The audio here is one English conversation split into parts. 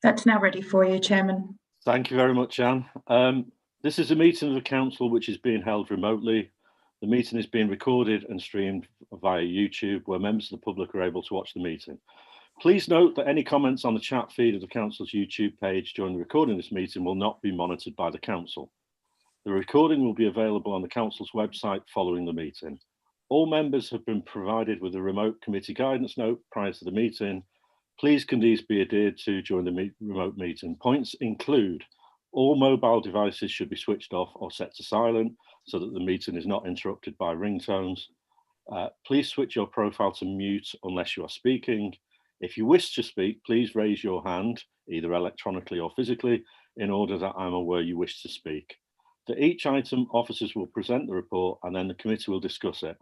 That's now ready for you, Chairman. Thank you very much, Anne. This is a meeting of the Council which is being held remotely. The meeting is being recorded and streamed via YouTube, where members of the public are able to watch the meeting. Please note that any comments on the chat feed of the Council's YouTube page during the recording of this meeting will not be monitored by the Council. The recording will be available on the Council's website following the meeting. All members have been provided with a remote committee guidance note prior to the meeting. Please can these be adhered to during the remote meeting. Points include all mobile devices should be switched off or set to silent so that the meeting is not interrupted by ringtones. Please switch your profile to mute unless you are speaking. If you wish to speak, please raise your hand, either electronically or physically, in order that I'm aware you wish to speak. For each item, officers will present the report and then the committee will discuss it.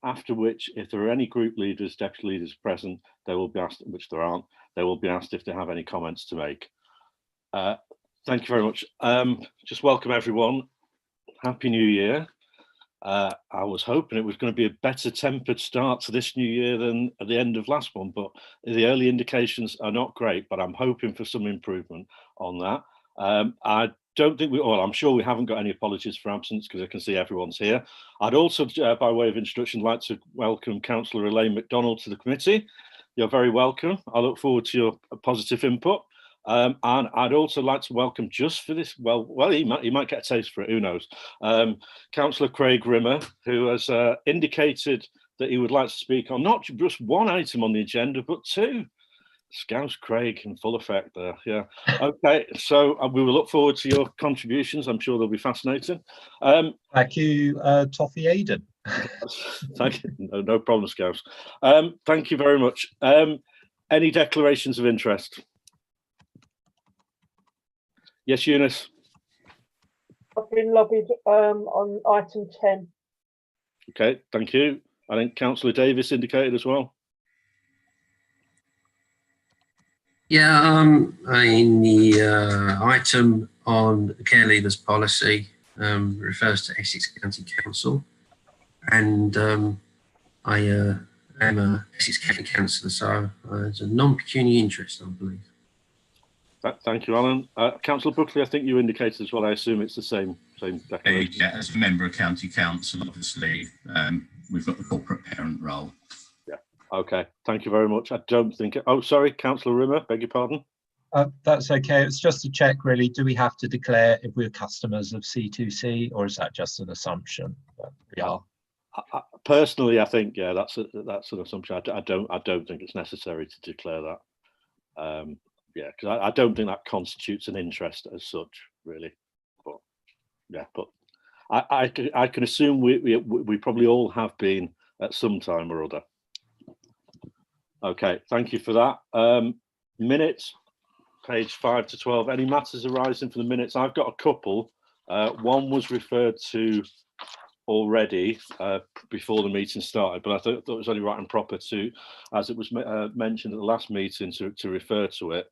After which, if there are any group leaders, deputy leaders present, they will be asked, which there aren't, they will be asked if they have any comments to make. Thank you very much. Just welcome everyone. Happy New Year. I was hoping it was going to be a better tempered start to this new year than at the end of last one, but the early indications are not great, but I'm hoping for some improvement on that. I don't think I'm sure we haven't got any apologies for absence because I can see everyone's here. I'd also, by way of introduction, like to welcome Councillor Elaine McDonald to the committee. You're very welcome. I look forward to your positive input. And I'd also like to welcome, just for this, well, he might get a taste for it, who knows, Councillor Craig Rimmer, who has indicated that he would like to speak on not just one item on the agenda, but two. Scouse Craig in full effect there, yeah. Okay, so we will look forward to your contributions. I'm sure they'll be fascinating. Thank you, Toffee Aiden. Thank you, no problem, Scouse. Thank you very much. Any declarations of interest? Yes, Eunice. I've been lobbied on item 10. Okay, thank you. I think Councillor Davis indicated as well. Yeah, in the item on the care leavers policy refers to Essex County Council, and I am a Essex County Councillor, so it's a non-pecuniary interest, I believe. Thank you, Alan. Councillor Buckley, I think you indicated as well. I assume it's the same declaration. Yeah, as a member of County Council, obviously, we've got the corporate parent role. Yeah. Okay. Thank you very much. I don't think. Oh, sorry, Councillor Rimmer. Beg your pardon. That's okay. It's just a check, really. Do we have to declare if we're customers of C2C, or is that just an assumption that we are? Personally, I think that's an assumption. I don't think it's necessary to declare that. Yeah, because I don't think that constitutes an interest as such, really. But yeah, but I can assume we probably all have been at some time or other. Okay, thank you for that. Minutes, page 5 to 12. Any matters arising for the minutes? I've got a couple. One was referred to already before the meeting started, but I thought it was only right and proper to, as it was mentioned at the last meeting, to refer to it.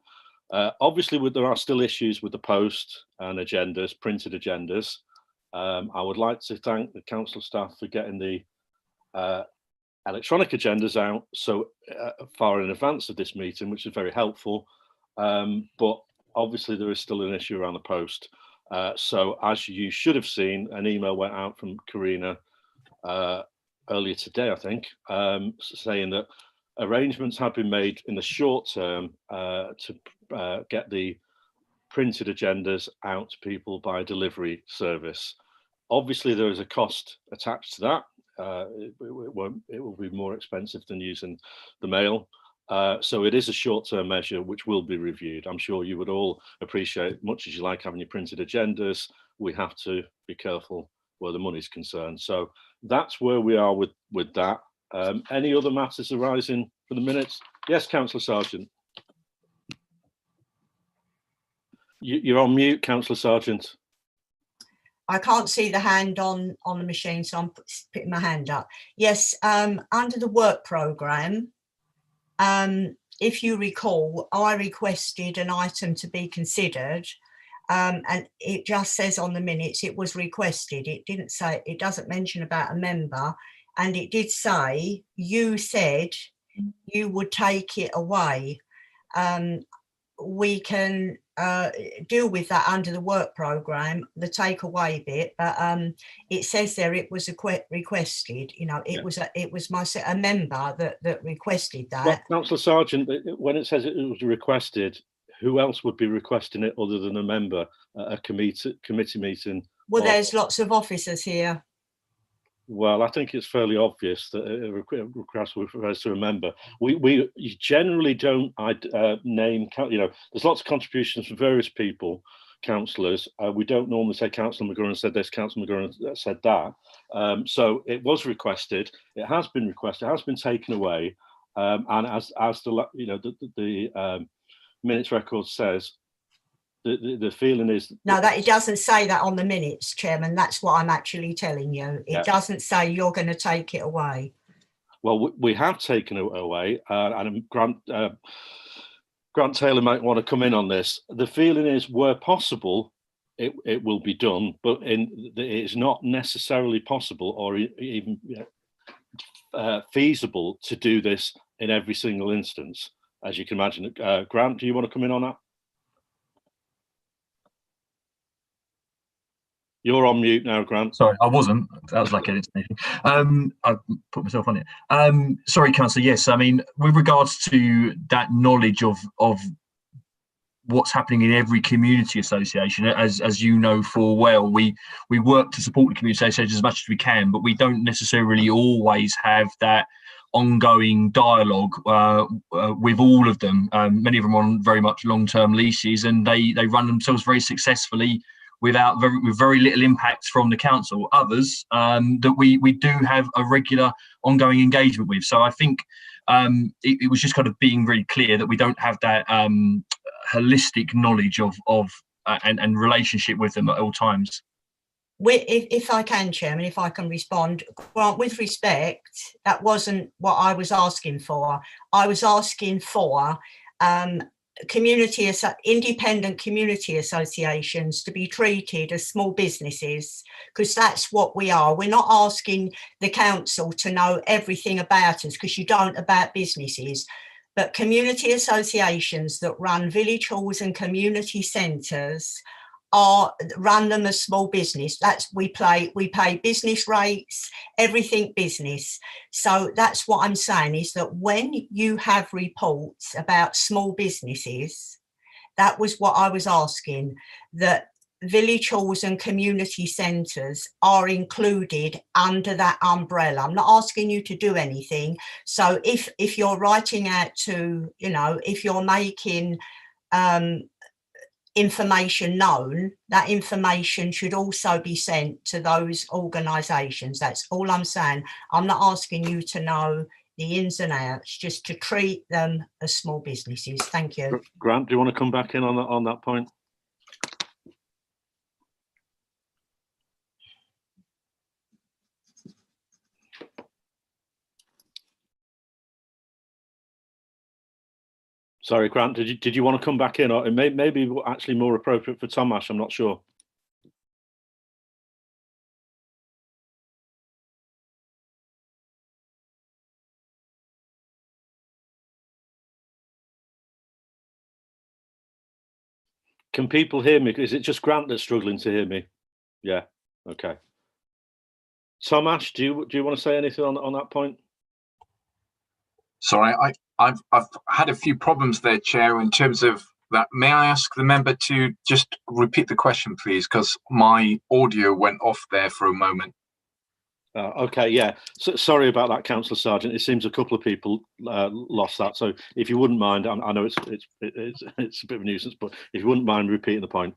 Obviously, there are still issues with the post and agendas, printed agendas. I would like to thank the council staff for getting the electronic agendas out so far in advance of this meeting, which is very helpful. But obviously, there is still an issue around the post. So as you should have seen, an email went out from Karina earlier today, I think, saying that arrangements have been made in the short term to get the printed agendas out to people by delivery service. Obviously, there is a cost attached to that. It will be more expensive than using the mail. So it is a short-term measure which will be reviewed. I'm sure you would all appreciate, much as you like having your printed agendas, we have to be careful where the money's concerned. So that's where we are with that. Any other matters arising for the minutes? Yes, Councillor Sargent. You're on mute, Councillor Sargent. I can't see the hand on the machine, so I'm putting my hand up. Yes, under the work programme, if you recall, I requested an item to be considered, and it just says on the minutes it was requested. It didn't say, it doesn't mention about a member, and it did say you said you would take it away. we can deal with that under the work programme, the takeaway bit. But it says there it was requested. You know, it was a member that requested that. Well, Councillor Sargent, when it says it was requested, who else would be requesting it other than a member at a committee meeting? Well, there's lots of officers here. Well, I think it's fairly obvious that a request refers to a member. We generally don't name, you know, there's lots of contributions from various people, councillors. We don't normally say Councillor McGurran said this, Councillor McGurran said that. So it was requested, it has been requested, it has been taken away. And as the, you know, the minutes record says, the feeling is no, that it doesn't say that on the minutes, Chairman. That's what I'm actually telling you. It doesn't say you're going to take it away. Well, we have taken it away, and Grant Taylor might want to come in on this. The feeling is, where possible, it will be done, but it's not necessarily possible or even feasible to do this in every single instance, as you can imagine. Grant, do you want to come in on that? You're on mute now, Grant. Sorry, I wasn't. That was like editing. I put myself on it. Sorry, Councillor. Yes, I mean, with regards to that knowledge of what's happening in every community association, as you know full well, we work to support the community associations as much as we can, but we don't necessarily always have that ongoing dialogue with all of them. Many of them are on very much long-term leases, and they run themselves very successfully with very little impact from the council. Others that we do have a regular ongoing engagement with. So I think it was just kind of being really clear that we don't have that holistic knowledge of and relationship with them at all times. If I can, Chairman, if I can respond, Grant, with respect, that wasn't what I was asking for. I was asking for independent community associations to be treated as small businesses, because that's what we are. We're not asking the council to know everything about us, because you don't, about businesses, but community associations that run village halls and community centres run them as small business. That's we pay business rates, everything business. So that's what I'm saying, is that when you have reports about small businesses, that was what I was asking, that village halls and community centres are included under that umbrella. I'm not asking you to do anything. So if you're writing out to, you know, if you're making information known, that information should also be sent to those organisations. That's all I'm saying. I'm not asking you to know the ins and outs, just to treat them as small businesses. Thank you. Grant, do you want to come back in on that point? Sorry, Grant, did you want to come back in, or it may be actually more appropriate for Tomasz? I'm not sure. Can people hear me? Is it just Grant that's struggling to hear me? Yeah. Okay. Tomasz, do you want to say anything on that point? Sorry, I've had a few problems there, Chair, in terms of that. May I ask the member to just repeat the question, please, because my audio went off there for a moment. Okay, yeah. So, sorry about that, Councillor Sargent. It seems a couple of people lost that. So if you wouldn't mind, I know it's a bit of a nuisance, but if you wouldn't mind repeating the point.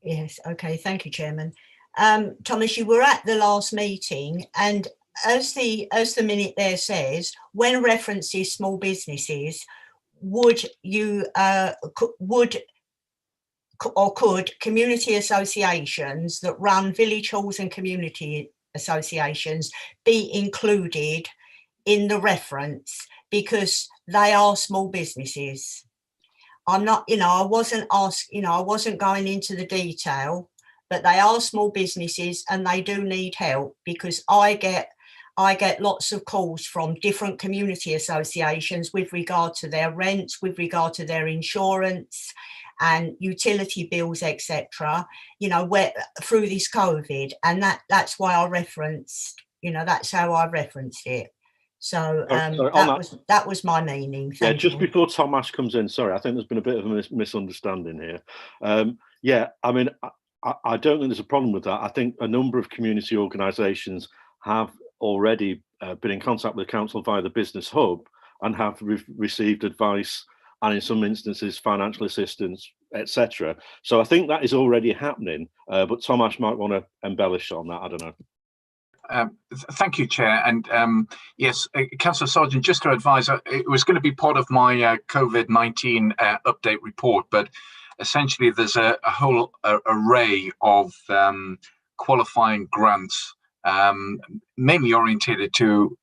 Yes. Okay. Thank you, Chairman. Thomas, you were at the last meeting, and as the minute there says, when references small businesses, would you could community associations that run village halls and community associations be included in the reference, because they are small businesses? I'm not, I wasn't I wasn't going into the detail, but they are small businesses and they do need help, because I get I get lots of calls from different community associations with regard to their rents, with regard to their insurance and utility bills, etc., you know, where through this COVID. And that's why I referenced, you know, that's how I referenced it. So that was my meaning. Thank just you. before Tom Ash comes in, sorry, I think there's been a bit of a misunderstanding here. Yeah, I mean, I don't think there's a problem with that. I think a number of community organisations have already been in contact with the council via the Business Hub and have received advice and in some instances financial assistance, etc. So I think that is already happening, but Tom Ash might want to embellish on that. I don't know. Thank you, Chair. And yes, Councillor Sargent, just to advise, it was going to be part of my COVID-19 update report, but essentially there's a whole array of qualifying grants, mainly orientated to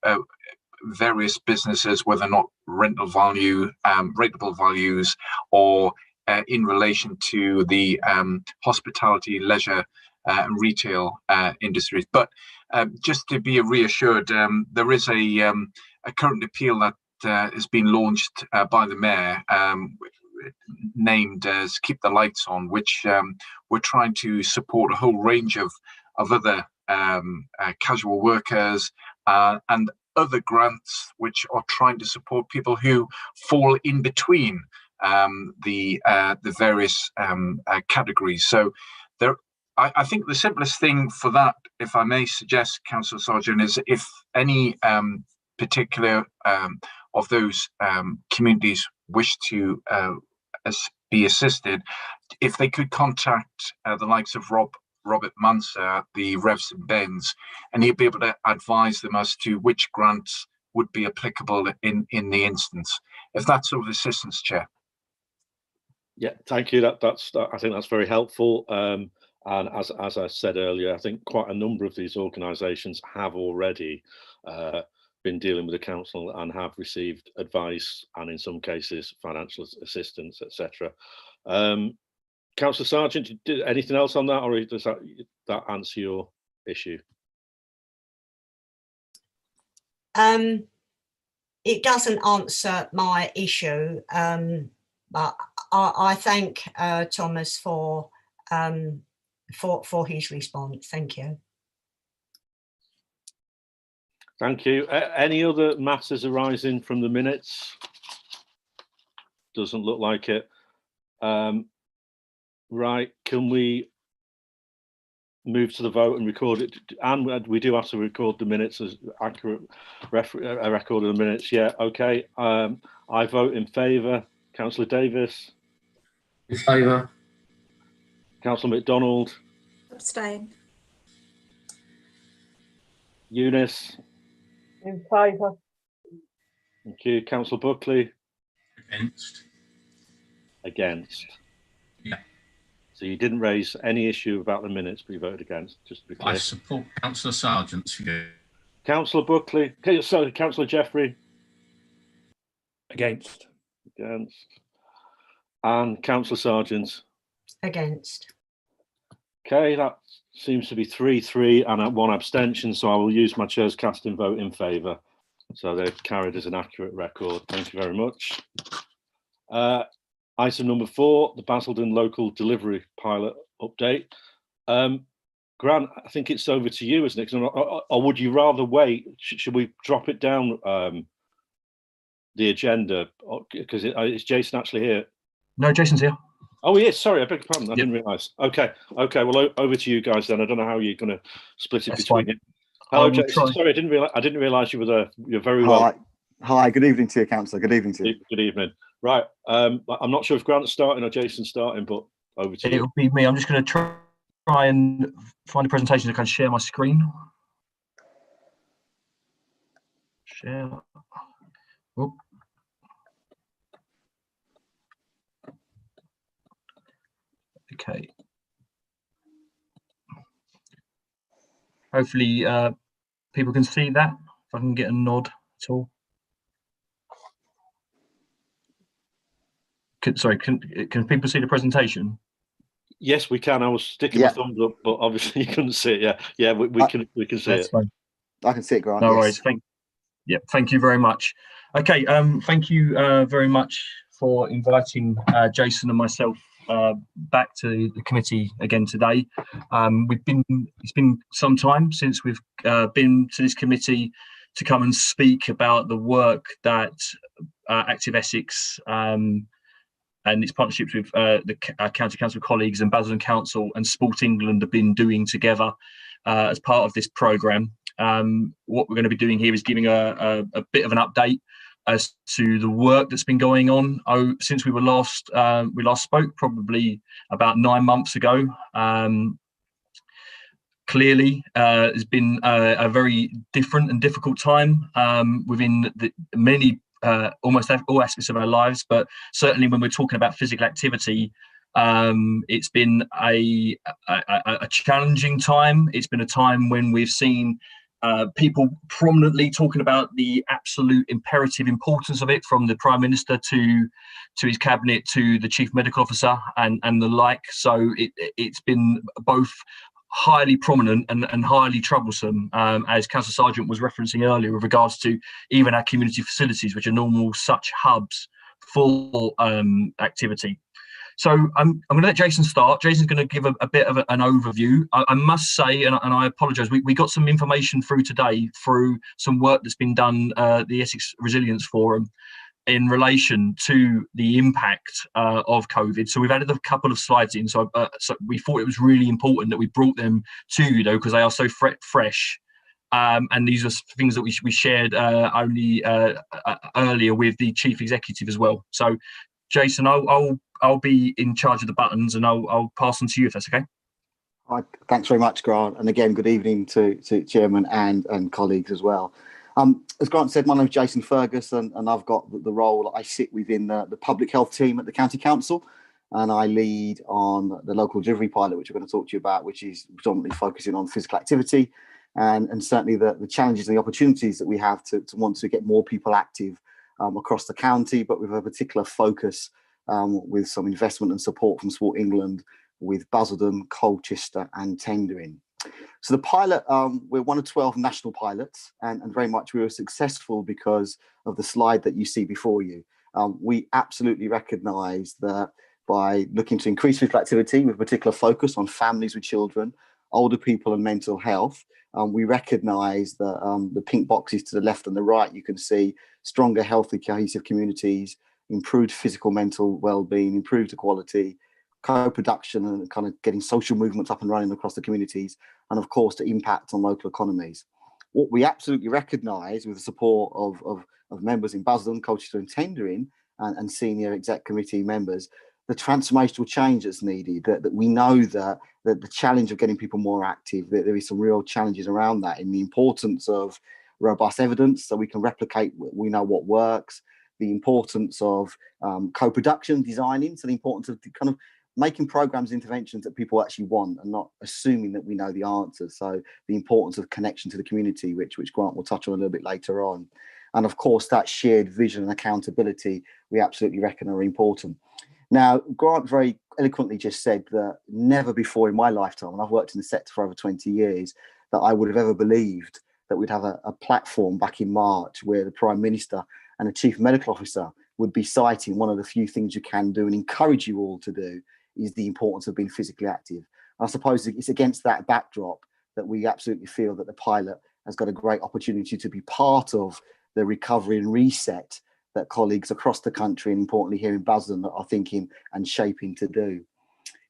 various businesses, whether or not rental value, rateable values, or in relation to the hospitality, leisure, and retail industries. But just to be reassured, there is a current appeal that has been launched by the Mayor, named as Keep the Lights On, which we're trying to support a whole range of other casual workers and other grants which are trying to support people who fall in between the various categories. So there, I think the simplest thing for that, if I may suggest, Councillor Sargent, is if any particular of those communities wish to be assisted, if they could contact the likes of Robert Manser, the Revs and Bens, and he'd be able to advise them as to which grants would be applicable in the instance. If that's of assistance, Chair. Yeah, thank you. I think that's very helpful. And as I said earlier, I think quite a number of these organisations have already been dealing with the council and have received advice and in some cases financial assistance, etc. Councillor Sargent, anything else on that, or does that answer your issue? It doesn't answer my issue, but I thank Thomas for his response. Thank you. Thank you. Any other matters arising from the minutes? Doesn't look like it. Right, can we move to the vote and record it? And we do have to record the minutes as accurate a record of the minutes. Yeah, okay. I vote in favour. Councillor Davis? In favour. Councillor MacDonald? Abstain. Eunice? In favour. Thank you. Councillor Buckley? Against. Against. Yeah. So you didn't raise any issue about the minutes, but you voted against, just to be clear. I support Councillor Sargent's view. Councillor Buckley? Okay, sorry, Councillor Jeffrey? Against. Against. And Councillor Sargent? Against. Okay, that seems to be 3-3 and 1 abstention, so I will use my chair's casting vote in favour. So they've carried as an accurate record. Thank you very much. Item number 4, the Basildon Local Delivery Pilot Update. Grant, I think it's over to you, isn't it? Or would you rather wait? Should we drop it down the agenda? Because is Jason actually here? No, Jason's here. Oh, yes. Sorry, I beg your pardon. I didn't realise. Okay. Well, over to you guys then. I don't know how you're going to split it between you. Hello, Jason. Sorry, I didn't realise you were there. You're very well. Hi. Good evening to you, Councillor. Good evening to you. Good evening. Right. I'm not sure if Grant's starting or Jason's starting, but over to you. It'll be me. I'm just going to try and find a presentation to kind of share my screen. Share. Whoop. Okay. Hopefully people can see that, if I can get a nod at all. Sorry, can people see the presentation? Yes, we can. I was sticking my thumbs up, but obviously you couldn't see it. Yeah, we can see it. Fine. I can see it, Grant. No yes. worries. Thank you very much. Okay, thank you very much for inviting Jason and myself back to the committee again today. It's been some time since we've been to this committee to come and speak about the work that Active Essex and its partnerships with the County Council colleagues and Basildon Council and Sport England have been doing together as part of this programme. What we're going to be doing here is giving a bit of an update as to the work that's been going on since we last spoke, probably about 9 months ago. Clearly, it's been a very different and difficult time within many, almost all aspects of our lives, but certainly when we're talking about physical activity, it's been a challenging time. It's been a time when we've seen people prominently talking about the absolute imperative importance of it, from the Prime Minister to his cabinet to the Chief Medical Officer and the like. So it's been both highly prominent and highly troublesome, as Councillor Sargent was referencing earlier, with regards to even our community facilities, which are normal such hubs for activity. So I'm going to let Jason start. Jason's going to give a bit of an overview. I must say, and I apologise, we got some information through today through some work that's been done, the Essex Resilience Forum, in relation to the impact of COVID. So we've added a couple of slides in. So we thought it was really important that we brought them to you, though, because they are so fresh. And these are things that we shared only earlier with the Chief Executive as well. So, Jason, I'll be in charge of the buttons, and I'll pass them to you if that's okay. Thanks very much, Grant. And again, good evening to Chairman and colleagues as well. As Grant said, my name is Jason Ferguson, and I've got the role. I sit within the public health team at the County Council, and I lead on the local delivery pilot, which we're going to talk to you about, which is predominantly focusing on physical activity and certainly the challenges and the opportunities that we have to want to get more people active across the county, but with a particular focus with some investment and support from Sport England with Basildon, Colchester and Tendring. So the pilot, we're one of 12 national pilots, and very much we were successful because of the slide that you see before you. We absolutely recognise that by looking to increase physical activity with a particular focus on families with children, older people and mental health, we recognise that the pink boxes to the left and the right, you can see stronger, healthy, cohesive communities, improved physical, mental well-being, improved equality, co-production and kind of getting social movements up and running across the communities, and of course the impact on local economies. What we absolutely recognise with the support of members in Basildon, Colchester and Tendring and senior exec committee members, the transformational change that's needed, that we know that the challenge of getting people more active, that there is some real challenges around that, in the importance of robust evidence so we can replicate, we know what works, the importance of co-production, designing, so the importance of kind of making programs, interventions that people actually want and not assuming that we know the answers. So the importance of connection to the community, which Grant will touch on a little bit later on. And of course, that shared vision and accountability, we absolutely reckon are important. Now, Grant very eloquently just said that never before in my lifetime, and I've worked in the sector for over 20 years, that I would have ever believed that we'd have a platform back in March where the Prime Minister and the Chief Medical Officer would be citing one of the few things you can do and encourage you all to do is the importance of being physically active. I suppose it's against that backdrop that we absolutely feel that the pilot has got a great opportunity to be part of the recovery and reset that colleagues across the country and importantly here in Basildon are thinking and shaping to do.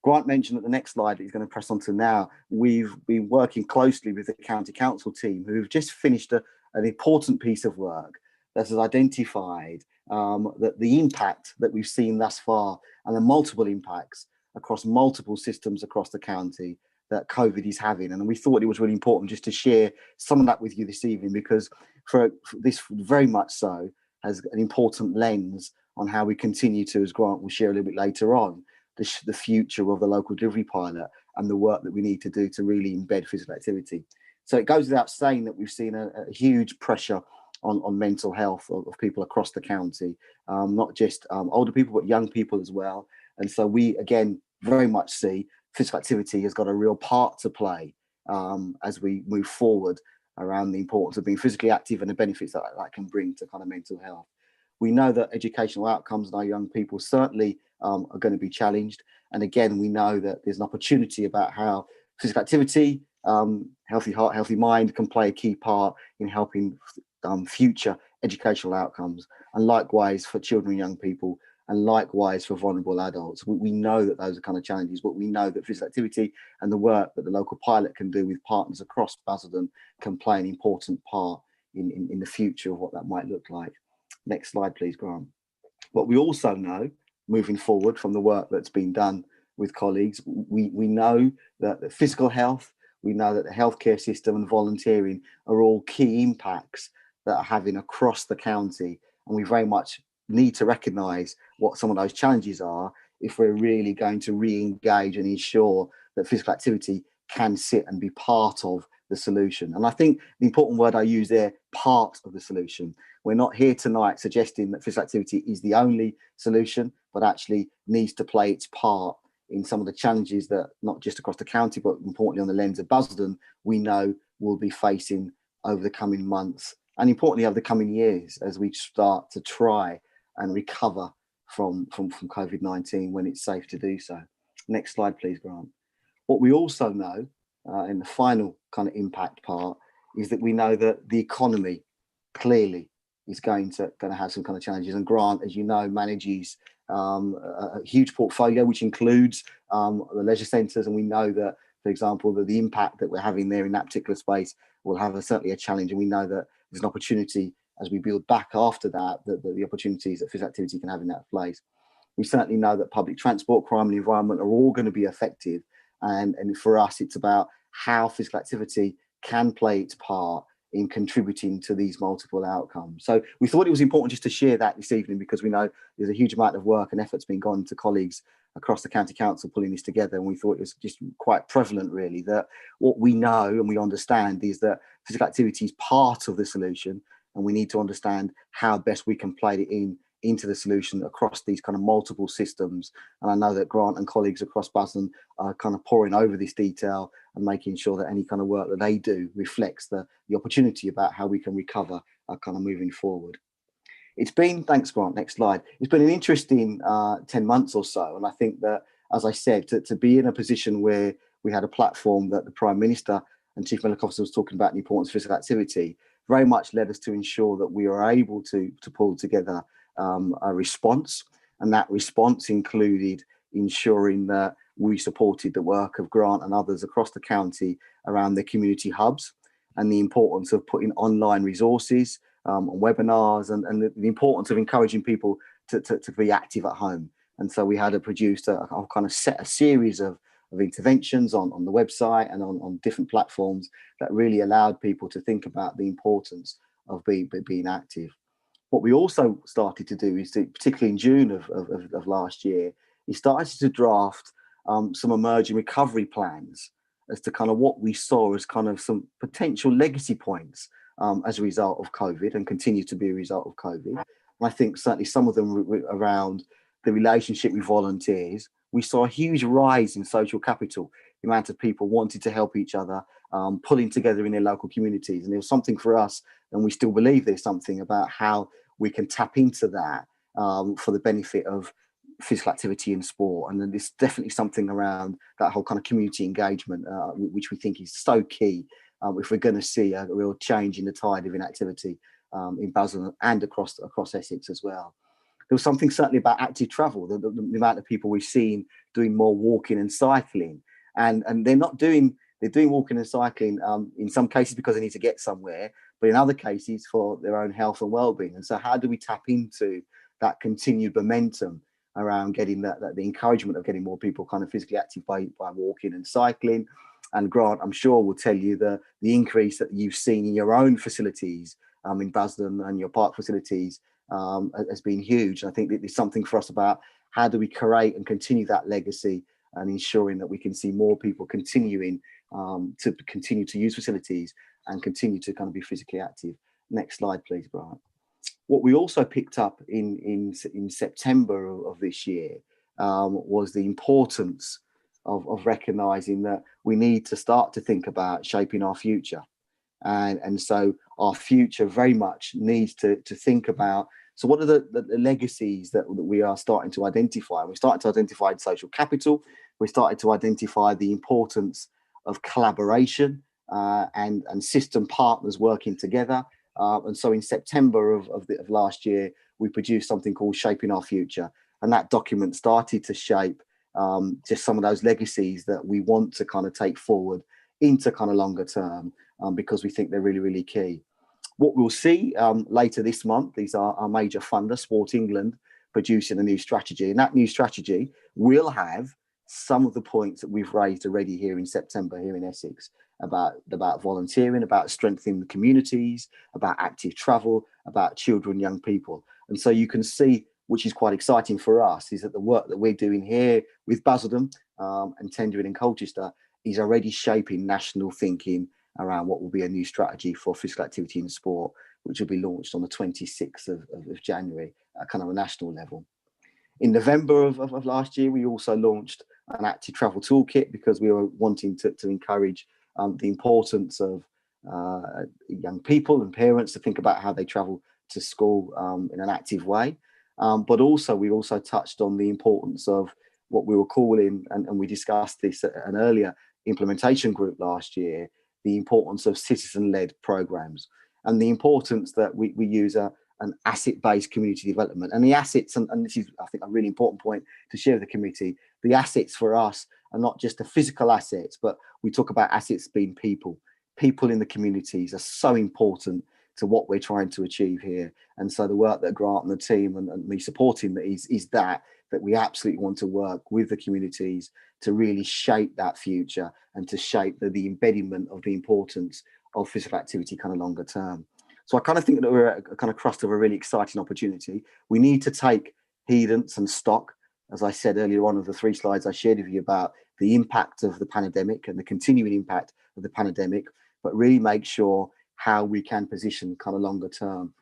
Grant mentioned at the next slide that he's going to press onto now, we've been working closely with the County Council team who've just finished an important piece of work that has identified that the impact that we've seen thus far and the multiple impacts across multiple systems across the county that COVID is having. And we thought it was really important just to share some of that with you this evening, because for this very much so has an important lens on how we continue to, as Grant will share a little bit later on, the future of the local delivery pilot and the work that we need to do to really embed physical activity. So it goes without saying that we've seen a huge pressure on mental health of people across the county, not just older people, but young people as well. And so we, again, very much see physical activity has got a real part to play as we move forward around the importance of being physically active and the benefits that that can bring to kind of mental health. We know that educational outcomes in our young people certainly are going to be challenged. And again, we know that there's an opportunity about how physical activity, healthy heart, healthy mind can play a key part in helping future educational outcomes. And likewise for children and young people, and likewise for vulnerable adults. We know that those are kind of challenges, but we know that physical activity and the work that the local pilot can do with partners across Basildon can play an important part in the future of what that might look like. Next slide, please, Grant. What we also know, moving forward from the work that's been done with colleagues, we know that the physical health, we know that the healthcare system and volunteering are all key impacts that are having across the county. And we very much need to recognise what some of those challenges are if we're really going to re-engage and ensure that physical activity can sit and be part of the solution. And I think the important word I use there, part of the solution. We're not here tonight suggesting that physical activity is the only solution, but actually needs to play its part in some of the challenges that not just across the county, but importantly on the lens of Basildon, we know we'll be facing over the coming months and importantly over the coming years as we start to try and recover from COVID-19 when it's safe to do so. Next slide, please, Grant. What we also know in the final kind of impact part is that we know that the economy clearly is going to have some kind of challenges. And Grant, as you know, manages a huge portfolio, which includes the leisure centres. And we know that, for example, that the impact that we're having there in that particular space will have certainly a challenge. And we know that there's an opportunity as we build back after that, the opportunities that physical activity can have in that place. We certainly know that public transport, crime and the environment are all going to be affected. And for us, it's about how physical activity can play its part in contributing to these multiple outcomes. So we thought it was important just to share that this evening because we know there's a huge amount of work and effort's been gone to colleagues across the County Council pulling this together. And we thought it was just quite prevalent really that what we know and we understand is that physical activity is part of the solution. And we need to understand how best we can play it into the solution across these kind of multiple systems. And I know that Grant and colleagues across Basildon are kind of poring over this detail and making sure that any kind of work that they do reflects the opportunity about how we can recover kind of moving forward. It's been, thanks Grant, next slide. It's been an interesting 10 months or so. And I think that, as I said, to be in a position where we had a platform that the Prime Minister and Chief Medical Officer was talking about the importance of physical activity, very much led us to ensure that we are able to pull together a response. And that response included ensuring that we supported the work of Grant and others across the county around the community hubs and the importance of putting online resources on webinars and the importance of encouraging people to be active at home. And so we had produced a kind of set a series of interventions on the website and on different platforms that really allowed people to think about the importance of being active. What we also started to do is, particularly in June of last year, we started to draft some emerging recovery plans as to kind of what we saw as kind of some potential legacy points as a result of COVID and continue to be a result of COVID. And I think certainly some of them around the relationship with volunteers. We saw a huge rise in social capital, the amount of people wanting to help each other, pulling together in their local communities. And there was something for us, and we still believe there's something about how we can tap into that for the benefit of physical activity and sport. And then there's definitely something around that whole kind of community engagement, which we think is so key if we're going to see a real change in the tide of inactivity in Basildon and across Essex as well. There was something certainly about active travel, the amount of people we've seen doing more walking and cycling. And they're doing walking and cycling in some cases because they need to get somewhere, but in other cases for their own health and well-being. And so how do we tap into that continued momentum around getting the encouragement of getting more people kind of physically active by walking and cycling? And Grant, I'm sure, will tell you the increase that you've seen in your own facilities in Basildon and your park facilities has been huge. And I think that there's something for us about how do we create and continue that legacy and ensuring that we can see more people continuing to use facilities and continue to kind of be physically active. Next slide, please, Grant. What we also picked up in September of this year was the importance of recognizing that we need to start to think about shaping our future. And so our future very much needs to think about, so what are the legacies that we are starting to identify? We're starting to identify social capital. We're starting to identify the importance of collaboration and system partners working together. And so in September of last year, we produced something called Shaping Our Future. And that document started to shape just some of those legacies that we want to kind of take forward into kind of longer term, because we think they're really, really key. What we'll see later this month is our major funder, Sport England, producing a new strategy. And that new strategy will have some of the points that we've raised already here in September, here in Essex, about volunteering, about strengthening the communities, about active travel, about children, young people. And so you can see, which is quite exciting for us, is that the work that we're doing here with Basildon and Tendering in Colchester is already shaping national thinking around what will be a new strategy for physical activity in sport, which will be launched on the 26th of January at kind of a national level. In November of last year, we also launched an active travel toolkit because we were wanting to encourage the importance of young people and parents to think about how they travel to school in an active way. But also, we also touched on the importance of what we were calling, and we discussed this at an earlier implementation group last year, the importance of citizen-led programs and the importance that we use an asset-based community development. And the assets, and this is, I think, a really important point to share with the committee, the assets for us are not just the physical assets, but we talk about assets being people. People in the communities are so important to what we're trying to achieve here. And so the work that Grant and the team and me supporting is that we absolutely want to work with the communities to really shape that future and to shape the embedment of the importance of physical activity kind of longer term. So I kind of think that we're at a kind of crust of a really exciting opportunity. We need to take heedance and stock, as I said earlier on, of the 3 slides I shared with you about the impact of the pandemic and the continuing impact of the pandemic, but really make sure how we can position kind of longer term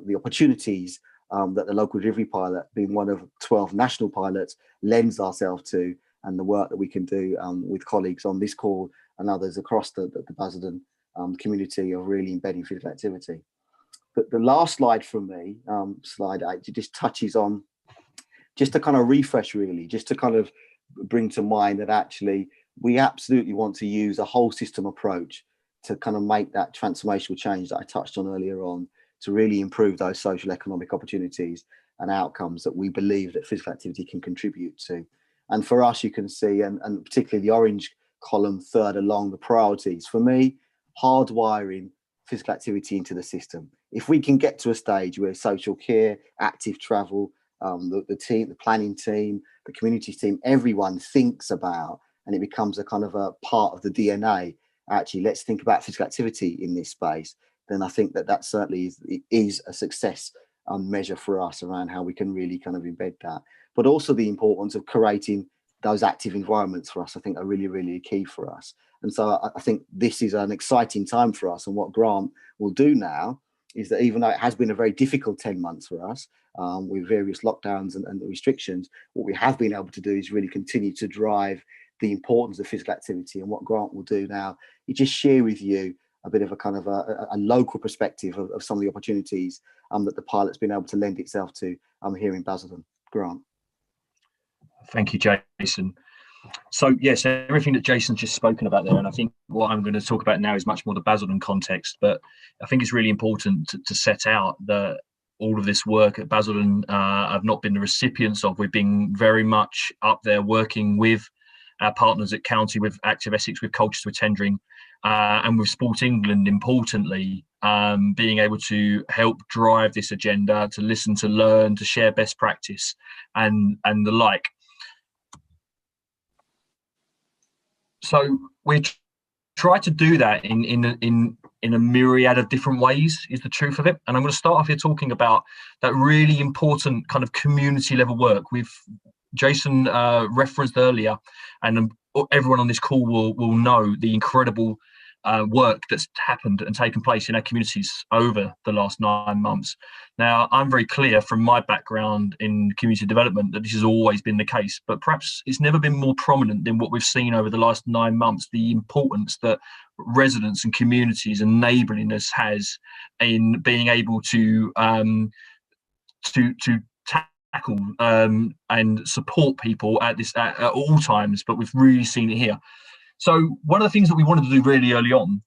the opportunities that the local delivery pilot, being one of 12 national pilots, lends ourselves to, and the work that we can do with colleagues on this call and others across the Basildon community of really embedding physical activity. But the last slide from me, slide 8, it just touches on just to kind of refresh, really, just to kind of bring to mind that actually we absolutely want to use a whole system approach to kind of make that transformational change that I touched on earlier on, to really improve those social economic opportunities and outcomes that we believe that physical activity can contribute to. And for us, you can see, and particularly the orange column third along, the priorities. For me, hardwiring physical activity into the system. If we can get to a stage where social care, active travel, the team, the planning team, the community team, everyone thinks about, and it becomes a kind of a part of the DNA, actually, let's think about physical activity in this space, then I think that certainly is a success measure for us around how we can really kind of embed that. But also the importance of creating those active environments for us, I think, are really, really key for us. And so I think this is an exciting time for us. And what Grant will do now is that even though it has been a very difficult 10 months for us with various lockdowns and restrictions, what we have been able to do is really continue to drive the importance of physical activity. And what Grant will do now is just share with you a bit of a kind of a local perspective of some of the opportunities that the pilot's been able to lend itself to here in Basildon. Grant. Thank you, Jason. So yes, everything that Jason's just spoken about there, and I think what I'm going to talk about now is much more the Basildon context, but I think it's really important to set out that all of this work at Basildon have not been the recipients of. We've been very much up there working with our partners at County, with Active Essex, with Colchester, with Tendering, and with Sport England, importantly, being able to help drive this agenda, to listen, to learn, to share best practice and the like. So we try to do that in a myriad of different ways, is the truth of it. And I'm going to start off here talking about that really important kind of community level work. Jason referenced earlier, and everyone on this call will know the incredible work that's happened and taken place in our communities over the last 9 months. Now, I'm very clear from my background in community development that this has always been the case, but perhaps it's never been more prominent than what we've seen over the last 9 months, the importance that residents and communities and neighbourliness has in being able to tackle and support people at all times, but we've really seen it here. So one of the things that we wanted to do really early on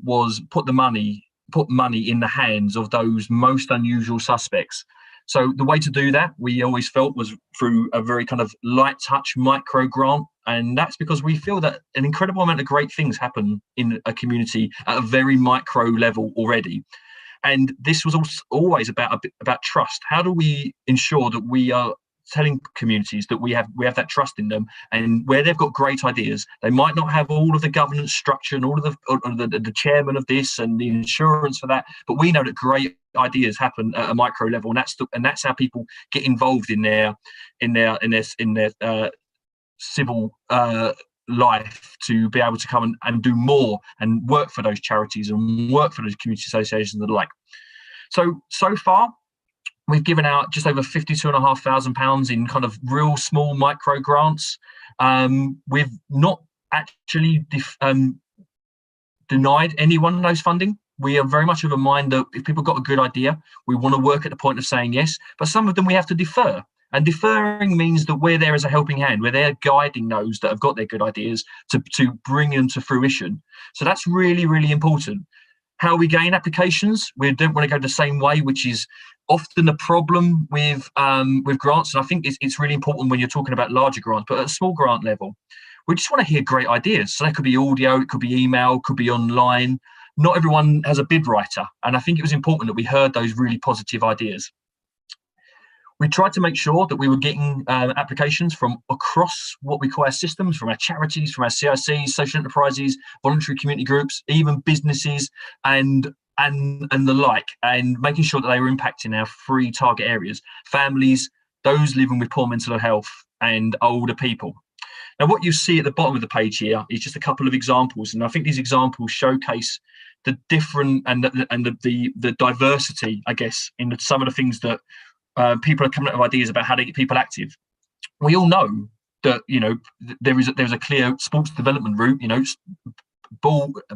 was put money in the hands of those most unusual suspects. So the way to do that, we always felt, was through a very kind of light touch micro grant. And that's because we feel that an incredible amount of great things happen in a community at a very micro level already. And this was always about trust. How do we ensure that we are telling communities that we have that trust in them, and where they've got great ideas, they might not have all of the governance structure and all of the chairman of this and the insurance for that, but we know that great ideas happen at a micro level, and that's how people get involved in their civil life, to be able to come and do more and work for those charities and work for those community associations and the like. So far, we've given out just over £52,500 in kind of real small micro grants. We've not actually denied anyone those funding. We are very much of a mind that if people got a good idea, we want to work at the point of saying yes, but some of them we have to defer. And deferring means that we're there as a helping hand. We're there guiding those that have got their good ideas to bring them to fruition. So that's really, really important. How we gain applications, we don't want to go the same way, which is often a problem with grants. And I think it's really important when you're talking about larger grants, but at a small grant level, we just want to hear great ideas. So that could be audio, it could be email, it could be online. Not everyone has a bid writer. And I think it was important that we heard those really positive ideas. We tried to make sure that we were getting applications from across what we call our systems, from our charities, from our CICs, social enterprises, voluntary community groups, even businesses and the like, and making sure that they were impacting our 3 target areas: families, those living with poor mental health, and older people. Now, what you see at the bottom of the page here is just a couple of examples, and I think these examples showcase the different and the diversity, I guess, in some of the things that people are coming up with ideas about how to get people active. We all know that, you know, there's a clear sports development route, you know,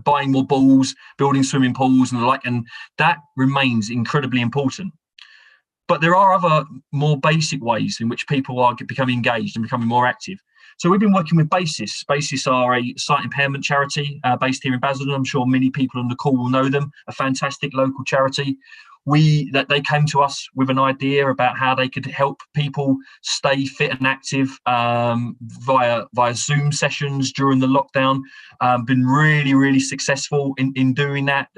buying more balls, building swimming pools and the like, and that remains incredibly important. But there are other more basic ways in which people are becoming engaged and becoming more active. So we've been working with BASIS. BASIS are a sight impairment charity based here in Basildon. I'm sure many people on the call will know them, a fantastic local charity. They came to us with an idea about how they could help people stay fit and active via Zoom sessions during the lockdown. Been really, really successful in doing that,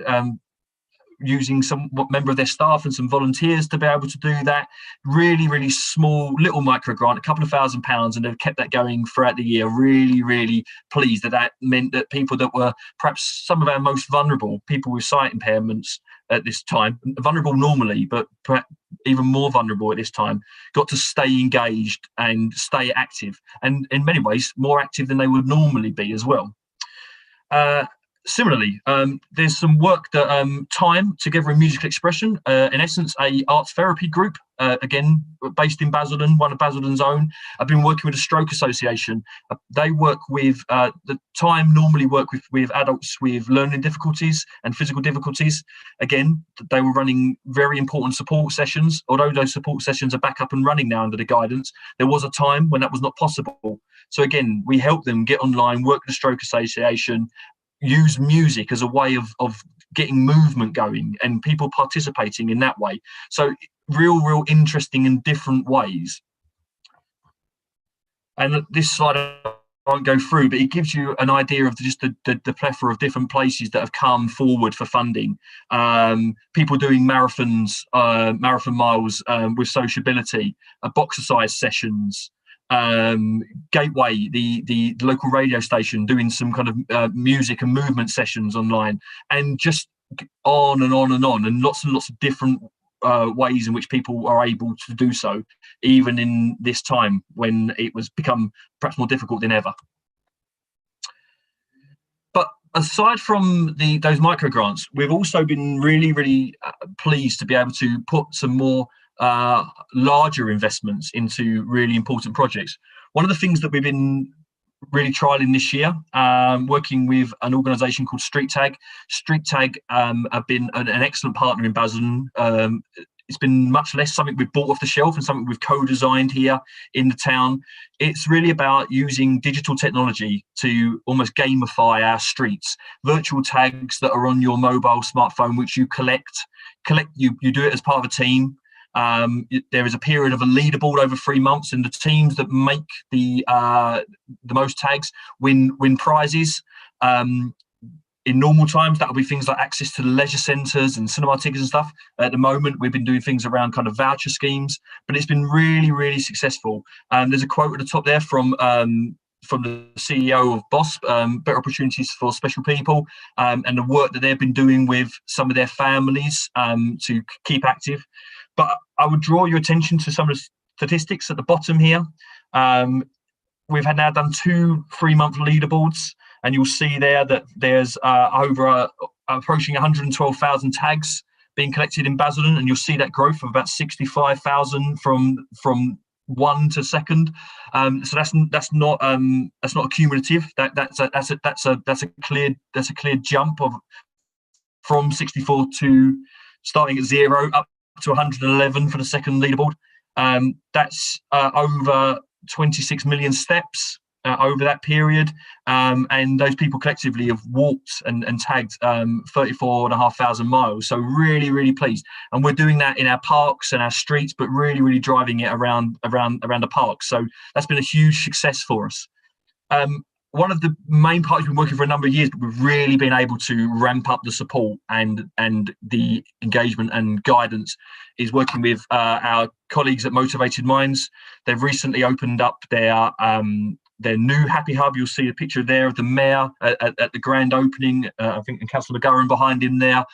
using some member of their staff and some volunteers to be able to do that. Really, really small little micro grant, a couple of £1,000s, and they've kept that going throughout the year. Really, really pleased that meant that people that were perhaps some of our most vulnerable, people with sight impairments at this time, vulnerable normally, but perhaps even more vulnerable at this time, got to stay engaged and stay active, and in many ways more active than they would normally be as well. Similarly, there's some work that Time Together in Musical Expression, in essence, a arts therapy group, again, based in Basildon, one of Basildon's own. I've been working with a stroke association. They work with, the Time normally work with adults with learning difficulties and physical difficulties. Again, they were running very important support sessions. Although those support sessions are back up and running now under the guidance, there was a time when that was not possible. So again, we helped them get online, work with the stroke association, use music as a way of getting movement going and people participating in that way. So real interesting and different ways. And this slide I won't go through, but it gives you an idea of just the plethora of different places that have come forward for funding. People doing marathons, marathon miles with sociability, boxercise sessions, Gateway, the local radio station, doing some kind of music and movement sessions online, and just on and on and on, and lots of different ways in which people are able to do so, even in this time when it was become perhaps more difficult than ever. But aside from those micro grants, we've also been really pleased to be able to put some more larger investments into really important projects. One of the things that we've been really trialing this year, working with an organisation called Street Tag. Street Tag have been an excellent partner in Basildon. It's been much less something we've bought off the shelf and something we've co-designed here in the town. It's really about using digital technology to almost gamify our streets. Virtual tags that are on your mobile smartphone, which you collect. You do it as part of a team. There is a period of a leaderboard over 3 months, and the teams that make the most tags win prizes. In normal times, that'll be things like access to the leisure centres and cinema tickets and stuff. At the moment, we've been doing things around kind of voucher schemes, but it's been really successful. There's a quote at the top there from the CEO of BOSS, Better Opportunities for Special People, and the work that they've been doing with some of their families to keep active. But I would draw your attention to some of the statistics at the bottom here. We've now done 2 3-month leaderboards, and you'll see there that there's approaching 112,000 tags being collected in Basildon, and you'll see that growth of about 65,000 from 1 to 2nd. So that's not cumulative. That's a clear jump from 64 to starting at 0 up to 111 for the 2nd leaderboard. That's over 26 million steps over that period, and those people collectively have walked and tagged 34,500 miles. So really pleased, and we're doing that in our parks and our streets, but really driving it around the parks. So that's been a huge success for us. One of the main parts we've been working for a number of years, but we've really been able to ramp up the support and the engagement and guidance, is working with our colleagues at Motivated Minds. They've recently opened up their new Happy Hub. You'll see a picture there of the mayor at the grand opening, I think, and Councillor McGurran behind him there.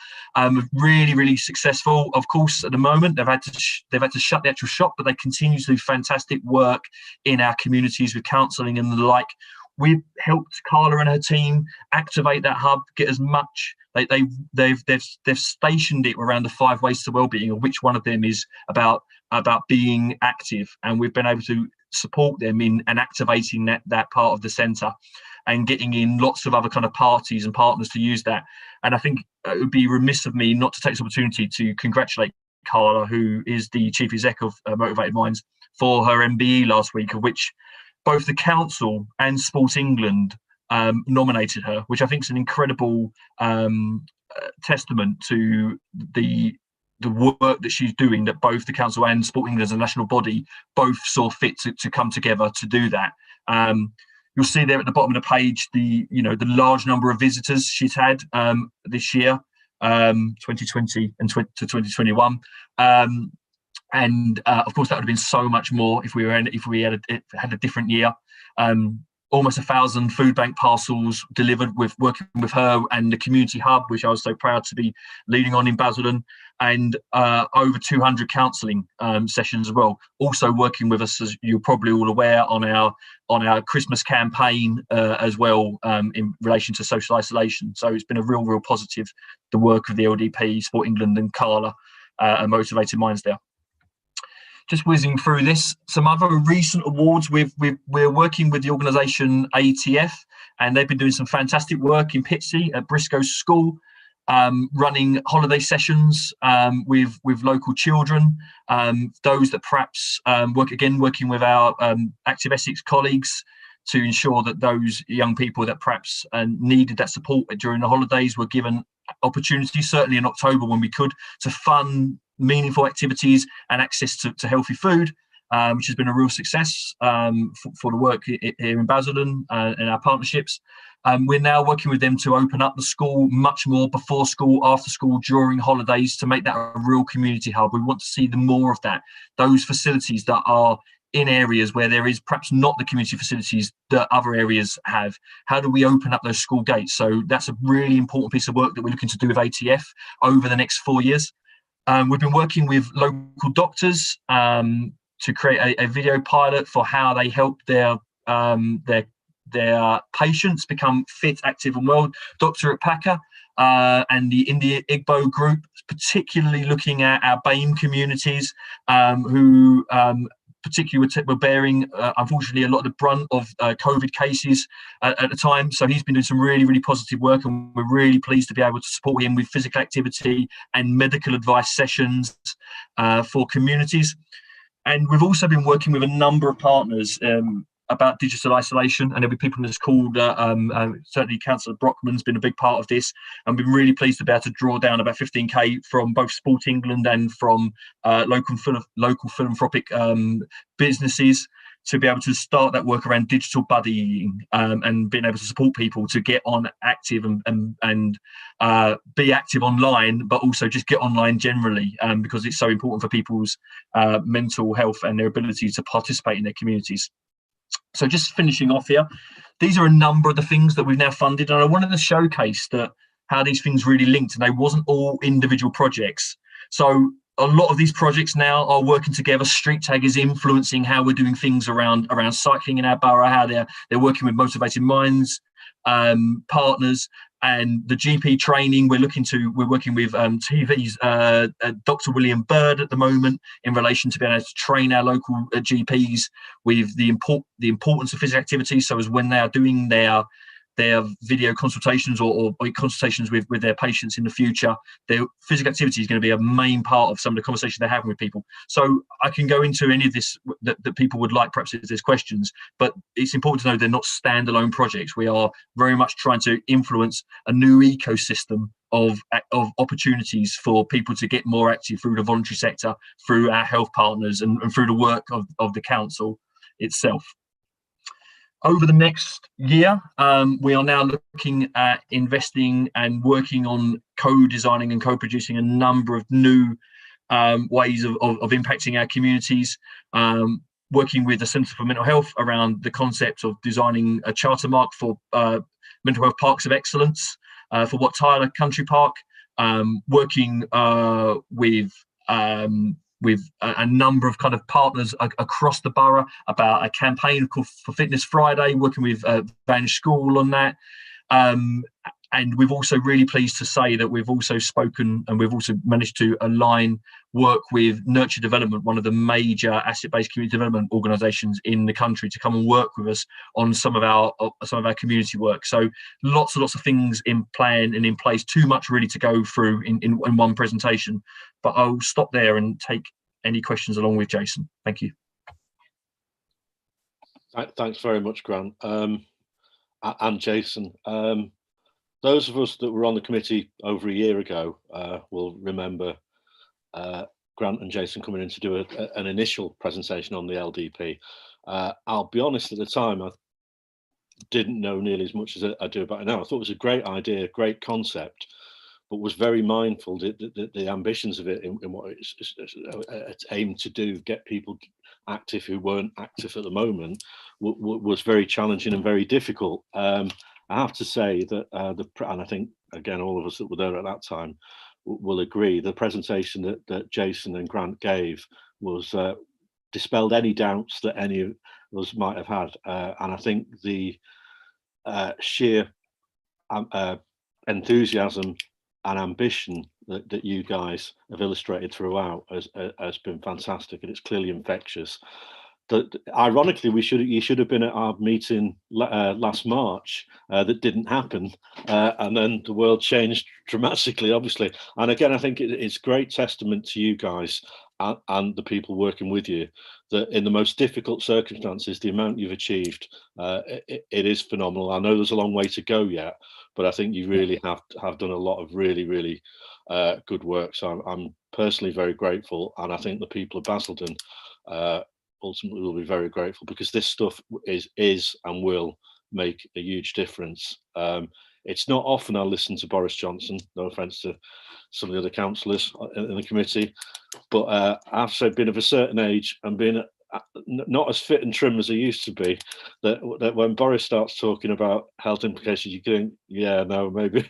Really successful. Of course, at the moment they've had to shut the actual shop, but they continue to do fantastic work in our communities with counselling and the like. We've helped Carla and her team activate that hub, get as much. They've stationed it around the 5 ways to wellbeing, of which one of them is about being active, and we've been able to support them in and activating that part of the centre, and getting in lots of other kind of parties and partners to use that. And I think it would be remiss of me not to take this opportunity to congratulate Carla, who is the chief exec of Motivated Minds, for her MBE last week, of which both the council and Sports England nominated her, which I think is an incredible testament to the work that she's doing, that both the council and Sport England as a national body both saw fit to come together to do that. You'll see there at the bottom of the page the large number of visitors she's had this year, 2020 and to 2021. And of course, that would have been so much more if we had a different year. Almost 1,000 food bank parcels delivered working with her and the community hub, which I was so proud to be leading on in Basildon, and over 200 counselling sessions as well. Also working with us, as you're probably all aware, on our Christmas campaign as well, in relation to social isolation. So it's been a real positive, the work of the LDP, Sport England, and Carla and Motivated Minds there. Just whizzing through this, some other recent awards. We're working with the organisation ATF, and they've been doing some fantastic work in Pitsea at Briscoe School, running holiday sessions with local children, those that perhaps working with our Active Essex colleagues to ensure that those young people that perhaps needed that support during the holidays were given opportunities, certainly in October when we could, to fund meaningful activities and access to healthy food, which has been a real success for the work here in Basildon and our partnerships. We're now working with them to open up the school much more before school, after school, during holidays, to make that a real community hub. We want to see more of that, those facilities that are in areas where there is perhaps not the community facilities that other areas have. How do we open up those school gates? So that's a really important piece of work that we're looking to do with ATF over the next 4 years. We've been working with local doctors to create a video pilot for how they help their their patients become fit, active and well. Dr. Apaka and the India Igbo group, particularly looking at our BAME communities who particularly were bearing, unfortunately, a lot of the brunt of COVID cases at the time. So he's been doing some really, really positive work, and we're really pleased to be able to support him with physical activity and medical advice sessions for communities. And we've also been working with a number of partners about digital isolation, and there'll be people in this call. Certainly Councillor Brockman's been a big part of this, and been really pleased to be able to draw down about 15k from both Sport England and from local philanthropic businesses to be able to start that work around digital buddying and being able to support people to get on active and be active online, but also just get online generally, because it's so important for people's mental health and their ability to participate in their communities. So just finishing off here, these are a number of the things that we've now funded, and I wanted to showcase that how these things really linked, and they wasn't all individual projects. So a lot of these projects now are working together. Street Tag is influencing how we're doing things around cycling in our borough, how they're working with Motivated Minds partners, and the GP training. We're working with TV's Dr. William Bird at the moment in relation to being able to train our local GPs with the importance of physical activity. So as when they are doing their video consultations or consultations with their patients in the future, their physical activity is going to be a main part of some of the conversation they're having with people. So I can go into any of this that people would like, perhaps if there's questions, but it's important to know they're not standalone projects. We are very much trying to influence a new ecosystem of opportunities for people to get more active through the voluntary sector, through our health partners and through the work of the council itself. Over the next year, we are now looking at investing and working on co-designing and co-producing a number of new ways of impacting our communities, working with the Centre for Mental Health around the concept of designing a charter mark for mental health parks of excellence for Wat Tyler Country Park, working with a number of kind of partners across the borough about a campaign called For Fitness Friday, working with Vange School on that. And we've also really pleased to say that we've also spoken and we've also managed to align work with Nurture Development, one of the major asset-based community development organisations in the country, to come and work with us on some of our community work. So lots of things in plan and in place. Too much really to go through in one presentation, but I'll stop there and take any questions along with Jason. Thank you. Thanks very much, Grant, and Jason. Those of us that were on the committee over a year ago will remember Grant and Jason coming in to do an initial presentation on the LDP. I'll be honest, at the time, I didn't know nearly as much as I do about it now. I thought it was a great idea, great concept, but was very mindful that the ambitions of it in what it's aimed to do, get people active who weren't active at the moment, was very challenging and very difficult. I have to say that, and I think, again, all of us that were there at that time will agree, the presentation that Jason and Grant gave was dispelled any doubts that any of us might have had. And I think the sheer enthusiasm and ambition that you guys have illustrated throughout has been fantastic, and it's clearly infectious. Ironically, you should have been at our meeting last March that didn't happen, and then the world changed dramatically, obviously. And again, I think it's great testament to you guys and the people working with you that in the most difficult circumstances, the amount you've achieved, it is phenomenal. I know there's a long way to go yet, but I think you really have done a lot of really good work. So I'm personally very grateful, and I think the people of Basildon ultimately will be very grateful, because this stuff is and will make a huge difference. It's not often I listen to Boris Johnson, no offence to some of the other councillors in the committee, but I have to say, being of a certain age and being not as fit and trim as I used to be, that when Boris starts talking about health implications, you think, yeah, no, maybe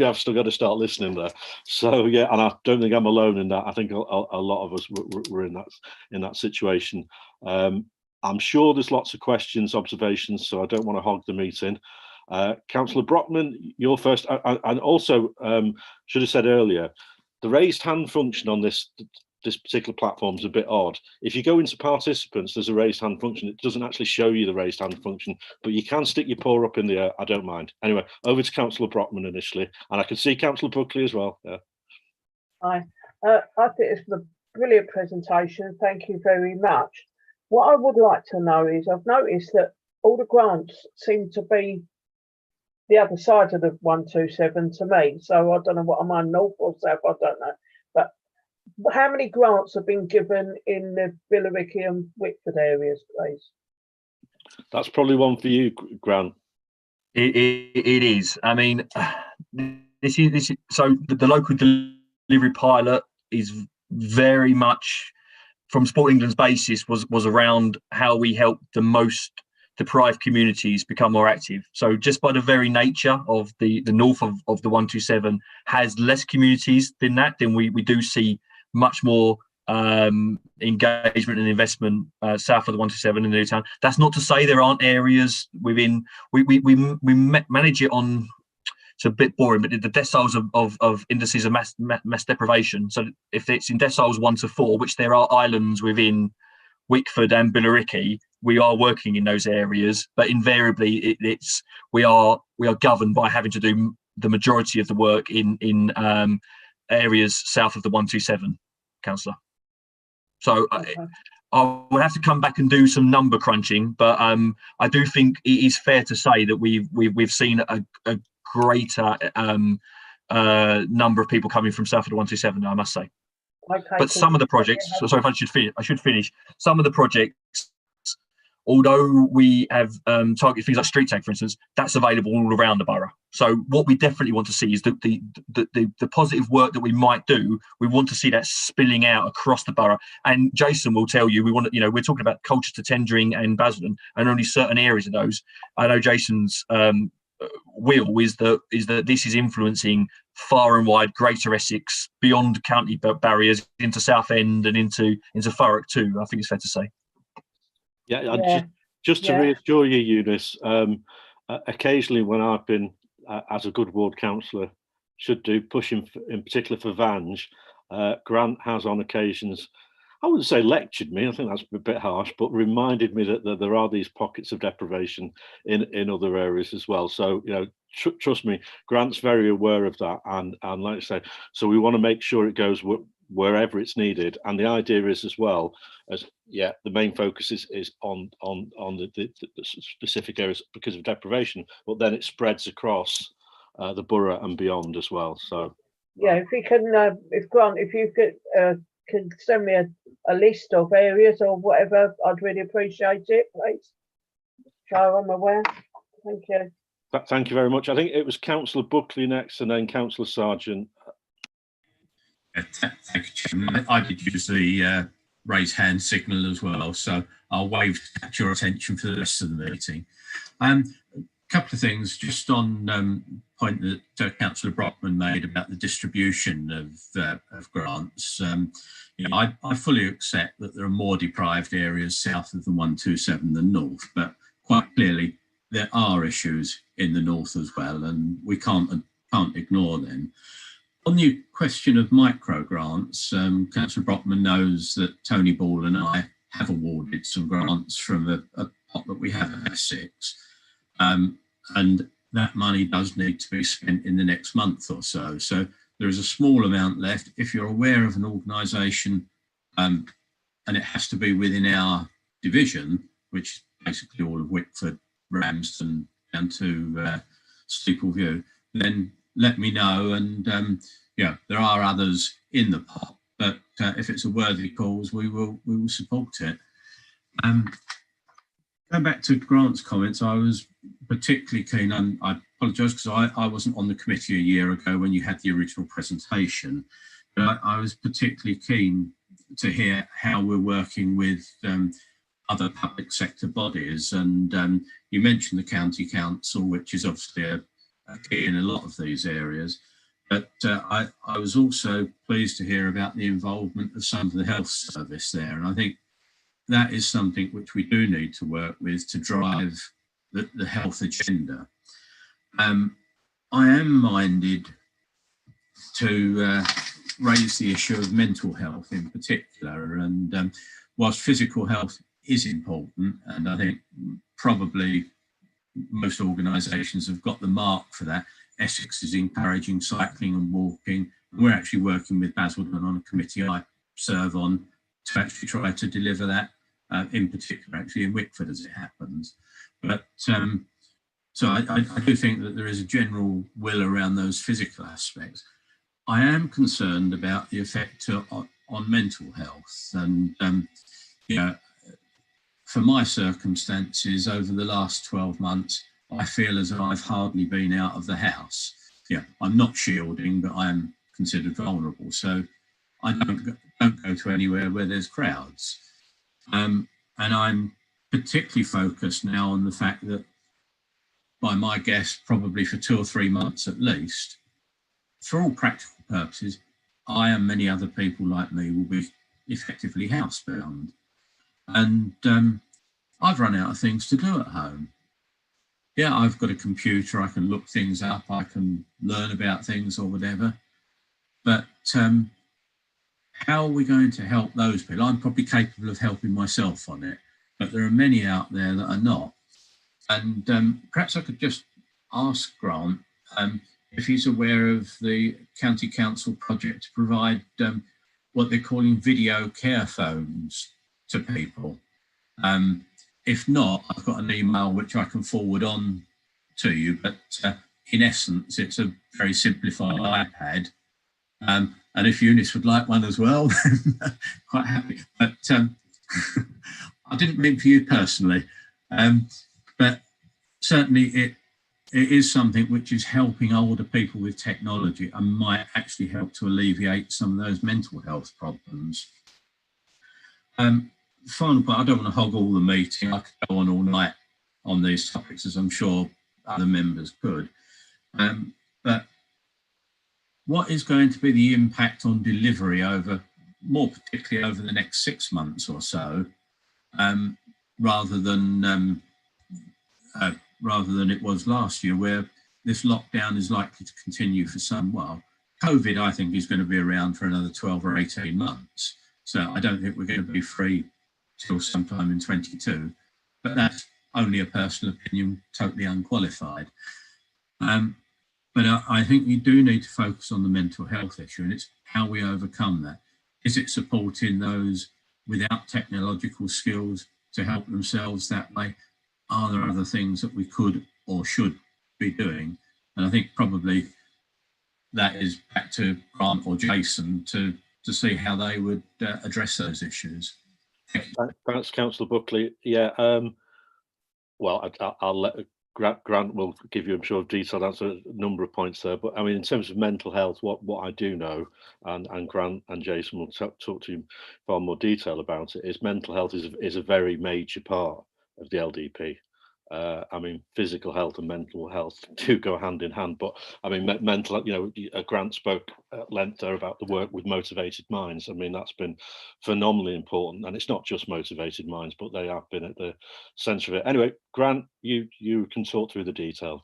I've still got to start listening there. So yeah, and I don't think I'm alone in that. I think a lot of us were in that situation. I'm sure there's lots of questions, observations, so I don't want to hog the meeting. Councillor Brockman, you're first. And also, should have said earlier, the raised hand function on this particular platform is a bit odd. If you go into participants, there's a raised hand function. It doesn't actually show you the raised hand function, but you can stick your paw up in the air. I don't mind. Anyway, over to Councillor Brockman initially, and I can see Councillor Buckley as well. Yeah. Hi. I think it's a brilliant presentation. Thank you very much. What I would like to know is, I've noticed that all the grants seem to be the other side of the 127 to me. So I don't know what I'm on, north or south, I don't know. But how many grants have been given in the Billericay and Wickford areas, please? That's probably one for you, Grant. It is. I mean, this is so the local delivery pilot is very much from Sport England's basis was around how we help the most deprived communities become more active. So just by the very nature of the north of the 127 has less communities than that, then we do see much more engagement and investment south of the 127 in Newtown. That's not to say there aren't areas within. We manage it on. It's a bit boring, but the deciles of indices of mass deprivation. So if it's in deciles 1 to 4, which there are islands within Wickford and Billericay, we are working in those areas, but invariably we are governed by having to do the majority of the work in areas south of the 127, Councillor. So okay. I will have to come back and do some number crunching, but I do think it is fair to say that we've seen a greater number of people coming from south of the 127, I must say. Okay, but some of the projects, so sorry if I should finish. Some of the projects, although we have targeted things like street tag, for instance, that's available all around the borough. So what we definitely want to see is the positive work that we might do. We want to see that spilling out across the borough. And Jason will tell you, we're talking about Colchester, Tendring and Basildon, and only certain areas of those. I know Jason's will is that this is influencing far and wide Greater Essex, beyond county barriers, into Southend and into Thurrock too. I think it's fair to say. Yeah. Just to reassure you, Eunice, occasionally when I've been, as a good ward councillor, should do pushing in particular for Vange, Grant has on occasions, I wouldn't say lectured me, I think that's a bit harsh, but reminded me that there are these pockets of deprivation in other areas as well. So, trust me, Grant's very aware of that. And like I say, so we want to make sure it goes wherever it's needed. And the idea is as well, the main focus is on the specific areas because of deprivation, but then it spreads across the borough and beyond as well. So if we can, if you could can send me a list of areas or whatever, I'd really appreciate it, please. So I'm aware. Thank you. Thank you very much. I think it was Councillor Buckley next, and then Councillor Sargent. Thank you, Chairman. I did use the raise hand signal as well, so I'll wave to catch your attention for the rest of the meeting. A couple of things just on point that Councillor Brockman made about the distribution of grants. I fully accept that there are more deprived areas south of the 127 than north, but quite clearly there are issues in the north as well, and we can't ignore them. On the question of micro grants, Councillor Brockman knows that Tony Ball and I have awarded some grants from a pot that we have at Essex. And that money does need to be spent in the next month or so. So there is a small amount left. If you're aware of an organisation, and it has to be within our division, which is basically all of Wickford, Ramsden, and to Steepleview, then let me know. And there are others in the pot, but if it's a worthy cause, we will support it. Going back to Grant's comments, I was particularly keen, and I apologise because I wasn't on the committee a year ago when you had the original presentation, but I was particularly keen to hear how we're working with other public sector bodies. And you mentioned the County Council, which is obviously a key in a lot of these areas. But I was also pleased to hear about the involvement of some of the health service there. And I think that is something which we do need to work with to drive the health agenda. I am minded to raise the issue of mental health in particular, and whilst physical health is important, and I think probably most organisations have got the mark for that. Essex is encouraging cycling and walking. We're actually working with Basildon on a committee I serve on to actually try to deliver that, in particular actually in Wickford as it happens. But so I do think that there is a general will around those physical aspects. I am concerned about the effect on mental health, and you know, for my circumstances over the last 12 months, I feel as though I've hardly been out of the house. Yeah, I'm not shielding, but I am considered vulnerable. So I don't go to anywhere where there's crowds. And I'm particularly focused now on the fact that, by my guess, probably for 2 or 3 months at least, for all practical purposes, I and many other people like me will be effectively housebound. And I've run out of things to do at home. Yeah, I've got a computer, I can look things up, I can learn about things or whatever. But how are we going to help those people? I'm probably capable of helping myself on it, but there are many out there that are not. And perhaps I could just ask Grant if he's aware of the County Council project to provide what they're calling video care phones to people. If not, I've got an email which I can forward on to you, but in essence, it's a very simplified iPad. And if Eunice would like one as well, then quite happy. But I didn't mean for you personally, but certainly it is something which is helping older people with technology and might actually help to alleviate some of those mental health problems. Final point, I don't want to hog all the meeting. I could go on all night on these topics, as I'm sure other members could. But what is going to be the impact on delivery over, more particularly over the next 6 months or so, rather than it was last year, where this lockdown is likely to continue for some while. COVID, I think, is going to be around for another 12 or 18 months. So I don't think we're going to be free till sometime in 22, but that's only a personal opinion, totally unqualified. But I think we do need to focus on the mental health issue, and it's how we overcome that. Is it supporting those without technological skills to help themselves that way? Are there other things that we could or should be doing? And I think probably that is back to Grant or Jason to see how they would address those issues. Thanks, Councillor Buckley. Yeah, well, I'll let Grant will give you, I'm sure, a detailed answer, a number of points there. But I mean, in terms of mental health, what I do know, and Grant and Jason will talk to you far more detail about it, is mental health is a very major part of the LDP. I mean, physical health and mental health do go hand in hand, but I mean, mental, you know, Grant spoke at length there about the work with Motivated Minds. I mean, that's been phenomenally important, and it's not just Motivated Minds, but they have been at the centre of it. Anyway, Grant, you can talk through the detail.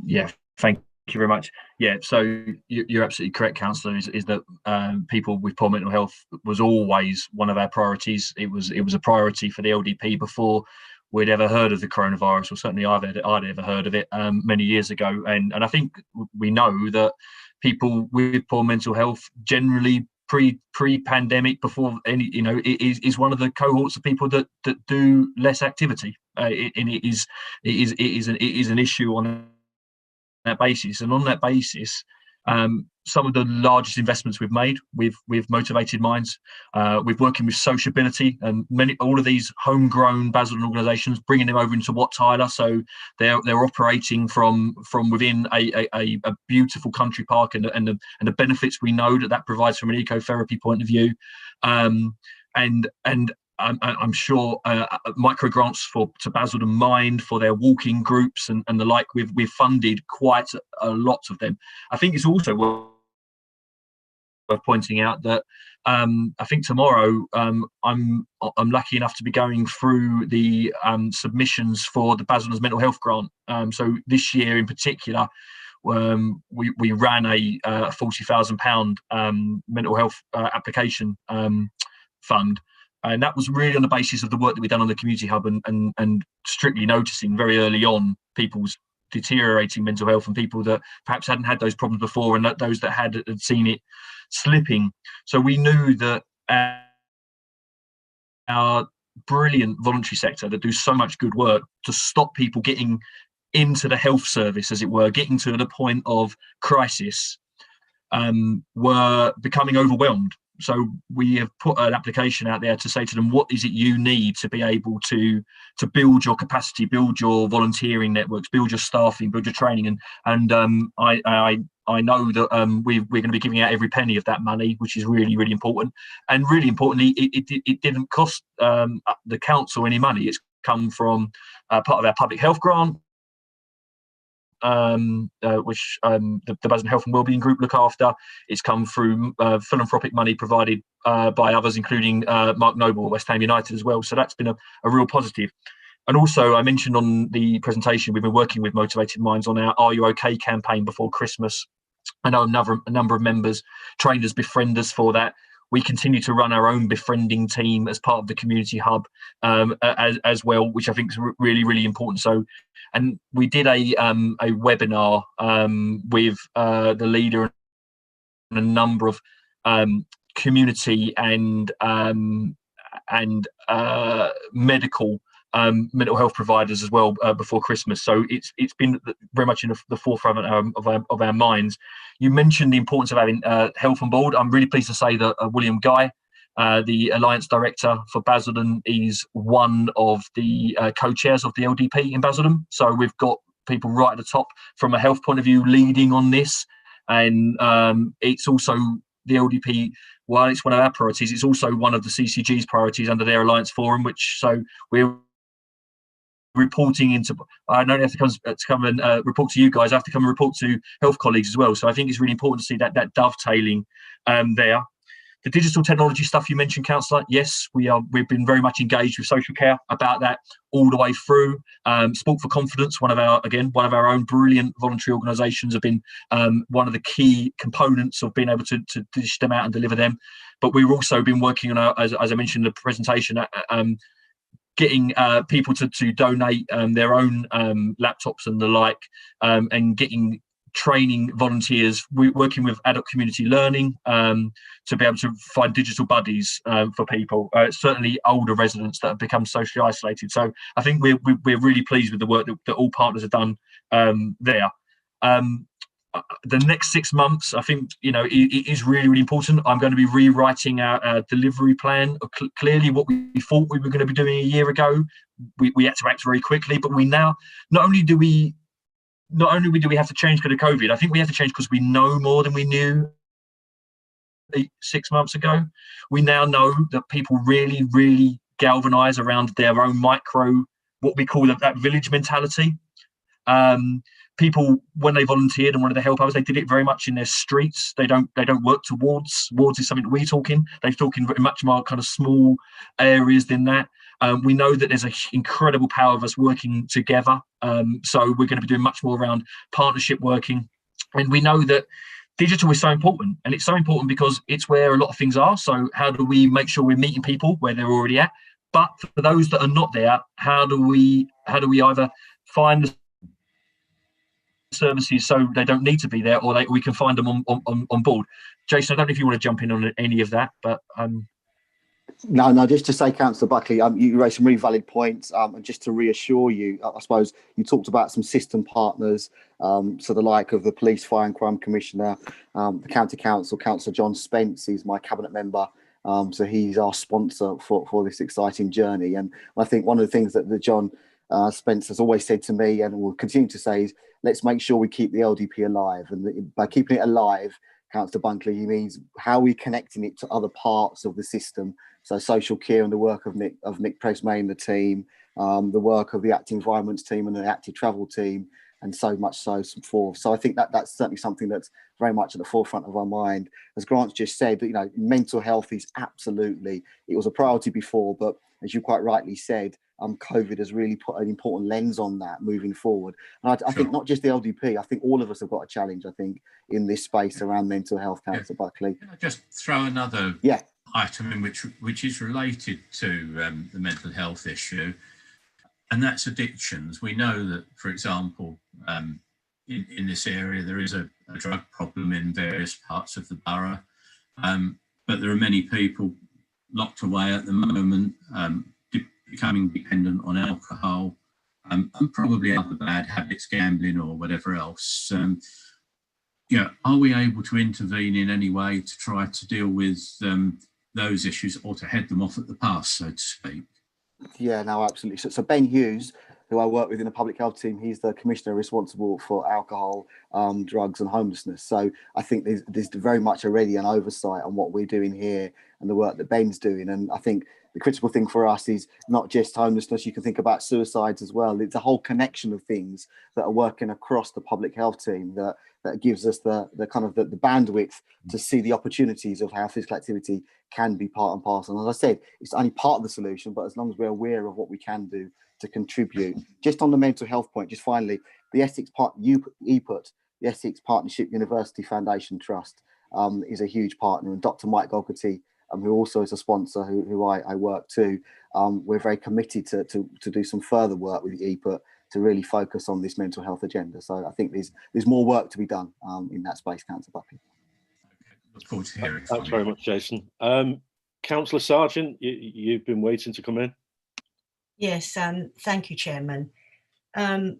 Yeah, thank you very much. Yeah, so you're absolutely correct, Councillor, is that people with poor mental health was always one of our priorities. It was a priority for the LDP before we'd ever heard of the coronavirus, or certainly I'd ever heard of it many years ago. And I think we know that people with poor mental health generally pre-pandemic, before any, you know, it is one of the cohorts of people that do less activity. And it is an issue on that basis. And on that basis, some of the largest investments we've made with Motivated Minds, we're working with Sociability and all of these homegrown Basildon organisations, bringing them over into Wat Tyler, so they're operating from within a beautiful country park, and the benefits we know that provides from an ecotherapy point of view, and I'm sure micro grants to Basildon Mind for their walking groups and the like. We've funded quite a lot of them. I think it's also worth pointing out that I think tomorrow I'm lucky enough to be going through the submissions for the Basildon's mental health grant. So this year in particular, we ran a £40,000 mental health application fund. And that was really on the basis of the work that we've done on the community hub and strictly noticing very early on people's deteriorating mental health and people that perhaps hadn't had those problems before and those that had seen it slipping. So we knew that our brilliant voluntary sector that do so much good work to stop people getting into the health service, as it were, getting to the point of crisis, were becoming overwhelmed. So we have put an application out there to say to them, what is it you need to be able to build your capacity, build your volunteering networks, build your staffing, build your training. And I know that we're going to be giving out every penny of that money, which is really, really important. And really importantly, it didn't cost the council any money. It's come from part of our public health grant, which the Basildon Health and Wellbeing Group look after. It's come through philanthropic money provided by others, including Mark Noble at West Ham United as well. So that's been a real positive. And also, I mentioned on the presentation, we've been working with Motivated Minds on our Are You OK campaign before Christmas. I know a number of members trained as befrienders for that. We continue to run our own befriending team as part of the community hub as well, which I think is really, really important. So, and we did a webinar with the leader and a number of community and medical mental health providers as well before Christmas. So it's been very much in the forefront of our minds. You mentioned the importance of having health on board. I'm really pleased to say that William Guy, the Alliance Director for Basildon, is one of the co-chairs of the LDP in Basildon. So we've got people right at the top from a health point of view leading on this. And it's also the LDP, while it's one of our priorities, it's also one of the CCG's priorities under their Alliance Forum, which so we're reporting into. I don't have to come and report to you guys. I have to come and report to health colleagues as well. So I think it's really important to see that dovetailing there. The digital technology stuff you mentioned, Councillor, yes, we've been very much engaged with social care about that all the way through. Sport for Confidence, one of our own brilliant voluntary organisations, have been one of the key components of being able to dish them out and deliver them. But we've also been working on, as I mentioned in the presentation, getting people to donate their own laptops and the like, and getting training volunteers, working with adult community learning to be able to find digital buddies for people, certainly older residents that have become socially isolated. So I think we're really pleased with the work that all partners have done there. The next 6 months, I think, it is really, really important. I'm going to be rewriting our delivery plan. Clearly, what we thought we were going to be doing a year ago, we had to act very quickly. But we now, not only do we have to change because of COVID, I think we have to change because we know more than we knew 6 months ago. We now know that people really, really galvanise around their own micro, what we call that village mentality. People, when they volunteered and wanted to help others, they did it very much in their streets. They don't work towards. Wards is something that we talk in. They talk in very much more kind of small areas than that. We know that there's an incredible power of us working together. So we're going to be doing much more around partnership working. And we know that digital is so important. And it's so important because it's where a lot of things are. So how do we make sure we're meeting people where they're already at? But for those that are not there, how do we either find the services so they don't need to be there, or we can find them on board? Jason, I don't know if you want to jump in on any of that, but No, just to say, Councillor Buckley, you raised some really valid points, and just to reassure you, I suppose you talked about some system partners, so the like of the Police, Fire and Crime Commissioner, the County Council. Councillor John Spence is my cabinet member, so he's our sponsor for this exciting journey. And I think one of the things that John Spence has always said to me and will continue to say is, let's make sure we keep the LDP alive. And by keeping it alive, Councillor Bunkley, he means how are we connecting it to other parts of the system. So social care and the work of Nick Presmay and the team, the work of the active environments team and the active travel team, and so much so forth. So I think that that's certainly something that's very much at the forefront of our mind. As Grant just said, that, you know, mental health is absolutely, it was a priority before, but as you quite rightly said, COVID has really put an important lens on that moving forward. And I think not just the LDP, I think all of us have got a challenge, I think, in this space around mental health, Councillor Buckley. Can I just throw another item in which is related to the mental health issue, and that's addictions. We know that, for example, in this area, there is a drug problem in various parts of the borough, but there are many people locked away at the moment, becoming dependent on alcohol, and probably other bad habits, gambling or whatever else. Are we able to intervene in any way to try to deal with those issues, or to head them off at the pass, so to speak? Yeah, no, absolutely. So Ben Hughes, who I work with in the public health team, he's the commissioner responsible for alcohol, drugs and homelessness. So I think there's very much already an oversight on what we're doing here and the work that Ben's doing. And I think the critical thing for us is not just homelessness, you can think about suicides as well. It's a whole connection of things that are working across the public health team that gives us the kind of the bandwidth to see the opportunities of how physical activity can be part and parcel. And as I said, it's only part of the solution, but as long as we're aware of what we can do to contribute. Just on the mental health point, just finally, the Essex EPUT, the Essex Partnership University Foundation Trust, is a huge partner, and Dr. Mike Gogarty, who also is a sponsor, who I work to, we're very committed to do some further work with the EPUT to really focus on this mental health agenda. So I think there's more work to be done in that space, Councillor Buckley. Look forward to hearing. Thanks very much, Jason. Councillor Sargent, you've been waiting to come in. Yes, thank you, Chairman.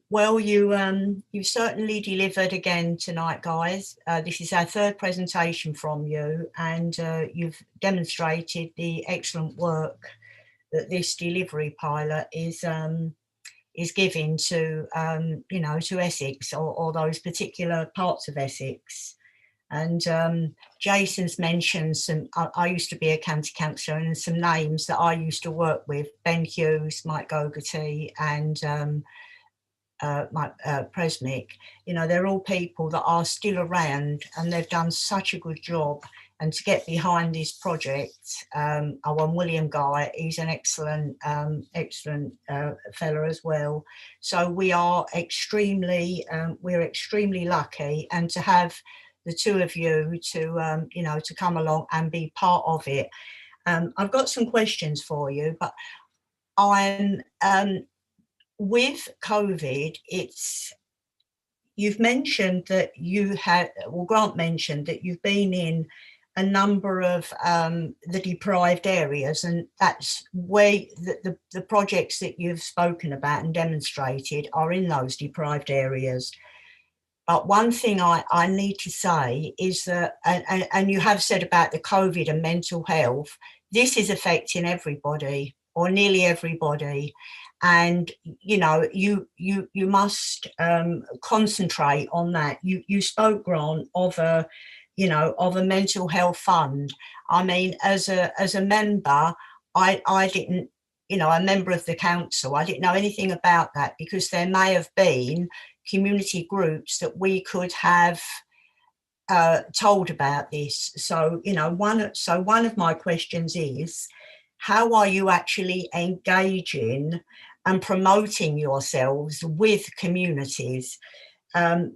Well, you've certainly delivered again tonight, guys. This is our third presentation from you, and you've demonstrated the excellent work that this delivery pilot is giving to to Essex or those particular parts of Essex. And Jason's mentioned some, I used to be a county councillor, and some names that I used to work with: Ben Hughes, Mike Gogarty, and Mike Presmick. You know, they're all people that are still around, and they've done such a good job. And to get behind this project, William Guy, he's an excellent fella as well. So we are extremely lucky, and to have the two of you to to come along and be part of it. I've got some questions for you, but I'm with COVID, you've mentioned that Grant mentioned that you've been in a number of the deprived areas, and that's where the projects that you've spoken about and demonstrated are in those deprived areas. But one thing I need to say is that, and you have said about the COVID and mental health, this is affecting everybody, or nearly everybody. And you must concentrate on that. You spoke, Grant, of a mental health fund. I mean, as a member, I didn't, a member of the council, I didn't know anything about that, because there may have been community groups that we could have told about this. So one of my questions is, how are you actually engaging and promoting yourselves with communities?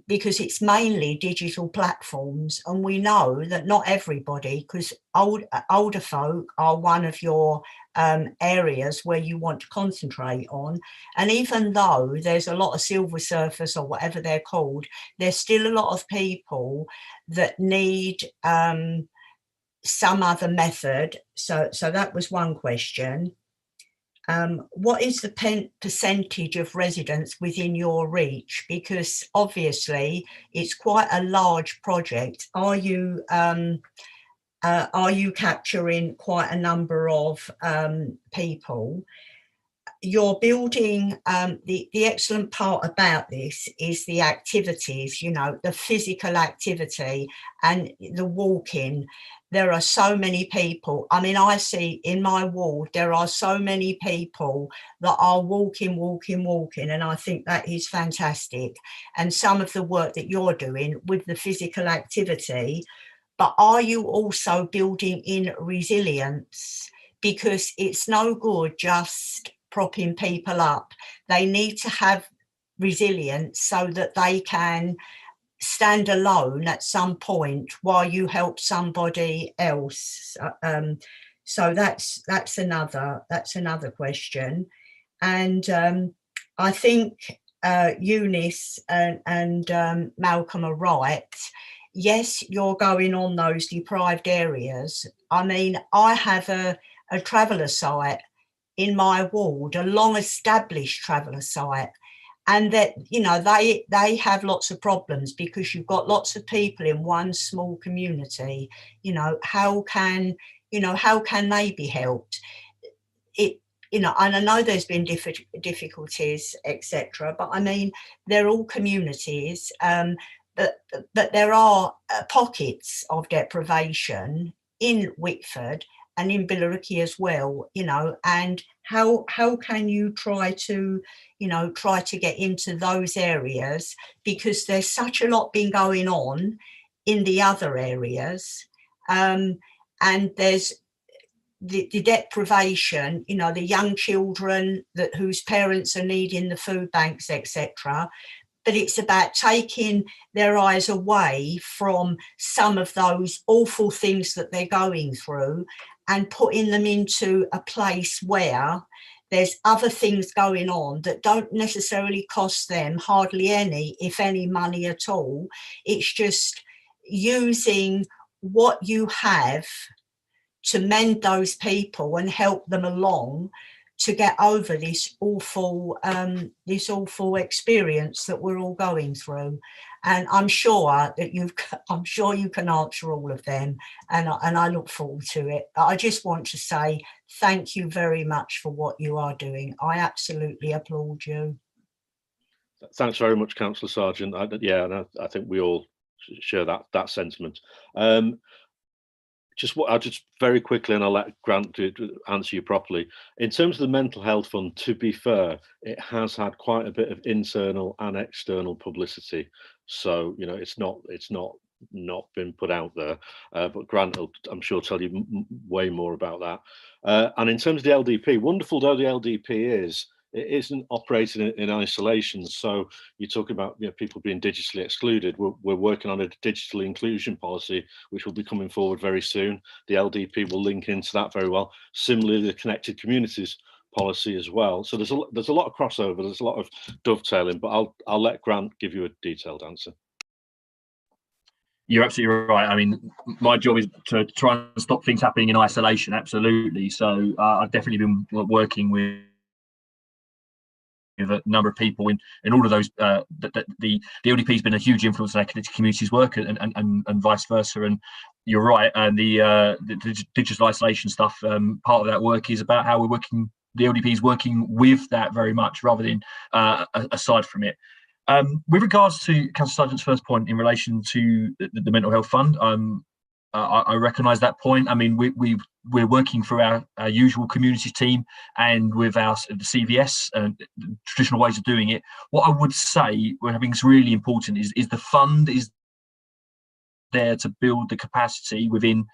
Because it's mainly digital platforms, and we know that not everybody, because older folk are one of your areas where you want to concentrate on. And even though there's a lot of silver surfers or whatever they're called, there's still a lot of people that need some other method. So that was one question. What is the percentage of residents within your reach? Because obviously it's quite a large project. Are you capturing quite a number of people? you're building, the excellent part about this is the activities, you know, the physical activity and the walking. There are so many people. I mean, I see in my ward, there are so many people that are walking, and I think that is fantastic. And some of the work that you're doing with the physical activity, but are you also building in resilience? Because it's no good just propping people up. They need to have resilience so that they can stand alone at some point while you help somebody else. So that's another question. And I think Eunice and Malcolm are right. Yes, you're going on those deprived areas. I mean, I have a traveller site in my ward, a long established traveller site. And that, you know, they have lots of problems because you've got lots of people in one small community. You know, how can they be helped? You know, and I know there's been difficulties, etc. But I mean, they're all communities, but there are pockets of deprivation in Wickford and in Billericay as well, you know, and how can you try to get into those areas, because there's such a lot been going on in the other areas, and there's the deprivation, you know, the young children whose parents are needing the food banks, etc. But it's about taking their eyes away from some of those awful things that they're going through and putting them into a place where there's other things going on that don't necessarily cost them hardly any, if any, money at all. It's just using what you have to mend those people and help them along to get over this awful experience that we're all going through. And I'm sure you can answer all of them, and I look forward to it. But I just want to say thank you very much for what you are doing. I absolutely applaud you. Thanks very much, Councillor Sargent. I think we all share that sentiment. I'll just very quickly, and I'll let Grant answer you properly. In terms of the Mental Health Fund, to be fair, it has had quite a bit of internal and external publicity. So, you know, it's not been put out there. But Grant will, I'm sure, tell you way more about that. And in terms of the LDP, wonderful though the LDP is, it isn't operating in isolation. So you talk about, you know, people being digitally excluded. We're working on a digital inclusion policy, which will be coming forward very soon. The LDP will link into that very well. Similarly, the Connected Communities policy as well. So there's a lot of crossover. There's a lot of dovetailing. But I'll let Grant give you a detailed answer. You're absolutely right. I mean, my job is to try and stop things happening in isolation. Absolutely. So I've definitely been working with a number of people in all of those. The LDP has been a huge influence on our Connected Communities work, and vice versa. And you're right. And the digital isolation stuff, part of that work is about how we're working. The LDP is working with that very much, rather than aside from it. With regards to Councillor Sargent's first point in relation to the Mental Health Fund, I recognise that point. I mean, we're working through our usual communities team and with the CVS and traditional ways of doing it. What I would say, what I think is really important, is the fund is there to build the capacity within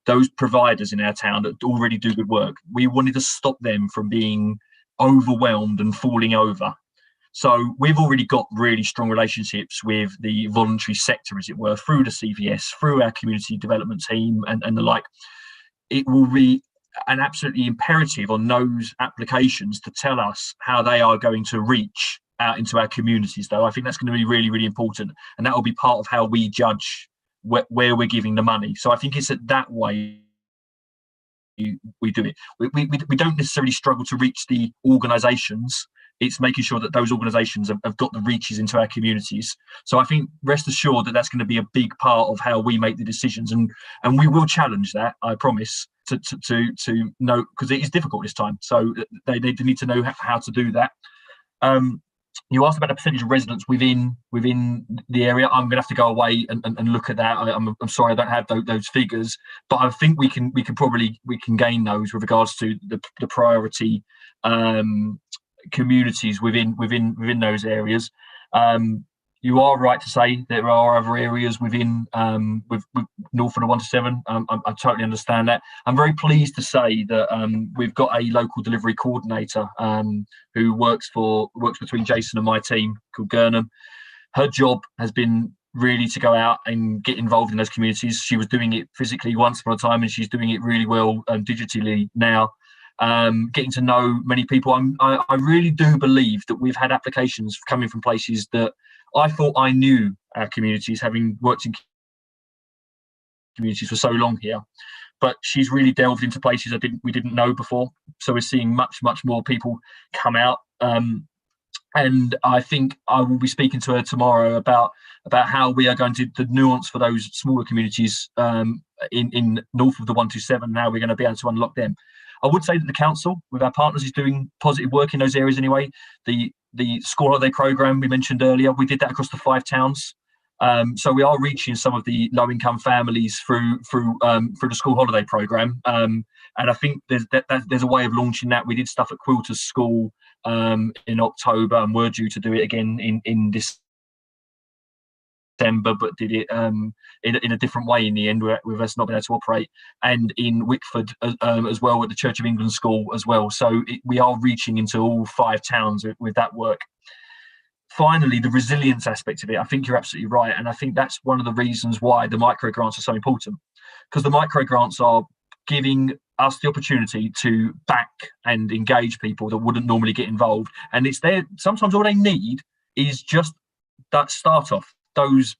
those providers in our town that already do good work. We wanted to stop them from being overwhelmed and falling over. So we've already got really strong relationships with the voluntary sector, as it were, through the CVS, through our community development team and the like. It will be an absolutely imperative on those applications to tell us how they are going to reach out into our communities, though. I think that's going to be really, really important. And that will be part of how we judge where we're giving the money. So I think it's that way we do it. We don't necessarily struggle to reach the organisations. It's making sure that those organisations have got the reaches into our communities. So I think rest assured that that's going to be a big part of how we make the decisions, and we will challenge that, I promise. to know, because it is difficult this time. So they need to know how to do that. You asked about the percentage of residents within the area. I'm going to have to go away and look at that. I'm sorry, I don't have those figures, but I think we can gain those with regards to the priority communities within those areas. You are right to say there are other areas within with north of the 1 to 7. I totally understand that. I'm very pleased to say that we've got a local delivery coordinator who works between Jason and my team, called Gurnham. Her job has been really to go out and get involved in those communities. She was doing it physically once upon a time, and she's doing it really well digitally now. Getting to know many people. I really do believe that we've had applications coming from places that I thought I knew our communities, having worked in communities for so long here, but she's really delved into places we didn't know before. So we're seeing much more people come out, and I think I will be speaking to her tomorrow about how we are going to the nuance for those smaller communities in north of the 127. How we're going to be able to unlock them. I would say that the council, with our partners, is doing positive work in those areas anyway. The school holiday programme we mentioned earlier, we did that across the 5 towns. So we are reaching some of the low-income families through the school holiday programme. And I think there's a way of launching that. We did stuff at Quilter's School in October, and we're due to do it again in December, but did it in a different way in the end, with us not being able to operate, and in Wickford as well, at the Church of England School as well. So we are reaching into all 5 towns with that work. Finally, the resilience aspect of it, I think you're absolutely right, and I think that's one of the reasons why the micro grants are so important, because the micro grants are giving us the opportunity to back and engage people that wouldn't normally get involved, and it's there. Sometimes all they need is just that start off. Those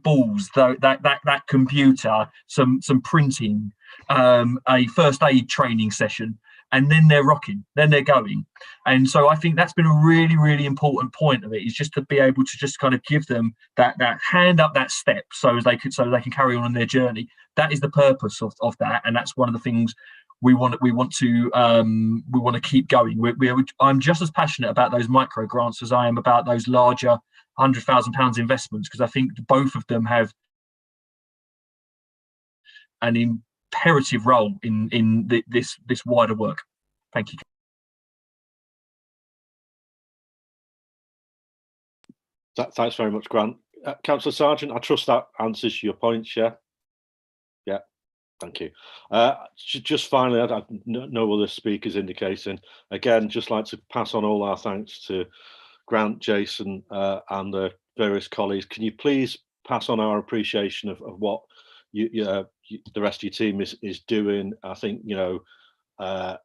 balls, that computer, some printing, a first aid training session, and then they're rocking, then they're going. And so I think that's been a really, really important point of it, is just to be able to just kind of give them that hand up, that step, so they can carry on their journey. That is the purpose of that, and that's one of the things we want to keep going. I'm just as passionate about those micro grants as I am about those larger £100,000 investments, because I think both of them have an imperative role in this wider work. Thank you. Thanks very much, Grant. Councillor Sargent, I trust that answers your points, yeah? Yeah, thank you. Just finally, I have no other speakers indicating. Again, just like to pass on all our thanks to Grant, Jason, and the various colleagues. Can you please pass on our appreciation of what the rest of your team is doing? I think you are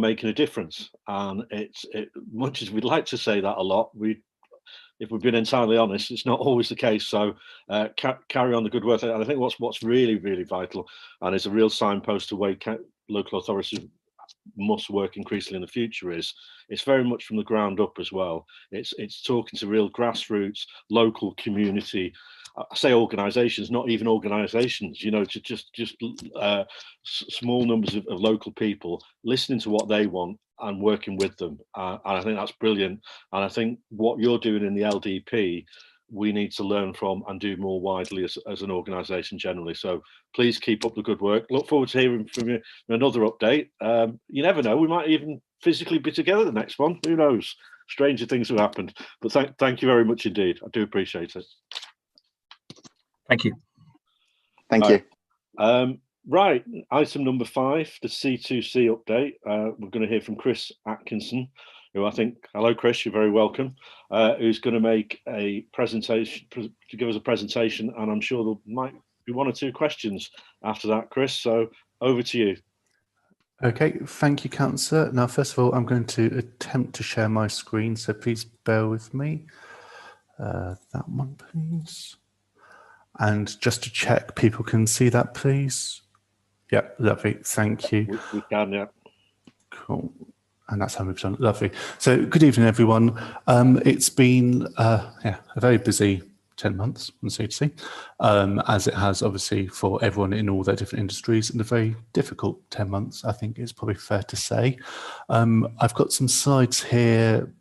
making a difference, and much as we'd like to say that a lot, if we've been entirely honest, it's not always the case. So carry on the good work. And I think what's really, really vital, and is a real signpost to way local authorities must work increasingly in the future, is it's very much from the ground up as well. It's talking to real grassroots, local community. I say organisations, not even organisations. To just small numbers of local people listening to what they want and working with them. And I think that's brilliant. And I think what you're doing in the LDP, we need to learn from and do more widely as an organisation generally. So please keep up the good work. Look forward to hearing from you in another update. You never know, we might even physically be together the next one. Who knows? Stranger things have happened. But thank you very much indeed. I do appreciate it. Thank you. Thank you. Right, item number 5, the C2C update. We're going to hear from Chris Atkinson, who I think, hello Chris, you're very welcome, who's going to make a presentation, to give us a presentation, and I'm sure there might be 1 or 2 questions after that, Chris, so over to you. Okay, thank you, Councillor. Now, first of all, I'm going to attempt to share my screen, so please bear with me. That one, please. And just to check, people can see that, please. Yeah, lovely. Thank you. We can, yeah. Cool. And that's how we've done it. Lovely. So good evening, everyone. It's been a very busy 10 months on C2C, as it has obviously for everyone in all their different industries, and a very difficult 10 months, I think it's probably fair to say. I've got some slides here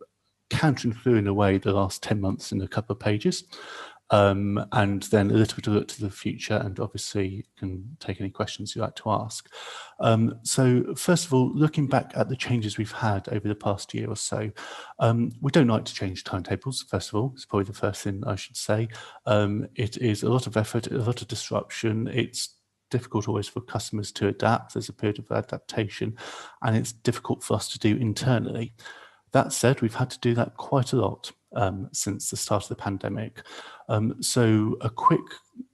countering through in a way the last 10 months in a couple of pages. And then a little bit of look to the future, and obviously you can take any questions you'd like to ask. So first of all, looking back at the changes we've had over the past year or so, we don't like to change timetables, first of all. It's probably the first thing I should say. It is a lot of effort, a lot of disruption. It's difficult always for customers to adapt. There's a period of adaptation, and it's difficult for us to do internally. That said, we've had to do that quite a lot since the start of the pandemic. So a quick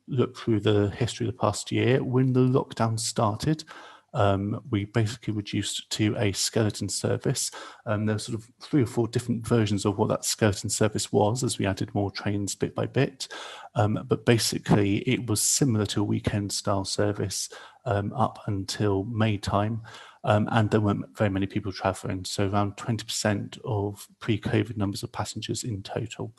look through the history of the past year. When the lockdown started, we basically reduced to a skeleton service. There were sort of 3 or 4 different versions of what that skeleton service was as we added more trains bit by bit. But basically it was similar to a weekend style service up until May time. And there weren't very many people travelling, so around 20% of pre-COVID numbers of passengers in total.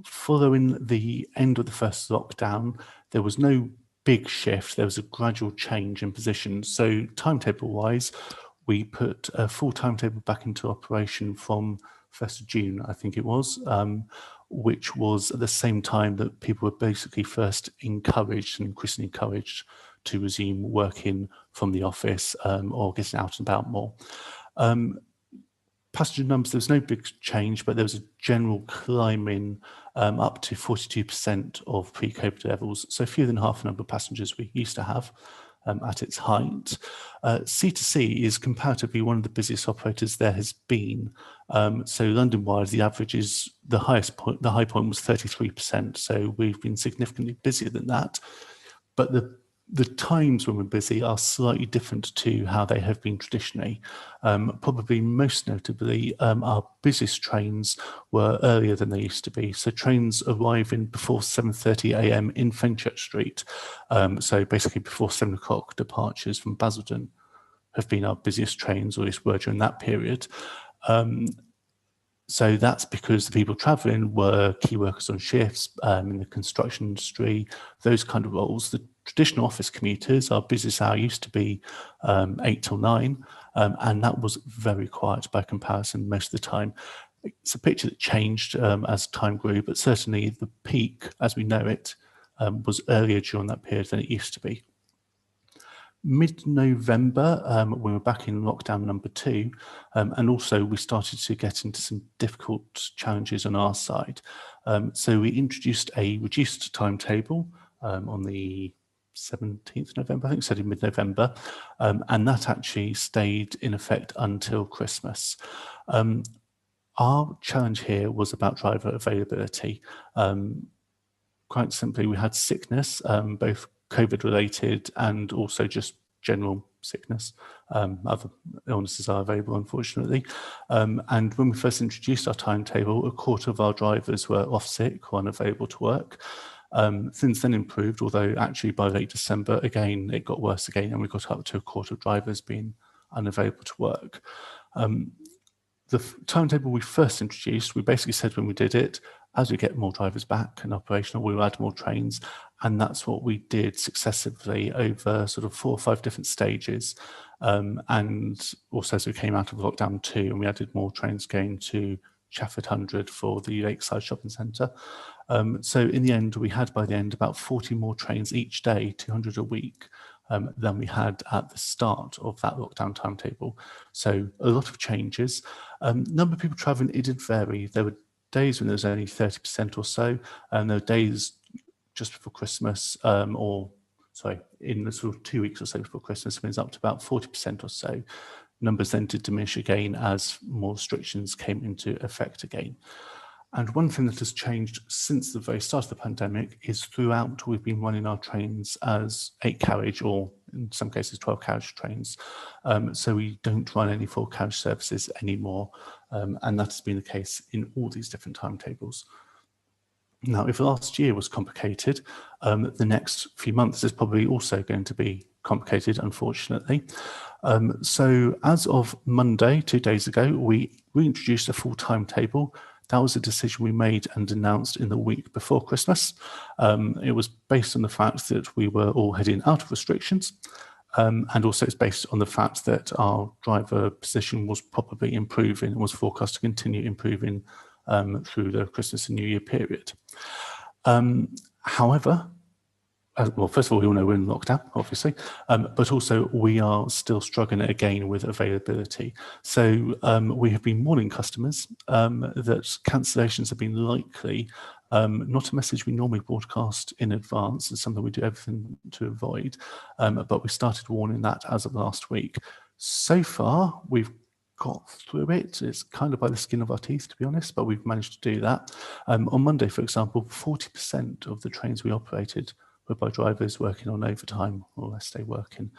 Following the end of the first lockdown, there was no big shift, there was a gradual change in position. So timetable-wise, we put a full timetable back into operation from 1st of June, I think it was, which was at the same time that people were basically first encouraged and increasingly encouraged to resume working from the office or getting out and about more. Passenger numbers, there was no big change, but there was a general climbing up to 42% of pre-COVID levels, so fewer than half the number of passengers we used to have at its height. C2C is comparatively one of the busiest operators there has been. So London-wide, the average is the highest point. The high point was 33%. So we've been significantly busier than that. But the times when we're busy are slightly different to how they have been traditionally. Probably most notably, our busiest trains were earlier than they used to be. So trains arriving before 7:30 a.m. in Fenchurch Street. So basically before 7 o'clock departures from Basildon have been our busiest trains, or at least were during that period. So that's because the people travelling were key workers on shifts in the construction industry, those kind of roles. The traditional office commuters, our busiest hour used to be 8 till 9, and that was very quiet by comparison most of the time. It's a picture that changed as time grew, but certainly the peak, as we know it, was earlier during that period than it used to be. Mid-November, we were back in lockdown number 2, and also we started to get into some difficult challenges on our side. So we introduced a reduced timetable on the 17th November, I think, said in mid-November, and that actually stayed in effect until Christmas. Our challenge here was about driver availability. Quite simply, we had sickness, both COVID related and also just general sickness. Other illnesses are available, unfortunately. And when we first introduced our timetable, a quarter of our drivers were off sick or unavailable to work. Things then improved, although actually by late December, again, it got worse again, and we got up to a quarter of drivers being unavailable to work. The timetable we first introduced, we basically said when we did it, as we get more drivers back and operational, we will add more trains. And that's what we did successively over sort of 4 or 5 different stages. And also as we came out of lockdown 2, and we added more trains going to Chafford 100 for the Lakeside Shopping Centre. So in the end, we had by the end about 40 more trains each day, 200 a week, than we had at the start of that lockdown timetable. So a lot of changes. Number of people travelling, it did vary. There were days when there was only 30% or so, and there were days just before Christmas, in the sort of 2 weeks or so before Christmas, when it was up to about 40% or so. Numbers then did diminish again as more restrictions came into effect again. And one thing that has changed since the very start of the pandemic is throughout we've been running our trains as 8-carriage or in some cases 12-carriage trains. So we don't run any 4-carriage services anymore. And that has been the case in all these different timetables. Now, if last year was complicated, the next few months is probably also going to be complicated, unfortunately. So as of Monday, 2 days ago, we reintroduced a full timetable. That was a decision we made and announced in the week before Christmas. It was based on the fact that we were all heading out of restrictions. And also it's based on the fact that our driver position was probably improving and was forecast to continue improving through the Christmas and New Year period. However, well, first of all, we all know we're in lockdown, obviously, but also we are still struggling again with availability. So we have been warning customers that cancellations have been likely, not a message we normally broadcast in advance. It's something we do everything to avoid, but we started warning that as of last week. So far, we've got through it. It's kind of by the skin of our teeth, to be honest, but we've managed to do that. On Monday, for example, 40% of the trains we operated were by drivers working on overtime or less day working.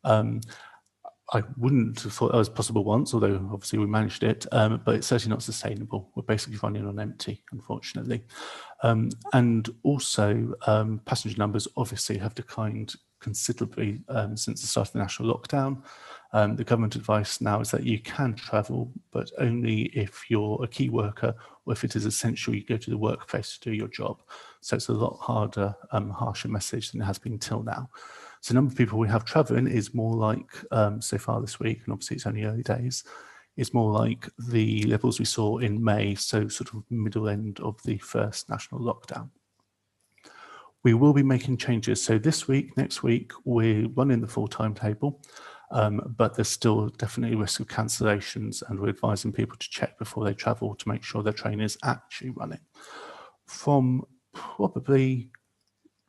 I wouldn't have thought that was possible once, although obviously we managed it, but it's certainly not sustainable. We're basically running on empty, unfortunately. And also passenger numbers obviously have declined considerably since the start of the national lockdown. The government advice now is that you can travel, but only if you're a key worker or if it is essential you go to the workplace to do your job. So it's a lot harder, harsher message than it has been till now. So the number of people we have travelling is more like, so far this week, and obviously it's only early days, is more like the levels we saw in May, so sort of middle end of the first national lockdown. We will be making changes. So this week, next week, we're running the full timetable. But there's still definitely a risk of cancellations, and we're advising people to check before they travel to make sure their train is actually running. From probably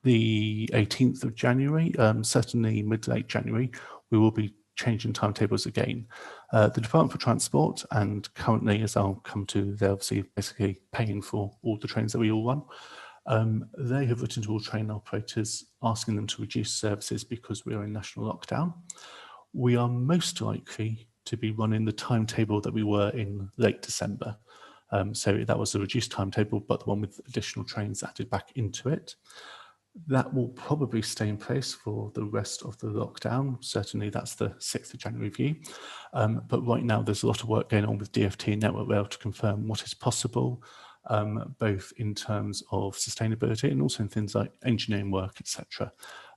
the 18th of January, certainly mid to late January, we will be changing timetables again. The Department for Transport, and currently, as I'll come to, they're obviously basically paying for all the trains that we all run. They have written to all train operators asking them to reduce services because we are in national lockdown. We are most likely to be running the timetable that we were in late December. So that was a reduced timetable, but the one with additional trains added back into it. That will probably stay in place for the rest of the lockdown. Certainly that's the 6th of January view. But right now there's a lot of work going on with DfT and Network Rail to confirm what is possible, both in terms of sustainability and also in things like engineering work, etc.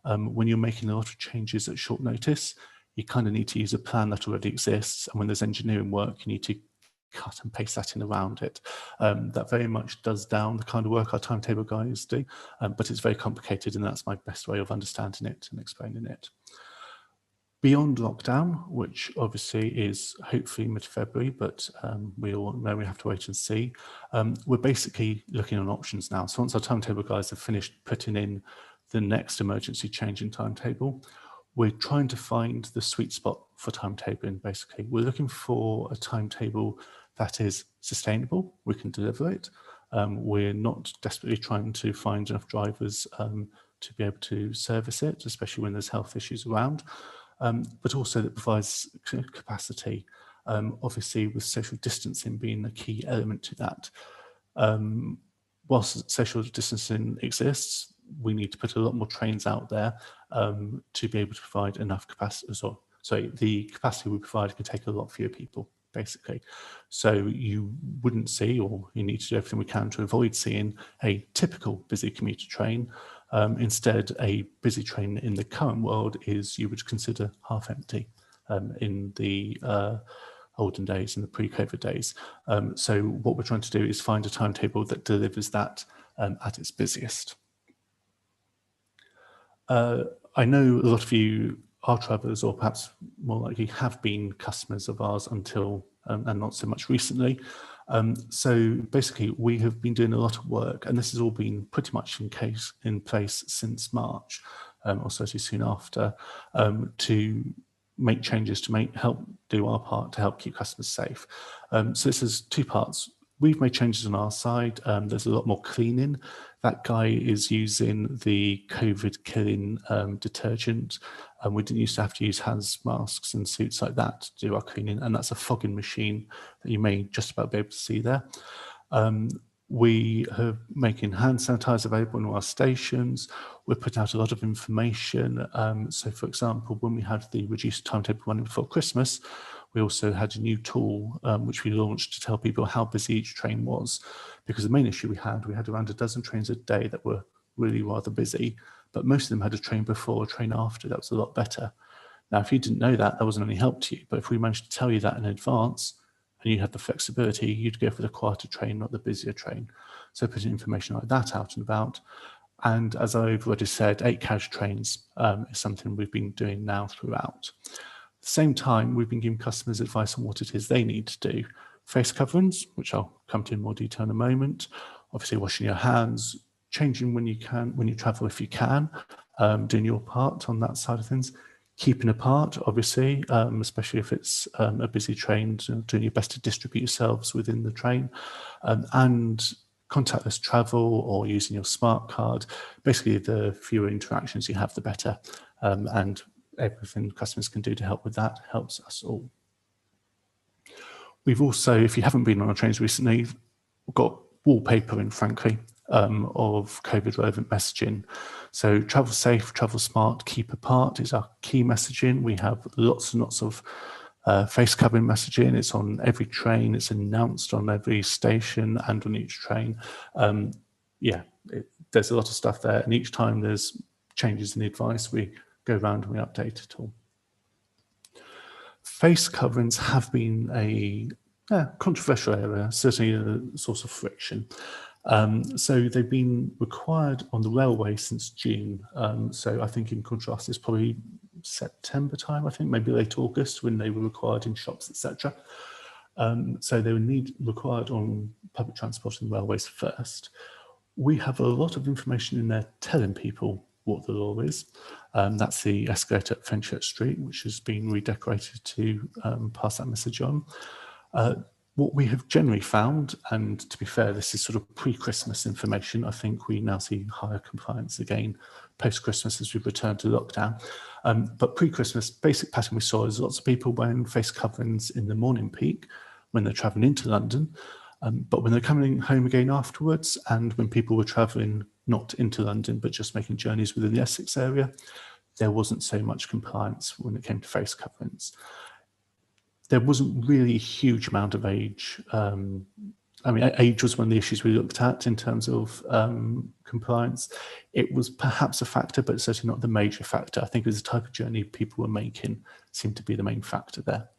When you're making a lot of changes at short notice, you kind of need to use a plan that already exists. And when there's engineering work, you need to cut and paste that in around it. That very much does down the kind of work our timetable guys do, but it's very complicated, and that's my best way of understanding it and explaining it. Beyond lockdown, which obviously is hopefully mid-February, but we all know we have to wait and see, we're basically looking on options now. So once our timetable guys have finished putting in the next emergency change in timetable, we're trying to find the sweet spot for timetabling, basically. We're looking for a timetable that is sustainable, we can deliver it. We're not desperately trying to find enough drivers to be able to service it, especially when there's health issues around, but also that provides capacity, obviously with social distancing being a key element to that. Whilst social distancing exists, we need to put a lot more trains out there to be able to provide enough capacity. So the capacity we provide can take a lot fewer people, basically. So you wouldn't see, or you need to do everything we can to avoid seeing a typical busy commuter train. Instead, a busy train in the current world is, you would consider, half empty in the olden days, in the pre-COVID days. So what we're trying to do is find a timetable that delivers that at its busiest. I know a lot of you are travellers, or perhaps more likely have been customers of ours until and not so much recently. So basically, we have been doing a lot of work, and this has all been pretty much in place since March, or certainly soon after, to make changes to help do our part to help keep customers safe. So this is two parts. We've made changes on our side. There's a lot more cleaning. That guy is using the COVID killing detergent. We didn't used to have to use hazmat masks and suits like that to do our cleaning, and that's a fogging machine that you may just about be able to see there. We are making hand sanitizer available in all our stations. We're putting out a lot of information. So for example, when we had the reduced timetable running before Christmas, We also had a new tool which we launched to tell people how busy each train was, because the main issue we had around a dozen trains a day that were really rather busy, but most of them had a train before, a train after. That was a lot better. Now, if you didn't know that, that wasn't any help to you, but if we managed to tell you that in advance and you had the flexibility, you'd go for the quieter train, not the busier train. So putting information like that out and about. And as I've already said, 8 carriage trains is something we've been doing now throughout. At the same time, we've been giving customers advice on what it is they need to do. Face coverings, which I'll come to in more detail in a moment. Obviously, washing your hands, changing when you can, when you travel if you can, doing your part on that side of things. Keeping apart, obviously, especially if it's a busy train, doing your best to distribute yourselves within the train, and contactless travel or using your smart card. Basically, the fewer interactions you have, the better. And everything customers can do to help with that helps us all. We've also, if you haven't been on our trains recently, got wallpapering, frankly, of COVID relevant messaging. So travel safe, travel smart, keep apart is our key messaging. We have lots and lots of face covering messaging. It's on every train, it's announced on every station and on each train. There's a lot of stuff there, and each time there's changes in the advice, we go around and we update it all. Face coverings have been a controversial area, certainly a source of friction. So they've been required on the railway since June. So I think in contrast, it's probably September time, I think, maybe late August, when they were required in shops, etc. So they were required on public transport and railways first. We have a lot of information in there telling people what the law is. That's the escalator at Fenchurch Street, which has been redecorated to pass that message on. What we have generally found, and to be fair, this is sort of pre-Christmas information. I think we now see higher compliance again post-Christmas as we return to lockdown. But pre-Christmas, basic pattern we saw is lots of people wearing face coverings in the morning peak when they're travelling into London. But when they're coming home again afterwards, and when people were travelling not into London, but just making journeys within the Essex area, there wasn't so much compliance when it came to face coverings. There wasn't really a huge amount of age. Age was one of the issues we looked at in terms of compliance. It was perhaps a factor, but certainly not the major factor. I think it was the type of journey people were making seemed to be the main factor there.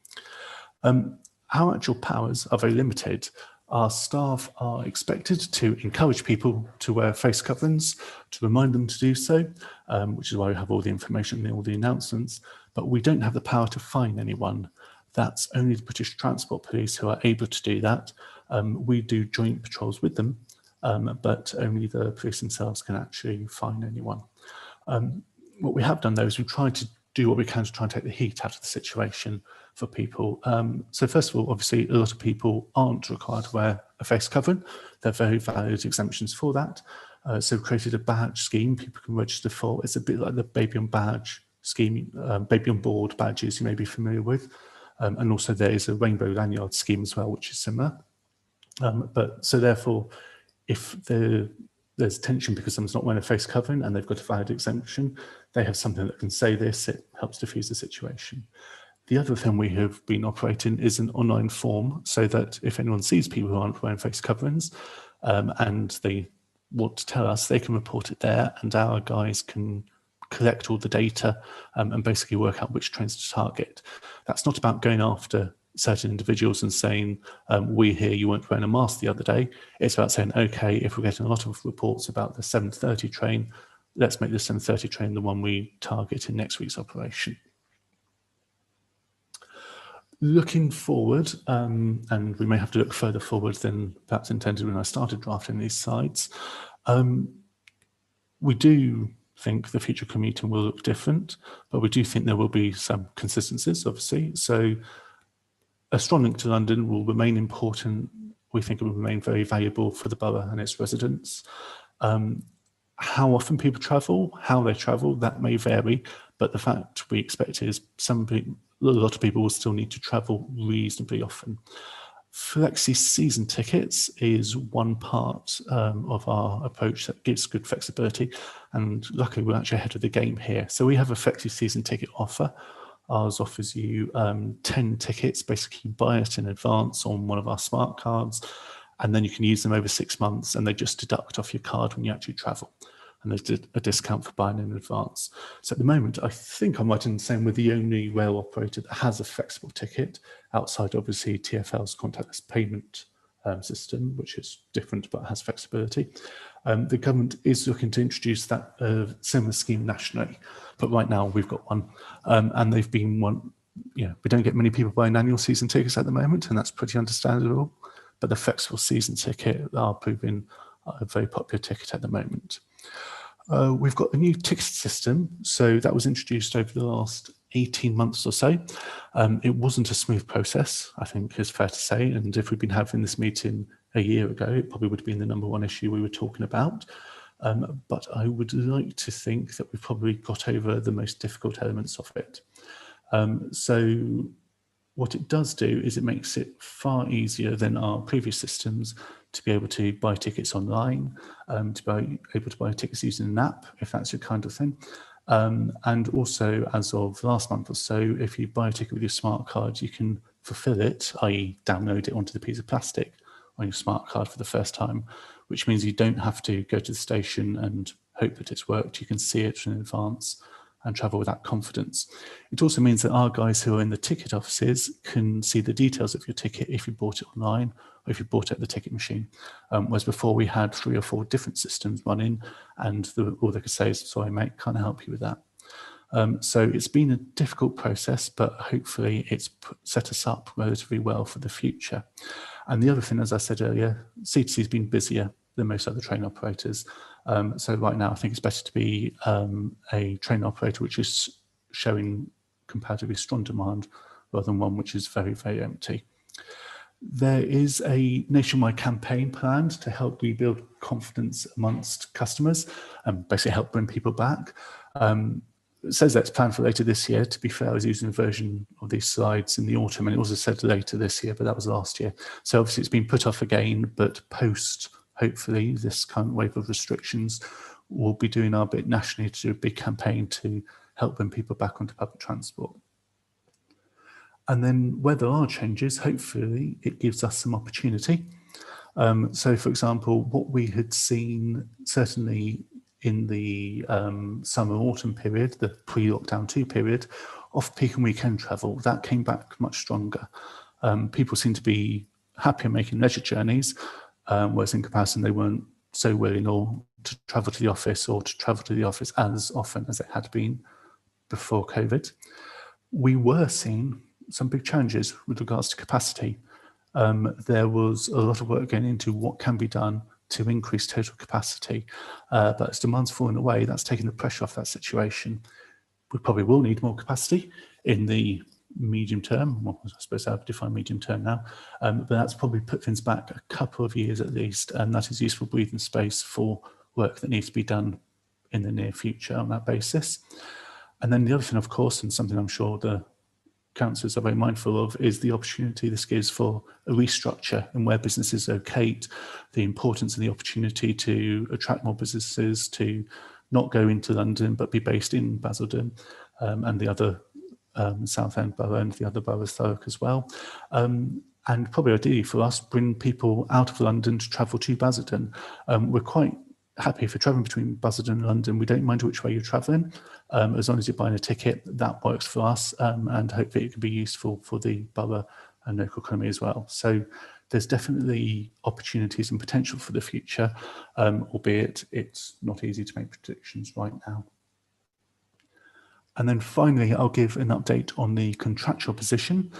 Our actual powers are very limited. Our staff are expected to encourage people to wear face coverings, to remind them to do so, which is why we have all the information and all the announcements, but we don't have the power to fine anyone. That's only the British Transport Police who are able to do that. We do joint patrols with them, but only the police themselves can actually fine anyone. What we have done though is we've tried to do what we can to try and take the heat out of the situation for people. So first of all, obviously a lot of people aren't required to wear a face covering. There are very valid exemptions for that. So we've created a badge scheme people can register for. It's a bit like the Baby on Badge scheme, Baby on Board badges you may be familiar with. And also there is a rainbow lanyard scheme as well, which is similar. But so therefore, if there's tension because someone's not wearing a face covering and they've got a valid exemption, they have something that can say this, it helps diffuse the situation. The other thing we have been operating is an online form so that if anyone sees people who aren't wearing face coverings and they want to tell us, they can report it there and our guys can collect all the data and basically work out which trains to target. That's not about going after certain individuals and saying, we hear you weren't wearing a mask the other day. It's about saying, okay, if we're getting a lot of reports about the 7:30 train, let's make the 7:30 train the one we target in next week's operation. Looking forward, and we may have to look further forward than perhaps intended when I started drafting these slides, we do think the future commuting will look different, but we do think there will be some consistencies, obviously. So a strong link to London will remain important. We think it will remain very valuable for the borough and its residents. How often people travel, how they travel, that may vary, but the fact we expect is a lot of people will still need to travel reasonably often. Flexi season tickets is one part of our approach that gives good flexibility, and luckily we're actually ahead of the game here. So we have a flexi season ticket offer ours offers you 10 tickets. Basically, you buy it in advance on one of our smart cards, and then you can use them over 6 months, and they just deduct off your card when you actually travel. And there's a discount for buying in advance. So at the moment, I think I'm right in saying we're the only rail operator that has a flexible ticket outside, obviously, TfL's contactless payment system, which is different but has flexibility. The government is looking to introduce that similar scheme nationally, but right now we've got one, and they've been one. We don't get many people buying annual season tickets at the moment, and that's pretty understandable. But the flexible season ticket are proving a very popular ticket at the moment. We've got a new ticket system, so that was introduced over the last 18 months or so. It wasn't a smooth process, I think is fair to say, and if we'd been having this meeting a year ago, it probably would have been the #1 issue we were talking about. But I would like to think that we've probably got over the most difficult elements of it. So what it does do is it makes it far easier than our previous systems to be able to buy tickets online, to be able to buy tickets using an app, if that's your kind of thing. And also, as of last month or so, if you buy a ticket with your smart card, you can fulfill it, i.e. download it onto the piece of plastic on your smart card for the first time, which means you don't have to go to the station and hope that it's worked. You can see it in advance and travel with that confidence. It also means that our guys who are in the ticket offices can see the details of your ticket if you bought it online or if you bought it at the ticket machine. Whereas before we had 3 or 4 different systems running, and all they could say is, sorry mate, can't help you with that. So it's been a difficult process, but hopefully it's set us up relatively well for the future. And the other thing, as I said earlier, C2C has been busier than most other train operators. So right now, I think it's better to be a train operator which is showing comparatively strong demand rather than one which is very, very empty. There is a nationwide campaign planned to help rebuild confidence amongst customers and basically help bring people back. It says that's planned for later this year. To be fair, I was using a version of these slides in the autumn, and it also said later this year, but that was last year. So obviously it's been put off again, but post, hopefully, this current wave of restrictions, we'll be doing our bit nationally to do a big campaign to help bring people back onto public transport. And then where there are changes, hopefully it gives us some opportunity. So for example, what we had seen certainly in the summer autumn period, the pre-lockdown 2 period, off-peak and weekend travel, that came back much stronger. People seem to be happier making leisure journeys, whereas in comparison they weren't so willing or to travel to the office or to travel to the office as often as it had been before COVID. We were seeing some big challenges with regards to capacity. There was a lot of work going into what can be done to increase total capacity, but as demand's fallen away, that's taken the pressure off that situation. We probably will need more capacity in the medium term. Well, I suppose I've defined medium term now, but that's probably put things back a couple of years at least, and that is useful breathing space for work that needs to be done in the near future on that basis. And then the other thing, of course, and something I'm sure the councillors are very mindful of, is the opportunity this gives for a restructure and where businesses locate, the importance and the opportunity to attract more businesses, to not go into London but be based in Basildon and the other Southend borough and the other boroughs, Thurrock as well. And probably ideally for us, bring people out of London to travel to Basildon. We're quite happy if you're travelling between Basildon and London. We don't mind which way you're travelling, as long as you're buying a ticket. That works for us, and hopefully it can be useful for the borough and local economy as well. So there's definitely opportunities and potential for the future, albeit it's not easy to make predictions right now. And then finally, I'll give an update on the contractual position.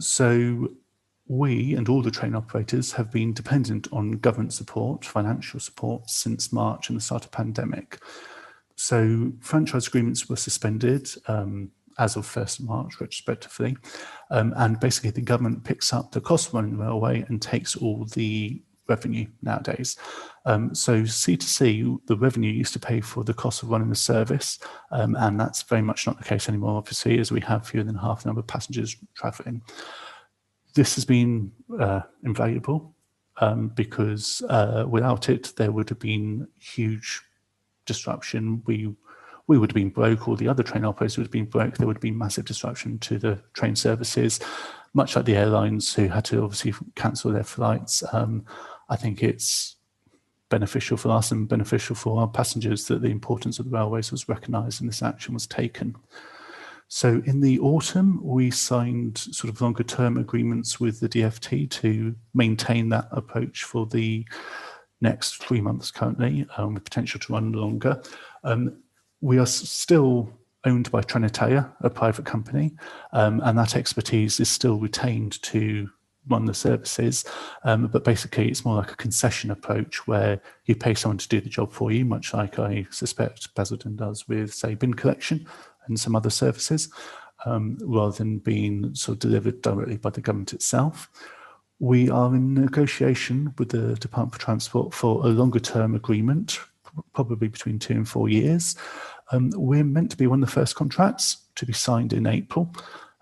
So we and all the train operators have been dependent on government support, financial support, since March and the start of the pandemic. So franchise agreements were suspended as of 1st of March, retrospectively. And basically the government picks up the cost of running the railway and takes all the revenue nowadays. So C2C, the revenue used to pay for the cost of running the service, and that's very much not the case anymore, obviously, as we have fewer than half the number of passengers travelling. This has been invaluable because without it, there would have been huge disruption. We we would have been broke, or the other train operators would have been broke. There would have been massive disruption to the train services, much like the airlines who had to obviously cancel their flights. I think it's beneficial for us and beneficial for our passengers that the importance of the railways was recognised and this action was taken. So in the autumn, we signed sort of longer term agreements with the DfT to maintain that approach for the next 3 months currently, with potential to run longer. We are still owned by Trenitalia, a private company, and that expertise is still retained to run the services, but basically it's more like a concession approach where you pay someone to do the job for you, much like I suspect Basildon does with, say, bin collection and some other services, rather than being sort of delivered directly by the government itself. We are in negotiation with the Department for Transport for a longer term agreement, probably between 2 and 4 years. We're meant to be one of the first contracts to be signed in April.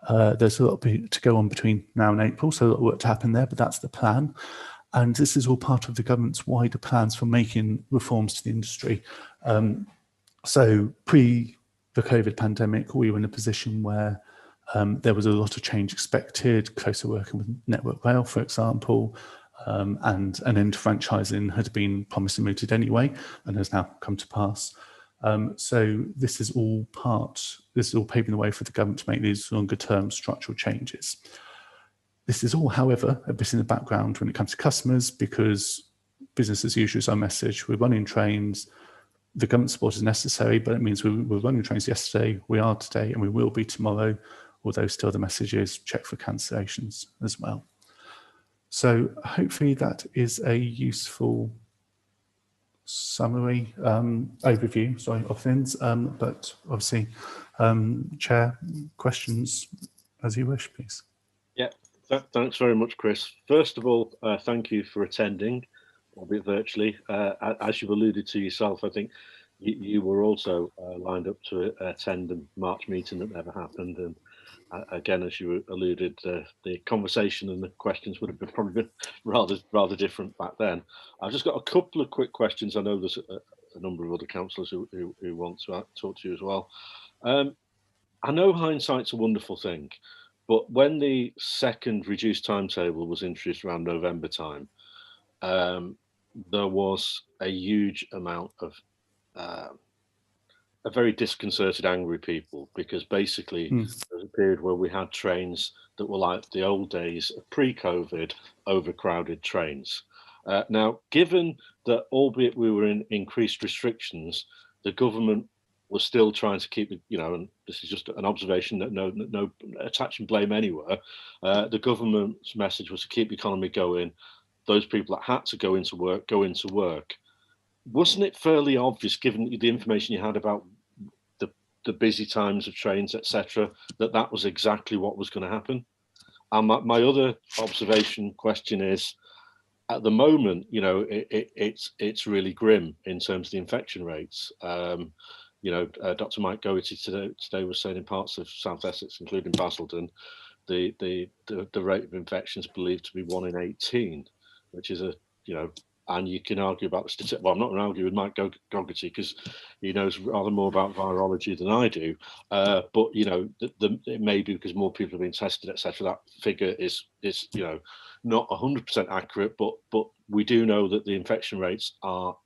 There's a lot to go on between now and April, so a lot of work to happen there, but that's the plan. And this is all part of the government's wider plans for making reforms to the industry. So pre the COVID pandemic, we were in a position where there was a lot of change expected, closer working with Network Rail, for example, and an end to franchising had been promised and mooted anyway, and has now come to pass. So this is all paving the way for the government to make these longer term structural changes. This is all, however, a bit in the background when it comes to customers, because business as usual is our message. We're running trains. The government support is necessary, but it means we were running trains yesterday, we are today, and we will be tomorrow, although still the message is check for cancellations as well. So hopefully that is a useful summary, overview, of things, but obviously, Chair, questions as you wish, please. Yeah, thanks very much, Chris. First of all, thank you for attending, albeit virtually. As you've alluded to yourself, I think you were also lined up to attend the March meeting that never happened. And again, as you alluded, the conversation and the questions would have probably been rather different back then. I've just got a couple of quick questions. I know there's a number of other councillors who want to talk to you as well. I know hindsight's a wonderful thing, but when the second reduced timetable was introduced around November time, there was a huge amount of a very disconcerted, angry people, because basically there was a period where we had trains that were like the old days of pre-COVID, overcrowded trains. Now, given that, albeit we were in increased restrictions, the government was still trying to keep, and this is just an observation that no attaching blame anywhere. The government's message was to keep the economy going. Those people that had to go into work. Wasn't it fairly obvious, given the information you had about the busy times of trains, etc., that was exactly what was going to happen? And my other question is, at the moment, it's really grim in terms of the infection rates. Dr. Mike Goethe today was saying in parts of South Essex, including Basildon, the rate of infection is believed to be 1 in 18, which is and you can argue about the statistics. Well, I'm not going to argue with Mike Gogarty because he knows rather more about virology than I do. But it may be because more people have been tested, etc. That figure is not 100% accurate, but we do know that the infection rates are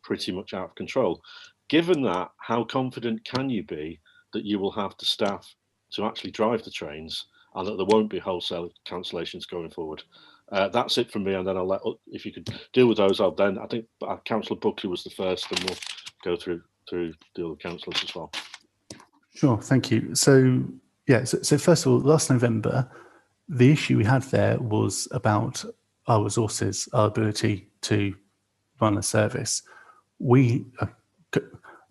pretty much out of control. Given that, how confident can you be that you will have the staff to actually drive the trains and that there won't be wholesale cancellations going forward? That's it from me, and then I'll let, if you could deal with those, I think Councillor Buckley was the first, and we'll go through the other councillors as well. Sure, thank you. So first of all, last November, the issue we had there was about our resources, our ability to run a service.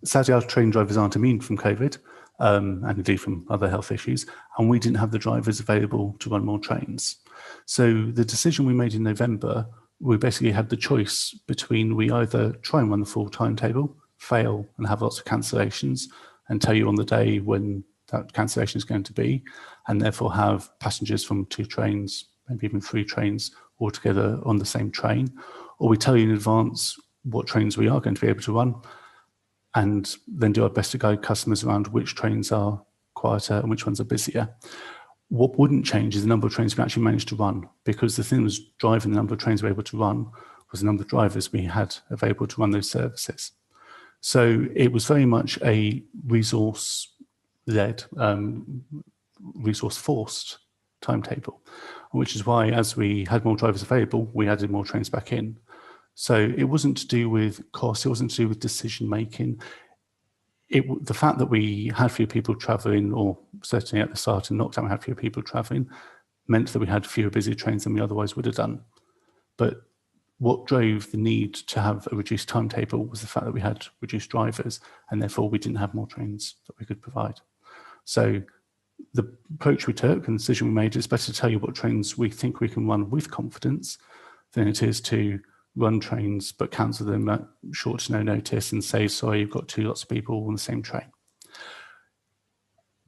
Sadly, our train drivers aren't immune from COVID, and indeed from other health issues, and we didn't have the drivers available to run more trains. So the decision we made in November, we basically had the choice between we either try and run the full timetable, fail and have lots of cancellations, and tell you on the day when that cancellation is going to be, and therefore have passengers from 2 trains, maybe even 3 trains altogether on the same train, or we tell you in advance what trains we are going to be able to run, and then do our best to guide customers around which trains are quieter and which ones are busier. What wouldn't change is the number of trains we actually managed to run, because the thing that was driving the number of trains we were able to run was the number of drivers we had available to run those services. So it was very much a resource-led, resource-forced timetable, which is why as we had more drivers available, we added more trains back in. So it wasn't to do with cost, it wasn't to do with decision-making. The fact that we had fewer people travelling, or certainly at the start in lockdown we had fewer people travelling, meant that we had fewer busy trains than we otherwise would have done. But what drove the need to have a reduced timetable was the fact that we had reduced drivers, and therefore we didn't have more trains that we could provide. So the approach we took and the decision we made is better to tell you what trains we think we can run with confidence than it is to run trains but cancel them at short to no notice and say, sorry, you've got two lots of people on the same train.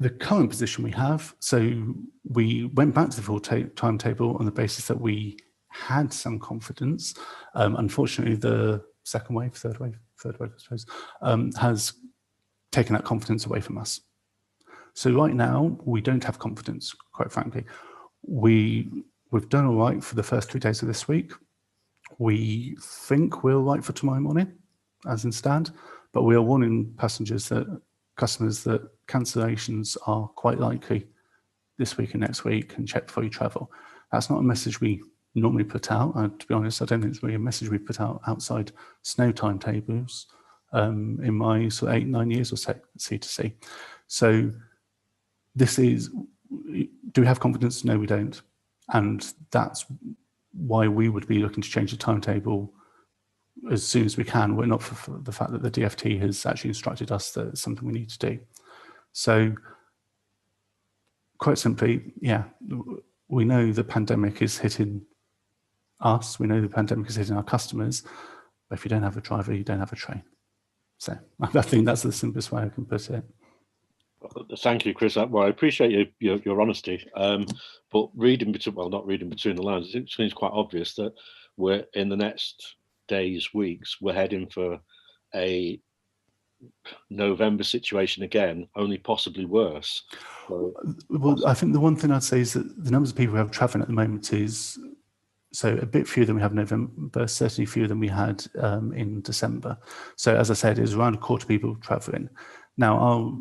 The current position we have, so we went back to the full timetable on the basis that we had some confidence. Unfortunately, the second wave, third wave, I suppose, has taken that confidence away from us. So right now, we don't have confidence, quite frankly. We've done all right for the first 3 days of this week. We think we're all right for tomorrow morning, as in stand, but we are warning customers that cancellations are quite likely this week and next week, and check before you travel. That's not a message we normally put out. To be honest, I don't think it's really a message we put out outside snow timetables in my sort of 8-9 years or so at C2C. So this is, do we have confidence? No, we don't. And that's why we would be looking to change the timetable as soon as we can. We're not for the fact that the DFT has actually instructed us that it's something we need to do. So quite simply, yeah, we know the pandemic is hitting us. We know the pandemic is hitting our customers. But if you don't have a driver, you don't have a train. So I think that's the simplest way I can put it. Thank you, Chris. Well, I appreciate your honesty, but reading between, well, not reading between the lines, it seems quite obvious that we're in the next days, weeks, we're heading for a November situation again, only possibly worse. So, well, I think the one thing I'd say is that the numbers of people who have travelling at the moment is so a bit fewer than we have in November, certainly fewer than we had in December. So as I said, it was around a quarter of people travelling. Now, our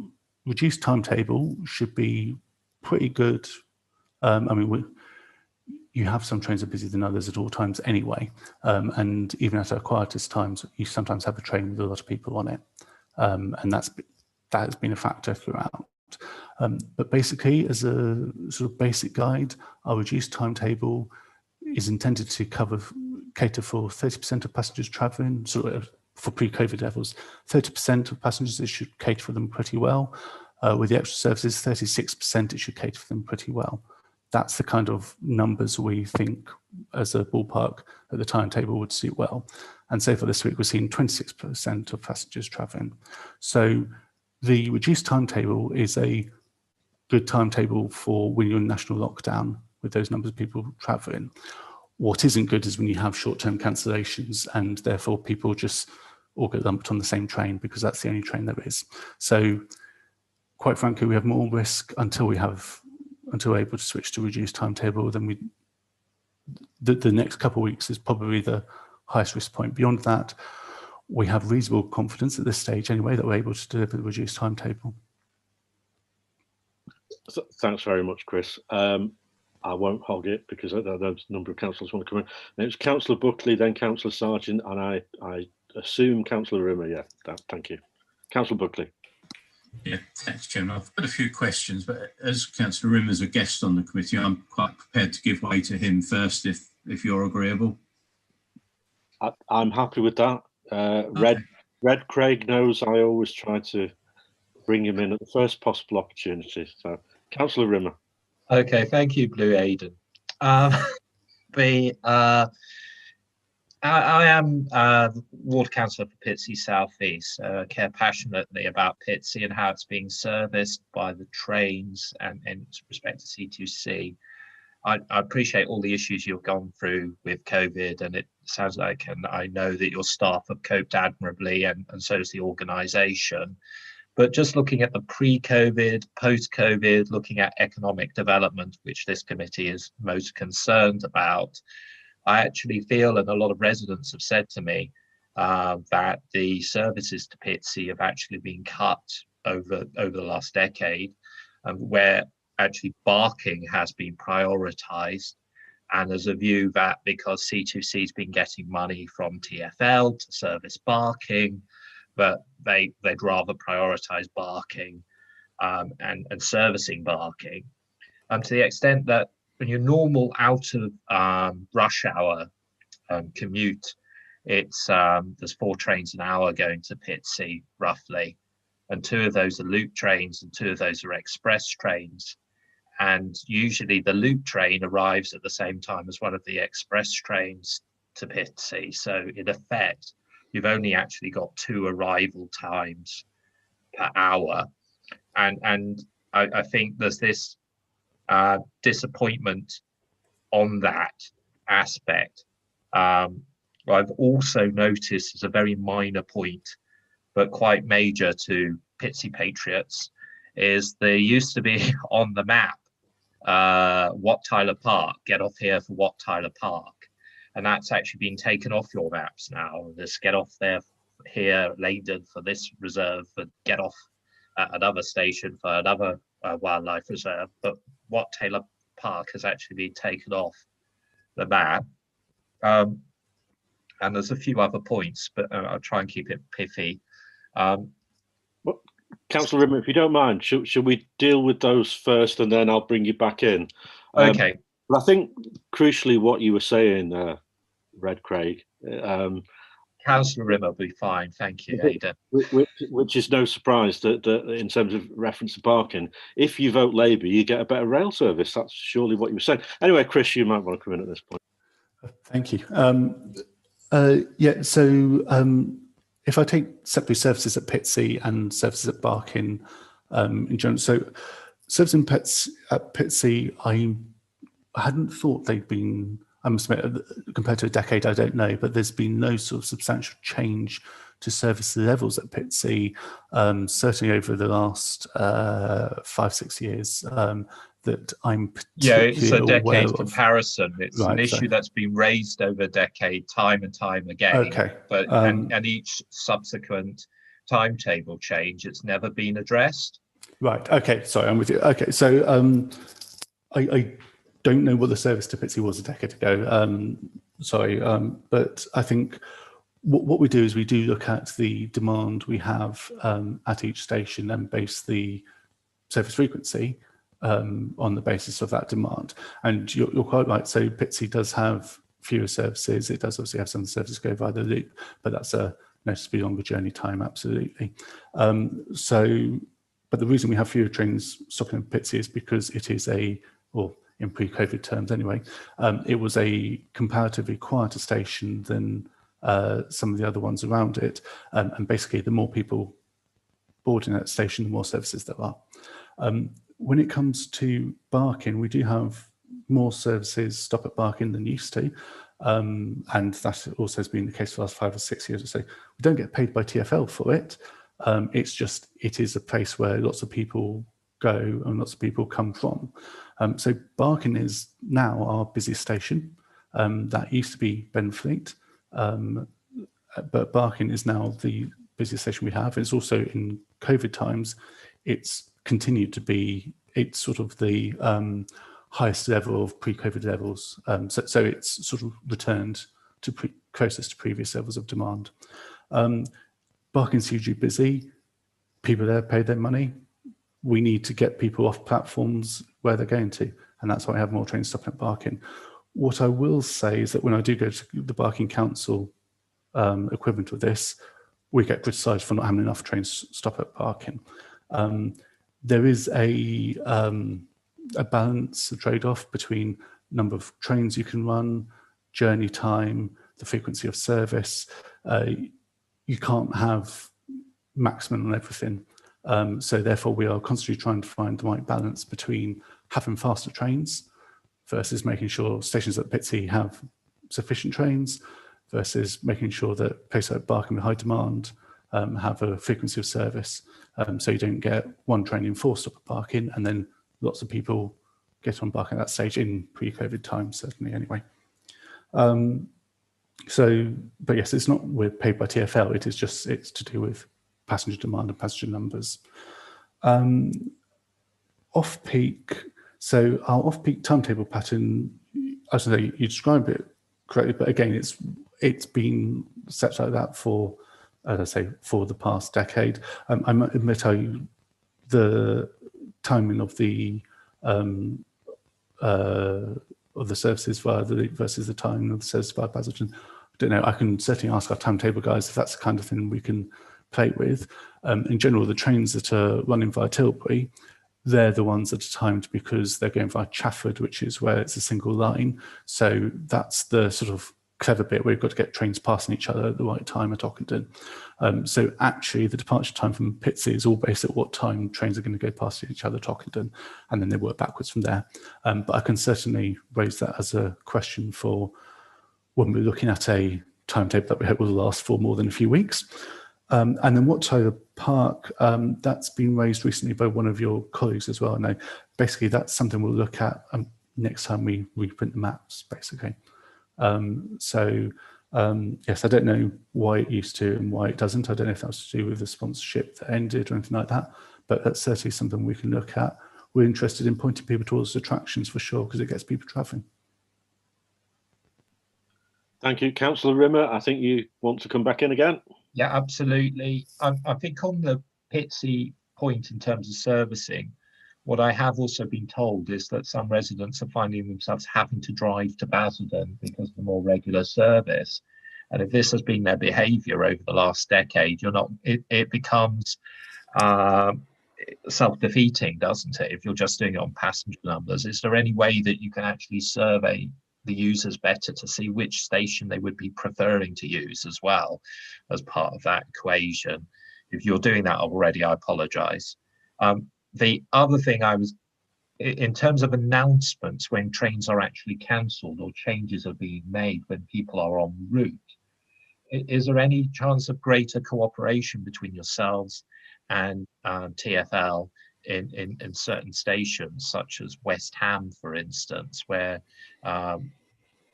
reduced timetable should be pretty good. I mean, you have some trains that are busier than others at all times anyway. And even at our quietest times, you sometimes have a train with a lot of people on it. And that has been a factor throughout. But basically, as a sort of basic guide, our reduced timetable is intended to cater for 30% of passengers travelling, sort of for pre-COVID levels. 30% of passengers, it should cater for them pretty well. With the extra services, 36%, it should cater for them pretty well. That's the kind of numbers we think as a ballpark at the timetable would suit well. And so for this week, we're seeing 26% of passengers travelling. So the reduced timetable is a good timetable for when you're in national lockdown with those numbers of people travelling. What isn't good is when you have short-term cancellations and therefore people just all get lumped on the same train because that's the only train there is. So quite frankly, we have more risk until we're able to switch to reduced timetable. Then the next couple of weeks is probably the highest risk point. Beyond that, we have reasonable confidence at this stage anyway that we're able to deliver the reduced timetable. So, thanks very much, Chris. I won't hog it because I know a number of councillors want to come in. Now, it's Councillor Buckley, then Councillor Sargent, and I assume Councillor Rimmer. Yeah, thank you. Councillor Buckley. Yeah, thanks, Chairman. I've got a few questions, but as Councillor Rimmer is a guest on the committee, I'm quite prepared to give way to him first, if you're agreeable. I'm happy with that. Okay. Red Craig knows I always try to bring him in at the first possible opportunity. So, Councillor Rimmer. Okay, thank you, Blue Aiden. I am ward councillor for Pitsea South East. I care passionately about Pitsea and how it's being serviced by the trains and in respect to C2C. I appreciate all the issues you've gone through with COVID, and it sounds like, and I know that your staff have coped admirably, and so does the organisation. But just looking at the pre-COVID, post-COVID, looking at economic development, which this committee is most concerned about, I actually feel, and a lot of residents have said to me, that the services to PITSI have actually been cut over the last decade, where actually barking has been prioritised. And there's a view that because C2C has been getting money from TfL to service barking, but they'd rather prioritise barking and servicing barking, to the extent that when your normal out of rush hour commute, it's there's 4 trains an hour going to PITSI roughly, and 2 of those are loop trains and 2 of those are express trains. And usually the loop train arrives at the same time as one of the express trains to PITSI. So in effect, you've only actually got 2 arrival times per hour. And I think there's this disappointment on that aspect. I've also noticed, as a very minor point, but quite major to PITSI patriots, is there used to be on the map, Wat Tyler Park, get off here for Wat Tyler Park. And that's actually been taken off your maps now. This get off there here, Leyden for this reserve, but get off at another station for another wildlife reserve. But Wat Tyler Park has actually been taken off the map. And there's a few other points, but I'll try and keep it pithy. Councillor Rimmer, if you don't mind, should we deal with those first and then I'll bring you back in? Okay. But I think crucially what you were saying, Red Craig. Councillor Rimmer will be fine, thank you, Ada. Which is no surprise that in terms of reference to parking, if you vote Labour, you get a better rail service. That's surely what you were saying. Anyway, Chris, you might want to come in at this point. Thank you. If I take separate services at PITSI and services at Barking in general, so services at PITSI, I hadn't thought they'd been, I must admit, compared to a decade, I don't know, but there's been no sort of substantial change to service levels at PITSI, certainly over the last 5-6 years. That I'm particularly it's a decade aware comparison. It's right, an issue that's been raised over a decade, time and time again. Okay. But and each subsequent timetable change, it's never been addressed. Right. Okay. Sorry, I'm with you. Okay. So I don't know what the service to PITSI was a decade ago. But I think what we do is we do look at the demand we have at each station and base the service frequency on the basis of that demand. And you're quite right. So PITSI does have fewer services. It does obviously have some services go via the loop, but that's a noticeably longer journey time, absolutely. But the reason we have fewer trains stopping at PITSI is because it is in pre-COVID terms anyway, it was a comparatively quieter station than some of the other ones around it. And basically, the more people boarding that station, the more services there are. When it comes to Barking, we do have more services stop at Barking than used to. And that also has been the case for the last 5 or 6 years or so. We don't get paid by TfL for it. It's just, it is a place where lots of people go and lots of people come from. So Barking is now our busiest station. That used to be Benfleet, but Barking is now the busiest station we have. It's also in COVID times, it's continued to be, it's sort of the highest level of pre-COVID levels. So it's sort of returned to closest to previous levels of demand. Barking's hugely busy. People there pay their money. We need to get people off platforms where they're going to, and that's why I have more trains stopping at Barking. What I will say is that when I do go to the Barking Council equivalent of this, we get criticised for not having enough trains stop at Barking. There is a balance, a trade-off between number of trains you can run, journey time, the frequency of service. You can't have maximum on everything. So therefore, we are constantly trying to find the right balance between having faster trains versus making sure stations at PITSI have sufficient trains, versus making sure that places like Barking with high demand have a frequency of service, so you don't get one train in 4 stop at Barking and then lots of people get on Barking at that stage in pre-COVID times, certainly anyway. But yes, it's not with paid by TfL, it's to do with passenger demand and passenger numbers. Off-peak, so our off-peak timetable pattern, as I say, you described it correctly, but again, it's been set like that for, as I say, for the past decade. I might admit the timing of the services versus the timing of the services by Basildon, I don't know. I can certainly ask our timetable guys if that's the kind of thing we can play with. In general, the trains that are running via Tilbury, they're the ones that are timed because they're going via Chafford, which is where it's a single line. So that's the sort of clever bit where you've got to get trains passing each other at the right time at Ockenden. So actually the departure time from Pitsea is all based at what time trains are going to go past each other at Ockenden, and then they work backwards from there. But I can certainly raise that as a question for when we're looking at a timetable that we hope will last for more than a few weeks. And then Wat Tyler Park, that's been raised recently by one of your colleagues as well. Now, basically that's something we'll look at next time we reprint the maps, basically. Yes, I don't know why it used to and why it doesn't. I don't know if that's to do with the sponsorship that ended or anything like that, but that's certainly something we can look at. We're interested in pointing people towards attractions for sure, because it gets people travelling. Thank you. Councillor Rimmer, I think you want to come back in again. Yeah, absolutely. I think on the Pitsea point in terms of servicing, what I have also been told is that some residents are finding themselves having to drive to Basildon because of the more regular service. And if this has been their behaviour over the last decade, it becomes self-defeating, doesn't it? If you're just doing it on passenger numbers, is there any way that you can actually survey the users better to see which station they would be preferring to use as well as part of that equation? If you're doing that already, I apologise. The other thing in terms of announcements when trains are actually cancelled or changes are being made when people are en route, is there any chance of greater cooperation between yourselves and TfL in certain stations, such as West Ham, for instance, where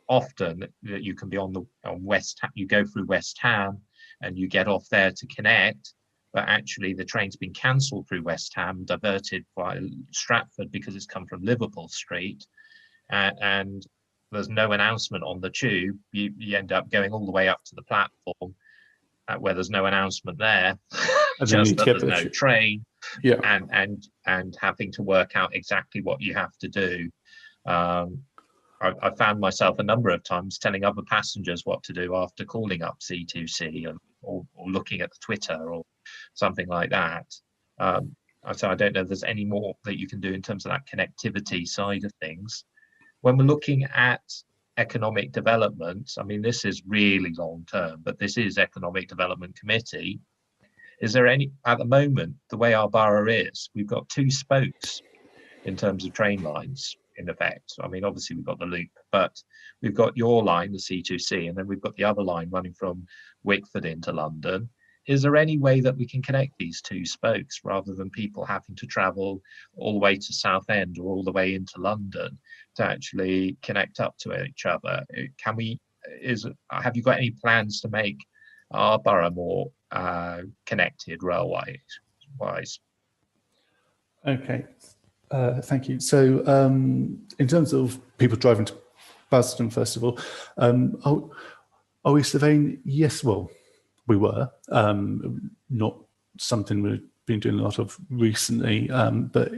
often you can be on West Ham, you go through West Ham and you get off there to connect, but actually the train's been cancelled through West Ham, diverted by Stratford because it's come from Liverpool Street, and there's no announcement on the tube. You end up going all the way up to the platform where there's no announcement there, just that there's no train, and having to work out exactly what you have to do. I found myself a number of times telling other passengers what to do after calling up C2C or looking at the Twitter or something like that. So I don't know if there's any more that you can do in terms of that connectivity side of things. When we're looking at economic development, I mean, this is really long term, but this is Economic Development Committee. Is there any, at the moment, the way our borough is, we've got 2 spokes in terms of train lines, in effect. I mean, obviously we've got the loop, but we've got your line, the C2C, and then we've got the other line running from Wickford into London. Is there any way that we can connect these 2 spokes rather than people having to travel all the way to Southend or all the way into London to actually connect up to each other? Can we, have you got any plans to make our borough more connected railway-wise? Okay, thank you. So in terms of people driving to Basildon, first of all, are we surveying? Yes, well, we were. Not something we've been doing a lot of recently, but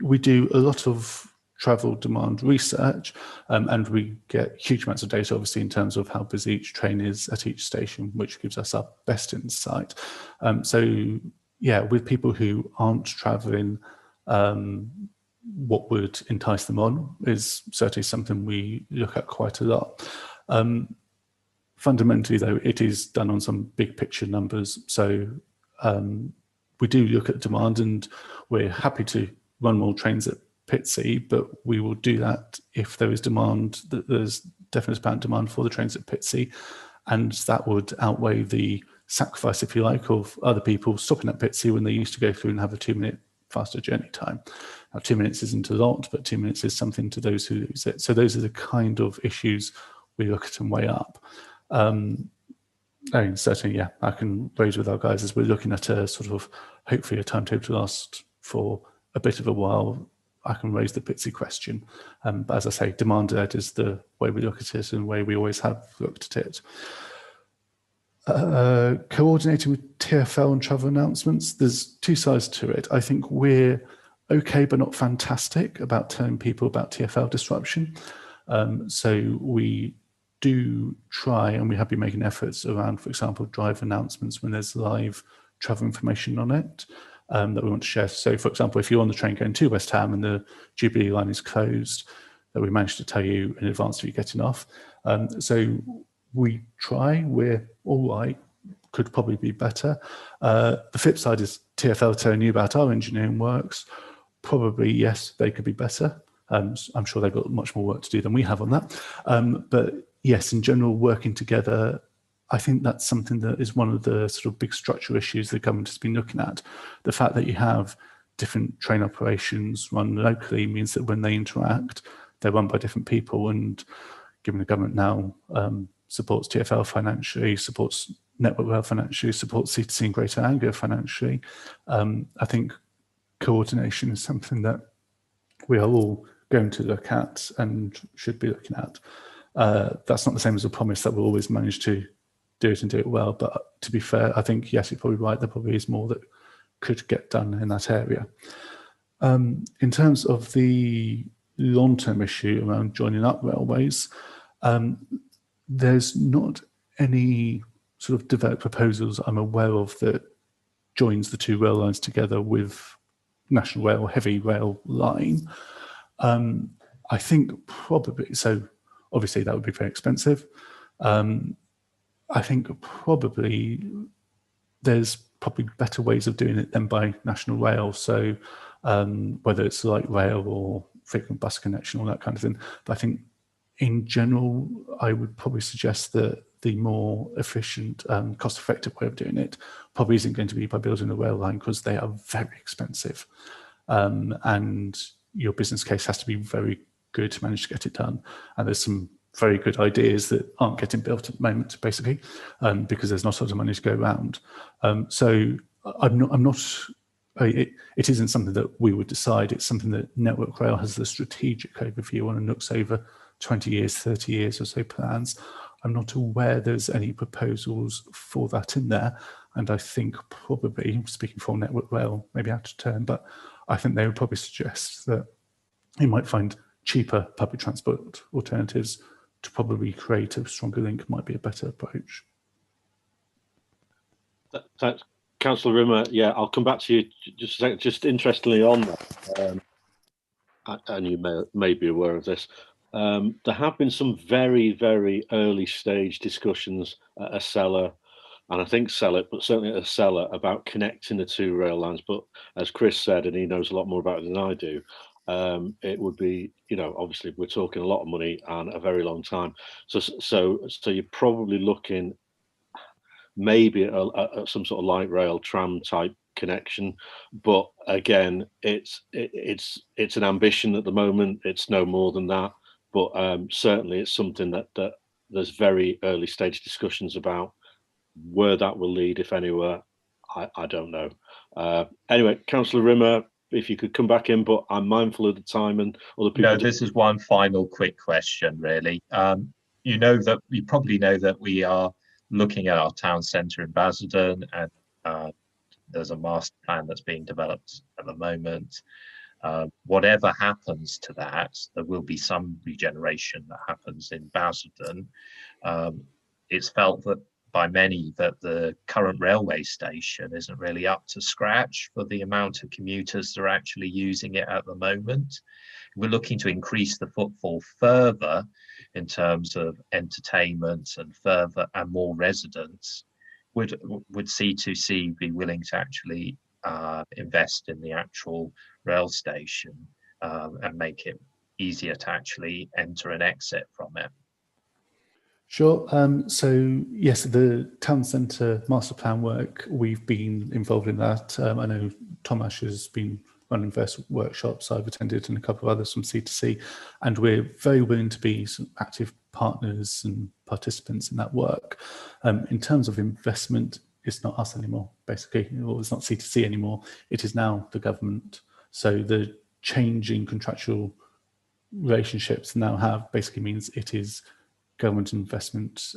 we do a lot of travel demand research, and we get huge amounts of data, obviously, in terms of how busy each train is at each station, which gives us our best insight. So, yeah, with people who aren't travelling, what would entice them on is certainly something we look at quite a lot. Fundamentally, though, it is done on some big picture numbers. So we do look at demand, and we're happy to run more trains at Pitsea, but we will do that if there is demand, that there's definite apparent demand for the trains at Pitsea, and that would outweigh the sacrifice, if you like, of other people stopping at Pitsea when they used to go through and have a 2-minute faster journey time. Now, 2 minutes isn't a lot, but 2 minutes is something to those who use it. So those are the kind of issues we look at and weigh up. I mean, certainly, yeah, I can raise with our guys as we're looking at a sort of, hopefully a timetable to last for a bit of a while. I can raise the Pitsea question. But as I say, demand-led is the way we look at it and the way we always have looked at it. Coordinating with TfL and travel announcements, there's two sides to it. I think we're okay, but not fantastic about telling people about TfL disruption. So we do try, and we have been making efforts around, for example, drive announcements when there's live travel information on it that we want to share. So, for example, if you're on the train going to West Ham and the Jubilee line is closed, that we managed to tell you in advance that you're getting off. So we try, we're all right, could probably be better. The flip side is TfL telling you about our engineering works. Probably, yes, they could be better. I'm sure they've got much more work to do than we have on that. But yes, in general, working together, I think that's something that is one of the sort of big structural issues the government has been looking at. The fact that you have different train operations run locally means that when they interact, they're run by different people. And given the government now supports TfL financially, supports Network Rail financially, supports C2C and Greater Anglia financially, I think coordination is something that we are all going to look at and should be looking at. That's not the same as a promise that we'll always manage to do it and do it well. But to be fair, I think, yes, you're probably right. There probably is more that could get done in that area. In terms of the long-term issue around joining up railways, there's not any sort of developed proposals I'm aware of that joins the two rail lines together with National Rail, heavy rail line. I think probably, so obviously that would be very expensive. I think probably there's probably better ways of doing it than by National Rail. So whether it's light rail or frequent bus connection, all that kind of thing. But I think in general, I would probably suggest that the more efficient, cost-effective way of doing it probably isn't going to be by building a rail line, because they are very expensive. And your business case has to be very good to manage to get it done. And there's some very good ideas that aren't getting built at the moment, basically, because there's not a lot of money to go around. So it isn't something that we would decide. It's something that Network Rail has the strategic overview on and looks over 20 years, 30 years or so plans. I'm not aware there's any proposals for that in there. And I think probably, speaking for Network Rail, maybe out of turn, but I think they would probably suggest that you might find cheaper public transport alternatives to probably create a stronger link might be a better approach. Thanks, Councillor Rimmer. Yeah, I'll come back to you just a second. Just interestingly on that, and you may be aware of this, there have been some very, very early stage discussions at Acela, and I think Sellet, but certainly at Acela, about connecting the two rail lines. But as Chris said, and he knows a lot more about it than I do, it would be, obviously we're talking a lot of money and a very long time. So you're probably looking maybe at some sort of light rail tram type connection, but again, it's an ambition at the moment. It's no more than that, but certainly it's something that there's very early stage discussions about. Where that will lead, if anywhere, I don't know. Anyway, Councillor Rimmer, if you could come back in, but I'm mindful of the time and other people. No, this is one final quick question, really. You probably know that we are looking at our town centre in Basildon, and there's a master plan that's being developed at the moment. Whatever happens to that, there will be some regeneration that happens in Basildon. It's felt that by many that the current railway station isn't really up to scratch for the amount of commuters that are actually using it at the moment. We're looking to increase the footfall further in terms of entertainment and further and more residents. Would C2C be willing to actually invest in the actual rail station and make it easier to actually enter and exit from it? Sure. So yes, the town centre master plan work, we've been involved in that. I know Tomasz has been running various workshops. I've attended and a couple of others from C2C, and we're very willing to be some active partners and participants in that work. In terms of investment, it's not us anymore, basically, or it's not C2C anymore. It is now the government. So the changing contractual relationships now have basically means it is government investment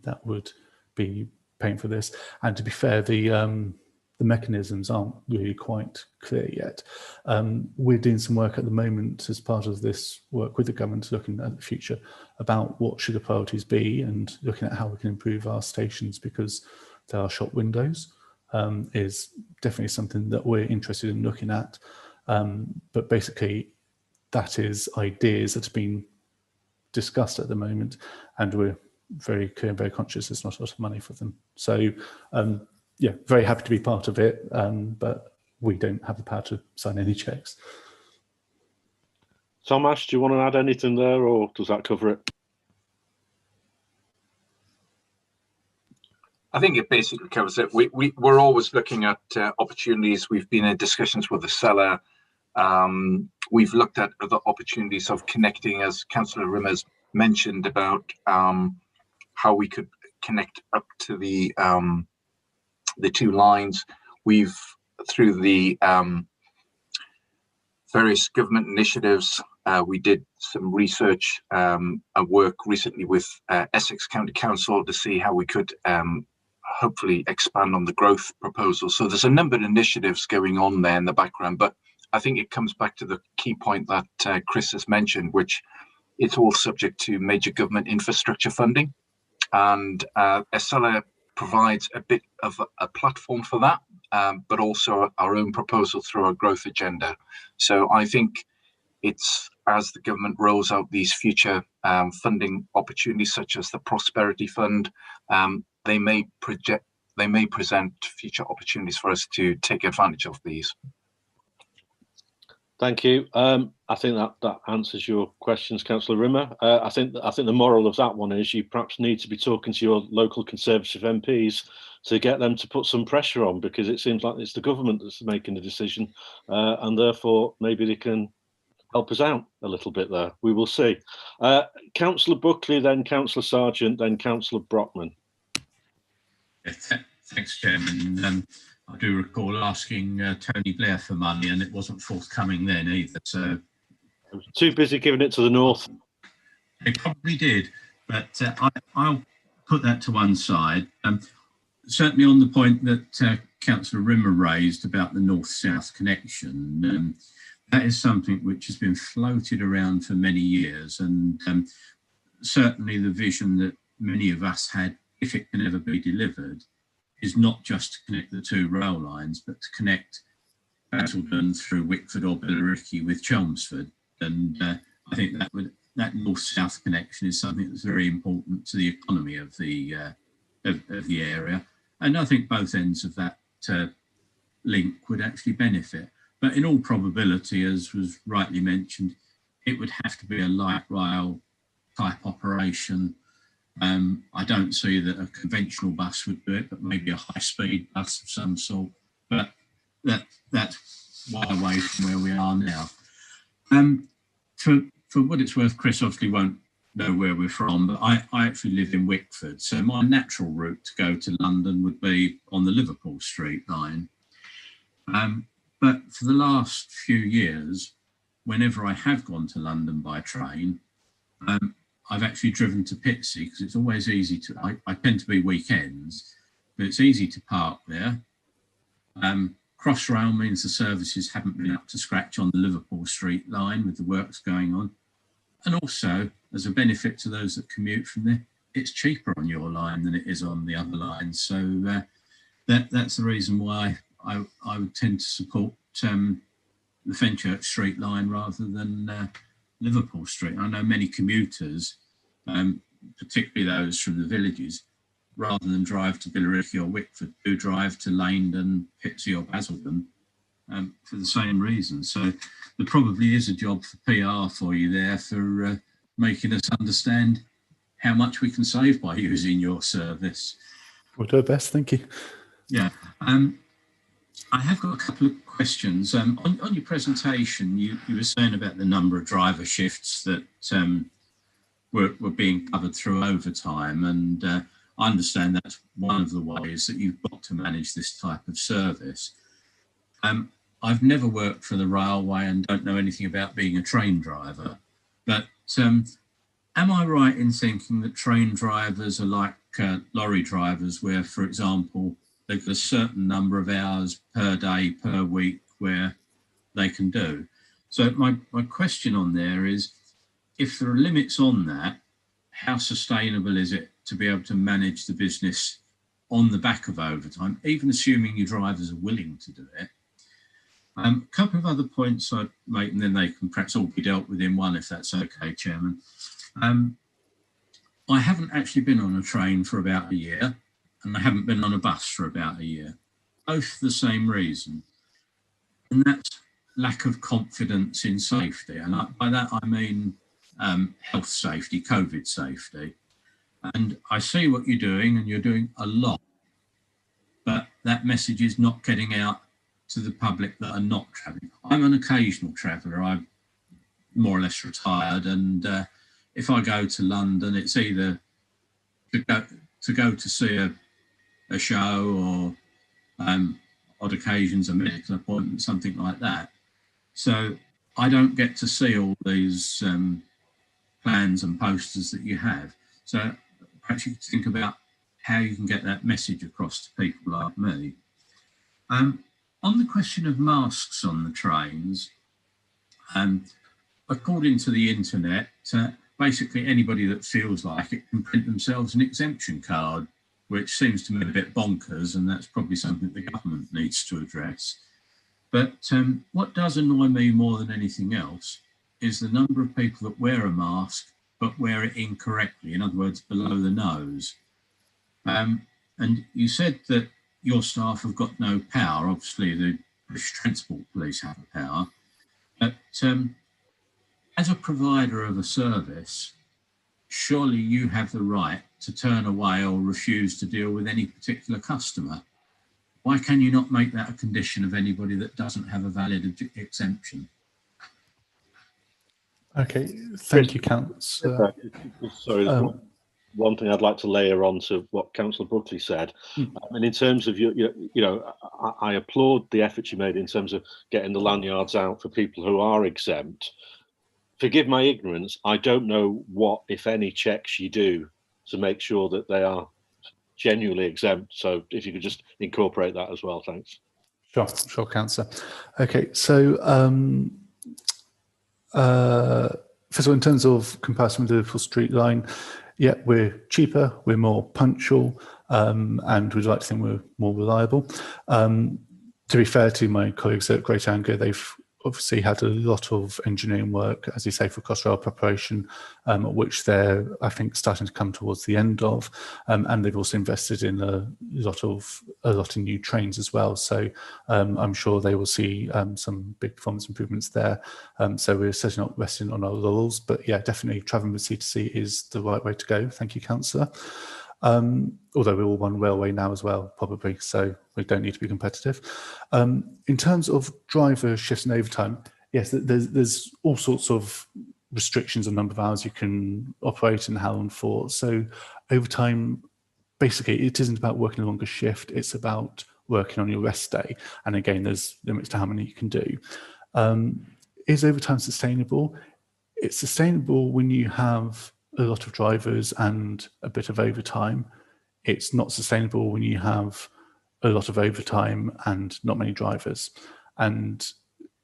that would be paying for this. And to be fair, the mechanisms aren't really quite clear yet. We're doing some work at the moment as part of this work with the government, looking at the future about what should the priorities be and looking at how we can improve our stations, because there are shop windows, is definitely something that we're interested in looking at. But basically, that is ideas that have been discussed at the moment, and we're very clear and very conscious there's not a lot of money for them. So yeah, very happy to be part of it, but we don't have the power to sign any checks. Tomasz, do you want to add anything there, or does that cover it? I think it basically covers it. We're always looking at opportunities. We've been in discussions with the seller. We've looked at other opportunities of connecting, as Councillor Rimmer's mentioned, about how we could connect up to the two lines. We've, through the various government initiatives, we did some research and work recently with Essex County Council to see how we could hopefully expand on the growth proposal. So there's a number of initiatives going on there in the background, but I think it comes back to the key point that Chris has mentioned, which it's all subject to major government infrastructure funding. And Acela provides a bit of a platform for that, but also our own proposal through our growth agenda. So I think it's, as the government rolls out these future funding opportunities, such as the Prosperity Fund, they may present future opportunities for us to take advantage of these. Thank you. I think that answers your questions, Councillor Rimmer. I think the moral of that one is you perhaps need to be talking to your local Conservative MPs to get them to put some pressure on, because it seems like it's the government that's making the decision, and therefore maybe they can help us out a little bit there. We will see. Councillor Buckley, then Councillor Sargent, then Councillor Brockman. Thanks, Chairman. I do recall asking Tony Blair for money, and it wasn't forthcoming then either. So I was too busy giving it to the North. They probably did, but I'll put that to one side. Certainly on the point that Councillor Rimmer raised about the North-South connection, that is something which has been floated around for many years, and certainly the vision that many of us had, if it can ever be delivered, is not just to connect the two rail lines, but to connect Basildon through Wickford or Billericay with Chelmsford. And I think that north-south connection is something that's very important to the economy of the area. And I think both ends of that link would actually benefit. But in all probability, as was rightly mentioned, it would have to be a light rail type operation. I don't see that a conventional bus would do it, but maybe a high-speed bus of some sort. But that's way away from where we are now. For what it's worth, Chris obviously won't know where we're from, but I actually live in Wickford. So my natural route to go to London would be on the Liverpool Street line. But for the last few years, whenever I have gone to London by train, I've actually driven to Pitsea, because it's always easy to, I tend to be weekends, but it's easy to park there. Crossrail means the services haven't been up to scratch on the Liverpool Street line with the works going on. And also, as a benefit to those that commute from there, it's cheaper on your line than it is on the other line. So that's the reason why I would tend to support the Fenchurch Street line rather than Liverpool Street. I know many commuters, particularly those from the villages, rather than drive to Billericay or Wickford, do drive to Leindon, Pitsea or Basildon for the same reason. So there probably is a job for PR for you there, for making us understand how much we can save by using your service. We'll do our best. Thank you. Yeah. I have got a couple of questions. On your presentation, you were saying about the number of driver shifts that were being covered through overtime, and I understand that's one of the ways that you've got to manage this type of service. I've never worked for the railway and don't know anything about being a train driver, but am I right in thinking that train drivers are like lorry drivers, where, for example, they've got a certain number of hours per day, per week, where they can do? So my question on there is, if there are limits on that, how sustainable is it to be able to manage the business on the back of overtime, even assuming your drivers are willing to do it? A couple of other points I'd make, and then they can perhaps all be dealt with in one, if that's okay, Chairman. I haven't actually been on a train for about a year, and I haven't been on a bus for about a year, both for the same reason, and that's lack of confidence in safety. And by that I mean health safety, COVID safety. And I see what you're doing, and you're doing a lot, but that message is not getting out to the public that are not travelling. I'm an occasional traveller. I'm more or less retired, and if I go to London, it's either to go to see a show, or odd occasions a medical appointment, something like that. So I don't get to see all these plans and posters that you have. So perhaps you could think about how you can get that message across to people like me. On the question of masks on the trains, according to the internet, basically anybody that feels like it can print themselves an exemption card, which seems to me a bit bonkers, and that's probably something the government needs to address. But what does annoy me more than anything else is the number of people that wear a mask but wear it incorrectly, in other words, below the nose. And you said that your staff have got no power. Obviously, the British Transport Police have a power. But as a provider of a service, surely you have the right to turn away or refuse to deal with any particular customer. Why can you not make that a condition of anybody that doesn't have a valid exemption? Okay, thank you, Councillor. Sorry, there's one thing I'd like to layer on to what Councillor Buckley said. And in terms of I applaud the effort you made in terms of getting the lanyards out for people who are exempt. Forgive my ignorance, I don't know what, if any, checks you do to make sure that they are genuinely exempt. So if you could just incorporate that as well, thanks. Sure, Councillor. Okay, so first of all, in terms of comparison with the Liverpool Street Line, yeah, we're cheaper, we're more punctual, and we'd like to think we're more reliable. To be fair to my colleagues at Great Anglia, they've obviously had a lot of engineering work, as you say, for Crossrail preparation, which they're, I think, starting to come towards the end of, and they've also invested in a lot in new trains as well. So I'm sure they will see some big performance improvements there. So we're certainly not resting on our laurels, but yeah, definitely travelling with C2C is the right way to go. Thank you, Councillor. Although we're all one railway now as well, probably, so we don't need to be competitive. In terms of driver shifts and overtime, yes, there's all sorts of restrictions on number of hours you can operate and how long for. So overtime, basically, it isn't about working a longer shift, it's about working on your rest day. And again, there's limits to how many you can do. Is overtime sustainable? It's sustainable when you have a lot of drivers and a bit of overtime. It's not sustainable when you have a lot of overtime and not many drivers. And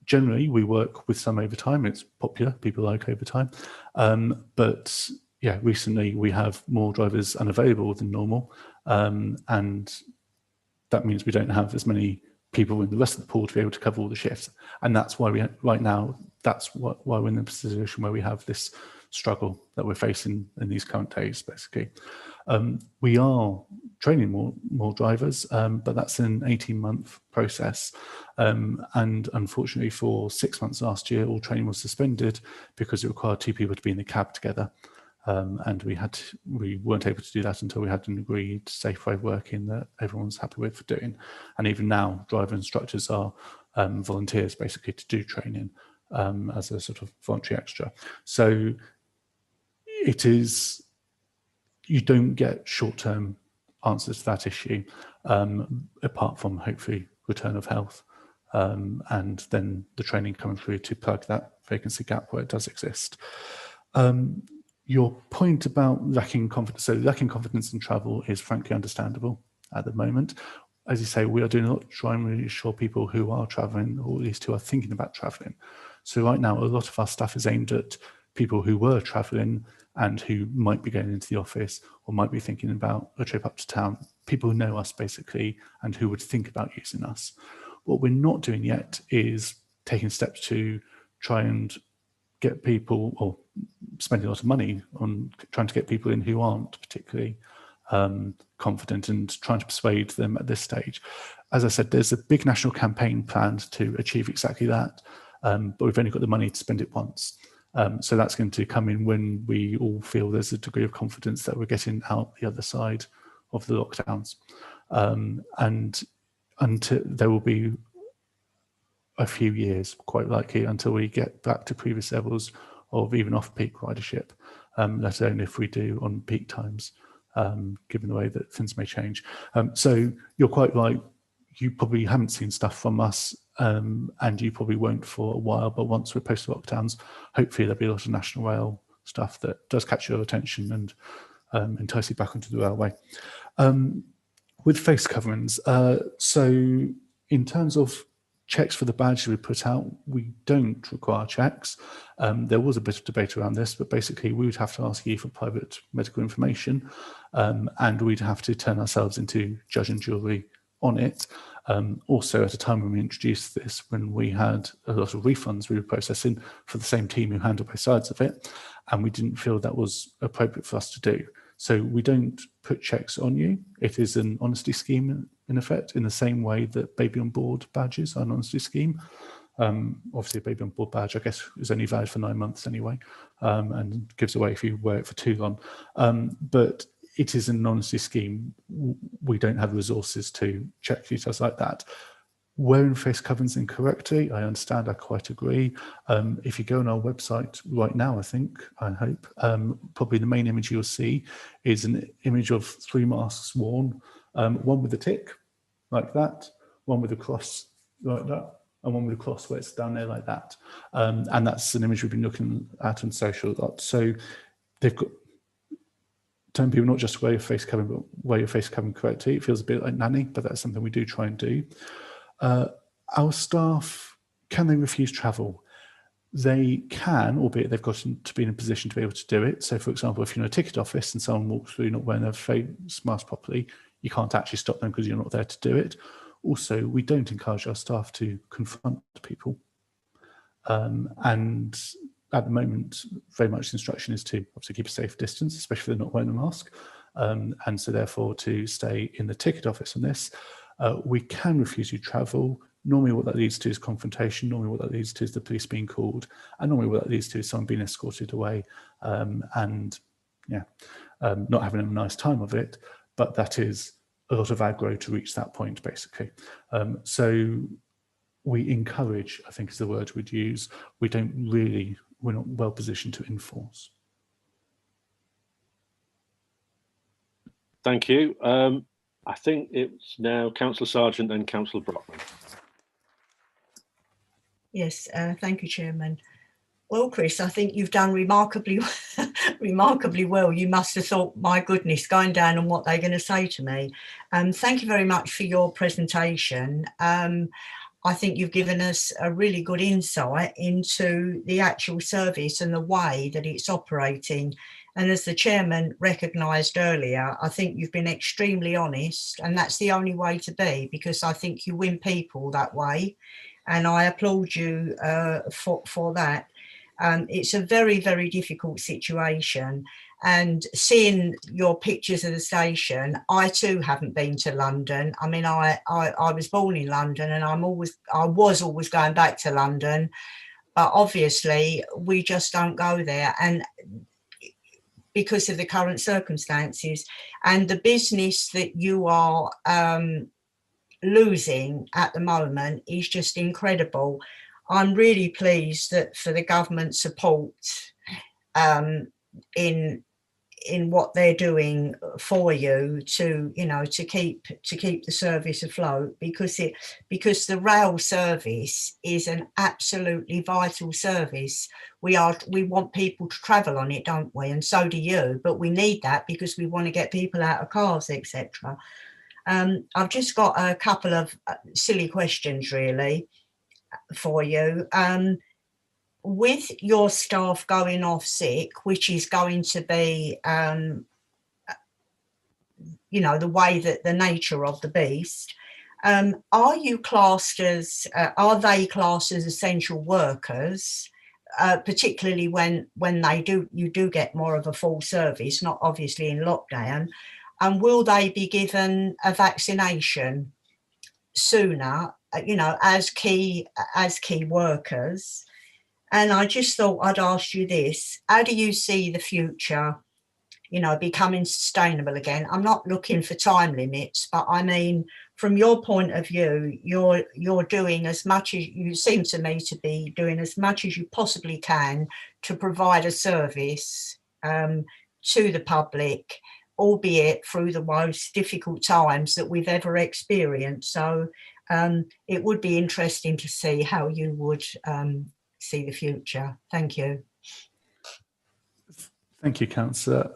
generally we work with some overtime. It's popular, people like overtime. But yeah, recently we have more drivers unavailable than normal. And that means we don't have as many people in the rest of the pool to be able to cover all the shifts. And that's why right now, why we're in the position where we have this struggle that we're facing in these current days, basically. We are training more drivers, but that's an 18-month process. And unfortunately for 6 months last year, all training was suspended because it required 2 people to be in the cab together. And we weren't able to do that until we had an agreed safe way of working that everyone's happy with for doing. And even now, driver instructors are volunteers basically to do training as a sort of voluntary extra. So it is, you don't get short-term answers to that issue, apart from hopefully return of health, and then the training coming through to plug that vacancy gap where it does exist. Your point about lacking confidence, so lacking confidence in travel is frankly understandable at the moment. As you say, we are doing a lot to try and reassure people who are travelling, or at least who are thinking about travelling. So right now, a lot of our stuff is aimed at people who were travelling and who might be going into the office or might be thinking about a trip up to town, people who know us basically and who would think about using us. What we're not doing yet is taking steps to try and get people, or spending a lot of money on trying to get people in who aren't particularly confident and trying to persuade them at this stage. As I said, there's a big national campaign planned to achieve exactly that, but we've only got the money to spend it once. So that's going to come in when we all feel there's a degree of confidence that we're getting out the other side of the lockdowns. And until there will be a few years, quite likely, until we get back to previous levels of even off-peak ridership, let alone if we do on peak times, given the way that things may change. So you're quite right. You probably haven't seen stuff from us, and you probably won't for a while, but once we're post-lockdowns, hopefully there'll be a lot of National Rail stuff that does catch your attention and entice you back onto the railway. With face coverings, so in terms of checks for the badges we put out, we don't require checks. There was a bit of debate around this, but basically we would have to ask you for private medical information, and we'd have to turn ourselves into judge and jury on it. Also, at a time when we introduced this, when we had a lot of refunds we were processing for the same team who handled both sides of it, and we didn't feel that was appropriate for us to do. So we don't put checks on you. It is an honesty scheme in effect, in the same way that baby on board badges are an honesty scheme. Obviously a baby on board badge, I guess, is only valid for 9 months anyway, and gives away if you wear it for too long. But it is an honesty scheme. We don't have resources to check details like that. Wearing face coverings incorrectly, I understand, I quite agree. If you go on our website right now, I hope, probably the main image you'll see is an image of 3 masks worn, one with a tick, like that, one with a cross, like that, and one with a cross where it's down there like that. And that's an image we've been looking at on social a lot. So they've got, telling people not just wear your face covering, but wear your face covering correctly. It feels a bit like nanny, but that's something we do try and do. Our staff, can they refuse travel? They can, albeit they've got to be in a position to be able to do it. So for example, if you're in a ticket office and someone walks through not wearing their face mask properly, you can't actually stop them because you're not there to do it. Also, we don't encourage our staff to confront people. And at the moment, very much the instruction is to obviously keep a safe distance, especially if they're not wearing a mask. And so therefore to stay in the ticket office on this. We can refuse you travel. Normally what that leads to is confrontation. Normally what that leads to is the police being called. And normally what that leads to is someone being escorted away and not having a nice time of it. But that is a lot of aggro to reach that point, basically. So we encourage, I think is the word we'd use. We're not well positioned to enforce. Thank you. I think it's now Councillor Sargent and Councillor Brockman. Yes, thank you, Chairman. Well, Chris, I think you've done remarkably well. You must have thought, my goodness, going down on what they're going to say to me. Thank you very much for your presentation. I think you've given us a really good insight into the actual service and the way that it's operating. And as the chairman recognised earlier, I think you've been extremely honest, and that's the only way to be, because I think you win people that way. And I applaud you for that. It's a very, very difficult situation. And seeing your pictures of the station, I too haven't been to London. I mean, I was born in London, and I was always going back to London, but obviously we just don't go there. And because of the current circumstances. And the business that you are losing at the moment is just incredible. I'm really pleased that for the government support in what they're doing for you to, you know, to keep the service afloat, because the rail service is an absolutely vital service. We want people to travel on it, don't we? And so do you, but we need that because we want to get people out of cars, etc. I've just got a couple of silly questions really for you. With your staff going off sick, which is going to be, you know, the way that the nature of the beast, are you classed as, are they classed as essential workers, particularly when you do get more of a full service, not obviously in lockdown, and will they be given a vaccination sooner, you know, as key workers? And I just thought I'd ask you this: how do you see the future, you know, becoming sustainable again? I'm not looking for time limits, but I mean, from your point of view, you're doing as much as you seem to me to be doing as much as you possibly can to provide a service to the public, albeit through the most difficult times that we've ever experienced. So it would be interesting to see how you would see the future. Thank you. Thank you, Councillor.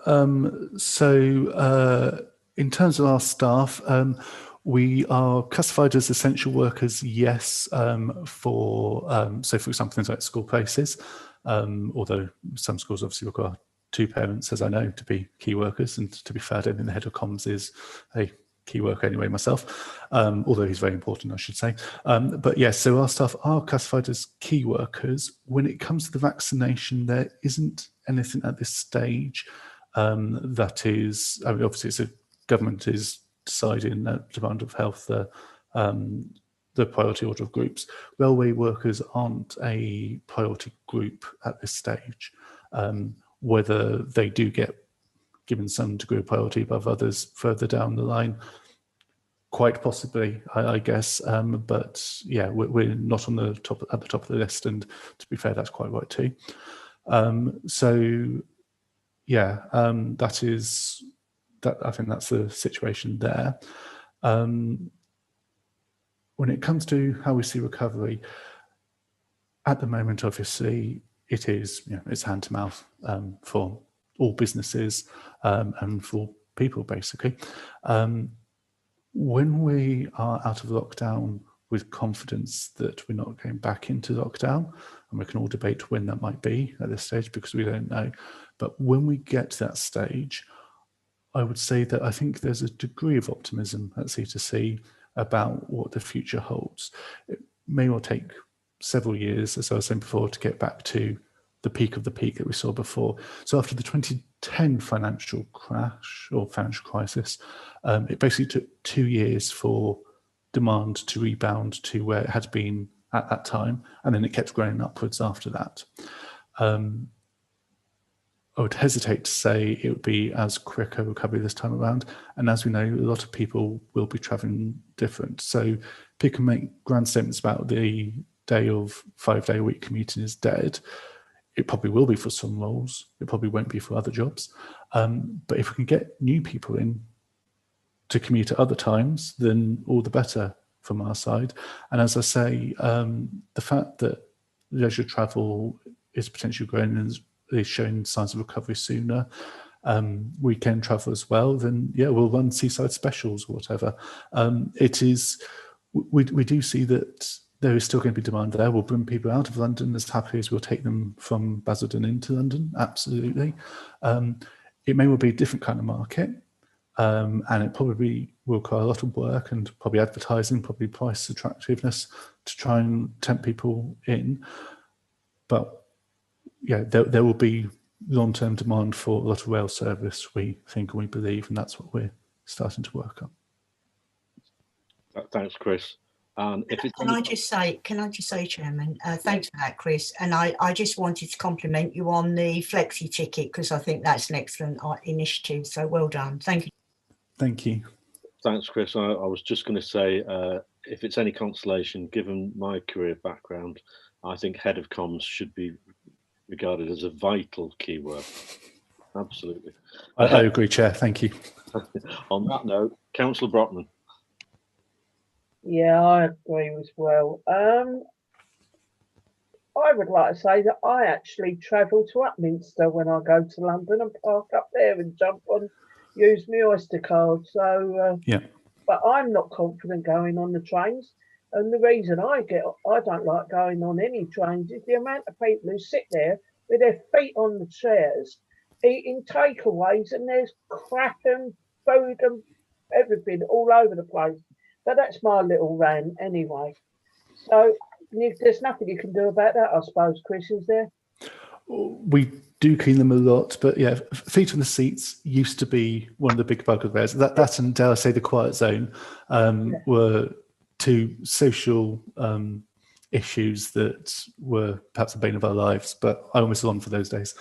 In terms of our staff, we are classified as essential workers, yes, for example, things like school places, although some schools obviously require 2 parents, as I know, to be key workers, and to be fair, I don't think the head of comms is a key worker anyway myself, although he's very important, I should say. But yes, so our staff are classified as key workers. When it comes to the vaccination, there isn't anything at this stage that is, I mean, obviously it's a government is deciding that Department of Health, the priority order of groups. Railway workers aren't a priority group at this stage. Whether they do get given some degree of priority above others further down the line, quite possibly, I guess. But yeah, we're not on the top at the top of the list, and to be fair, that's quite right too. So yeah, that is that. I think that's the situation there. When it comes to how we see recovery, at the moment, obviously, it is, you know, it's hand to mouth for all businesses and for people, basically. When we are out of lockdown with confidence that we're not going back into lockdown, and we can all debate when that might be at this stage because we don't know, but when we get to that stage, I would say that I think there's a degree of optimism at C2C about what the future holds. It may well take several years, as I was saying before, to get back to the peak of the peak that we saw before. So after the 2010 financial crash or financial crisis, it basically took 2 years for demand to rebound to where it had been at that time, and then it kept growing upwards after that. I would hesitate to say it would be as quick a recovery this time around. And as we know, a lot of people will be traveling different. So people can make grand statements about the day of 5-day-a-week commuting is dead. It probably will be for some roles. It probably won't be for other jobs. But if we can get new people in to commute at other times, then all the better from our side. And as I say, the fact that leisure travel is potentially growing and is showing signs of recovery sooner, weekend travel as well, then yeah, we'll run seaside specials or whatever. It is, we do see that there is still going to be demand there. We'll bring people out of London as happily as we'll take them from Basildon into London, absolutely. It may well be a different kind of market, and it probably will require a lot of work and probably advertising, probably price attractiveness to try and tempt people in. But yeah, there will be long-term demand for a lot of rail service, we think and we believe, and that's what we're starting to work on. Thanks, Chris. And if it's Can I just say, Chairman, thanks for that, Chris. And I just wanted to compliment you on the flexi ticket, because I think that's an excellent initiative. So well done. Thank you. Thank you. Thanks, Chris. I was just going to say, if it's any consolation, given my career background, I think head of comms should be regarded as a vital keyword. Absolutely. I agree, Chair. Thank you. On that note, Councillor Brockman. Yeah, I agree as well. I would like to say that I actually travel to Upminster when I go to London and park up there and use my Oyster card. So, Yeah. But I'm not confident going on the trains. And the reason I don't like going on any trains is the amount of people who sit there with their feet on the chairs, eating takeaways, and there's crap and food and everything all over the place. But that's my little rant anyway. So there's nothing you can do about that, I suppose, Chris, is there? We do clean them a lot, but yeah, feet on the seats used to be one of the big bugbears. That and dare I say the quiet zone were two social issues that were perhaps the bane of our lives, but I almost long for those days.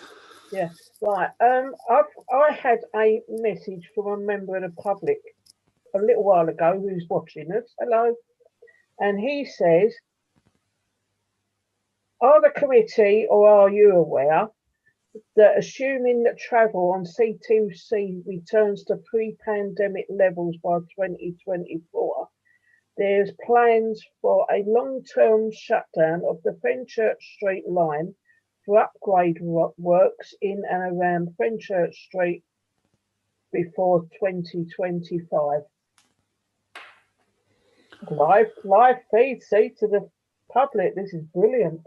Yeah, right. I had a message from a member of the public a little while ago who's watching us. Hello. And he says, are the committee or are you aware that assuming that travel on C2C returns to pre-pandemic levels by 2024, there's plans for a long-term shutdown of the Fenchurch Street line for upgrade works in and around Fenchurch Street before 2025. Live feed, see, to the public. This is brilliant.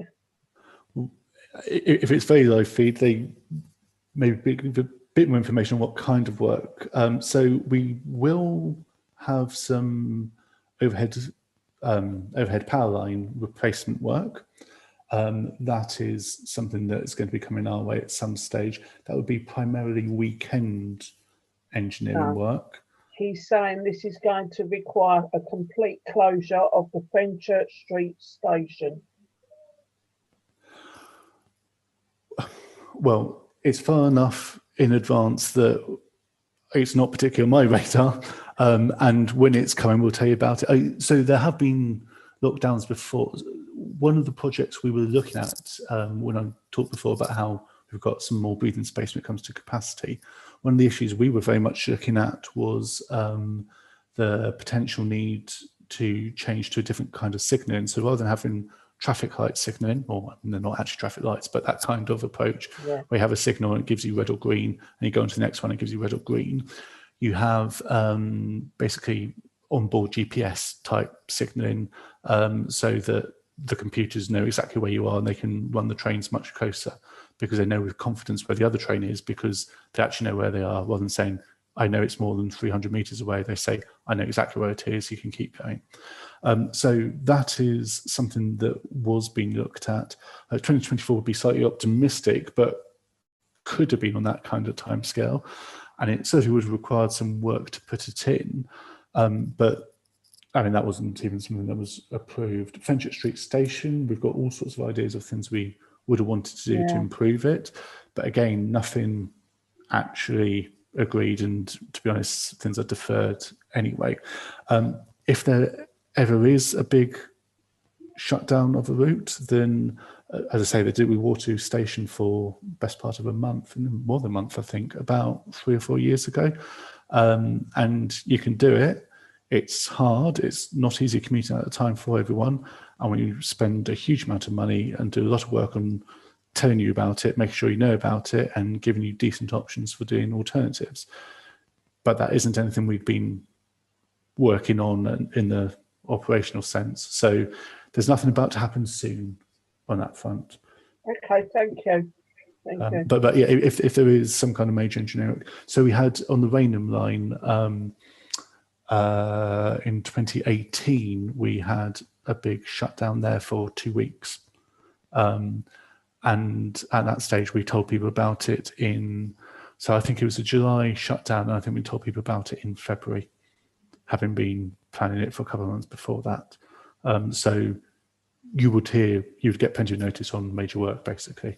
If it's very live feed, they maybe give a bit more information on what kind of work. So we will have some overhead power line replacement work. That is something that is going to be coming our way at some stage. That would be primarily weekend engineering work. He's saying this is going to require a complete closure of the Fenchurch Street station. Well, it's far enough in advance that it's not particularly on my radar. And when it's coming, we'll tell you about it. So there have been lockdowns before. One of the projects we were looking at when I talked before about how we've got some more breathing space when it comes to capacity, one of the issues we were very much looking at was the potential need to change to a different kind of signalling. So rather than having traffic light signalling, or they're not actually traffic lights, but that kind of approach, where you have a signal and it gives you red or green, and you go into the next one, it gives you red or green. You have basically onboard GPS type signalling, so that the computers know exactly where you are and they can run the trains much closer because they know with confidence where the other train is because they actually know where they are, rather than saying, I know it's more than 300 meters away. They say, I know exactly where it is, you can keep going. So that is something that was being looked at. 2024 would be slightly optimistic, but could have been on that kind of timescale. And it certainly would have required some work to put it in. But I mean, that wasn't even something that was approved. Fenchurch Street Station, we've got all sorts of ideas of things we would have wanted to do to improve it. But again, nothing actually agreed. And to be honest, things are deferred anyway. If there ever is a big shutdown of a route, then as I say, they did with Waterloo Station for best part of a month, and more than a month, I think, about 3 or 4 years ago. And you can do it. It's hard. It's not easy commuting at the time for everyone. And when you spend a huge amount of money and do a lot of work on telling you about it, making sure you know about it, and giving you decent options for doing alternatives. But that isn't anything we've been working on in the operational sense. So there's nothing about to happen soon on that front. Okay, thank you. Thank you. But yeah, if there is some kind of major engineering, so we had on the Rainham line in 2018, we had a big shutdown there for 2 weeks. And at that stage, we told people about it so I think it was a July shutdown, and I think we told people about it in February, having been planning it for a couple of months before that. So you'd get plenty of notice on major work, basically.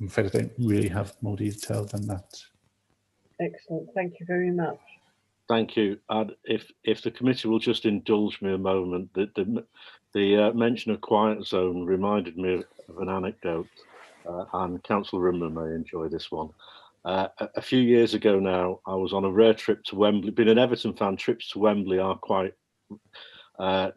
I'm afraid I don't really have more detail than that. Excellent. Thank you very much. Thank you. And if the committee will just indulge me a moment, the mention of quiet zone reminded me of an anecdote, and Councillor Rimmer may enjoy this one. A few years ago now, I was on a rare trip to Wembley. Being an Everton fan, trips to Wembley are quite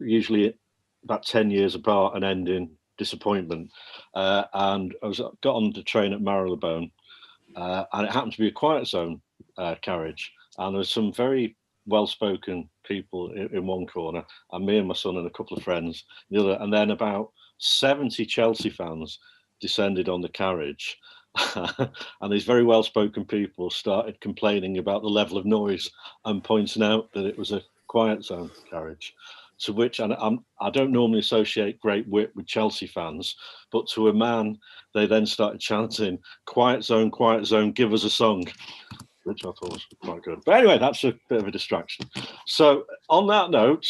usually about 10 years apart and end in disappointment. And I got on the train at Marylebone, and it happened to be a quiet zone carriage. And there was some very well-spoken people in one corner, and me and my son and a couple of friends in the other. And then about 70 Chelsea fans descended on the carriage. And these very well-spoken people started complaining about the level of noise and pointing out that it was a quiet zone carriage. To which, and I don't normally associate great wit with Chelsea fans, but to a man, they then started chanting, quiet zone, give us a song," which I thought was quite good. But anyway, that's a bit of a distraction. So on that note,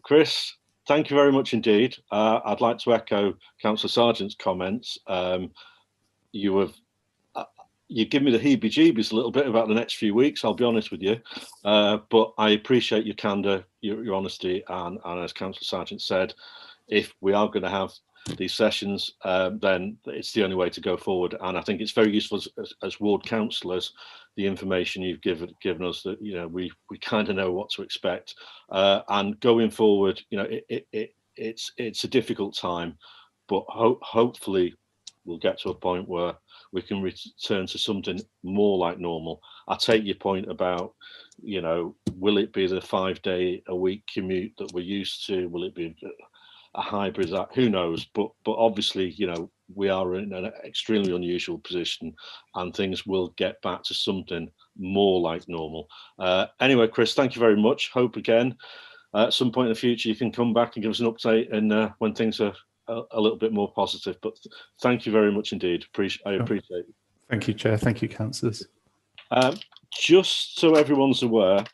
Chris, thank you very much indeed. I'd like to echo Councillor Sargent's comments. You give me the heebie-jeebies a little bit about the next few weeks, I'll be honest with you. But I appreciate your candour, your honesty, and as Councillor Sargent said, if we are going to have these sessions, then it's the only way to go forward. And I think it's very useful as ward councillors, the information you've given us, that we kind of know what to expect. And going forward, it's a difficult time, but hopefully we'll get to a point where we can return to something more like normal. I take your point about, will it be the 5-day-a-week commute that we're used to? Will it be a hybrid? Who knows? But obviously, we are in an extremely unusual position, and things will get back to something more like normal. Anyway, Chris, thank you very much. Hope again at some point in the future you can come back and give us an update, and when things are a little bit more positive. But thank you very much indeed. I appreciate it. Thank you, Chair. Thank you, councillors. Just so everyone's aware,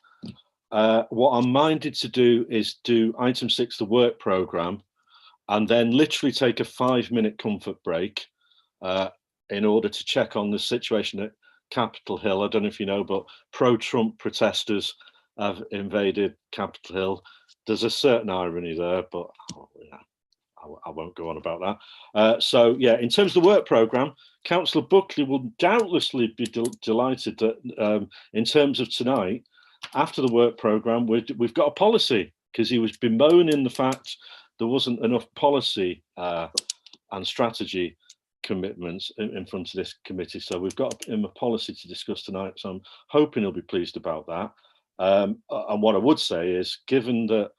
what I'm minded to do is do item 6, the work programme, and then literally take a 5-minute comfort break in order to check on the situation at Capitol Hill. I don't know if you know, but pro-Trump protesters have invaded Capitol Hill. There's a certain irony there, but I won't go on about that. So yeah, in terms of the work programme, Councillor Buckley will doubtlessly be delighted that in terms of tonight, after the work programme, we've got a policy, because he was bemoaning the fact there wasn't enough policy and strategy commitments in front of this committee. So we've got him a policy to discuss tonight. So I'm hoping he'll be pleased about that. And what I would say is, given that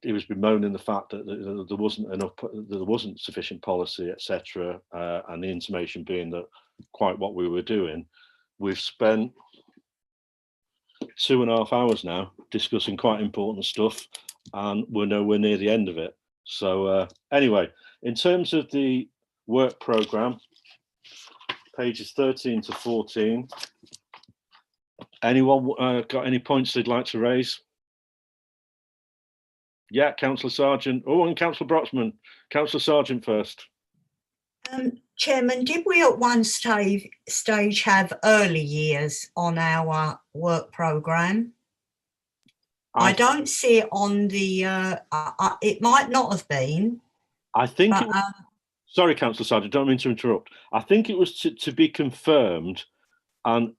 he was bemoaning the fact that there wasn't sufficient policy, etc., and the intimation being that quite what we were doing, we've spent 2.5 hours now discussing quite important stuff, and we're nowhere near the end of it. So anyway, in terms of the work programme, pages 13 to 14, anyone got any points they'd like to raise? Yeah, Councillor Sargent. Oh, and Councillor Broxman. Councillor Sargent first. Chairman, did we at one stage have early years on our work programme? I don't see it on the, it might not have been. I think, sorry, Councillor Sargent, don't mean to interrupt. I think it was to be confirmed, and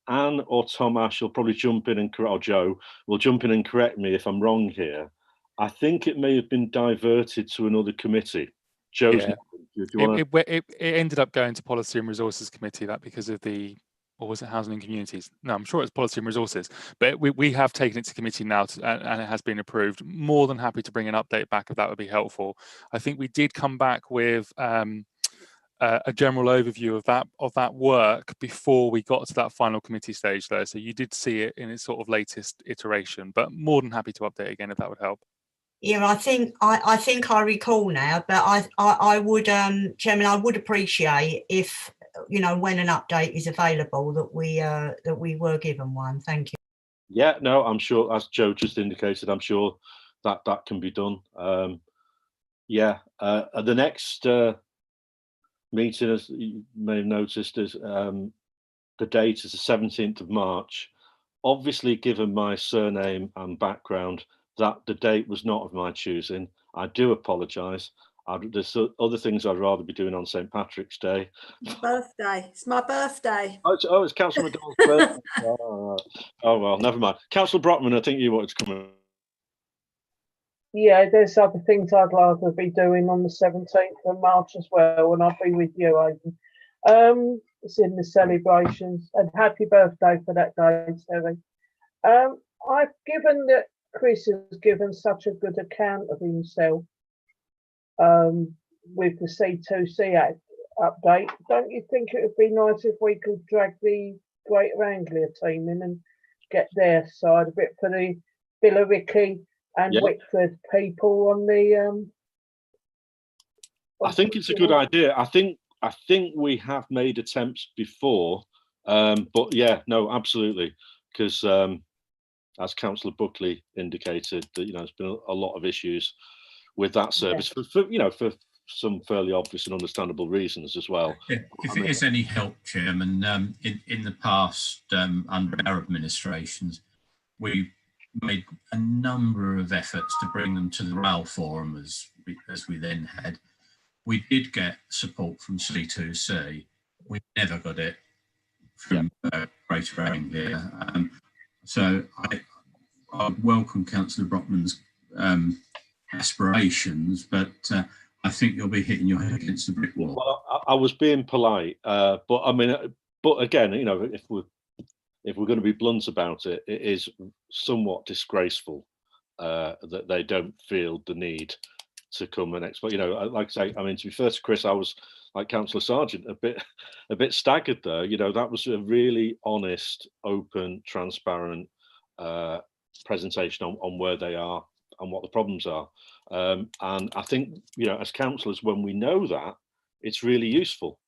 Anne or Tom Ash will probably jump in and, or Joe will jump in and correct me if I'm wrong here. I think it may have been diverted to another committee. Joe, yeah. It ended up going to Policy and Resources Committee, that because of the, or was it Housing and Communities? No, I'm sure it's Policy and Resources, but we have taken it to committee now and it has been approved. More than happy to bring an update back if that would be helpful. I think we did come back with a general overview of that work before we got to that final committee stage though. So you did see it in its sort of latest iteration, but more than happy to update again if that would help. Yeah, I think I recall now, but I would, Chairman, I would appreciate if, when an update is available, that we were given one. Thank you. Yeah, no, I'm sure, as Joe just indicated, I'm sure that can be done. Yeah, the next meeting, as you may have noticed, is the date is the 17th of March. Obviously, given my surname and background, that the date was not of my choosing. I do apologise. There's other things I'd rather be doing on St. Patrick's Day. Birthday. It's my birthday. Oh, it's Councillor McDonald's birthday. Oh, well, never mind. Councillor Brockman, I think you wanted to come in. Yeah, there's other things I'd rather be doing on the 17th of March as well, and I'll be with you, Aidan. It's in the celebrations, and happy birthday for that day, Terry. I've given that Chris has given such a good account of himself with the C2C Act update. Don't you think it would be nice if we could drag the Greater Anglia team in and get their side a bit for the Billericay and Whitford people on the? I think it's a good idea. I think we have made attempts before, but yeah, no, absolutely, because as Councillor Buckley indicated, that there's been a lot of issues with that service for some fairly obvious and understandable reasons as well. If it is any help, Chairman, in the past under our administrations, we made a number of efforts to bring them to the Rail Forum as we then had. We did get support from C2C. We never got it from Greater Anglia. So I welcome Councillor Brockman's aspirations, but I think you'll be hitting your head against the brick wall. Well, I was being polite, but I mean, but again, if we're going to be blunt about it, it is somewhat disgraceful that they don't feel the need to come and explain. Like I say, I mean, to be fair to Chris, I was like Councillor Sargent, a bit staggered there. That was a really honest, open, transparent presentation on where they are and what the problems are. And I think, as councillors, when we know that, it's really useful,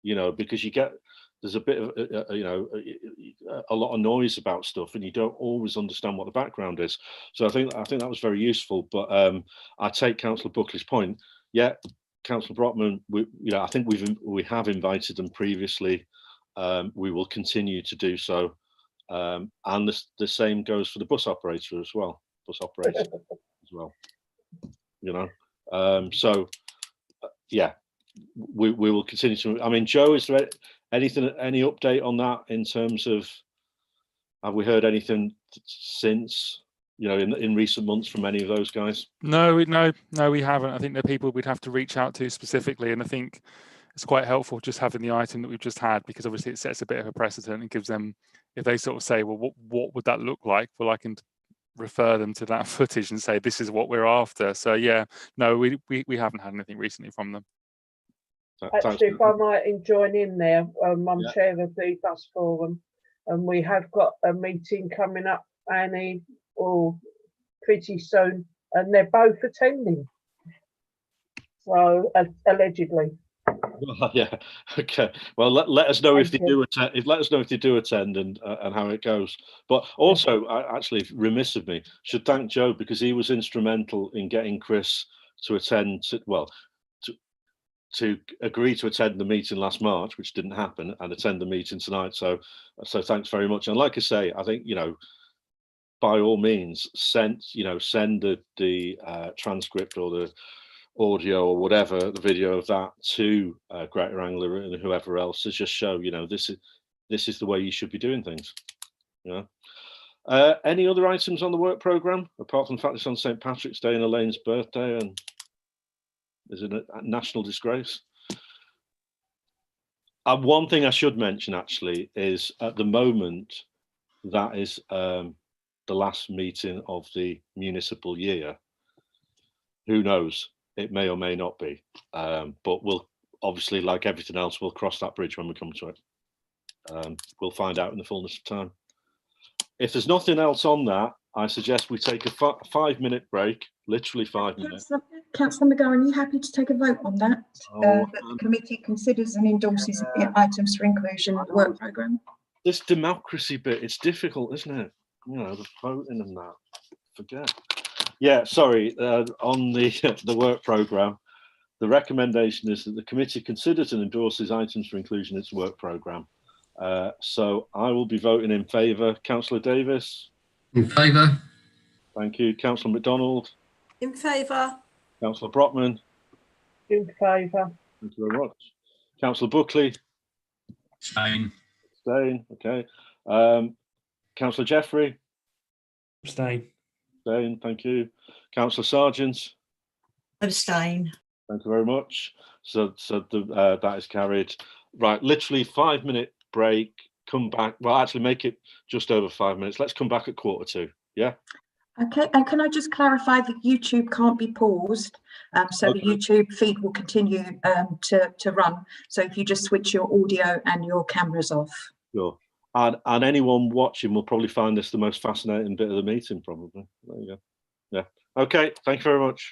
because there's a bit of, a lot of noise about stuff and you don't always understand what the background is. So I think that was very useful, but I take Councillor Buckley's point. Yeah, Councillor Brockman, I think we have invited them previously. We will continue to do so. And the same goes for the bus operator as well. So yeah, we will continue to. I mean, Joe, is there any update on that in terms of, have we heard anything since, in recent months from any of those guys? No, we haven't. I think they're people we'd have to reach out to specifically, and I think it's quite helpful just having the item that we've just had, because obviously it sets a bit of a precedent and gives them, if they sort of say, well, what would that look like? Well, I can refer them to that footage and say, this is what we're after. So yeah, no, we haven't had anything recently from them. Actually, if I might join in there, I'm chair of the bus forum, and we have got a meeting coming up, Annie, or pretty soon, and they're both attending. So allegedly. Well, yeah. Okay. Well, let us know if they do attend. Let us know if they do attend and how it goes. But also, actually, remiss of me, should thank Joe, because he was instrumental in getting Chris to attend. To agree to attend the meeting last March, which didn't happen, and attend the meeting tonight. So thanks very much. And like I say, I think by all means, send the transcript or the audio or whatever, the video of that to Greater Anglia and whoever else, to just show this is the way you should be doing things. Any other items on the work programme apart from the fact it's on St. Patrick's Day and Elaine's birthday, and is it a national disgrace? One thing I should mention actually is, at the moment, that is the last meeting of the municipal year. Who knows? It may or may not be, but we'll obviously, like everything else, we'll cross that bridge when we come to it. We'll find out in the fullness of time. If there's nothing else on that, I suggest we take a 5-minute break, literally 5 minutes. Councillor McGowan, are you happy to take a vote on that? That the committee considers and endorses items for inclusion in the work programme? This democracy bit, it's difficult, isn't it? The voting and that, forget. Yeah, sorry. On the the work programme, the recommendation is that the committee considers and endorses items for inclusion in its work programme. So I will be voting in favour. Councillor Davis? In favour. Thank you. Councillor MacDonald? In favour. Councillor Brockman? In favour. Thank you very much. Councillor Buckley? Abstain. Abstain, okay. Councillor Jeffrey? Abstain. Abstain, thank you. Councillor Sargent? Abstain. Thank you very much. So that is carried. Right, literally 5-minute break, come back. Well, actually make it just over 5 minutes. Let's come back at 1:45, yeah? Okay, and can I just clarify that YouTube can't be paused? So Okay. the YouTube feed will continue to run. So if you just switch your audio and your cameras off. Sure. And anyone watching will probably find this the most fascinating bit of the meeting, probably. There you go. Yeah. Okay, thank you very much.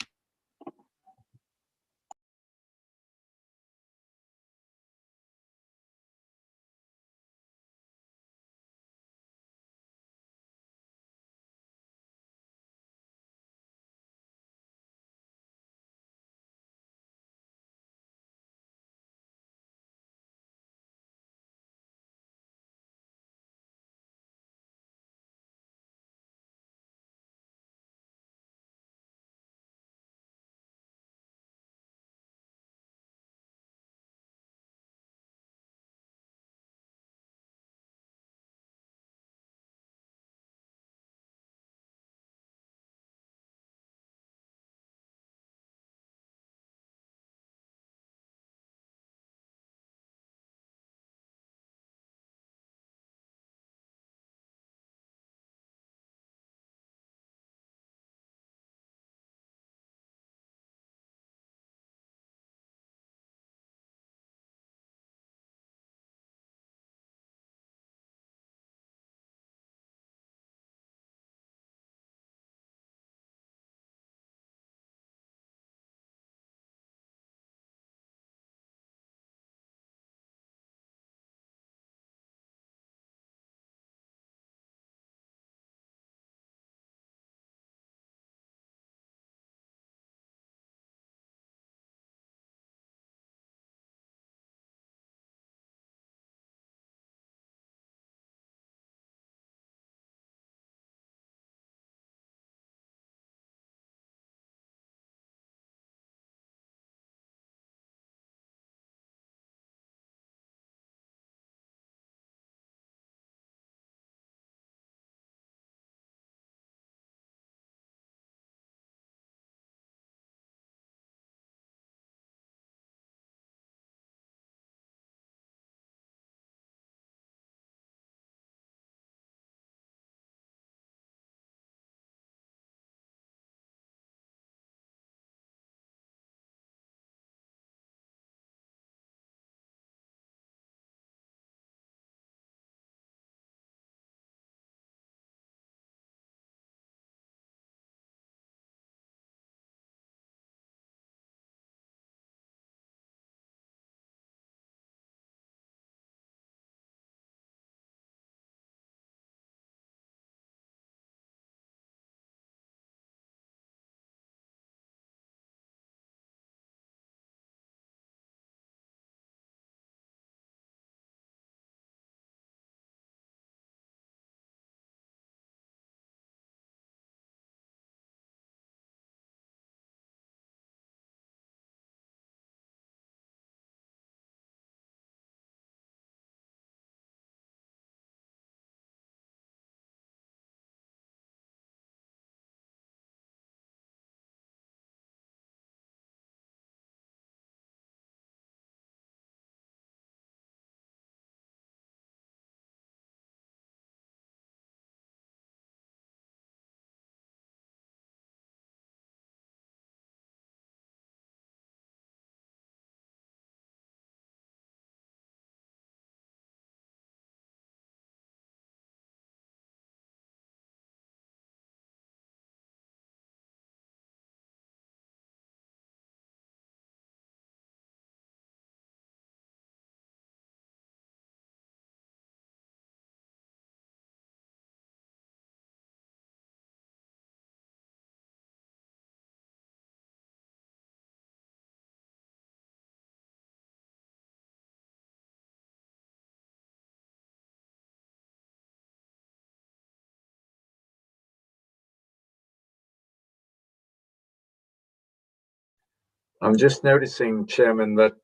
I'm just noticing, Chairman, that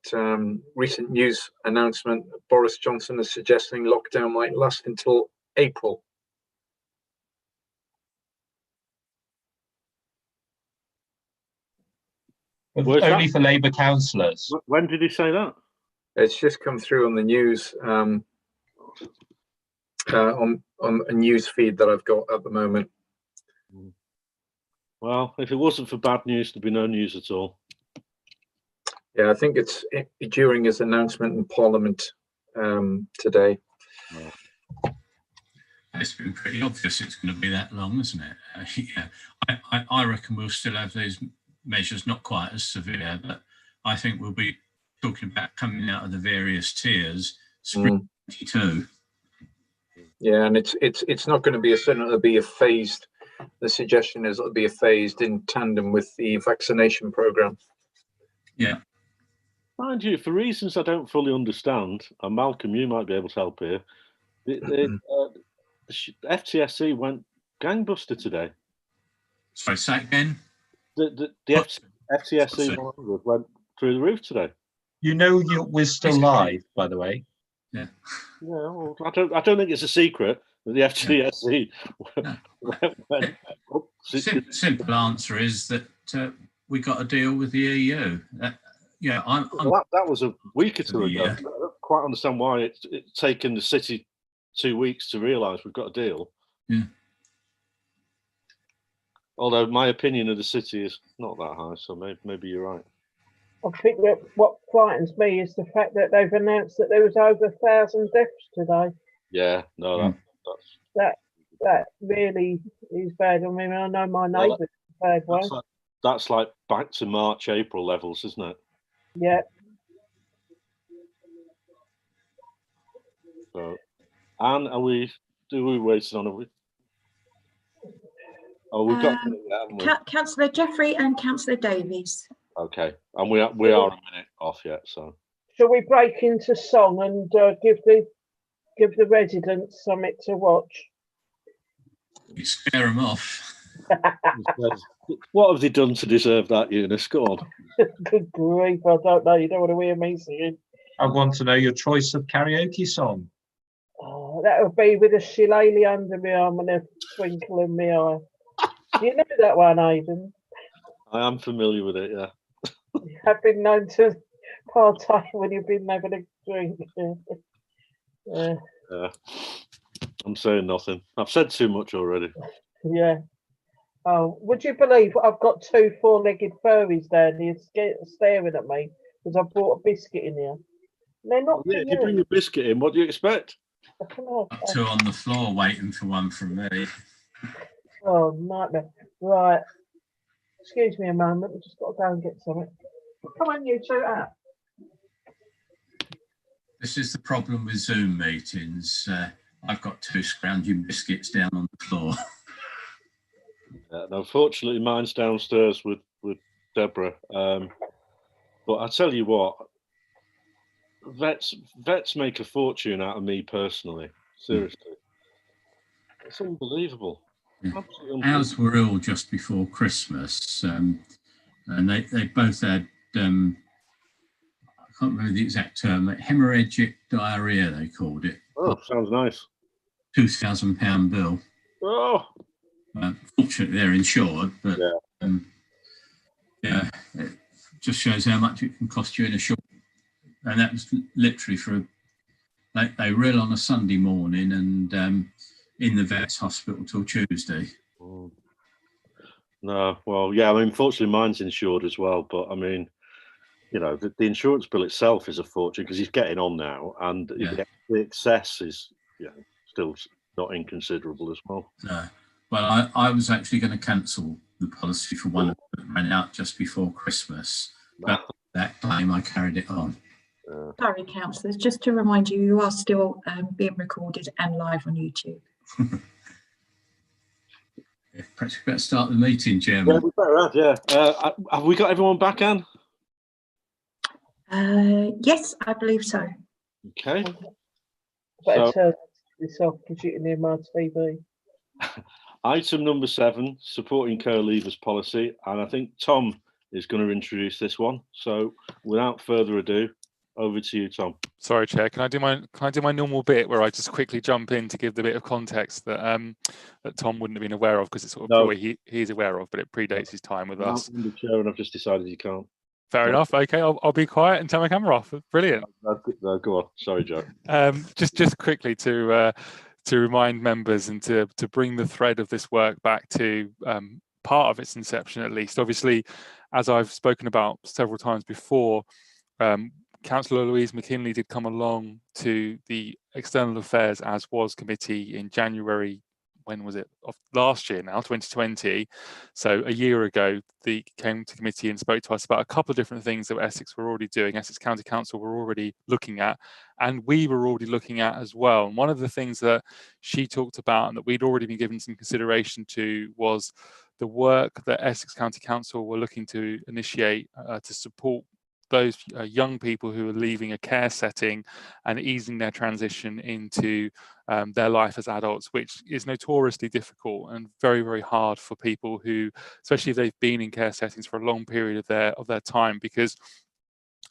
recent news announcement, Boris Johnson is suggesting lockdown might last until April. Only for Labour councillors. When did he say that? It's just come through on the news, on a news feed that I've got at the moment. Well, if it wasn't for bad news, there'd be no news at all. Yeah, I think it's during his announcement in Parliament today. It's been pretty obvious it's going to be that long, isn't it? Yeah, I reckon we'll still have these measures, not quite as severe, but I think we'll be talking about coming out of the various tiers spring 22. Yeah, and it's not going to be it'll be a phased. The suggestion is it'll be a phased in tandem with the vaccination program. Yeah. Mind you, for reasons I don't fully understand, and Malcolm, you might be able to help here, the FTSE went gangbuster today. Sorry, say again? The FTSE 100 went through the roof today. You know, we're still live, by the way. Yeah. Yeah, well, I don't think it's a secret that the FTSE went up. Simple answer is that we got a deal with the EU. Yeah, well, that was a week or two ago. I don't quite understand why it's taken the city 2 weeks to realise we've got a deal. Yeah. Although my opinion of the city is not that high, so maybe you're right. I think that what frightens me is the fact that they've announced that there was over 1,000 deaths today. Yeah, no, That really is bad. I mean, I know my neighbours in a bad way. That's like back to March, April levels, isn't it? Yeah. So, Anne, do we waiting on it? Oh, we've got haven't we? Councillor Jeffrey and Councillor Davies. Okay, and we are a minute off yet, so. Shall we break into song and give the residents something to watch? You scare them off. What have they done to deserve that, Eunice? Go on. Good grief, I don't know. You don't want to hear me singing. I want to know your choice of karaoke song. Oh, that would be with a shillelagh under my arm and a twinkle in my eye. Do you know that one, Aidan? I am familiar with it, yeah. You have been known to partake when you've been having a drink. Yeah. I'm saying nothing. I've said too much already. Yeah. Oh, would you believe I've got 2 4-legged furries down here staring at me because I brought a biscuit in here. They're not. Yeah, if you bring a biscuit in, what do you expect? Up 2 on the floor waiting for one from me. Oh, nightmare. Right. Excuse me a moment. We've just got to go and get something. Come on, you two out. This is the problem with Zoom meetings. I've got 2 scrounging biscuits down on the floor. And unfortunately, mine's downstairs with Deborah. But I tell you what, vets make a fortune out of me personally. Seriously, it's unbelievable. Ours were ill just before Christmas, and they both had I can't remember the exact term, hemorrhagic diarrhea they called it. Oh, sounds nice. £2,000 bill. Oh. Fortunately, they're insured, but yeah, it just shows how much it can cost you in a short. And that was literally they were ill on a Sunday morning and in the vet's hospital till Tuesday. No, well, yeah, I mean, unfortunately, mine's insured as well, but I mean, you know, the insurance bill itself is a fortune because he's getting on now, and the excess is, still not inconsiderable as well. No. Well, I was actually going to cancel the policy for one that ran out just before Christmas. But that claim, I carried it on. Sorry, councillors, just to remind you, you are still being recorded and live on YouTube. Perhaps we better start the meeting, Chairman. Yeah, we better have, yeah. Have we got everyone back, Anne? Yes, I believe so. Okay. Better turn this off because you can hear my TV. Item number 7, supporting co-leavers policy, and I think Tom is going to introduce this one. So without further ado, over to you, Tom. Sorry, Chair. Can I do my normal bit where I just quickly jump in to give the bit of context that that Tom wouldn't have been aware of, because it's sort of probably he's aware of, but it predates his time with us. I'm the chair, and I've just decided you can't. Fair enough. Okay, I'll be quiet and turn my camera off. Brilliant. No, go on. Sorry, Joe. Just quickly to remind members and to bring the thread of this work back to part of its inception, at least. Obviously, as I've spoken about several times before, Councillor Louise McKinley did come along to the External Affairs as was committee in January, when was it, of last year now, 2020. So a year ago, they came to committee and spoke to us about a couple of different things that Essex were already doing, Essex County Council were already looking at, and we were already looking at as well. And one of the things that she talked about and that we'd already been given some consideration to was the work that Essex County Council were looking to initiate to support those young people who are leaving a care setting and easing their transition into their life as adults, which is notoriously difficult and very, very hard for people who, especially if they've been in care settings for a long period of their time, because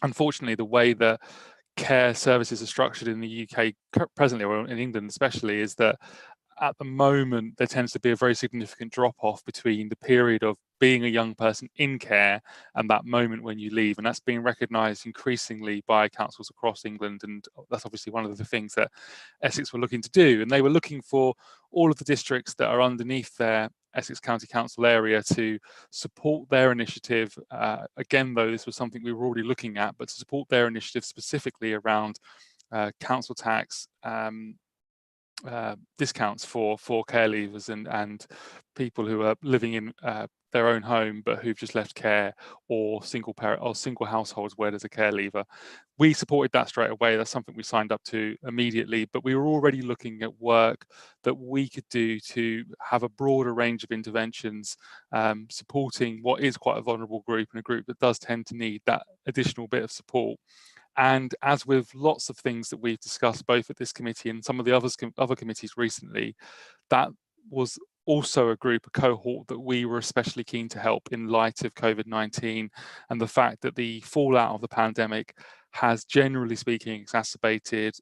unfortunately the way that care services are structured in the UK presently, or in England especially, is that at the moment there tends to be a very significant drop-off between the period of being a young person in care and that moment when you leave, and that's being recognised increasingly by councils across England, and that's obviously one of the things that Essex were looking to do. And they were looking for all of the districts that are underneath their Essex County Council area to support their initiative. Again, though, this was something we were already looking at, but to support their initiative specifically around council tax discounts for care leavers and people who are living in their own home but who've just left care, or single parent or single households where there's a care leaver. We supported that straight away. That's something we signed up to immediately, but we were already looking at work that we could do to have a broader range of interventions supporting what is quite a vulnerable group, and a group that does tend to need that additional bit of support. And as with lots of things that we've discussed, both at this committee and some of the other committees recently, that was also a group, a cohort that we were especially keen to help in light of COVID-19 and the fact that the fallout of the pandemic has, generally speaking, exacerbated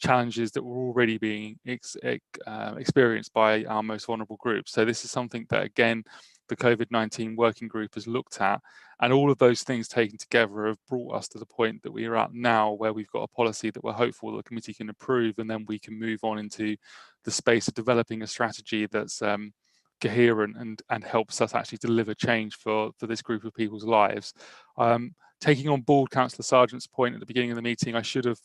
challenges that were already being experienced by our most vulnerable groups. So this is something that, again, the COVID-19 working group has looked at, and all of those things taken together have brought us to the point that we are at now, where we've got a policy that we're hopeful the committee can approve, and then we can move on into the space of developing a strategy that's coherent and helps us actually deliver change for this group of people's lives. Taking on board Councillor Sargent's point at the beginning of the meeting, I should have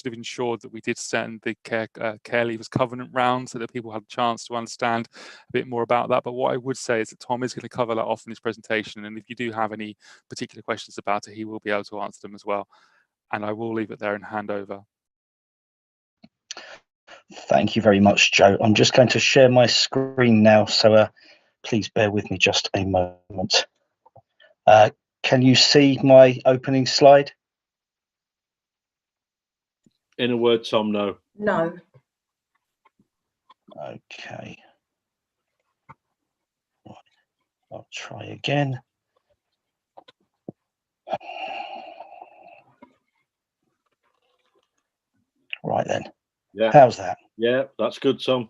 ensured that we did send the care leavers covenant round so that people had a chance to understand a bit more about that. But what I would say is that Tom is going to cover that off in his presentation, and if you do have any particular questions about it, he will be able to answer them as well. And I will leave it there and hand over. Thank you very much, Joe. I'm just going to share my screen now, so please bear with me just a moment. Can you see my opening slide? In a word, Tom, no. No. Okay. Right. I'll try again. Right then. Yeah. How's that? Yeah, that's good, Tom.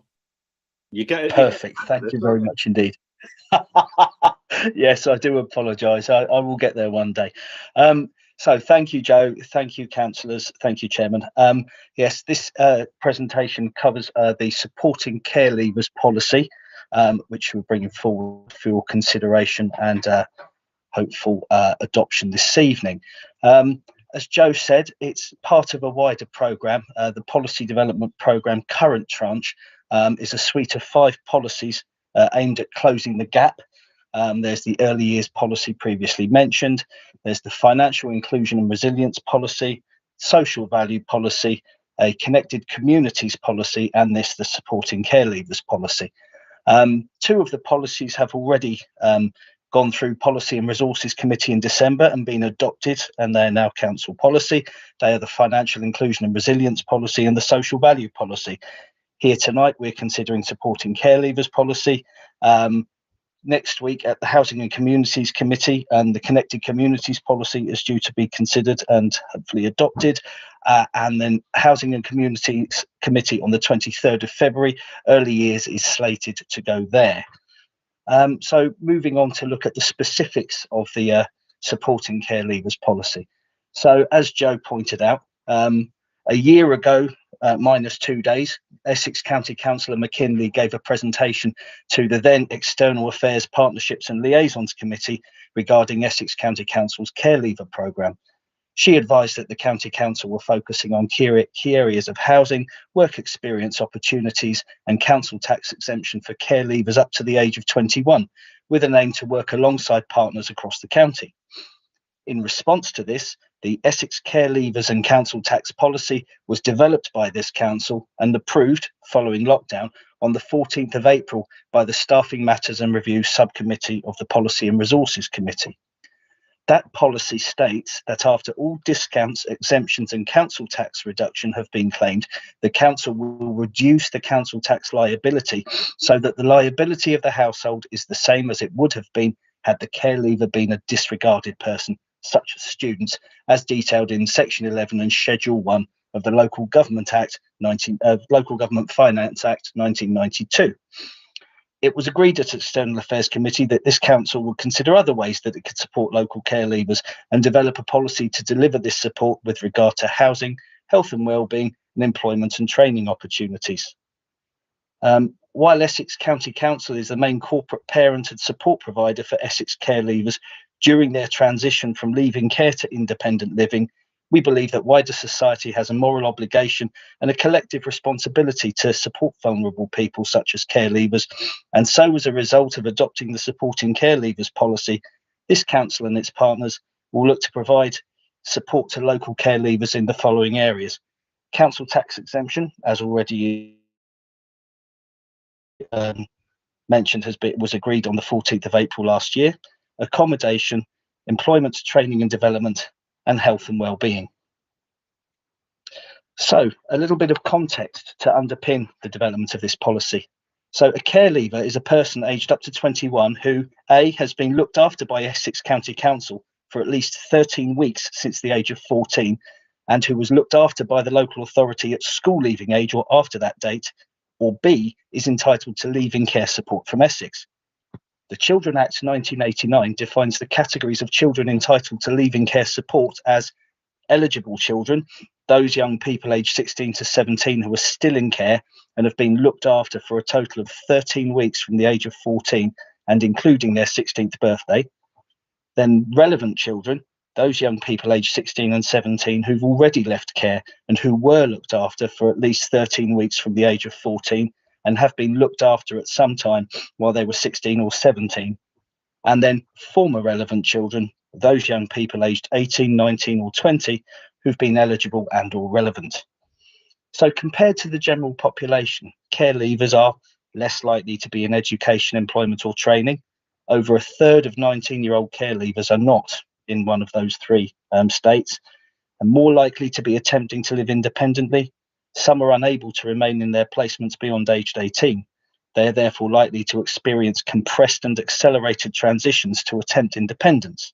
You get it. Perfect. Thank you very much indeed. Yes, I do apologise. I will get there one day. So thank you, Joe. Thank you, councillors. Thank you, Chairman. Yes, this presentation covers the supporting care leavers policy, which we're bringing forward for your consideration and hopeful adoption this evening. As Joe said, it's part of a wider programme. The Policy Development Programme current tranche is a suite of 5 policies aimed at closing the gap. There's the early years policy previously mentioned. There's the financial inclusion and resilience policy, social value policy, a connected communities policy, and the supporting care leavers policy. 2 of the policies have already gone through Policy and Resources Committee in December and been adopted, and they're now council policy. They are the financial inclusion and resilience policy and the social value policy. Here tonight, we're considering supporting care leavers policy. Next week at the Housing and Communities Committee, and the Connected Communities Policy is due to be considered and hopefully adopted. And then Housing and Communities Committee on the 23rd of February. Early years is slated to go there. So moving on to look at the specifics of the supporting care leavers policy. So as Joe pointed out, a year ago, minus 2 days, Essex County Councillor McKinley gave a presentation to the then External Affairs, Partnerships and Liaisons Committee regarding Essex County Council's care leaver programme. She advised that the County Council were focusing on key areas of housing, work experience opportunities and council tax exemption for care leavers up to the age of 21, with an aim to work alongside partners across the county. In response to this, the Essex Care Leavers and Council Tax Policy was developed by this council and approved following lockdown on the 14th of April by the Staffing Matters and Review Subcommittee of the Policy and Resources Committee. That policy states that after all discounts, exemptions and council tax reduction have been claimed, the council will reduce the council tax liability so that the liability of the household is the same as it would have been had the care leaver been a disregarded person, such as students, as detailed in Section 11 and Schedule 1 of the Local Government Local Government Finance Act 1992. It was agreed at External Affairs Committee that this council would consider other ways that it could support local care leavers and develop a policy to deliver this support with regard to housing, health and wellbeing, and employment and training opportunities. While Essex County Council is the main corporate parent and support provider for Essex care leavers during their transition from leaving care to independent living, we believe that wider society has a moral obligation and a collective responsibility to support vulnerable people such as care leavers. And so as a result of adopting the Supporting Care Leavers policy, this council and its partners will look to provide support to local care leavers in the following areas: council tax exemption, as already mentioned, was agreed on the 14th of April last year, accommodation, employment, training and development, and health and well-being. So a little bit of context to underpin the development of this policy. So a care leaver is a person aged up to 21 who A, has been looked after by Essex County Council for at least 13 weeks since the age of 14, and who was looked after by the local authority at school leaving age or after that date, or B, is entitled to leaving care support from Essex. The Children Act 1989 defines the categories of children entitled to leaving care support as eligible children, those young people aged 16 to 17 who are still in care and have been looked after for a total of 13 weeks from the age of 14 and including their 16th birthday. Then relevant children, those young people aged 16 and 17 who've already left care and who were looked after for at least 13 weeks from the age of 14 and have been looked after at some time while they were 16 or 17. And then former relevant children, those young people aged 18, 19 or 20 who've been eligible and or relevant. So compared to the general population, care leavers are less likely to be in education, employment or training. Over a third of 19-year-old care leavers are not in one of those three states, and more likely to be attempting to live independently. Some are unable to remain in their placements beyond aged 18. They are therefore likely to experience compressed and accelerated transitions to attempt independence.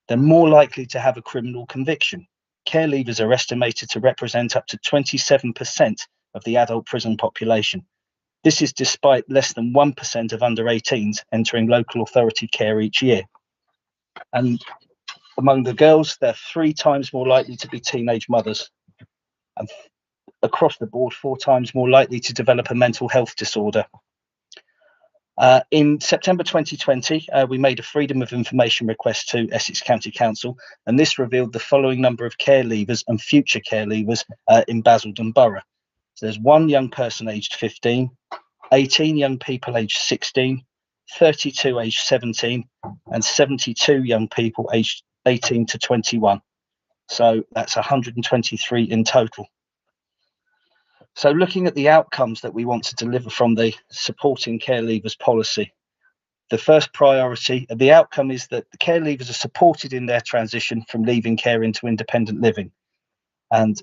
They're more likely to have a criminal conviction. Care leavers are estimated to represent up to 27% of the adult prison population. This is despite less than 1% of under 18s entering local authority care each year. And among the girls, they're 3 times more likely to be teenage mothers. And across the board, 4 times more likely to develop a mental health disorder. In September 2020, we made a Freedom of Information request to Essex County Council, and this revealed the following number of care leavers and future care leavers in Basildon Borough. So there's 1 young person aged 15, 18 young people aged 16, 32 aged 17, and 72 young people aged 18 to 21. So that's 123 in total. So looking at the outcomes that we want to deliver from the Supporting Care Leavers policy, the first priority, the outcome is that the care leavers are supported in their transition from leaving care into independent living. And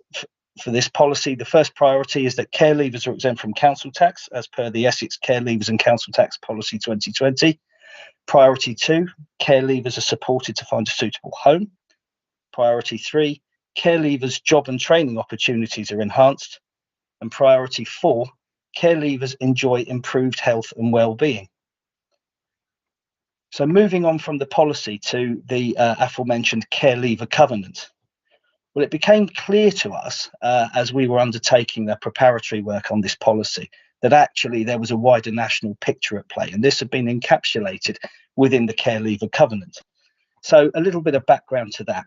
for this policy, the first priority is that care leavers are exempt from council tax as per the Essex Care Leavers and Council Tax Policy 2020. Priority 2, care leavers are supported to find a suitable home. Priority 3, care leavers' job and training opportunities are enhanced. And priority 4, care leavers enjoy improved health and well-being. So moving on from the policy to the aforementioned care leaver covenant. Well, it became clear to us as we were undertaking the preparatory work on this policy that actually there was a wider national picture at play, and this had been encapsulated within the care leaver covenant. So a little bit of background to that.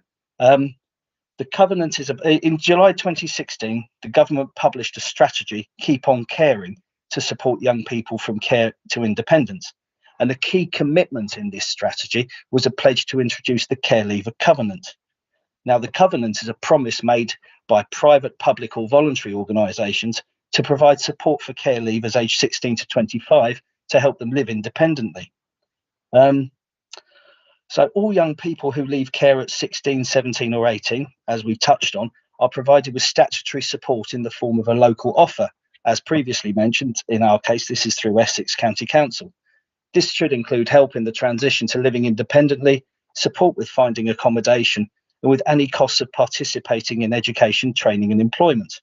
The covenant is, in July 2016, the government published a strategy, Keep on Caring, to support young people from care to independence. And a key commitment in this strategy was a pledge to introduce the care leaver covenant. Now, the covenant is a promise made by private, public or voluntary organisations to provide support for care leavers aged 16 to 25 to help them live independently. So all young people who leave care at 16, 17 or 18, as we touched on, are provided with statutory support in the form of a local offer. As previously mentioned, in our case, this is through Essex County Council. This should include help in the transition to living independently, support with finding accommodation, and with any costs of participating in education, training and employment.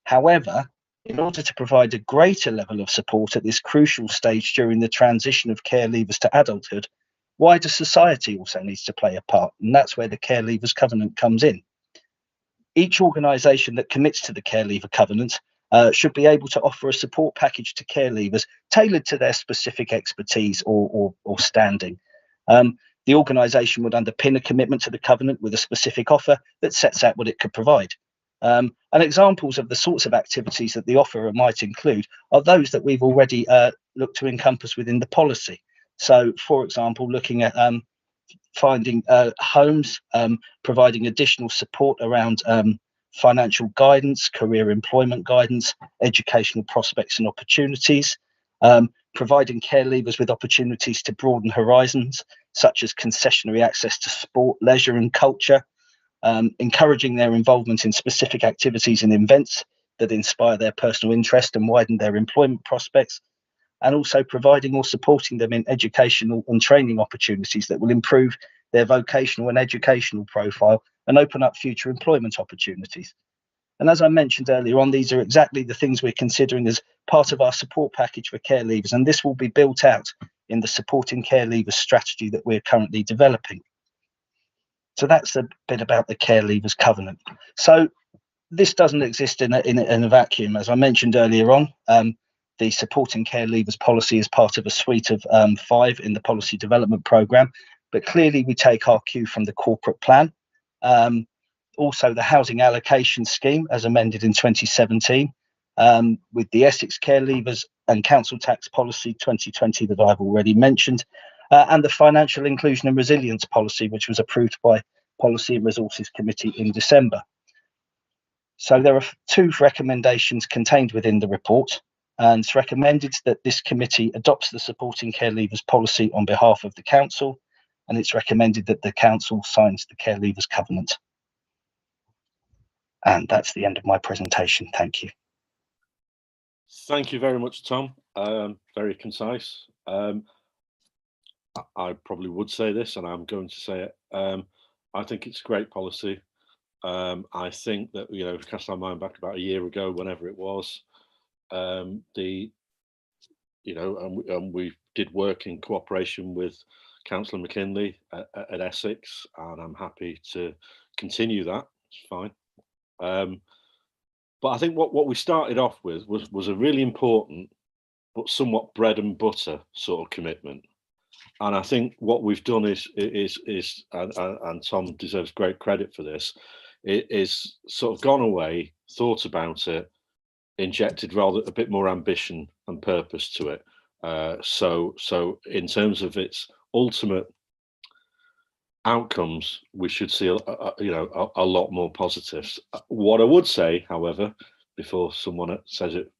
However, in order to provide a greater level of support at this crucial stage during the transition of care leavers to adulthood, wider society also needs to play a part, and that's where the Care Leavers Covenant comes in. Each organisation that commits to the Care Leaver Covenant should be able to offer a support package to care leavers tailored to their specific expertise or standing. The organisation would underpin a commitment to the covenant with a specific offer that sets out what it could provide. And examples of the sorts of activities that the offerer might include are those that we've already looked to encompass within the policy. So, for example, looking at finding homes, providing additional support around financial guidance, career employment guidance, educational prospects and opportunities, providing care leavers with opportunities to broaden horizons, such as concessionary access to sport, leisure and culture, encouraging their involvement in specific activities and events that inspire their personal interest and widen their employment prospects, and also providing or supporting them in educational and training opportunities that will improve their vocational and educational profile and open up future employment opportunities. And as I mentioned earlier on, these are exactly the things we're considering as part of our support package for care leavers, and this will be built out in the Supporting Care Leavers strategy that we're currently developing. So that's a bit about the Care Leavers Covenant. So this doesn't exist in a vacuum. As I mentioned earlier on, the Supporting Care Leavers policy is part of a suite of 5 in the policy development programme, but clearly we take our cue from the corporate plan. Also the housing allocation scheme as amended in 2017, with the Essex Care Leavers and Council Tax Policy 2020 that I've already mentioned, and the Financial Inclusion and Resilience Policy, which was approved by Policy and Resources Committee in December. So there are 2 recommendations contained within the report, and it's recommended that this committee adopts the Supporting Care Leavers policy on behalf of the council, and it's recommended that the council signs the Care Leavers Covenant. And that's the end of my presentation. Thank you. Thank you very much, Tom. Very concise. I probably would say this, and I'm going to say it. I think it's a great policy. I think that, you know, cast our mind back about a year ago, whenever it was, we did work in cooperation with Councillor McKinley at Essex, and I'm happy to continue that. It's fine. But I think what we started off with was a really important but somewhat bread and butter sort of commitment. And I think what we've done is and Tom deserves great credit for this, is sort of gone away, thought about it, injected rather a bit more ambition and purpose to it. So in terms of its ultimate outcomes, we should see a lot more positives. What I would say, however, before someone says it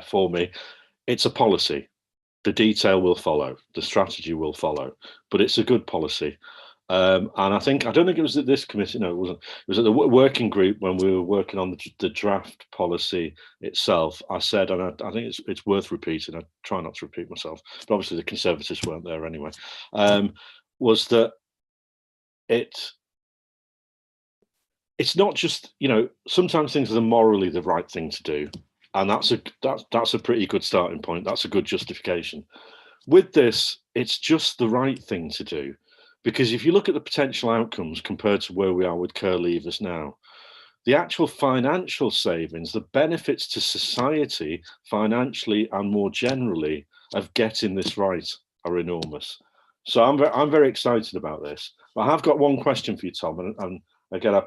for me, it's a policy. The detail will follow, the strategy will follow, but it's a good policy. And I don't think it was at this committee. No, it wasn't. It was at the working group when we were working on the draft policy itself. I said, and I think it's worth repeating. I try not to repeat myself, but obviously the Conservatives weren't there anyway. Was that it's not just, sometimes things are morally the right thing to do, and that's a pretty good starting point. That's a good justification. With this, it's just the right thing to do. Because if you look at the potential outcomes compared to where we are with care leavers now, the actual financial savings, the benefits to society financially and more generally of getting this right are enormous. So I'm very excited about this. But I have got one question for you, Tom, and again, I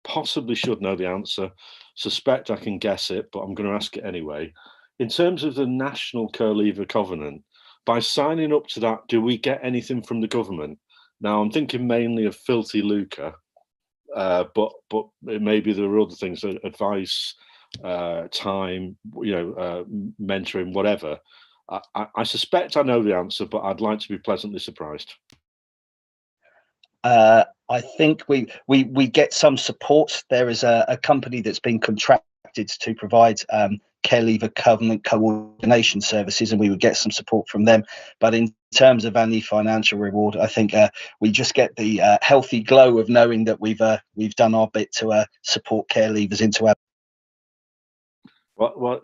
possibly should know the answer. Suspect I can guess it, but I'm going to ask it anyway. In terms of the National Care Leaver Covenant, by signing up to that, do we get anything from the government? Now, I'm thinking mainly of filthy lucre, but maybe there are other things, advice, time, mentoring, whatever. I suspect I know the answer, but I'd like to be pleasantly surprised. I think we get some support. There is a company that's been contracted to provide care leaver covenant coordination services, and we would get some support from them. But in terms of any financial reward, I think we just get the healthy glow of knowing that we've done our bit to support care leavers into our. Well,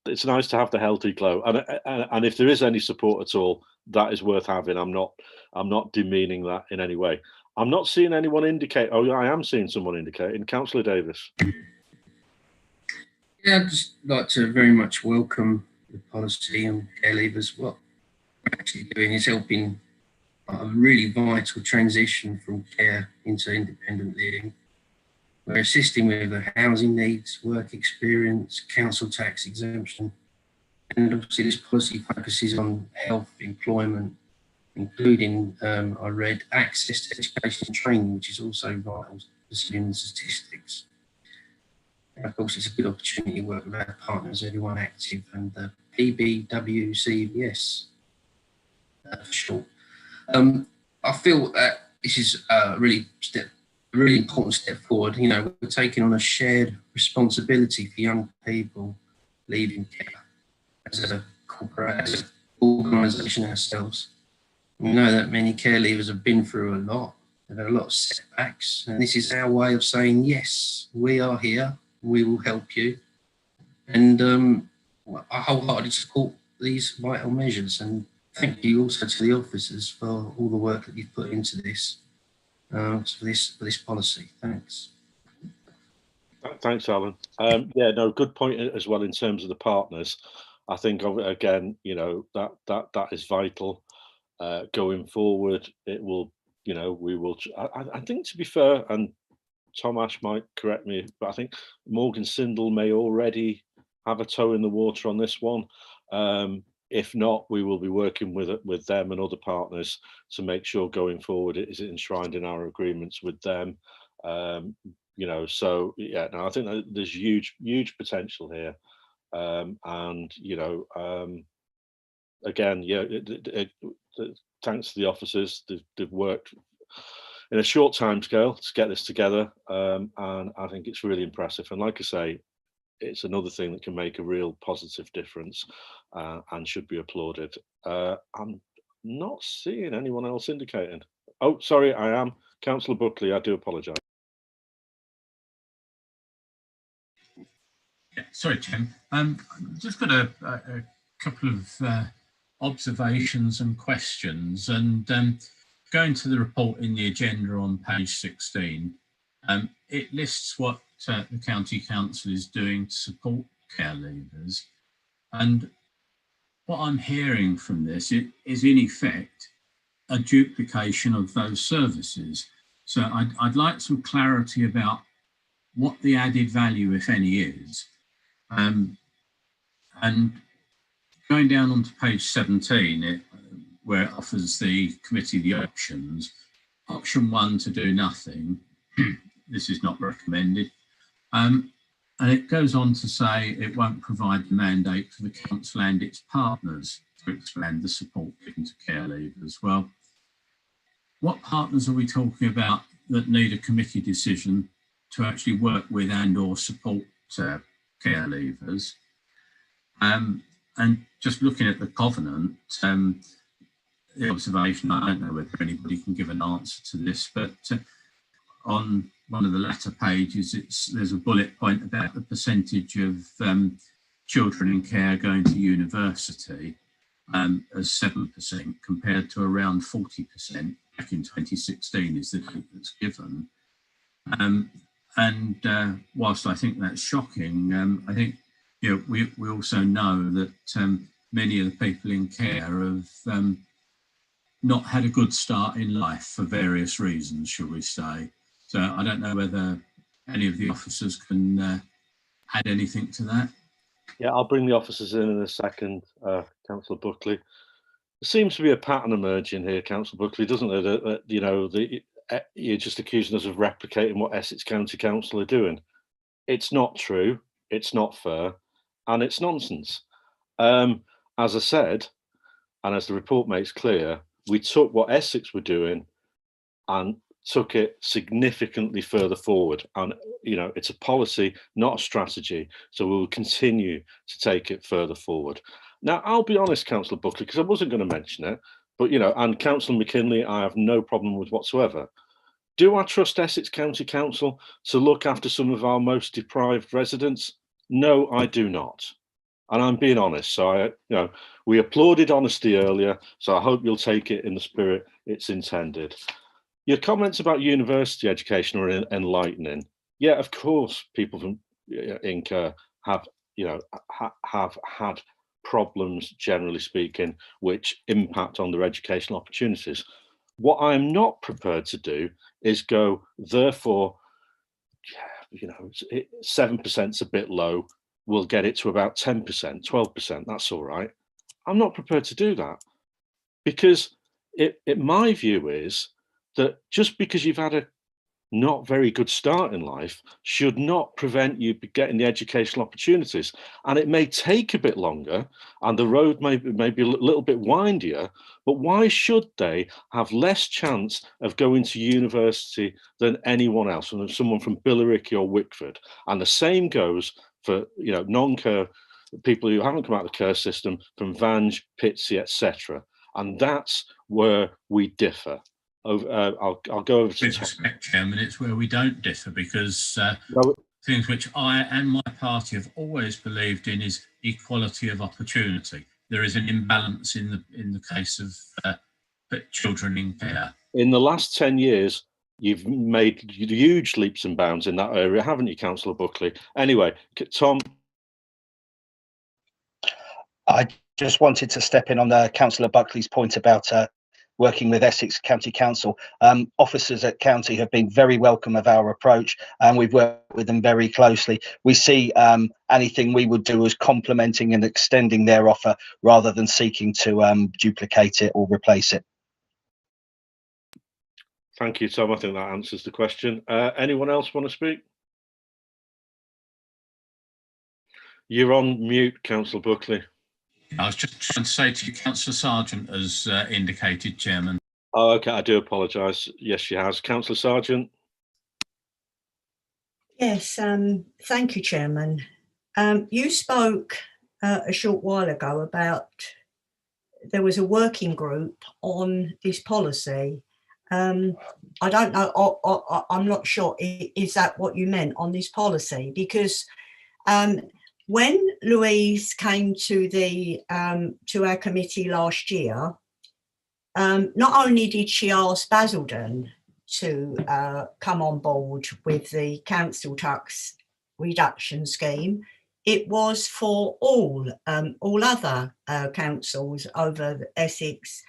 it's nice to have the healthy glow, and if there is any support at all, that is worth having. I'm not demeaning that in any way. I'm not seeing anyone indicate. Oh, I am seeing someone indicating. Councillor Davis. Yeah, I'd just like to very much welcome the policy on care leavers. What we're actually doing is helping a really vital transition from care into independent living. We're assisting with the housing needs, work experience, council tax exemption, and obviously this policy focuses on health, employment, including, I read, access to education and training, which is also vital to human statistics. And of course, it's a good opportunity to work with our partners, everyone active, and the PBWCVS for short. I feel that this is a really important step forward. We're taking on a shared responsibility for young people leaving care as a corporate, as an organisation ourselves. We know that many care leavers have been through a lot. They've had a lot of setbacks, and this is our way of saying, yes, we are here. We will help you. And I wholeheartedly support these vital measures. And thank you also to the officers for all the work that you've put into this, for this policy. Thanks. Thanks, Alan. Good point as well in terms of the partners. I think again, that is vital going forward. It will, we will. I think, to be fair, and Tom Ash might correct me, but I think Morgan Sindel may already have a toe in the water on this one. If not, we will be working with them and other partners to make sure going forward it is enshrined in our agreements with them. So yeah, no, I think that there's huge potential here, and again, yeah, thanks to the officers, they've worked in a short time scale to get this together, and I think it's really impressive. And like I say, it's another thing that can make a real positive difference and should be applauded. I'm not seeing anyone else indicating. Oh, sorry, I am. Councillor Buckley, I do apologise. Yeah, sorry, Tim. Just got a couple of observations and questions, and going to the report in the agenda on page 16, it lists what the County Council is doing to support care leavers. And what I'm hearing from this is in effect a duplication of those services. So I'd like some clarity about what the added value, if any, is. And going down onto page 17, where it offers the committee the options. Option 1, to do nothing. This is not recommended. And it goes on to say it won't provide the mandate for the council and its partners to expand the support given to care leavers. Well, what partners are we talking about that need a committee decision to actually work with and or support care leavers? And just looking at the covenant, the observation, I don't know whether anybody can give an answer to this, but on one of the latter pages, there's a bullet point about the percentage of children in care going to university as 7% compared to around 40% back in 2016 is the date that's given. Whilst I think that's shocking, I think we also know that many of the people in care have not had a good start in life for various reasons, shall we say. So I don't know whether any of the officers can add anything to that. Yeah, I'll bring the officers in a second, Councillor Buckley. There seems to be a pattern emerging here, Councillor Buckley, doesn't there? That, you're just accusing us of replicating what Essex County Council are doing. It's not true, it's not fair, and it's nonsense. As I said, and as the report makes clear, we took what Essex were doing and took it significantly further forward. And, it's a policy, not a strategy. So we will continue to take it further forward. Now, I'll be honest, Councillor Buckley, because I wasn't going to mention it, but, and Councillor McKinley, I have no problem with whatsoever. Do I trust Essex County Council to look after some of our most deprived residents? No, I do not. And I'm being honest. So we applauded honesty earlier. So I hope you'll take it in the spirit it's intended. Your comments about university education are enlightening. Yeah, of course, people from in care have had problems, generally speaking, which impact on their educational opportunities. What I'm not prepared to do is go, therefore, 7%'s a bit low. We'll get it to about 10%, 12%. That's all right. I'm not prepared to do that because my view is that just because you've had a not very good start in life should not prevent you getting the educational opportunities. And it may take a bit longer and the road may be a little bit windier, but why should they have less chance of going to university than anyone else, than someone from Billericay or Wickford? And the same goes for non-care people who haven't come out of the care system from Vange, Pitsea, etc. And that's where we differ. I'll go over to with respect, Chairman, it's where we don't differ because things which I and my party have always believed in is equality of opportunity. There is an imbalance in the case of children in care. In the last 10 years, you've made huge leaps and bounds in that area, haven't you, Councillor Buckley? Anyway, Tom. I just wanted to step in on Councillor Buckley's point about working with Essex County Council. Officers at County have been very welcome of our approach and we've worked with them very closely. We see anything we would do as complementing and extending their offer rather than seeking to duplicate it or replace it. Thank you, Tom. I think that answers the question. Anyone else want to speak? You're on mute, Councillor Buckley. I was just trying to say to you, Councillor Sargent has indicated, Chairman. Oh, okay, I do apologise. Yes, she has. Councillor Sargent. Yes, thank you, Chairman. You spoke a short while ago about there was a working group on this policy. I don't know, I'm not sure, is that what you meant on this policy? Because when Louise came to our committee last year, not only did she ask Basildon to come on board with the council tax reduction scheme, it was for all other councils over Essex,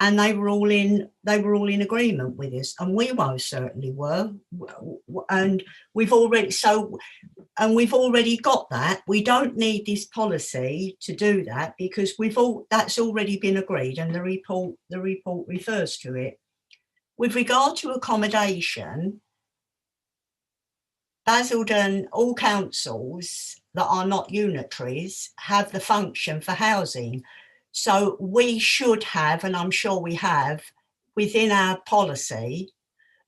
and they were all in agreement with us, and we most certainly were. And we've already got that. We don't need this policy to do that because that's already been agreed, and the report refers to it. With regard to accommodation, Basildon, all councils that are not unitaries have the function for housing. So we should have, and I'm sure we have, within our policy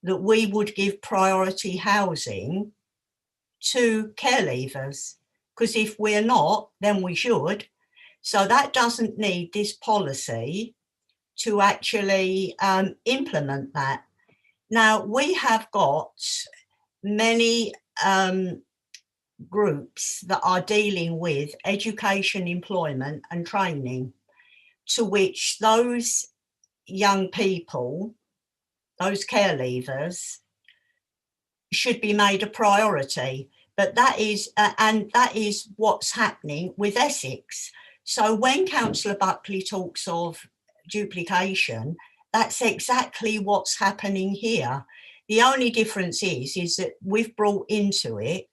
that we would give priority housing to care leavers, because if we're not, then we should. So that doesn't need this policy to actually implement that. Now, we have got many groups that are dealing with education, employment and training, to which those young people, those care leavers, should be made a priority. But that is, and that is what's happening with Essex. So when Councillor Buckley talks of duplication, that's exactly what's happening here. The only difference is that we've brought into it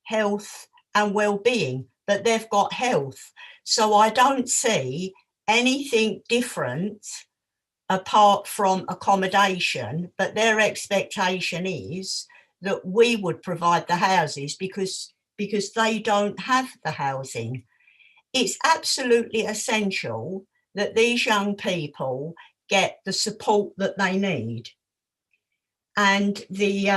health and well-being, but they've got health. So I don't see anything different apart from accommodation, but their expectation is that we would provide the houses because they don't have the housing. It's absolutely essential that these young people get the support that they need. And they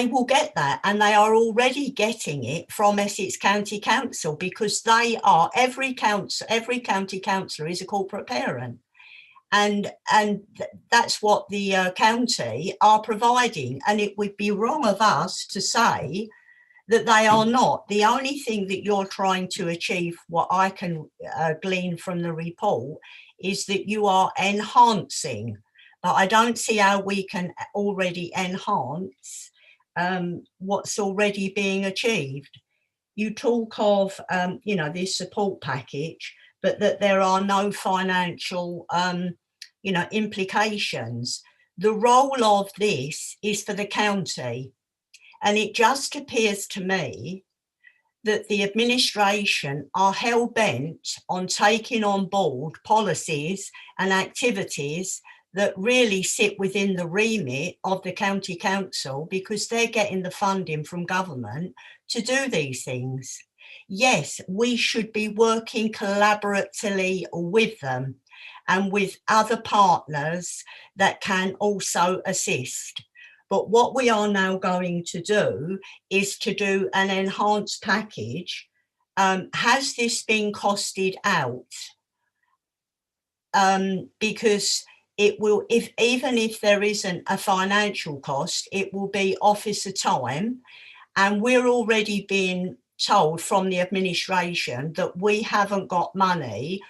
will get that, and they are already getting it from Essex County Council, because they are, every county councillor is a corporate parent. And that's what the county are providing. And it would be wrong of us to say that they are not. The only thing that you're trying to achieve, what I can glean from the report, is that you are enhancing. But I don't see how we can already enhance what's already being achieved. You talk of, this support package, but that there are no financial, implications. The role of this is for the county. And it just appears to me that the administration are hell-bent on taking on board policies and activities that really sit within the remit of the county council, because they're getting the funding from government to do these things. Yes, we should be working collaboratively with them and with other partners that can also assist. But what we are now going to do is to do an enhanced package. Has this been costed out? Because it will, even if there isn't a financial cost, it will be officer time. And we're already being told from the administration that we haven't got money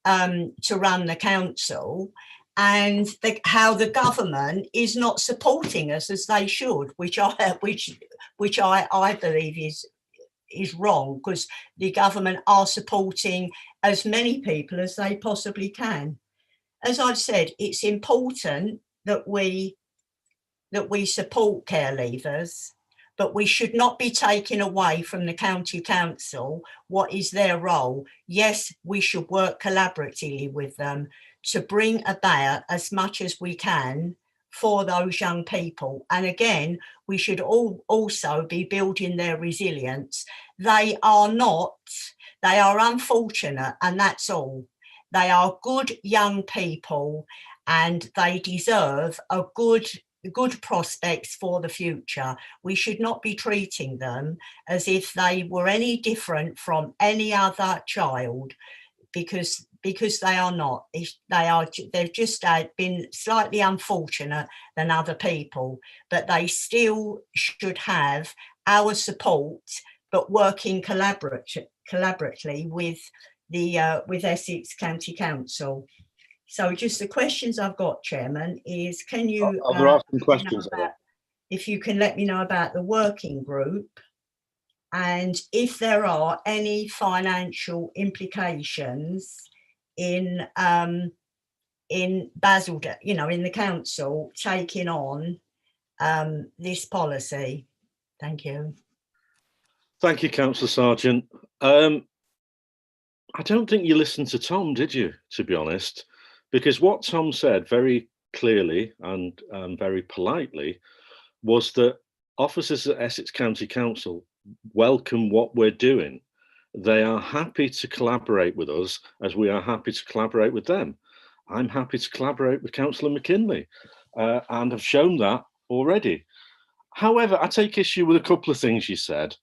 to run the council, and how the government is not supporting us as they should, which I believe is wrong, because the government are supporting as many people as they possibly can. As I've said, it's important that we support care leavers, but we should not be taking away from the county council what is their role. Yes, we should work collaboratively with them to bring about as much as we can for those young people. And again, we should also be building their resilience. They are unfortunate, and that's all. They are good young people, and they deserve a good prospects for the future. We should not be treating them as if they were any different from any other child, because they are not. They've just been slightly unfortunate than other people, but they still should have our support, but working collaboratively with Essex County Council. So just the questions I've got, Chairman, is can you there are some questions if you can let me know about the working group, and if there are any financial implications in Basildon, in the council taking on this policy. Thank you. Thank you, Councillor Sargent. I don't think you listened to Tom, did you, to be honest? Because what Tom said very clearly and very politely was that officers at Essex County Council welcome what we're doing. They are happy to collaborate with us as we are happy to collaborate with them. I'm happy to collaborate with Councillor McKinley, and have shown that already. However, I take issue with a couple of things you said.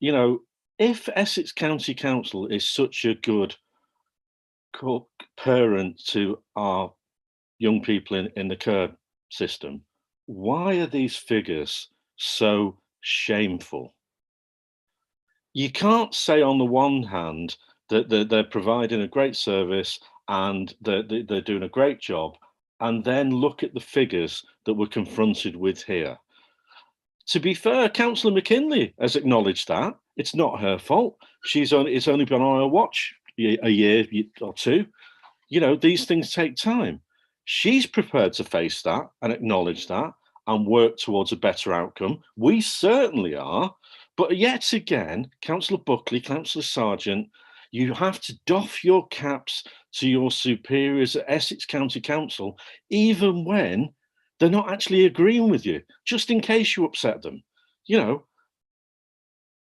You know, if Essex County Council is such a good parent to our young people in the care system, why are these figures so shameful? You can't say on the one hand that they're providing a great service and they're doing a great job, and then look at the figures that we're confronted with here. To be fair, Councillor McKinley has acknowledged that. It's not her fault. It's only been on her watch a year or two. You know, these things take time. She's prepared to face that and acknowledge that and work towards a better outcome. We certainly are. But yet again, Councillor Buckley, Councillor Sargent, you have to doff your caps to your superiors at Essex County Council, even when they're not actually agreeing with you, just in case you upset them. You know,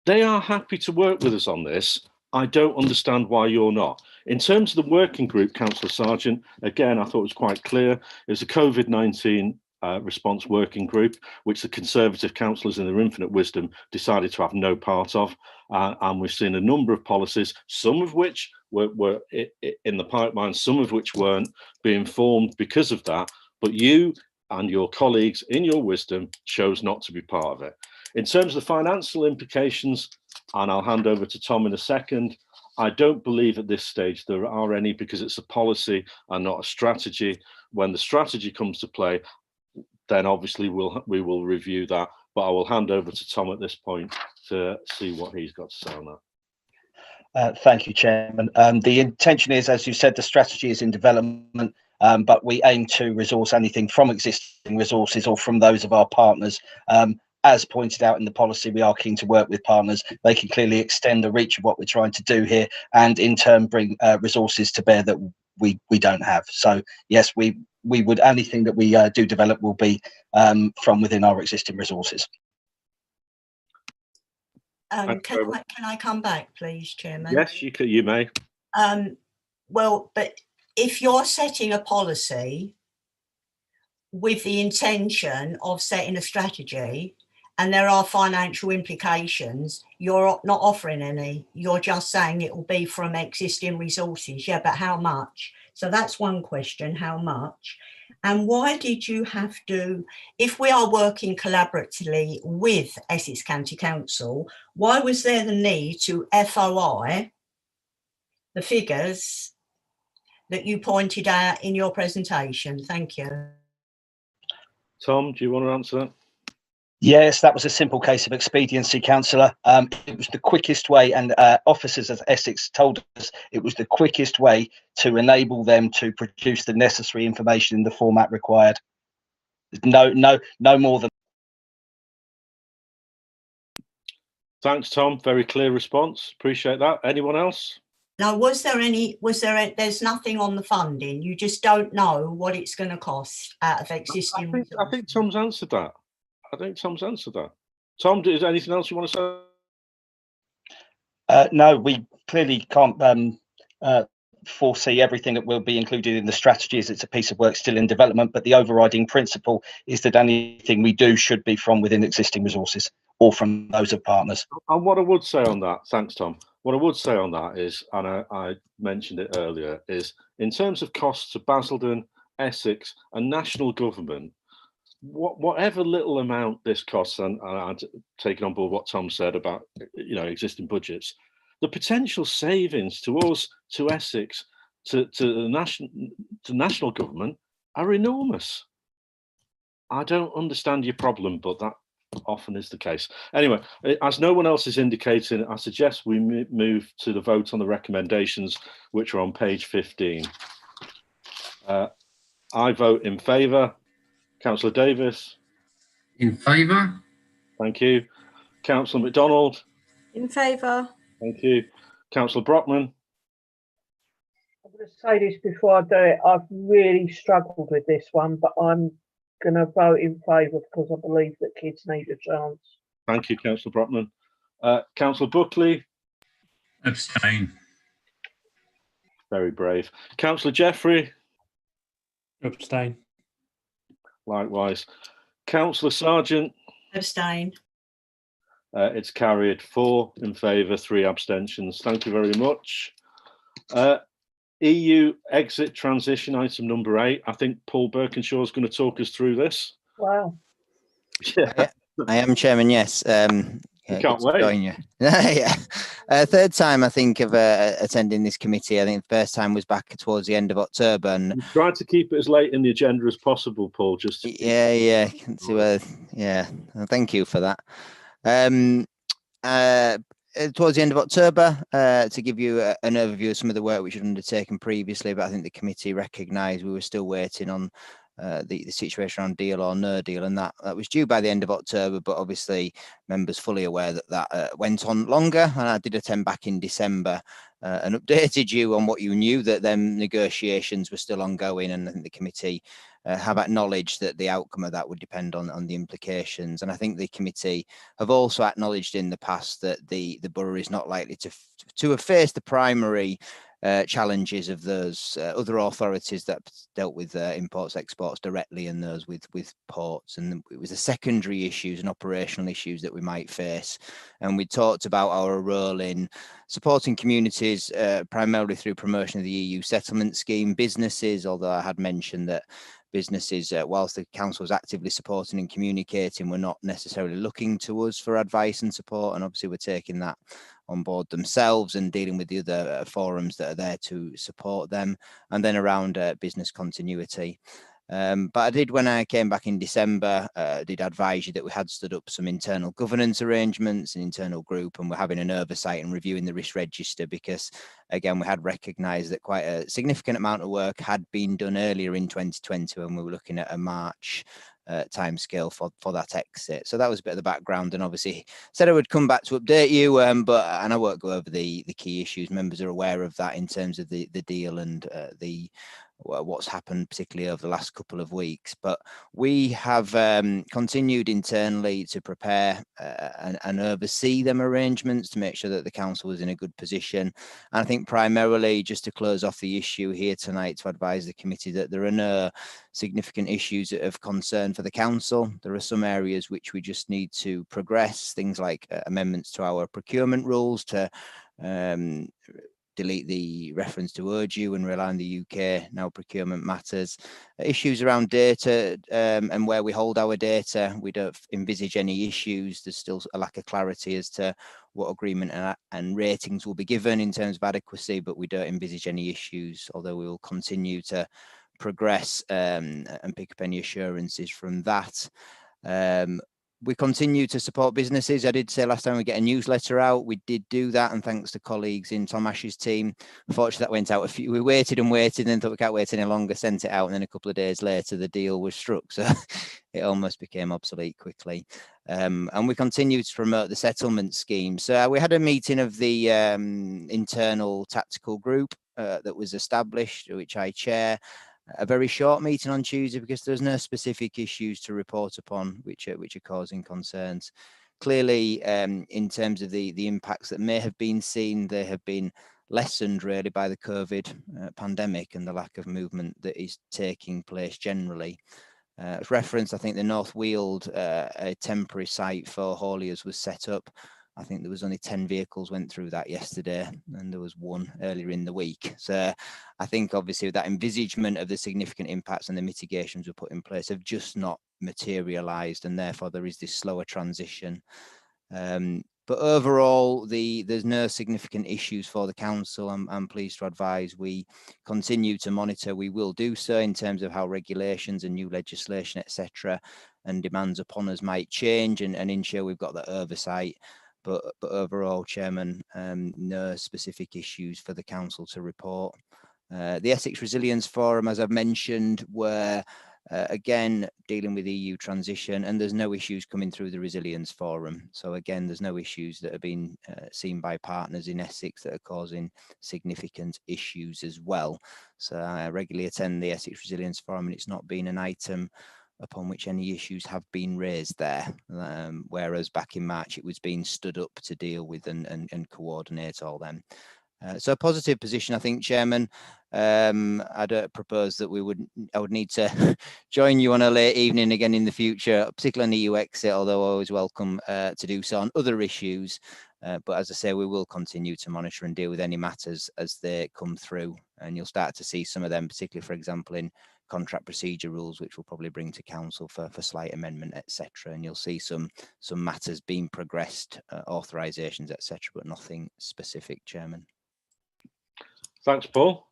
they are happy to work with us on this. I don't understand why you're not. In terms of the working group, Councillor Sargent, again, I thought it was quite clear. It was a COVID-19 response working group, which the Conservative councillors in their infinite wisdom decided to have no part of. And we've seen a number of policies, some of which were in the pipeline, some of which weren't, being formed because of that. But you and your colleagues in your wisdom chose not to be part of it. In terms of the financial implications, and I'll hand over to Tom in a second, I don't believe at this stage there are any, because it's a policy and not a strategy. When the strategy comes to play, then obviously we will review that. But I will hand over to Tom at this point to see what he's got to say on that. Thank you, Chairman. The intention is, as you said, the strategy is in development, but we aim to resource anything from existing resources or from those of our partners. As pointed out in the policy, we are keen to work with partners. They can clearly extend the reach of what we're trying to do here, and in turn bring resources to bear that we don't have. So yes, we would, anything that we do develop will be from within our existing resources. Can I come back, please, Chairman? Yes, you may. Well, but if you're setting a policy with the intention of setting a strategy and there are financial implications, you're not offering any. You're just saying it will be from existing resources. Yeah, but how much? So that's one question, how much? And why did you have to, if we are working collaboratively with Essex County Council, why was there the need to FOI the figures that you pointed out in your presentation? Thank you. Tom, do you want to answer that? Yes, that was a simple case of expediency, Councillor. It was the quickest way, and officers of Essex told us it was the quickest way to enable them to produce the necessary information in the format required. No more than. Thanks, Tom. Very clear response. Appreciate that. Anyone else? Now, there's nothing on the funding. You just don't know what it's going to cost out of existing. I think Tom's answered that. Tom, is there anything else you want to say? No, we clearly can't foresee everything that will be included in the strategy, as it's a piece of work still in development, but the overriding principle is that anything we do should be from within existing resources or from those of partners. And what I would say on that, thanks, Tom. What I would say on that is, and I mentioned it earlier, is in terms of costs to Basildon, Essex and national government, whatever little amount this costs, and I'm taking on board what Tom said about existing budgets, the potential savings to us, to Essex, to the national government are enormous. I don't understand your problem, but that often is the case. Anyway, as no one else is indicating, I suggest we move to the vote on the recommendations, which are on page 15. I vote in favour. Councillor Davis? In favour. Thank you. Councillor MacDonald? In favour. Thank you. Councillor Brockman? I'm going to say this before I do it. I've really struggled with this one, but I'm going to vote in favour because I believe that kids need a chance. Thank you, Councillor Brockman. Councillor Buckley? Abstain. Very brave. Councillor Jeffrey? Abstain. Likewise. Councillor Sargent. Abstain. It's carried 4 in favour, 3 abstentions. Thank you very much. EU exit transition, item number 8. I think Paul Birkinshaw is going to talk us through this. Wow. Yeah. I am, Chairman, yes. You can't wait. Join you. Yeah. Third time, I think, of attending this committee. I think the first time was back towards the end of October. And you tried to keep it as late in the agenda as possible, Paul. Just to yeah. Thank you for that. Towards the end of October, to give you an overview of some of the work which was undertaken previously, but I think the committee recognised we were still waiting on the situation on deal or no deal, and that was due by the end of October, but obviously members fully aware that went on longer, and I did attend back in December and updated you on what you knew, that them negotiations were still ongoing, and I think the committee have acknowledged that the outcome of that would depend on the implications. And I think the committee have also acknowledged in the past that the borough is not likely to have faced the primary challenges of those other authorities that dealt with imports, exports directly, and those with ports. And it was the secondary issues and operational issues that we might face. And we talked about our role in supporting communities, primarily through promotion of the EU settlement scheme, businesses, although I had mentioned that businesses, whilst the council was actively supporting and communicating, were not necessarily looking to us for advice and support. And obviously we're taking that on board themselves and dealing with the other forums that are there to support them. And then around business continuity. But I did, when I came back in December, did advise you that we had stood up some internal governance arrangements, an internal group, and we're having an oversight and reviewing the risk register, because again, we had recognised that quite a significant amount of work had been done earlier in 2020 when we were looking at a March timescale for that exit. So that was a bit of the background, and obviously said I would come back to update you, and I won't go over the key issues. Members are aware of that in terms of the deal and what's happened, particularly over the last couple of weeks. But we have continued internally to prepare and oversee them arrangements to make sure that the council was in a good position. And I think primarily, just to close off the issue here tonight, to advise the committee that there are no significant issues of concern for the council. There are some areas which we just need to progress, things like amendments to our procurement rules to delete the reference to Urdu and rely on the UK now procurement matters. Issues around data and where we hold our data, we don't envisage any issues. There's still a lack of clarity as to what agreement and ratings will be given in terms of adequacy, but we don't envisage any issues, although we will continue to progress and pick up any assurances from that. We continue to support businesses. I did say last time we get a newsletter out. We did do that, and thanks to colleagues in Tom Ash's team. Unfortunately, that went out we waited and then thought we can't wait any longer, sent it out, and then a couple of days later the deal was struck. So it almost became obsolete quickly. And we continue to promote the settlement scheme. So we had a meeting of the internal tactical group that was established, which I chair. A very short meeting on Tuesday because there's no specific issues to report upon which are causing concerns. Clearly, in terms of the impacts that may have been seen, they have been lessened really by the COVID pandemic and the lack of movement that is taking place generally. As referenced, I think the North Weald, a temporary site for hauliers, was set up. I think there was only 10 vehicles went through that yesterday, and there was one earlier in the week. So I think obviously that envisagement of the significant impacts and the mitigations were put in place have just not materialised, and therefore there is this slower transition. But overall, there's no significant issues for the council. I'm pleased to advise we continue to monitor. We will do so in terms of how regulations and new legislation, etc., and demands upon us might change, and ensure we've got that oversight. But overall, Chairman, no specific issues for the council to report. The Essex Resilience Forum, as I've mentioned, were again dealing with EU transition, and there's no issues coming through the Resilience Forum. So again, there's no issues that have been seen by partners in Essex that are causing significant issues as well. So I regularly attend the Essex Resilience Forum, and it's not been an item upon which any issues have been raised there, whereas back in March it was being stood up to deal with and coordinate all them. So a positive position, I think, Chairman. I'd propose that I would need to join you on a late evening again in the future, particularly on the EU exit, although always welcome to do so on other issues. But as I say, we will continue to monitor and deal with any matters as they come through. And you'll start to see some of them, particularly, for example, in contract procedure rules, which we'll probably bring to council for slight amendment, etc. And you'll see some matters being progressed, authorisations, etc., but nothing specific, Chairman. Thanks, Paul.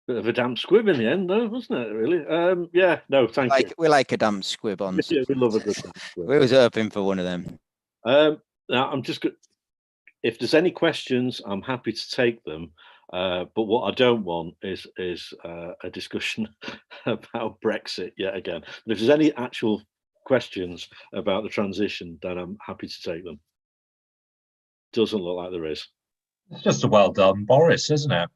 Bit of a damp squib in the end, though, wasn't it? Really? Yeah. No, thank you. We like a damp squib on. Yeah, we love a good damp squib. We was hoping for one of them. Now I'm just. If there's any questions, I'm happy to take them. But what I don't want is a discussion about Brexit yet again. But if there's any actual questions about the transition, then I'm happy to take them. Doesn't look like there is. It's just a well done, Boris, isn't it?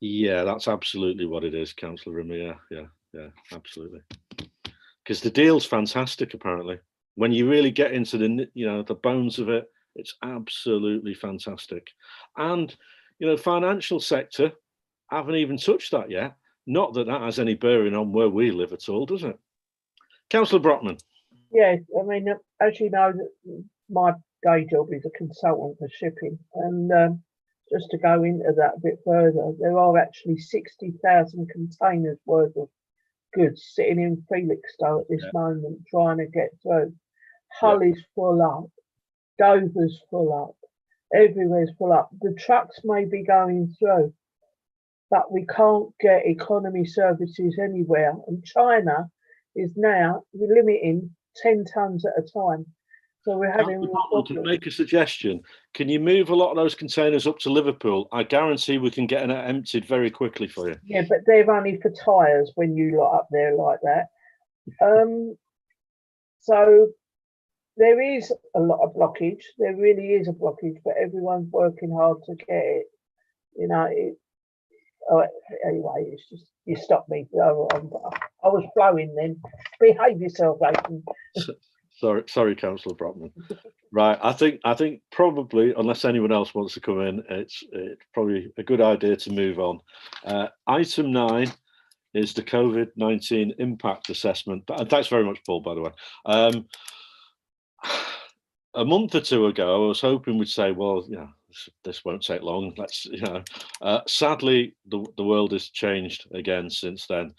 Yeah, that's absolutely what it is, Councillor Rimmer. Yeah, absolutely. Because the deal's fantastic, apparently. When you really get into the bones of it, it's absolutely fantastic. And financial sector, I haven't even touched that yet. Not that that has any bearing on where we live at all, does it? Councillor Brockman. Yeah, I mean, as you know, my day job is a consultant for shipping, and just to go into that a bit further, there are actually 60,000 containers worth of goods sitting in Felixstowe at this moment trying to get through. Hull is full up, Dover's full up, everywhere's full up. The trucks may be going through, but we can't get economy services anywhere. And China is now limiting 10 tonnes at a time. So we're having. To make a suggestion, can you move a lot of those containers up to Liverpool? I guarantee we can get it emptied very quickly for you. Yeah, but they're only for tyres when you lot up there like that. So there is a lot of blockage. There really is a blockage, but everyone's working hard to get it. Anyway, it's just you stopped me. I was flowing then. Behave yourself, Aidan. Sorry, Councillor Brockman. Right, I think probably, unless anyone else wants to come in, it's probably a good idea to move on. Item 9 is the COVID-19 impact assessment. And thanks very much, Paul, by the way. A month or two ago, I was hoping we'd say, well, this won't take long. Sadly, the world has changed again since then.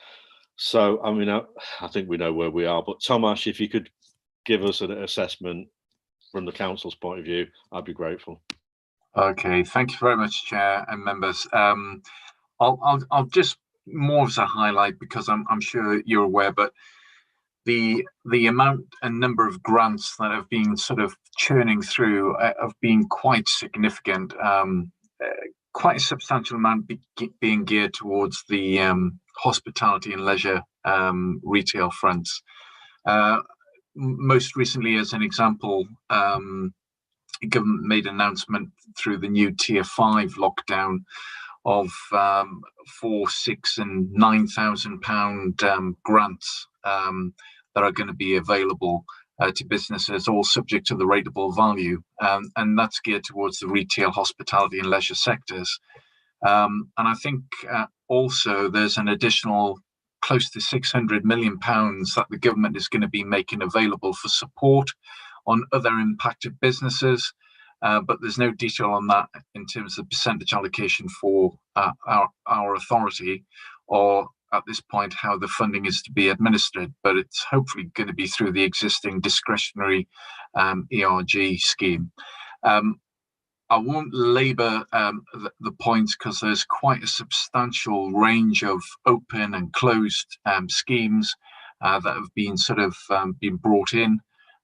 So, I mean, I think we know where we are. But Tomasz, if you could give us an assessment from the council's point of view, I'd be grateful. Okay, thank you very much, Chair and members. I'll just more as a highlight, because I'm sure you're aware, but the amount and number of grants that have been sort of churning through have been quite significant. Quite a substantial amount being geared towards the hospitality and leisure retail fronts. Most recently, as an example, the government made an announcement through the new Tier 5 lockdown of £4,000, £6,000 and £9,000 grants that are going to be available to businesses, all subject to the rateable value, and that's geared towards the retail, hospitality and leisure sectors. And I think also there's an additional close to £600 million that the government is going to be making available for support on other impacted businesses, but there's no detail on that in terms of percentage allocation for our authority, or at this point how the funding is to be administered, but it's hopefully going to be through the existing discretionary ERG scheme. I won't labour the points, because there's quite a substantial range of open and closed schemes that have been been brought in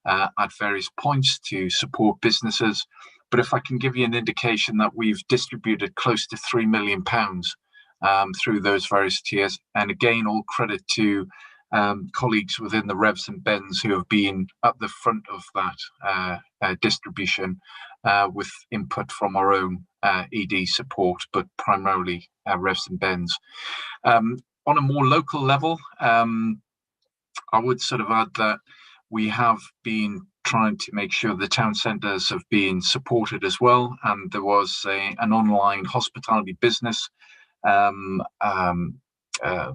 at various points to support businesses. But if I can give you an indication that we've distributed close to £3 million through those various tiers, and again, all credit to colleagues within the Revs and Bens who have been at the front of that distribution, with input from our own ED support, but primarily Revs and Bens. On a more local level, I would add that we have been trying to make sure the town centres have been supported as well. And there was an online hospitality business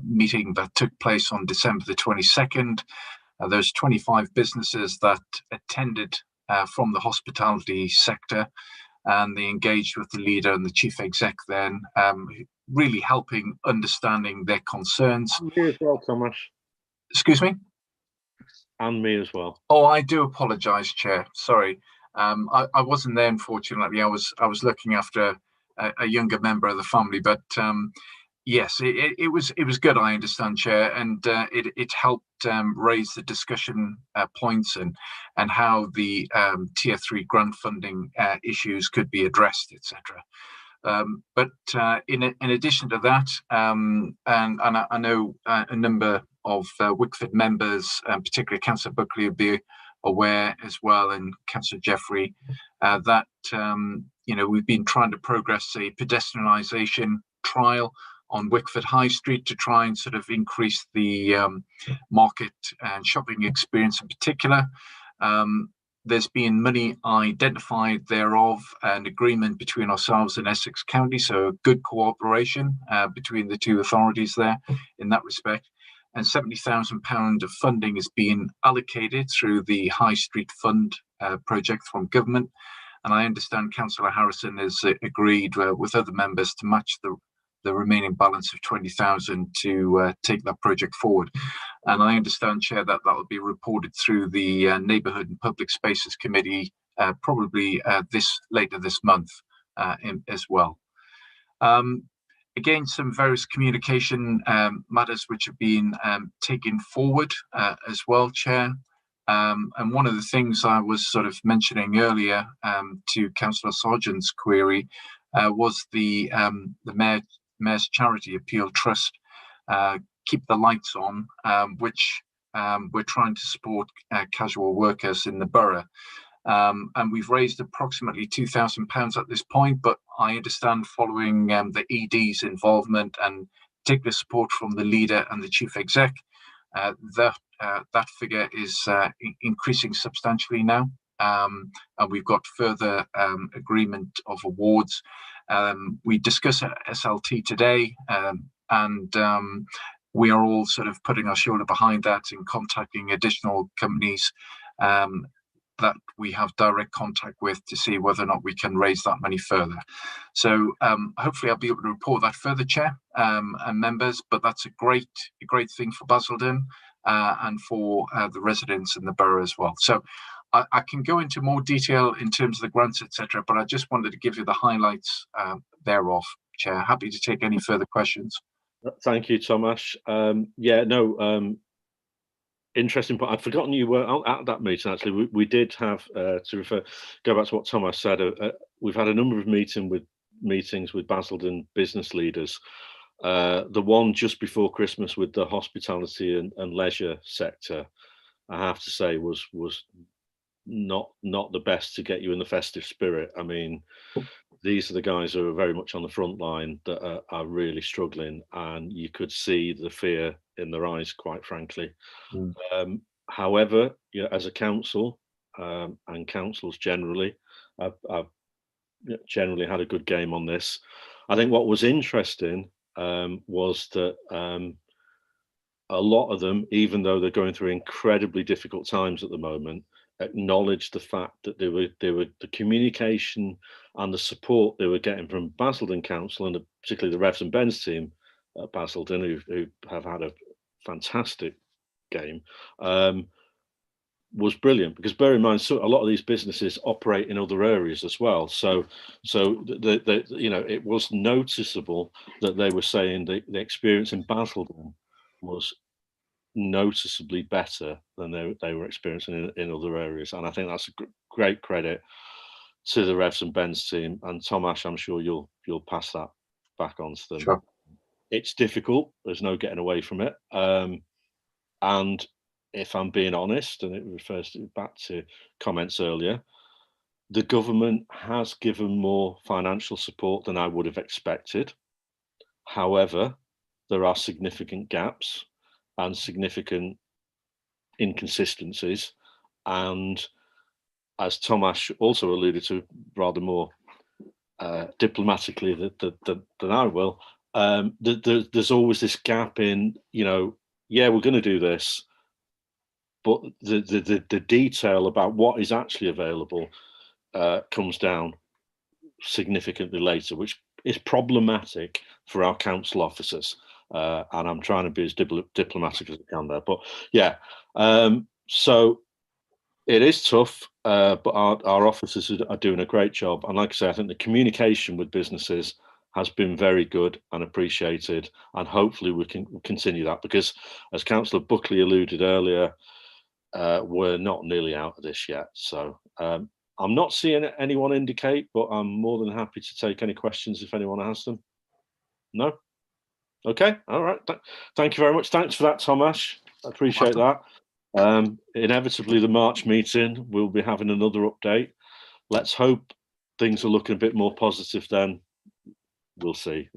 meeting that took place on December the 22nd. There's 25 businesses that attended from the hospitality sector, and they engaged with the leader and the chief exec then, really helping understanding their concerns. And me as well, Thomas. Excuse me? And me as well. Oh, I do apologise, Chair. Sorry. I wasn't there, unfortunately. I was looking after a younger member of the family, but yes, it was good, I understand, Chair, and it helped raise the discussion points and how the Tier 3 grant funding issues could be addressed, etc. But in addition to that, and I know a number of Wickford members, particularly Councillor Buckley, will be aware as well, and Councillor Jeffrey, that we've been trying to progress a pedestrianisation trial on Wickford High Street to try and sort of increase the market and shopping experience in particular. There's been money identified thereof, an agreement between ourselves and Essex County, so good cooperation between the two authorities there in that respect. And £70,000 of funding is being allocated through the High Street Fund project from government. And I understand Councillor Harrison has agreed with other members to match the remaining balance of 20,000 to take that project forward. And I understand, Chair, that will be reported through the Neighbourhood and Public Spaces Committee probably later this month as well. Again, some various communication matters which have been taken forward as well, Chair. And one of the things I was sort of mentioning earlier to Councillor Sargent's query was the Mayor's Charity Appeal Trust, Keep the Lights On, which we're trying to support casual workers in the borough. And we've raised approximately £2,000 at this point, but I understand following the ED's involvement and particular support from the leader and the chief exec, that figure is increasing substantially now. And we've got further agreement of awards. We discussed at SLT today, and we are all sort of putting our shoulder behind that and contacting additional companies that we have direct contact with to see whether or not we can raise that money further. So hopefully I'll be able to report that further, Chair, and members, but that's a great thing for Basildon and for the residents in the borough as well. So I can go into more detail in terms of the grants, etc., but I just wanted to give you the highlights thereof, Chair. Happy to take any further questions. Thank you, Tomasz. Interesting point. I'd forgotten you were at that meeting. Actually, we did have go back to what Tomasz said. We've had a number of meetings with Basildon business leaders. The one just before Christmas with the hospitality and leisure sector, I have to say, was not the best to get you in the festive spirit. I mean, these are the guys who are very much on the front line that are really struggling, and you could see the fear in their eyes, quite frankly. However, as a council and councils generally, I've generally had a good game on this. I think what was interesting was that a lot of them, even though they're going through incredibly difficult times at the moment, acknowledged the fact that they were the communication and the support they were getting from Basildon Council, and particularly the Revs and Bens team at Basildon, who have had a fantastic game, was brilliant. Because bear in mind, so a lot of these businesses operate in other areas as well. So it was noticeable that they were saying the experience in Basildon was noticeably better than they were experiencing in other areas, and I think that's a great credit to the Revs and Bens team. And Tomasz, I'm sure you'll pass that back on to them. Sure. It's difficult, there's no getting away from it, and if I'm being honest, and it refers back to comments earlier, the government has given more financial support than I would have expected. However, there are significant gaps and significant inconsistencies, and as Tomasz also alluded to rather more diplomatically than I will, there's always this gap in, yeah, we're going to do this, but the detail about what is actually available comes down significantly later, which is problematic for our council officers. And I'm trying to be as diplomatic as I can there. But yeah, so it is tough, but our officers are doing a great job. And like I say, I think the communication with businesses has been very good and appreciated. And hopefully we can continue that, because as Councillor Buckley alluded earlier, we're not nearly out of this yet. So I'm not seeing anyone indicate, but I'm more than happy to take any questions if anyone has them. No? Okay, all right. Thank you very much. Thanks for that, Tomasz. I appreciate that. Inevitably, the March meeting, we'll be having another update. Let's hope things are looking a bit more positive then. We'll see.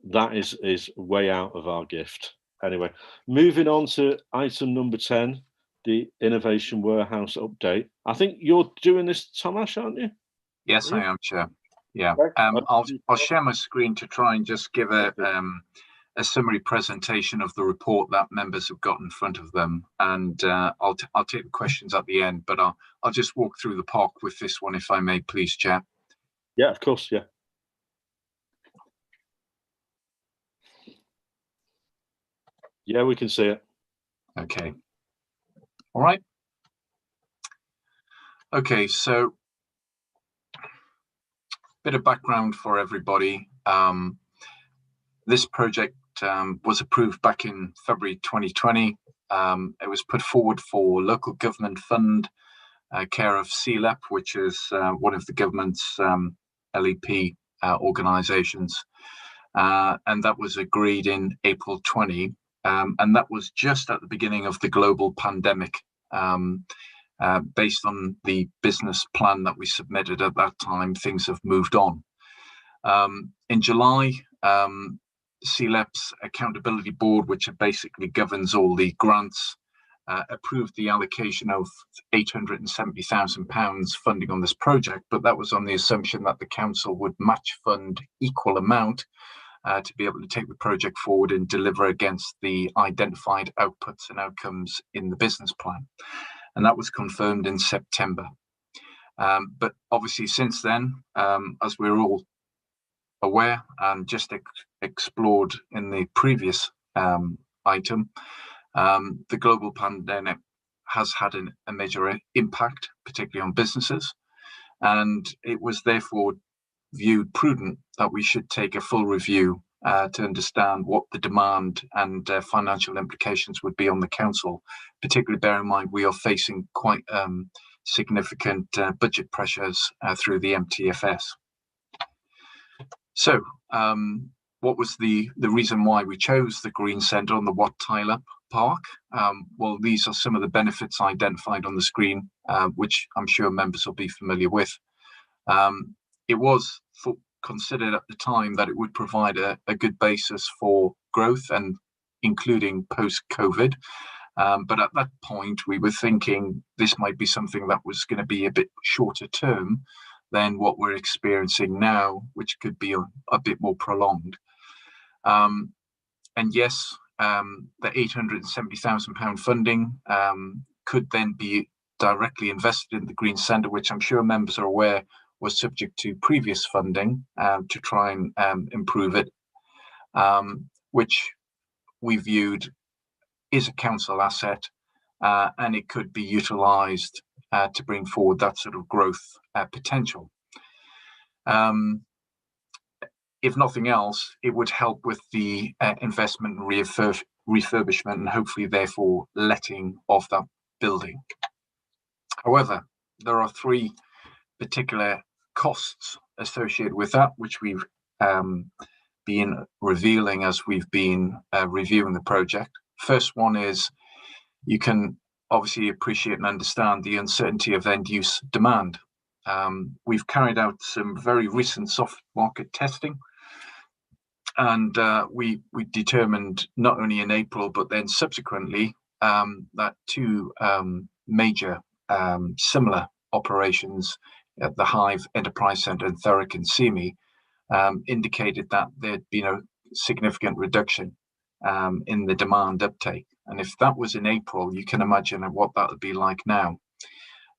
That is way out of our gift. Anyway, moving on to item number 10, the Innovation Warehouse update. I think you're doing this, Tomasz, aren't you? Yes, I am, Chair. Yeah. I'll share my screen to try and just give a summary presentation of the report that members have got in front of them, and I'll take the questions at the end, but I'll just walk through the park with this one, if I may, please, Chair. Yeah, of course. Yeah. Yeah, we can see it. Okay. All right. Okay, so bit of background for everybody. This project was approved back in February 2020. It was put forward for local government fund, care of CLEP, which is one of the government's LEP organisations, and that was agreed in April 20. And that was just at the beginning of the global pandemic, based on the business plan that we submitted at that time. Things have moved on. In July, CLEP's Accountability Board, which basically governs all the grants, approved the allocation of £870,000 funding on this project, but that was on the assumption that the council would match fund equal amount to be able to take the project forward and deliver against the identified outputs and outcomes in the business plan. And that was confirmed in September. But obviously since then, as we're all aware and just explored in the previous item, the global pandemic has had a major impact, particularly on businesses. And it was therefore viewed prudent that we should take a full review to understand what the demand and financial implications would be on the council, particularly bear in mind we are facing quite significant budget pressures through the MTFS. So what was the reason why we chose the Green Centre on the Wat Tyler Park? Well, these are some of the benefits identified on the screen, which I'm sure members will be familiar with. It was considered at the time that it would provide a good basis for growth, and including post-COVID. But at that point, we were thinking this might be something that was going to be a bit shorter term than what we're experiencing now, which could be a bit more prolonged. And yes, the £870,000 funding could then be directly invested in the Green Centre, which I'm sure members are aware was subject to previous funding to try and improve it, which we viewed is a council asset, and it could be utilised to bring forward that sort of growth potential. If nothing else, it would help with the investment and refurbishment and hopefully therefore letting of that building. However, there are three particular costs associated with that, which we've been revealing as we've been reviewing the project. First one is, you can obviously appreciate and understand the uncertainty of end use demand. We've carried out some very recent soft market testing, and we determined not only in April but then subsequently that two major similar operations at the Hive Enterprise Centre in Thurrock and Semi indicated that there'd been a significant reduction in the demand uptake. And if that was in April, you can imagine what that would be like now.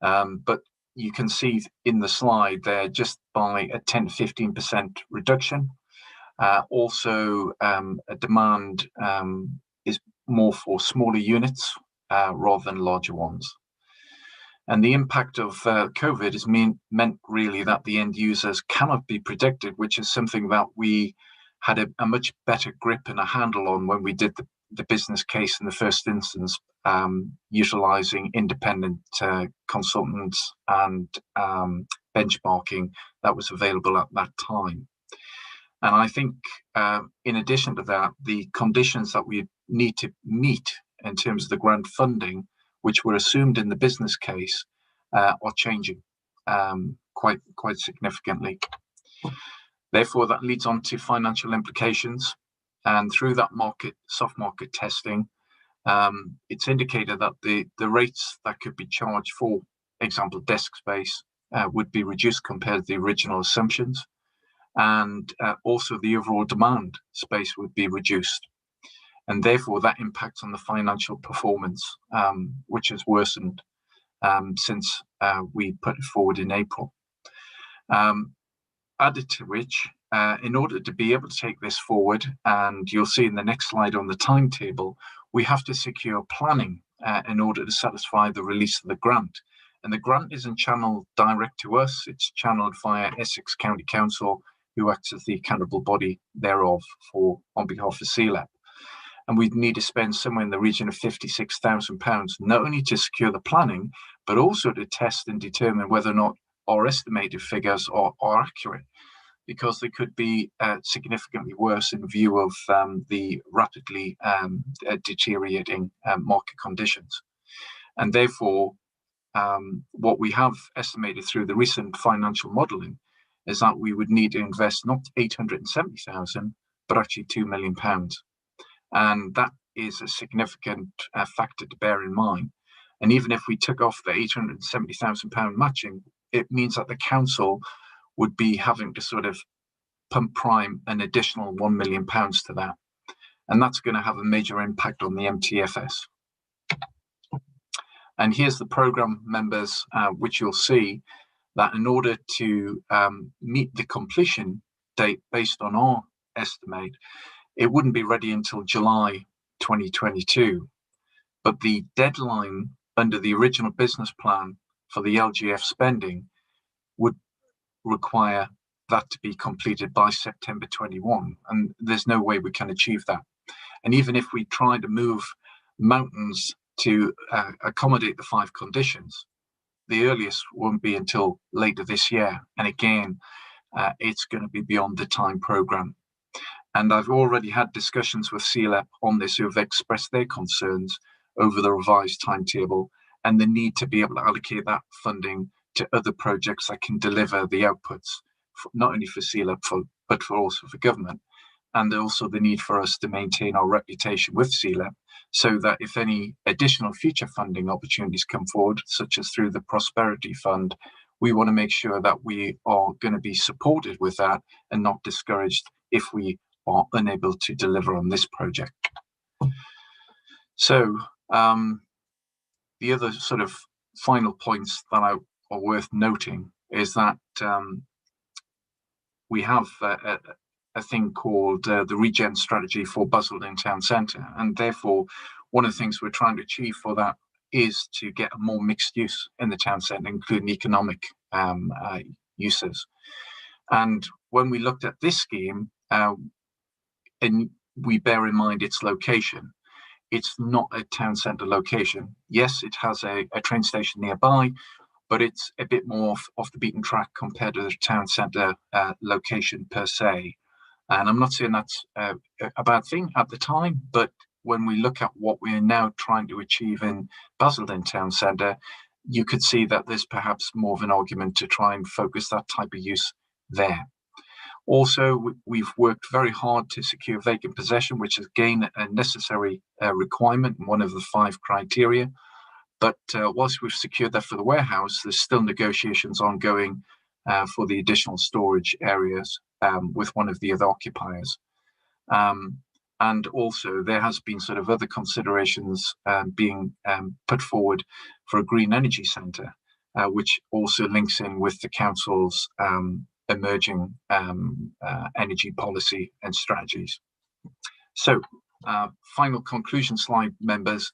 But you can see in the slide there, just by a 10 to 15% reduction. Also, a demand is more for smaller units rather than larger ones. And the impact of COVID has meant really that the end users cannot be predicted, which is something that we had a much better grip and a handle on when we did the business case in the first instance, utilizing independent consultants and benchmarking that was available at that time. And I think in addition to that, the conditions that we need to meet in terms of the grant funding, which were assumed in the business case, are changing quite significantly. Therefore, that leads on to financial implications. And through that soft market testing, it's indicated that the rates that could be charged for example, desk space would be reduced compared to the original assumptions. And also the overall demand space would be reduced. And therefore that impacts on the financial performance, which has worsened since we put it forward in April. Added to which, in order to be able to take this forward, and you'll see in the next slide on the timetable, we have to secure planning in order to satisfy the release of the grant. And the grant isn't channeled direct to us, it's channeled via Essex County Council, who acts as the accountable body thereof on behalf of CLEP. And we'd need to spend somewhere in the region of £56,000, not only to secure the planning, but also to test and determine whether or not our estimated figures are accurate, because they could be significantly worse in view of the rapidly deteriorating market conditions. And therefore, what we have estimated through the recent financial modelling is that we would need to invest not 870,000, but actually £2 million. And that is a significant factor to bear in mind. And even if we took off the £870,000 matching, it means that the council would be having to sort of pump prime an additional £1 million to that. And that's going to have a major impact on the MTFS. And here's the programme members, which you'll see that in order to meet the completion date based on our estimate, it wouldn't be ready until July 2022. But the deadline under the original business plan for the LGF spending would require that to be completed by September 21. And there's no way we can achieve that. And even if we try to move mountains to accommodate the 5 conditions, the earliest won't be until later this year. And again, it's going to be beyond the time programme. And I've already had discussions with CLEP on this, who have expressed their concerns over the revised timetable and the need to be able to allocate that funding to other projects that can deliver the outputs, not only for CLEP, but also for government. And also the need for us to maintain our reputation with CLEP, so that if any additional future funding opportunities come forward, such as through the Prosperity Fund, we want to make sure that we are going to be supported with that and not discouraged if we are unable to deliver on this project. So the other sort of final points that are worth noting is that we have a thing called the Regen Strategy for Basildon Town Centre, and therefore one of the things we're trying to achieve for that is to get a more mixed use in the town centre, including economic uses. And when we looked at this scheme, and we bear in mind its location, it's not a town centre location. Yes, it has a train station nearby, but it's a bit more off the beaten track compared to the town centre location per se. And I'm not saying that's a bad thing at the time, but when we look at what we're now trying to achieve in Basildon Town Centre, you could see that there's perhaps more of an argument to try and focus that type of use there. Also, we've worked very hard to secure vacant possession, which is again a necessary requirement and one of the 5 criteria. But whilst we've secured that for the warehouse, there's still negotiations ongoing for the additional storage areas with one of the other occupiers. And also there has been sort of other considerations being put forward for a green energy centre, which also links in with the council's emerging energy policy and strategies. So final conclusion slide, members.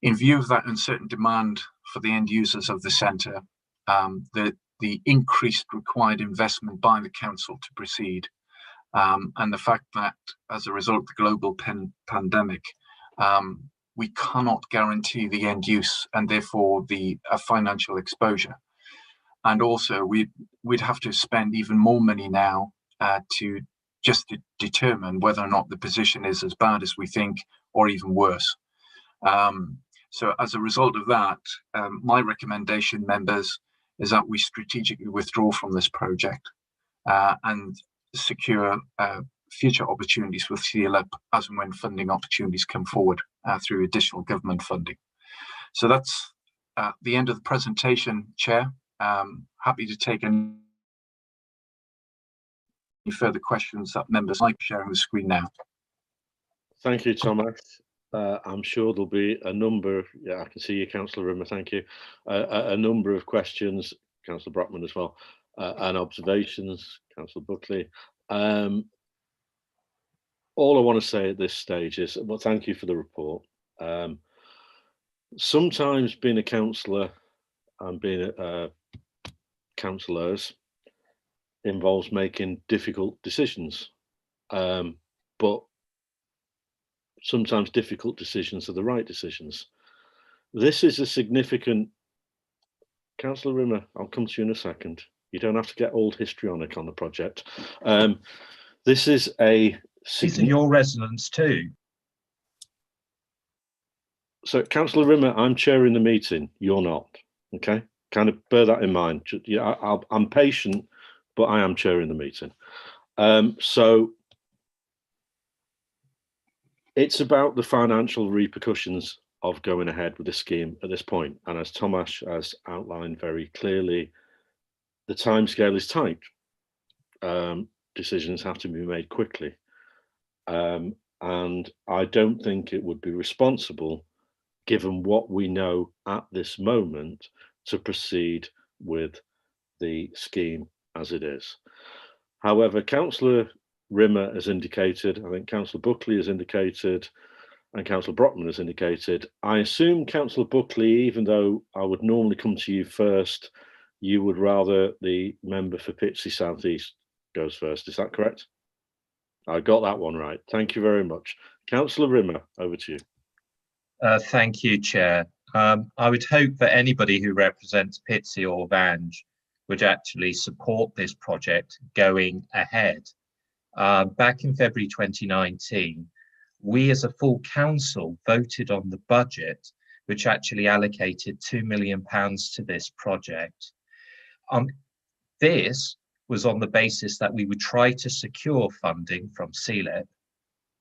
In view of that uncertain demand for the end users of the centre, the increased required investment by the council to proceed, and the fact that as a result of the global pandemic, we cannot guarantee the end use and therefore the financial exposure. And also we'd have to spend even more money now to determine whether or not the position is as bad as we think or even worse. So as a result of that, my recommendation, members, is that we strategically withdraw from this project and secure future opportunities with CLIP as and when funding opportunities come forward through additional government funding. So that's the end of the presentation, Chair. Happy to take any further questions that members like. Sharing the screen now. Thank you, Thomas. I'm sure there'll be a number, I can see you, Councillor Rimmer, thank you, a number of questions, Councillor Brockman as well, and observations, Councillor Buckley. All I want to say at this stage is, well, thank you for the report. Sometimes being a councillor and being councillors involves making difficult decisions, but sometimes difficult decisions are the right decisions. This is a significant, Councillor Rimmer, I'll come to you in a second. You don't have to get old histrionic on the project. This is a... These are your residents too. So, Councillor Rimmer, I'm chairing the meeting, you're not, okay? Kind of bear that in mind. Yeah, I'm patient, but I am chairing the meeting. So, it's about the financial repercussions of going ahead with the scheme at this point. And as Thomas has outlined very clearly, the timescale is tight. Decisions have to be made quickly. And I don't think it would be responsible, given what we know at this moment, to proceed with the scheme as it is. However, Councillor Rimmer has indicated, I think Councillor Buckley has indicated, and Councillor Brockman has indicated. I assume, Councillor Buckley, even though I would normally come to you first, you would rather the member for Pitsea South East goes first. Is that correct? I got that one right. Thank you very much. Councillor Rimmer, over to you. Thank you, Chair. I would hope that anybody who represents Pitsea or Vange would actually support this project going ahead. Back in February 2019, we as a full council voted on the budget, which actually allocated £2 million to this project. This was on the basis that we would try to secure funding from CLIP,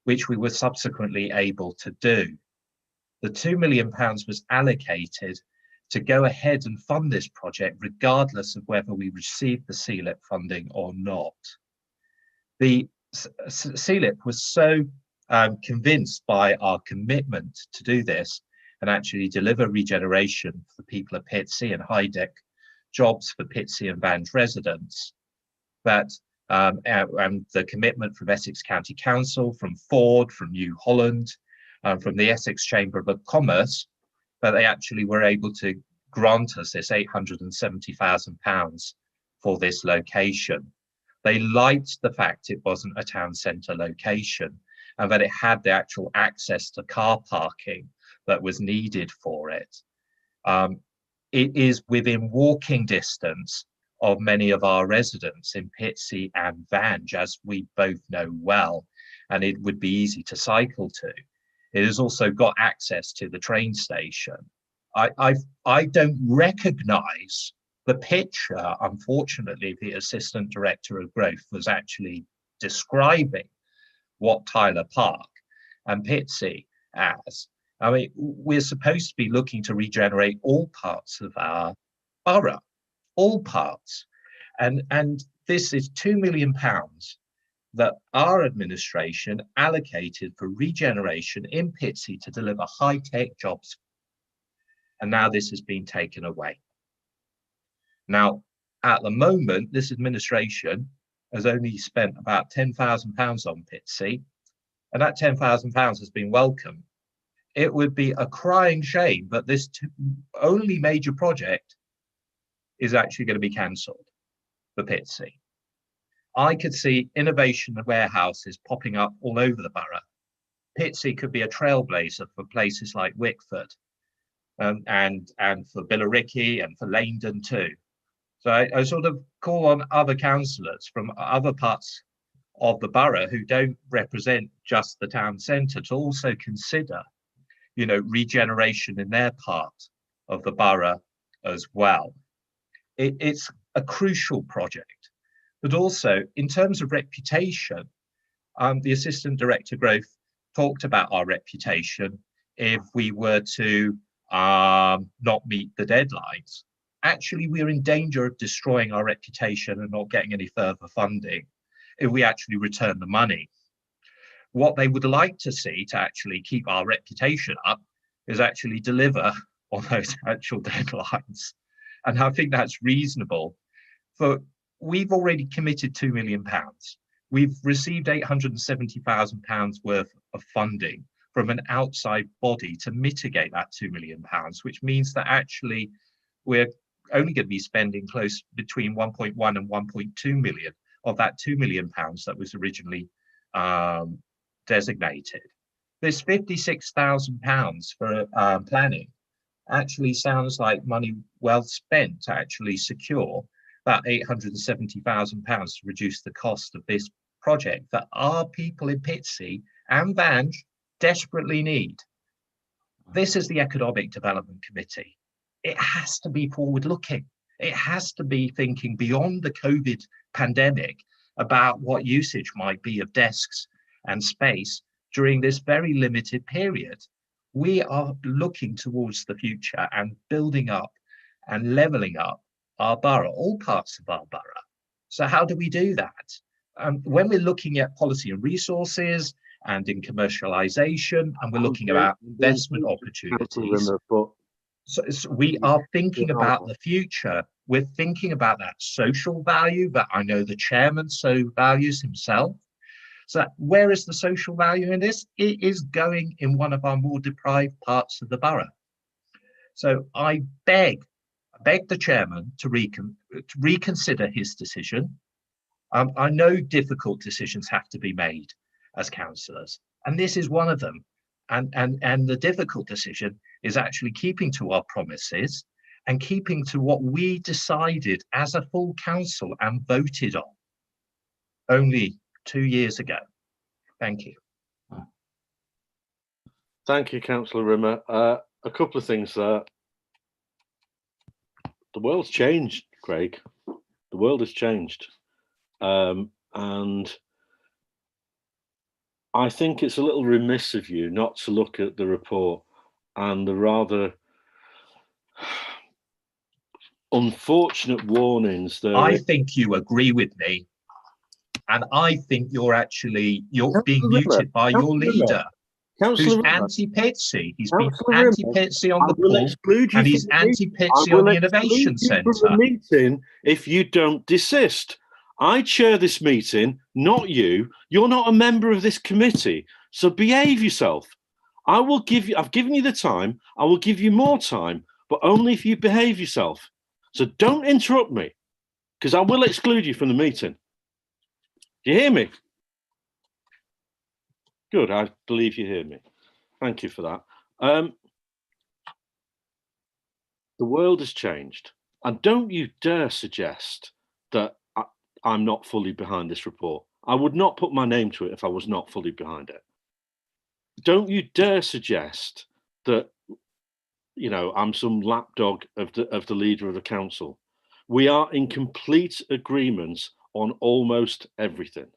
which we were subsequently able to do. The £2 million was allocated to go ahead and fund this project, regardless of whether we received the CLIP funding or not. The CLIP was so convinced by our commitment to do this and actually deliver regeneration for the people of Pitsea and high-tech jobs for Pitsea and Vange residents, that and the commitment from Essex County Council, from Ford, from New Holland, from the Essex Chamber of Commerce, that they actually were able to grant us this £870,000 for this location. They liked the fact it wasn't a town centre location and that it had the actual access to car parking that was needed for it. It is within walking distance of many of our residents in Pitsea and Vange, as we both know well, and it would be easy to cycle to. It has also got access to the train station. I don't recognise the picture, unfortunately, the Assistant Director of Growth was actually describing what Tyler Park and Pitsea as. I mean, we're supposed to be looking to regenerate all parts of our borough, all parts. And this is £2 million that our administration allocated for regeneration in Pitsea to deliver high-tech jobs. And now this has been taken away. Now, at the moment, this administration has only spent about £10,000 on Pitsea, and that £10,000 has been welcome. It would be a crying shame that this only major project is actually going to be cancelled for Pitsea. I could see innovation warehouses popping up all over the borough. Pitsea could be a trailblazer for places like Wickford, and for Billericay and for Leindon too. So I sort of call on other councillors from other parts of the borough who don't represent just the town centre to also consider, you know, regeneration in their part of the borough as well. It's a crucial project, but also in terms of reputation, the Assistant Director Growth talked about our reputation if we were to not meet the deadlines. Actually, we're in danger of destroying our reputation and not getting any further funding if we actually return the money. What they would like to see to actually keep our reputation up is actually deliver on those actual deadlines. And I think that's reasonable. We've already committed £2 million. We've received £870,000 worth of funding from an outside body to mitigate that £2 million, which means that actually we're only going to be spending close between 1.1 and 1.2 million of that £2 million that was originally designated. This £56,000 for planning actually sounds like money well spent to actually secure that £870,000 to reduce the cost of this project that our people in Pitsea and Vange desperately need. This is the Economic Development Committee. It has to be forward-looking. It has to be thinking beyond the COVID pandemic about what usage might be of desks and space during this very limited period. We are looking towards the future and building up and levelling up our borough, all parts of our borough. So how do we do that? When we're looking at policy and resources and in commercialisation, and we're looking about investment opportunities, so we are thinking about the future. We're thinking about that social value that I know the chairman so values himself. So where is the social value in this? It is going in one of our more deprived parts of the borough. So I beg the chairman to reconsider his decision. I know difficult decisions have to be made as councillors, and this is one of them. And the difficult decision is actually keeping to our promises and keeping to what we decided as a full council and voted on only 2 years ago. Thank you. Thank you, Councillor Rimmer. A couple of things there. The world's changed, Craig. The world has changed. And I think it's a little remiss of you not to look at the report and the rather unfortunate warnings that I think you agree with me, and I think you're being muted by your leader, who's anti-Pitsea. He's been anti-Pitsea on the pool, and he's anti-Pitsea on the Innovation Centre. Meeting if you don't desist. I chair this meeting, not you. You're not a member of this committee, so behave yourself. I've given you the time. I will give you more time, but only if you behave yourself. So don't interrupt me, because I will exclude you from the meeting. Do you hear me? Good, I believe you hear me. Thank you for that. The world has changed, and don't you dare suggest that I'm not fully behind this report. I would not put my name to it if I was not fully behind it. Don't you dare suggest that, you know, I'm some lapdog of the leader of the council. We are in complete agreement on almost everything.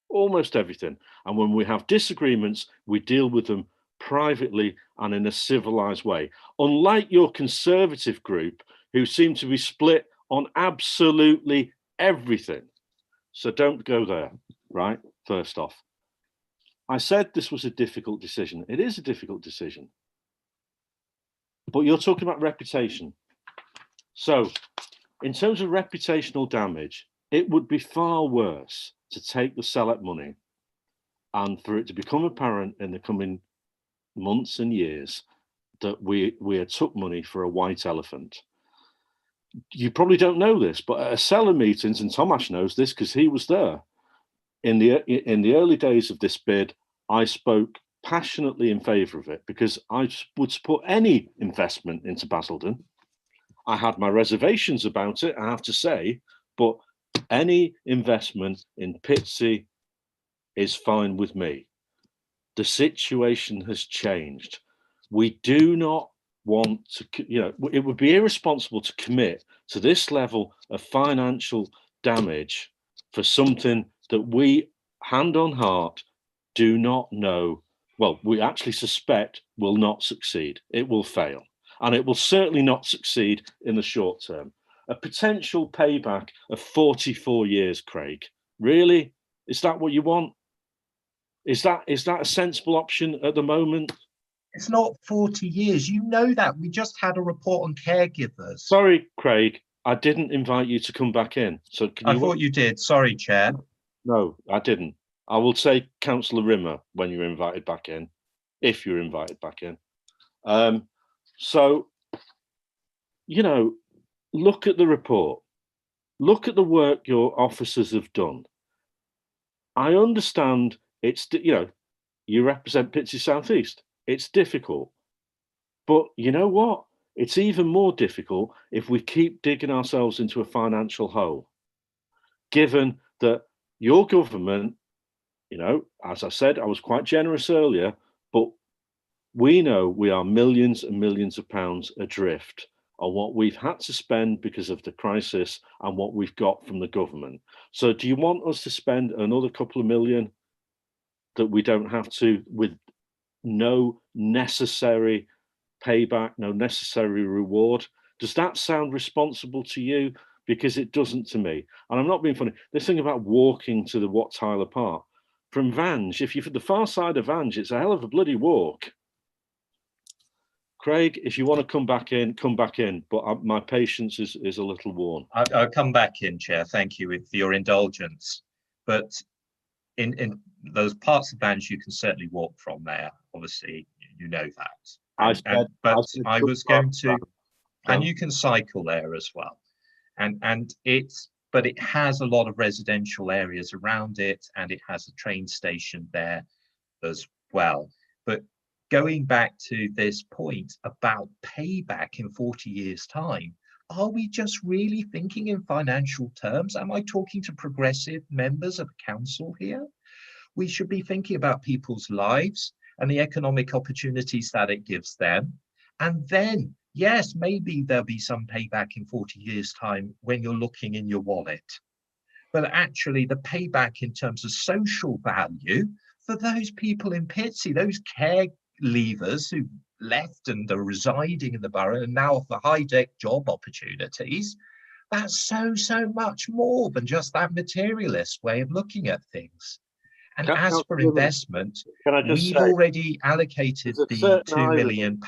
Almost everything. And when we have disagreements, we deal with them privately and in a civilized way. Unlike your Conservative group, who seem to be split on absolutely everything. So don't go there, right? First off. I said this was a difficult decision. It is a difficult decision. But you're talking about reputation. So in terms of reputational damage, it would be far worse to take the select money and for it to become apparent in the coming months and years that we had took money for a white elephant. You probably don't know this, but at seller meetings, and Tomasz knows this because he was there, in the early days of this bid, I spoke passionately in favour of it because I would support any investment into Basildon. I had my reservations about it, I have to say, but any investment in Pitsea is fine with me. The situation has changed. We do not want to, it would be irresponsible to commit to this level of financial damage for something that we, hand on heart, do not know. Well, we actually suspect will not succeed. It will fail. And it will certainly not succeed in the short term. A potential payback of 44 years, Craig. Really? Is that what you want? Is that a sensible option at the moment? It's not 40 years. You know that. We just had a report on caregivers. Sorry, Craig. I didn't invite you to come back in. So can you... I thought you did. Sorry, Chair. No, I didn't. I will say Councillor Rimmer when you're invited back in, if you're invited back in. So, look at the report. Look at the work your officers have done. I understand it's, you represent Pitsea South East. It's difficult. But you know what? It's even more difficult if we keep digging ourselves into a financial hole. Given that your government, as I said, I was quite generous earlier, but we know we are millions and millions of pounds adrift on what we've had to spend because of the crisis and what we've got from the government. So do you want us to spend another couple of million that we don't have to, with no necessary payback, no necessary reward? Does that sound responsible to you? Because it doesn't to me. And I'm not being funny. This thing about walking to the Wat Tyler Park, from Vange, if you're at the far side of Vange, it's a hell of a bloody walk. Craig, if you want to come back in, but my patience is a little worn. I'll come back in, Chair. Thank you for your indulgence. But in those parts of Vange, you can certainly walk from there. Obviously, you know that. I was going to, and you can cycle there as well. But it has a lot of residential areas around it, and it has a train station there as well. But going back to this point about payback in 40 years' time, are we just really thinking in financial terms? Am I talking to progressive members of council here? We should be thinking about people's lives and the economic opportunities that it gives them. And then, yes, maybe there'll be some payback in 40 years' time when you're looking in your wallet. But actually, the payback in terms of social value for those people in Pitsea, those caregivers who left and are residing in the borough and now offer high-tech job opportunities, that's so much more than just that materialist way of looking at things. And as for investment, we've already allocated the £2 million.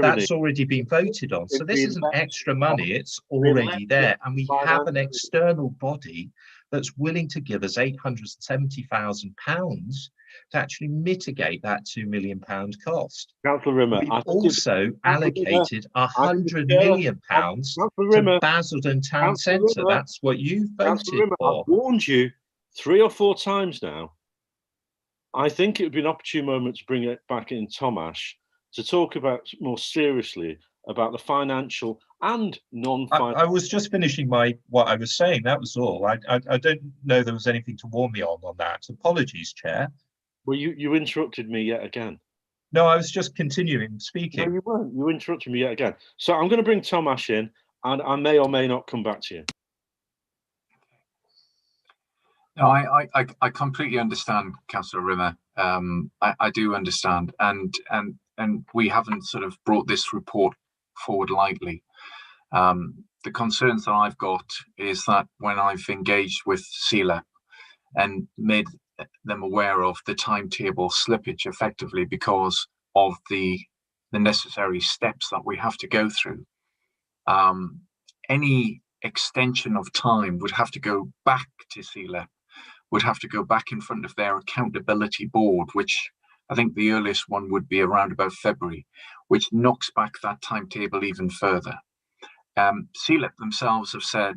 That's already been voted on. So this isn't extra money, it's already there. And we have an external body that's willing to give us £870,000 to actually mitigate that £2 million cost. Councillor Rimmer, we've also allocated £100 million to Basildon Town Centre. That's what you voted for. I've warned you 3 or 4 times now. I think it would be an opportune moment to bring it back in Tomasz to talk about more seriously about the financial and non-financial. I was just finishing what I was saying. That was all. I don't know there was anything to warn me on that. Apologies, Chair. Well, you interrupted me yet again. No, I was just continuing speaking. No, you weren't. You interrupted me yet again. So I'm going to bring Tomasz in, and I may or may not come back to you. No, I completely understand, Councillor Rimmer. I do understand, and we haven't sort of brought this report forward lightly. The concerns that I've got is that when I've engaged with CLEP and made them aware of the timetable slippage effectively because of the necessary steps that we have to go through, any extension of time would have to go back to CLEP, would have to go back in front of their accountability board, which I think the earliest one would be around about February, which knocks back that timetable even further. CLEP themselves have said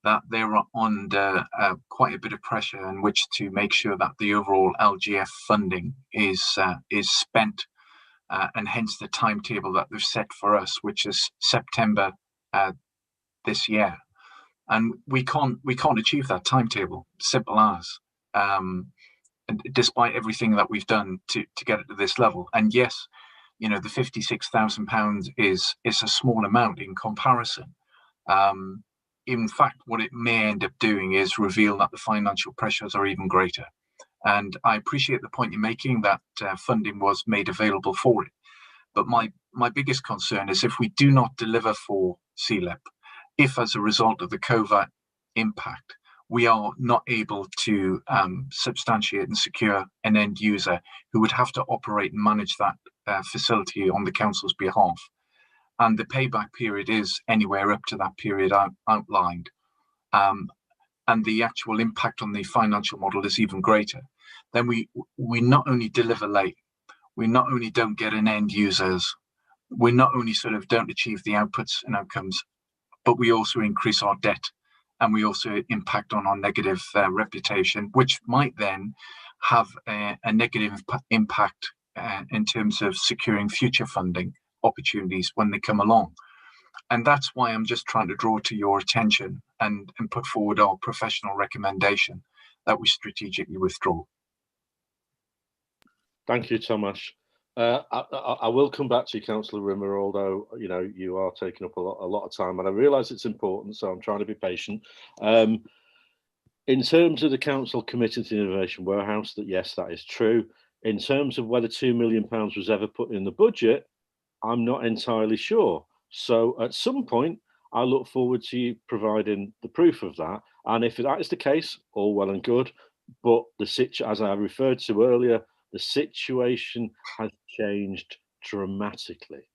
that they're under quite a bit of pressure in which to make sure that the overall LGF funding is spent, and hence the timetable that they've set for us, which is September this year. And we can't achieve that timetable, simple as, and despite everything that we've done to get it to this level. And yes, you know, the £56,000 is a small amount in comparison. In fact, what it may end up doing is reveal that the financial pressures are even greater. And I appreciate the point you're making that funding was made available for it. But my biggest concern is if we do not deliver for CLEP, if as a result of the COVID impact, we are not able to substantiate and secure an end user who would have to operate and manage that facility on the council's behalf, and the payback period is anywhere up to that period outlined, and the actual impact on the financial model is even greater, then we not only deliver late, we not only don't get an end users, we not only sort of don't achieve the outputs and outcomes, but we also increase our debt, and we also impact on our negative reputation, which might then have a negative impact in terms of securing future funding opportunities when they come along. And that's why I'm just trying to draw to your attention and put forward our professional recommendation that we strategically withdraw. Thank you, Tomasz. I will come back to you, Councillor Rimmer, although you know you are taking up a lot of time, and I realise it's important, so I'm trying to be patient. In terms of the council committed to the Innovation Warehouse, that yes, that is true. In terms of whether £2 million was ever put in the budget, I'm not entirely sure. So at some point, I look forward to you providing the proof of that. And if that is the case, all well and good. But as I referred to earlier, the situation has changed dramatically.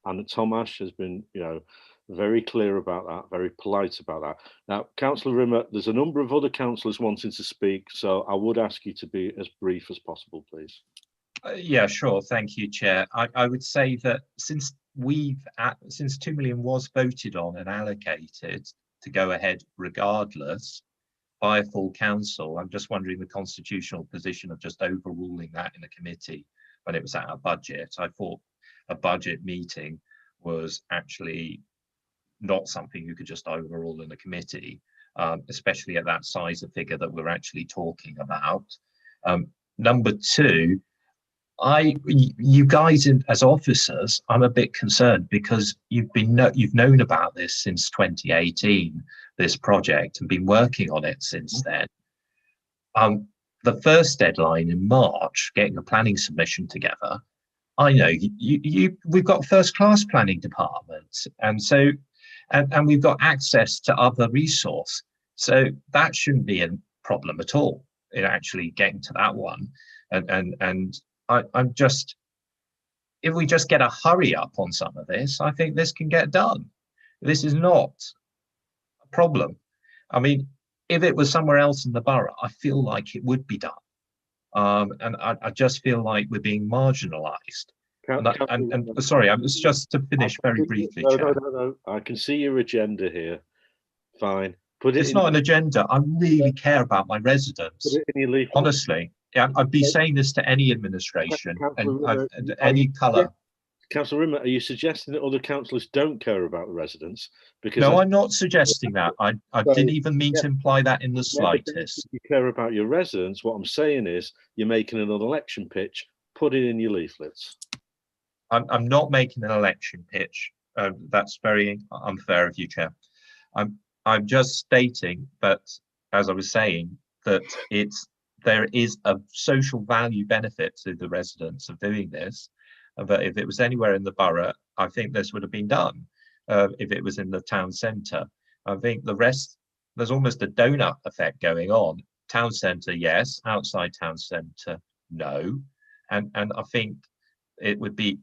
And Tomasz has been, you know, very clear about that, very polite about that. Now, Councillor Rimmer, there's a number of other councillors wanting to speak, so I would ask you to be as brief as possible, please. Yeah, sure. Thank you, Chair. I would say that since 2 million was voted on and allocated to go ahead regardless by a full council, I'm just wondering the constitutional position of just overruling that in the committee when it was at our budget. I thought a budget meeting was actually not something you could just overrule in the committee, especially at that size of figure that we're actually talking about. Number two, you guys as officers, I'm a bit concerned because you've known about this since 2018, this project, and been working on it since then. The first deadline in March, getting a planning submission together, I know we've got first-class planning departments, and so and we've got access to other resource, so that shouldn't be a problem at all in actually getting to that one. And I'm just, if we just get a hurry up on some of this, I think this can get done. This is not a problem. I mean, if it was somewhere else in the borough, I feel like it would be done. And I just feel like we're being marginalised. And sorry, I was just to finish very briefly, Chair. No. I can see your agenda here. Fine. It's not an agenda. I really care about my residents. Honestly. Yeah, I'd be saying this to any administration and any colour. Councillor Rimmer, are you suggesting that other councillors don't care about the residents? Because no, I'm not suggesting that. I didn't even mean to imply that in the slightest. If you care about your residents, what I'm saying is you're making an election pitch, put it in your leaflets. I'm not making an election pitch. That's very unfair of you, Chair. I'm just stating that, as I was saying, that there is a social value benefit to the residents of doing this. But if it was anywhere in the borough, I think this would have been done. If it was in the town centre, I think the rest, there's almost a donut effect going on. Town centre, yes. Outside town centre, no. And I think it would be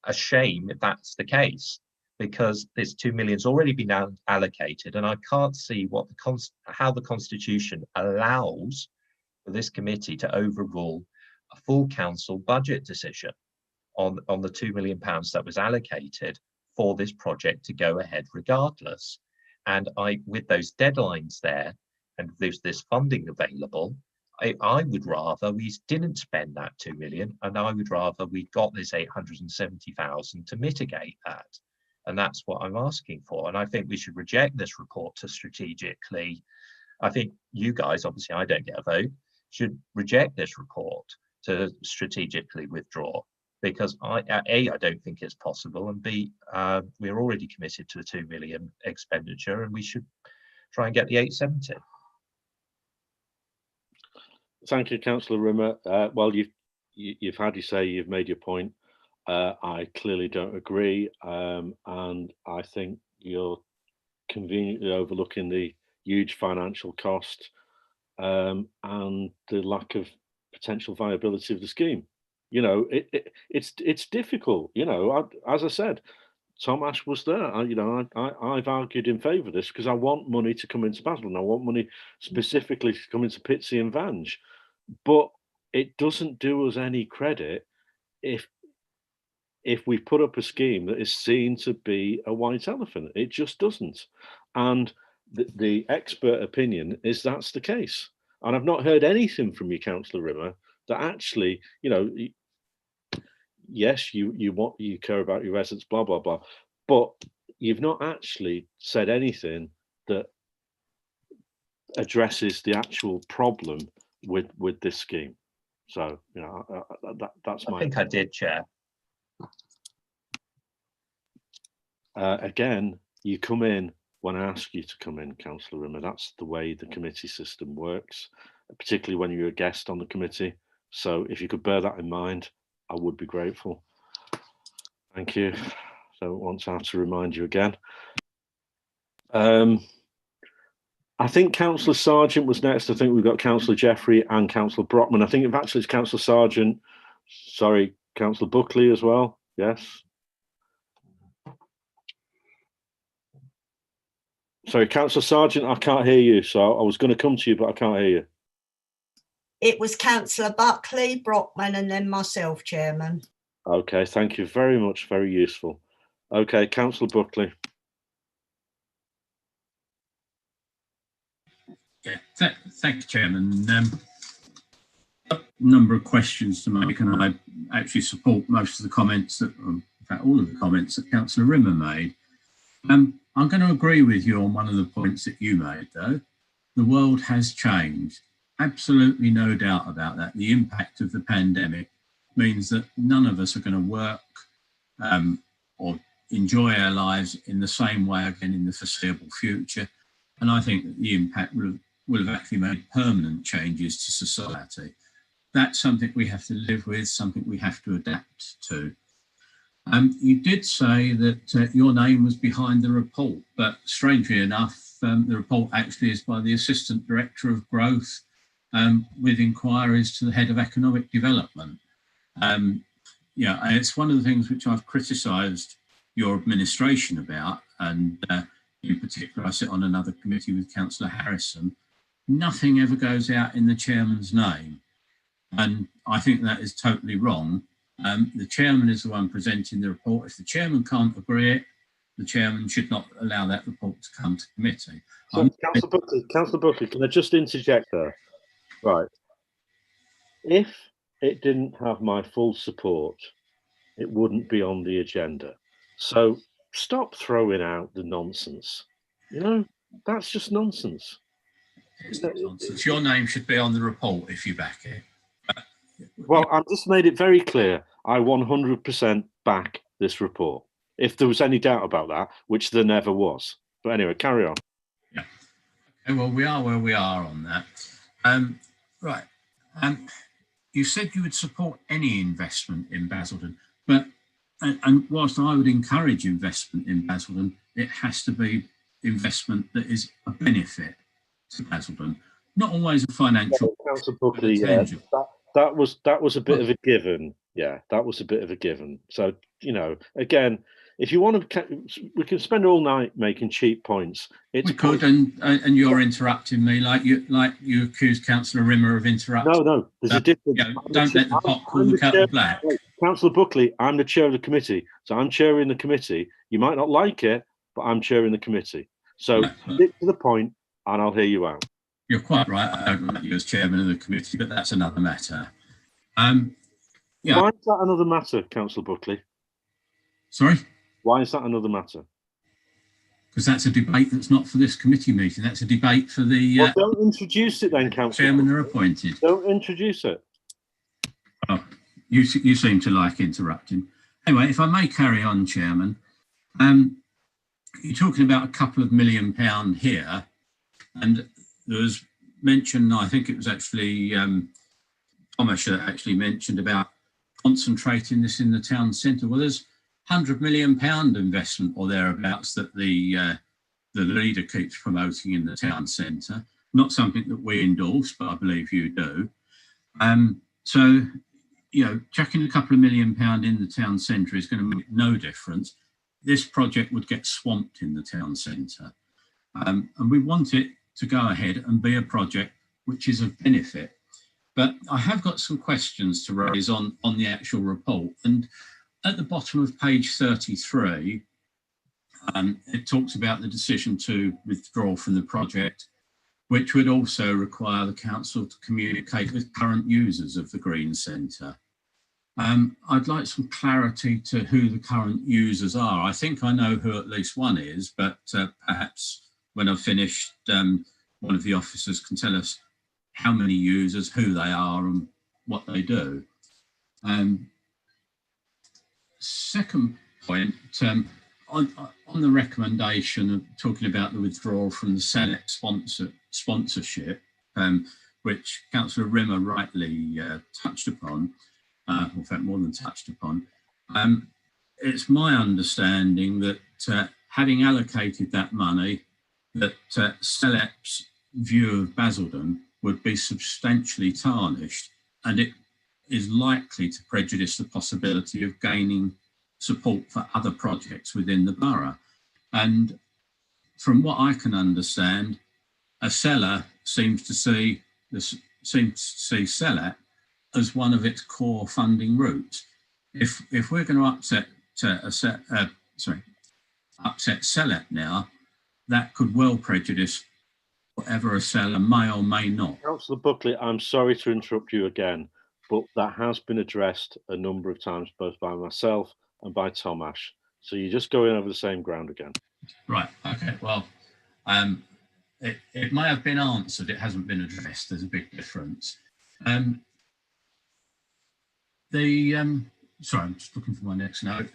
a shame if that's the case, because this 2 million's already been allocated, and I can't see what how the Constitution allows for this committee to overrule a full council budget decision on the £2 million that was allocated for this project to go ahead regardless. And with those deadlines there, and there's this funding available, I would rather we didn't spend that 2 million, and I would rather we got this 870,000 to mitigate that. And that's what I'm asking for. And I think we should reject this report to strategically. I think you guys, obviously I don't get a vote, should reject this report to strategically withdraw, because I don't think it's possible, and B, we're already committed to the 2 million expenditure, and we should try and get the 870. Thank you, Councillor Rimmer. Well, you've had your say, you've made your point. I clearly don't agree, and I think you're conveniently overlooking the huge financial cost and the lack of potential viability of the scheme. You know, it's difficult. You know, as I said, Tom Ash was there. I've argued in favour of this because I want money to come into Basildon. I want money specifically to come into Pitsea and Vange. But it doesn't do us any credit if we put up a scheme that is seen to be a white elephant. It just doesn't. And the expert opinion is that's the case. And I've not heard anything from you, Councillor Rimmer, that actually, you know, yes, you care about your residents, blah, blah, blah, but you've not actually said anything that addresses the actual problem with this scheme. So, you know, that's my... I think I did, Chair. Again, you come in when I ask you to come in, Councillor Rimmer. That's the way the committee system works, particularly when you're a guest on the committee. So if you could bear that in mind, I would be grateful. Thank you. So once I have to remind you again. I think Councillor Sargent was next. I think we've got Councillor Jeffrey and Councillor Brockman. I think actually it's Councillor Sargent. Sorry, Councillor Buckley as well. Yes. Sorry, Councillor Sargent, I can't hear you. So I was going to come to you, but I can't hear you. It was Councillor Buckley, Brockman, and then myself, Chairman. Okay, thank you very much. Very useful. Okay, Councillor Buckley. Yeah, thank you, Chairman. A number of questions to make, and I actually support most of the comments that, in fact, all of the comments that Councillor Rimmer made. I'm going to agree with you on one of the points that you made, though. The world has changed. Absolutely no doubt about that. The impact of the pandemic means that none of us are going to work or enjoy our lives in the same way again in the foreseeable future. And I think that the impact will have actually made permanent changes to society. That's something we have to live with, something we have to adapt to. You did say that your name was behind the report, but strangely enough, the report actually is by the Assistant Director of Growth with inquiries to the Head of Economic Development. Yeah, and it's one of the things which I've criticised your administration about, and in particular, I sit on another committee with Councillor Harrison. Nothing ever goes out in the chairman's name, and I think that is totally wrong. The chairman is the one presenting the report. If the chairman can't agree it, the chairman should not allow that report to come to committee. So, Councillor Buckley, can I just interject there? Right. If it didn't have my full support, it wouldn't be on the agenda. So stop throwing out the nonsense. You know, that's just nonsense. It's not nonsense. Your name should be on the report if you back it. Well, I've just made it very clear. I 100% back this report. If there was any doubt about that, which there never was. But anyway, carry on. Yeah. Okay, well, we are where we are on that. Right. You said you would support any investment in Basildon, but and whilst I would encourage investment in Basildon, it has to be investment that is a benefit to Basildon, not always a financial. Councillor Buckley, yeah, that was a bit of a given. Yeah, that was a bit of a given. So, you know, again, if you want to, we can spend all night making cheap points. We could, and you're interrupting me like you accused Councillor Rimmer of interrupting. No, there's a difference. You know, don't let the pot cool the kettle black. Councillor Buckley, I'm the chair of the committee, so I'm chairing the committee. You might not like it, but I'm chairing the committee. So stick to the point, and I'll hear you out. You're quite right. I don't like you as chairman of the committee, but that's another matter. Yeah. Why is that another matter, Councillor Buckley? Sorry? Why is that another matter? Because that's a debate that's not for this committee meeting. That's a debate for the... Well, don't introduce it then, Councillor. Chairman are appointed. Don't introduce it. Oh, you seem to like interrupting. Anyway, if I may carry on, Chairman. You're talking about a couple of £1 million here, and there was mention, I think it was actually Thomas that actually mentioned about concentrating this in the town centre. Well, there's £100 million investment or thereabouts that the leader keeps promoting in the town centre. Not something that we endorse, but I believe you do. So, you know, chucking a couple of £1 million in the town centre is going to make no difference. This project would get swamped in the town centre. And we want it to go ahead and be a project which is of benefit. But I have got some questions to raise on the actual report. And at the bottom of page 33, it talks about the decision to withdraw from the project, which would also require the council to communicate with current users of the Green Centre. I'd like some clarity to who the current users are. I think I know who at least one is, but perhaps when I've finished, one of the officers can tell us how many users, who they are and what they do. Second point, on the recommendation of talking about the withdrawal from the Senate sponsorship, which Councillor Rimmer rightly touched upon, in fact more than touched upon, it's my understanding that having allocated that money, that CELEP's view of Basildon would be substantially tarnished, and it is likely to prejudice the possibility of gaining support for other projects within the borough. And from what I can understand, a seller seems to see CELEP as one of its core funding routes. If we're going to upset CELEP now, that could well prejudice whatever a seller may or may not. Councillor Buckley, I'm sorry to interrupt you again, but that has been addressed a number of times, both by myself and by Tomasz. So you're just going over the same ground again. Right, okay, well, it may have been answered, it hasn't been addressed, there's a big difference. Sorry, I'm just looking for my next note.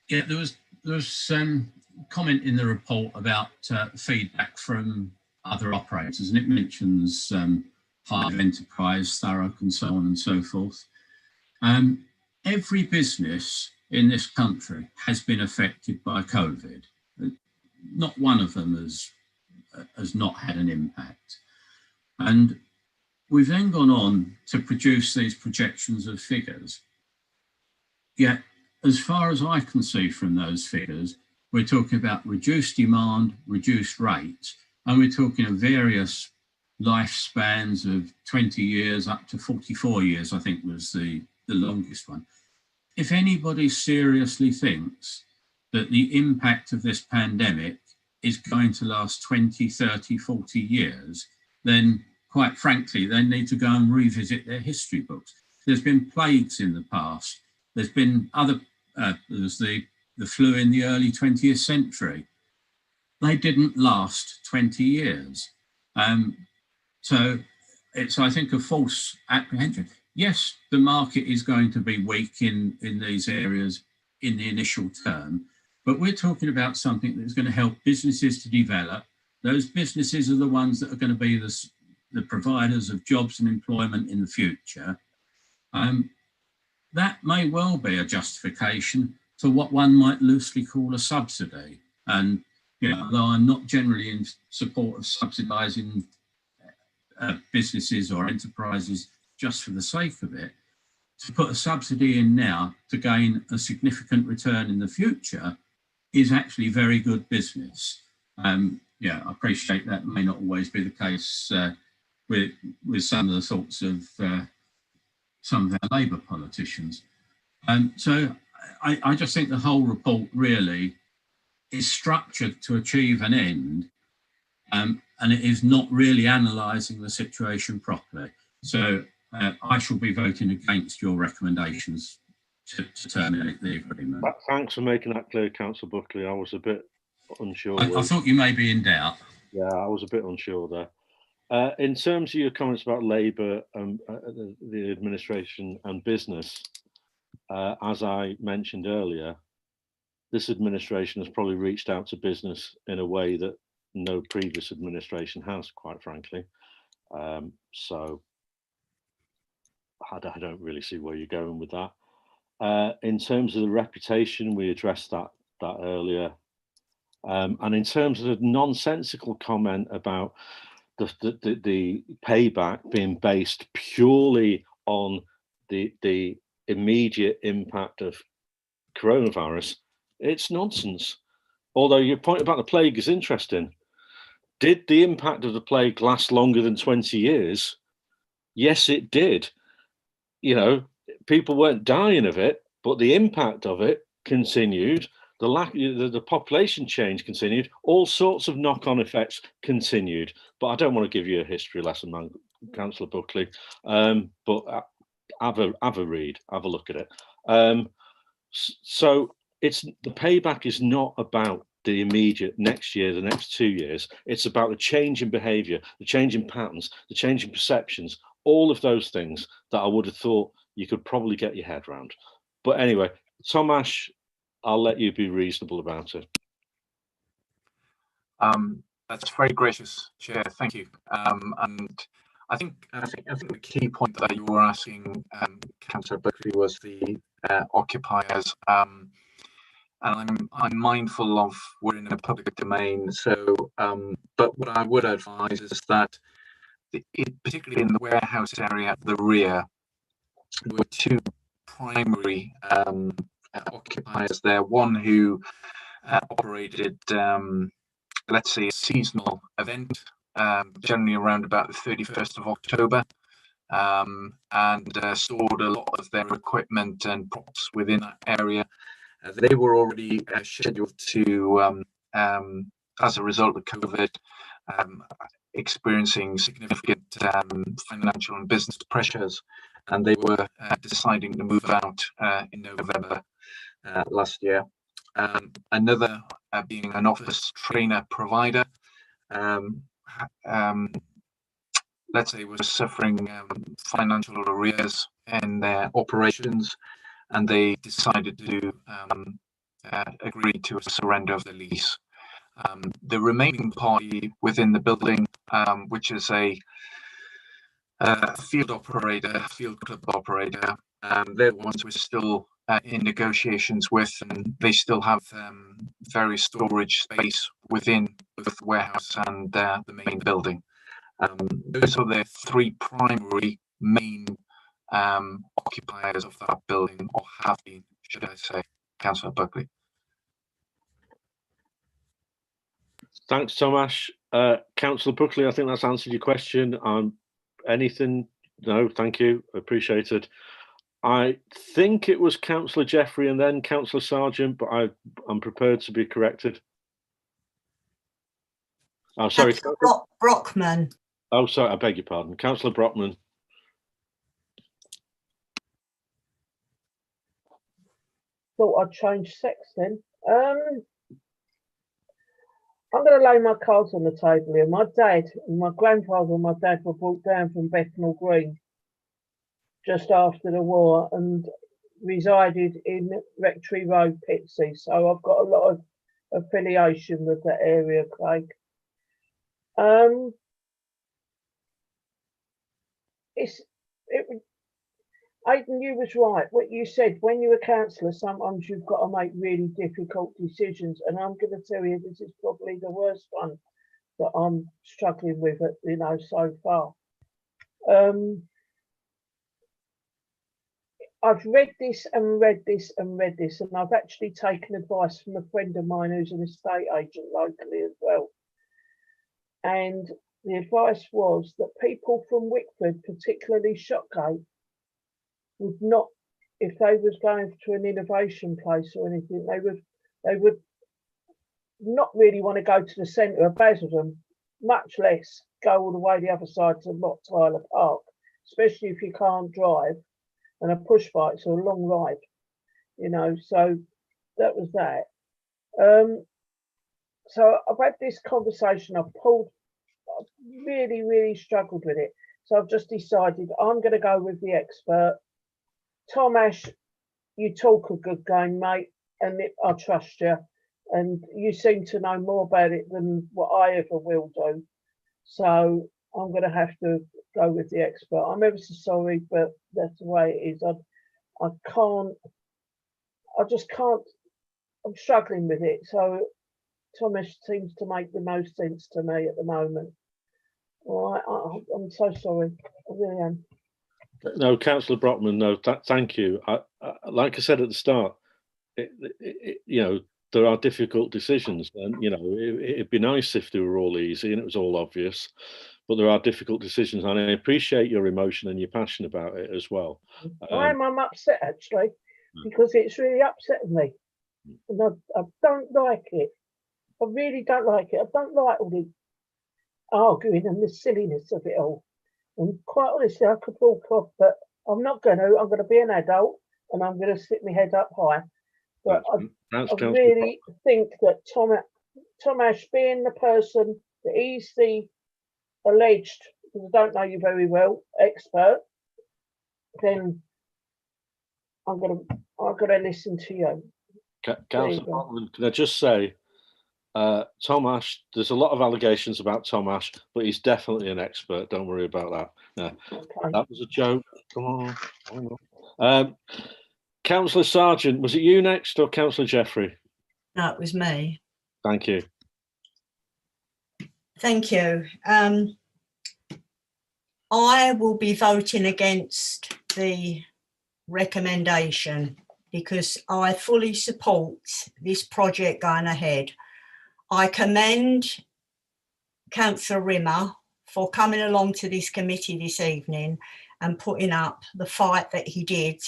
Yeah, there was some comment in the report about feedback from other operators, and it mentions Hive Enterprise, Thurrock, and so on and so forth. Every business in this country has been affected by COVID. Not one of them has not had an impact. And we've then gone on to produce these projections of figures. Yet, as far as I can see from those figures, we're talking about reduced demand, reduced rates, and we're talking of various lifespans of 20 years up to 44 years, I think was the longest one. If anybody seriously thinks that the impact of this pandemic is going to last 20, 30, 40 years, then quite frankly, they need to go and revisit their history books. There's been plagues in the past. There's been other, there's the flu in the early 20th century. They didn't last 20 years. So it's, I think, a false apprehension. Yes, the market is going to be weak in these areas in the initial term, but we're talking about something that's going to help businesses to develop, those businesses are the ones that are going to be the providers of jobs and employment in the future. That may well be a justification for what one might loosely call a subsidy. And, although I'm not generally in support of subsidising businesses or enterprises just for the sake of it, to put a subsidy in now to gain a significant return in the future is actually very good business. I appreciate that may not always be the case with some of the thoughts of some of our Labour politicians. So I just think the whole report really is structured to achieve an end, and it is not really analysing the situation properly. So I shall be voting against your recommendations to terminate the agreement. Thanks for making that clear, Councillor Buckley. I was a bit unsure. I thought you may be in doubt. Yeah, I was a bit unsure there. In terms of your comments about Labour, the administration and business, as I mentioned earlier, this administration has probably reached out to business in a way that no previous administration has, quite frankly. So I don't really see where you're going with that. In terms of the reputation, we addressed that earlier. And in terms of the nonsensical comment about the payback being based purely on the immediate impact of coronavirus, it's nonsense. Although your point about the plague is interesting. Did the impact of the plague last longer than 20 years? Yes, it did. People weren't dying of it, but the impact of it continued. The population change continued. All sorts of knock-on effects continued. But I don't want to give you a history lesson, man, Councillor Buckley. But have a read, have a look at it. So the payback is not about the immediate next year, the next 2 years. It's about the change in behaviour, the change in patterns, the change in perceptions, all of those things that I would have thought you could probably get your head around. But anyway, Tomasz, I'll let you be reasonable about it. That's very gracious, Chair. Thank you. And I think the key point that you were asking, Councillor Buckley, was the occupiers. And I'm mindful of we're in a public domain. So, but what I would advise is that, particularly in the warehouse area at the rear, there were two primary occupiers there. One who operated, let's say, a seasonal event, generally around about the 31st of October, and stored a lot of their equipment and props within that area. They were already scheduled to, as a result of COVID, experiencing significant financial and business pressures, and they were deciding to move out in November last year. Another being an office trainer provider, let's say, was suffering financial arrears in their operations, and they decided to agree to a surrender of the lease. The remaining party within the building, which is a field club operator, they're the ones we're still in negotiations with, and they still have various storage space within both the warehouse and the main building. Those are the three primary main occupiers of that building, or have been, should I say, Councillor Buckley. Thanks, Tomasz. Councillor Buckley, I think that's answered your question. Anything? No, thank you. Appreciated. I think it was Councillor Jeffrey and then Councillor Sargent, but I'm prepared to be corrected. Oh, sorry. Brockman. Oh, sorry, I beg your pardon. Councillor Brockman. Thought I'd change sex then. I'm going to lay my cards on the table here. My dad, my grandfather and my dad were brought down from Bethnal Green just after the war and resided in Rectory Road, Pitsea. So I've got a lot of affiliation with that area, Craig. Aidan, you was right. What you said, when you're a councillor, sometimes you've got to make really difficult decisions. And I'm going to tell you, this is probably the worst one that I'm struggling with, so far. I've read this and read this and read this, and I've actually taken advice from a friend of mine who's an estate agent locally as well. And the advice was that people from Wickford, particularly Shotgate, would not, if they was going to an innovation place or anything, they would not really want to go to the centre of Basildon, much less go all the way the other side to Loch Tyler Park, especially if you can't drive, and a push bike's a long ride, so that was that. So I've had this conversation, I've really, really struggled with it. So I've just decided I'm going to go with the expert. Tom Ash, you talk a good game, mate, and I trust you. And you seem to know more about it than what I ever will do. So I'm going to have to go with the expert. I'm ever so sorry, but that's the way it is. I just can't, I'm struggling with it. So Thomas seems to make the most sense to me at the moment. All right, I'm so sorry. I really am. No, Councillor Brockman, no, thank you. Like I said at the start, there are difficult decisions, and it'd be nice if they were all easy and it was all obvious, but there are difficult decisions, and I appreciate your emotion and your passion about it as well. I'm upset actually, because it's really upsetting me, and I don't like it. I really don't like it. I don't like all the arguing and the silliness of it all. And quite honestly, I could walk off, but I'm not going to. I'm going to be an adult, and I'm going to sit my head up high. But I really think that Tom Ash, being the person that he's the alleged, because I don't know you very well, expert, then I'm going to listen to you. Councillor Brockman, can I just say, Tom Ash, there's a lot of allegations about Tom Ash, but he's definitely an expert. Don't worry about that. No, okay. That was a joke. Come on. Councillor Sargent, was it you next or Councillor Jeffrey? No, it was me. Thank you. Thank you. I will be voting against the recommendation because I fully support this project going ahead. I commend Councillor Rimmer for coming along to this committee this evening and putting up the fight that he did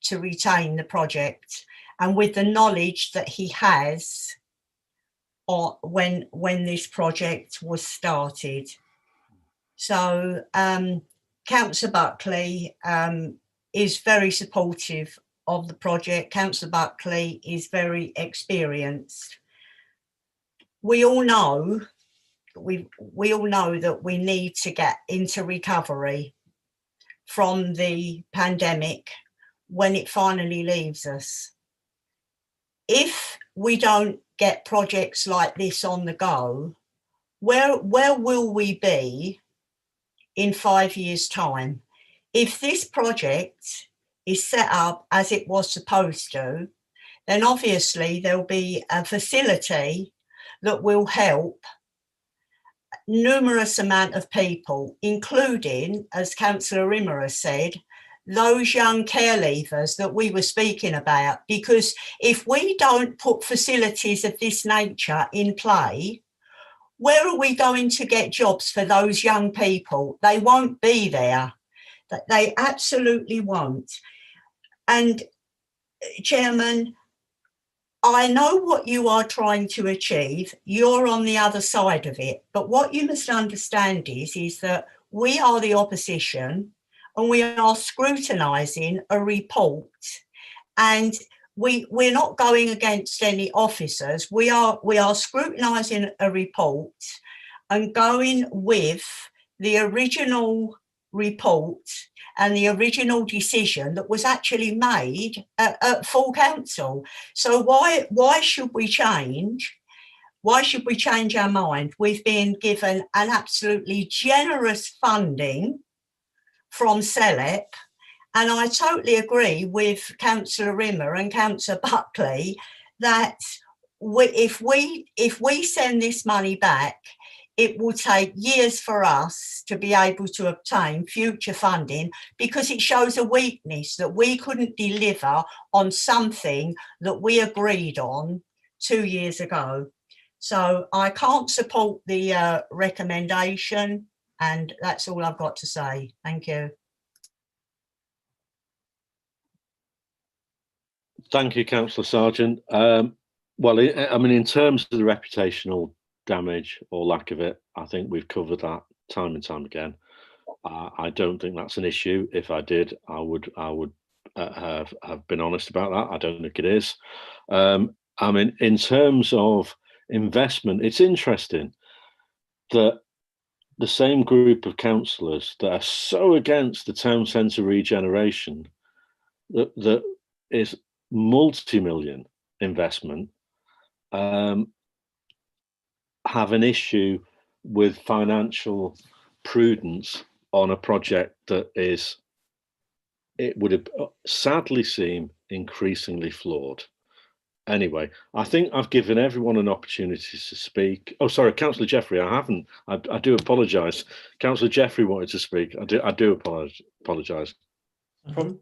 to retain the project, and with the knowledge that he has when this project was started. So Councillor Buckley is very supportive of the project. Councillor Buckley is very experienced. We all know that we need to get into recovery from the pandemic when it finally leaves us. If we don't get projects like this on the go, where will we be in 5 years' time? If this project is set up as it was supposed to, then obviously there'll be a facility that will help numerous amount of people, including, as Councillor Rimmer has said, those young care leavers that we were speaking about. Because if we don't put facilities of this nature in play, where are we going to get jobs for those young people? They won't be there. They absolutely won't. And Chairman, I know what you are trying to achieve. You're on the other side of it. But what you must understand is that we are the opposition and we are scrutinising a report. And we're not going against any officers. We are scrutinising a report and going with the original report and the original decision that was actually made at full council. So why should we change Why should we change our mind? We've been given an absolutely generous funding from CELEP, and I totally agree with Councillor Rimmer and Councillor Buckley that if we send this money back, it will take years for us to be able to obtain future funding, because it shows a weakness that we couldn't deliver on something that we agreed on 2 years ago. So I can't support the recommendation, and that's all I've got to say. Thank you. Thank you, Councillor Sargent. Well, I mean, in terms of the reputational damage or lack of it, I think we've covered that time and time again. I don't think that's an issue. If I did, I would have been honest about that. I don't think it is. I mean, in terms of investment, it's interesting that the same group of councillors that are so against the town centre regeneration, that is multi-million investment, have an issue with financial prudence on a project that is, it would sadly seem increasingly flawed. Anyway, I think I've given everyone an opportunity to speak. Oh, sorry, Councillor Jeffrey, I haven't. I do apologise. Councillor Jeffrey wanted to speak. I do apologise. No problem.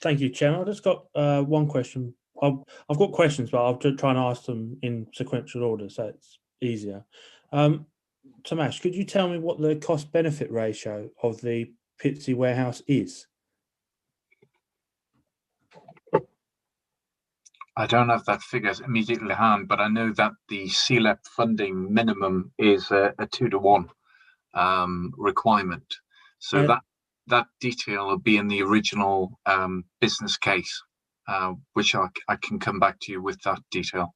Thank you, Chairman. I've just got one question. I've got questions, but I'll try and ask them in sequential order, so it's easier. Tomasz, could you tell me what the cost-benefit ratio of the Pitsea warehouse is? I don't have that figure immediately at hand, but I know that the CLEP funding minimum is a 2-to-1 requirement. So that detail will be in the original business case, which I can come back to you with that detail.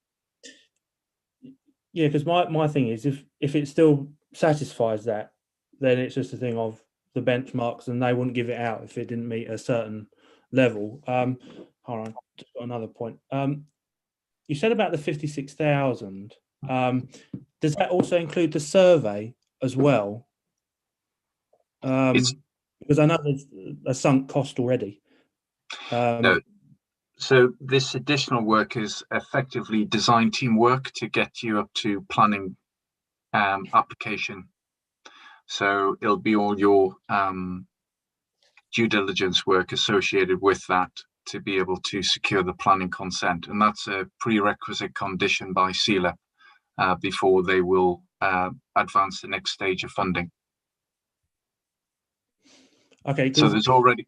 Yeah, because my thing is, if it still satisfies that, then it's just a thing of the benchmarks, and they wouldn't give it out if it didn't meet a certain level. Hold on, just got another point. You said about the 56,000. Does that also include the survey as well? Because I know there's a sunk cost already. No. So this additional work is effectively design team work to get you up to planning application. So it'll be all your due diligence work associated with that to be able to secure the planning consent. And that's a prerequisite condition by CLEP before they will advance the next stage of funding. Okay. So there's already,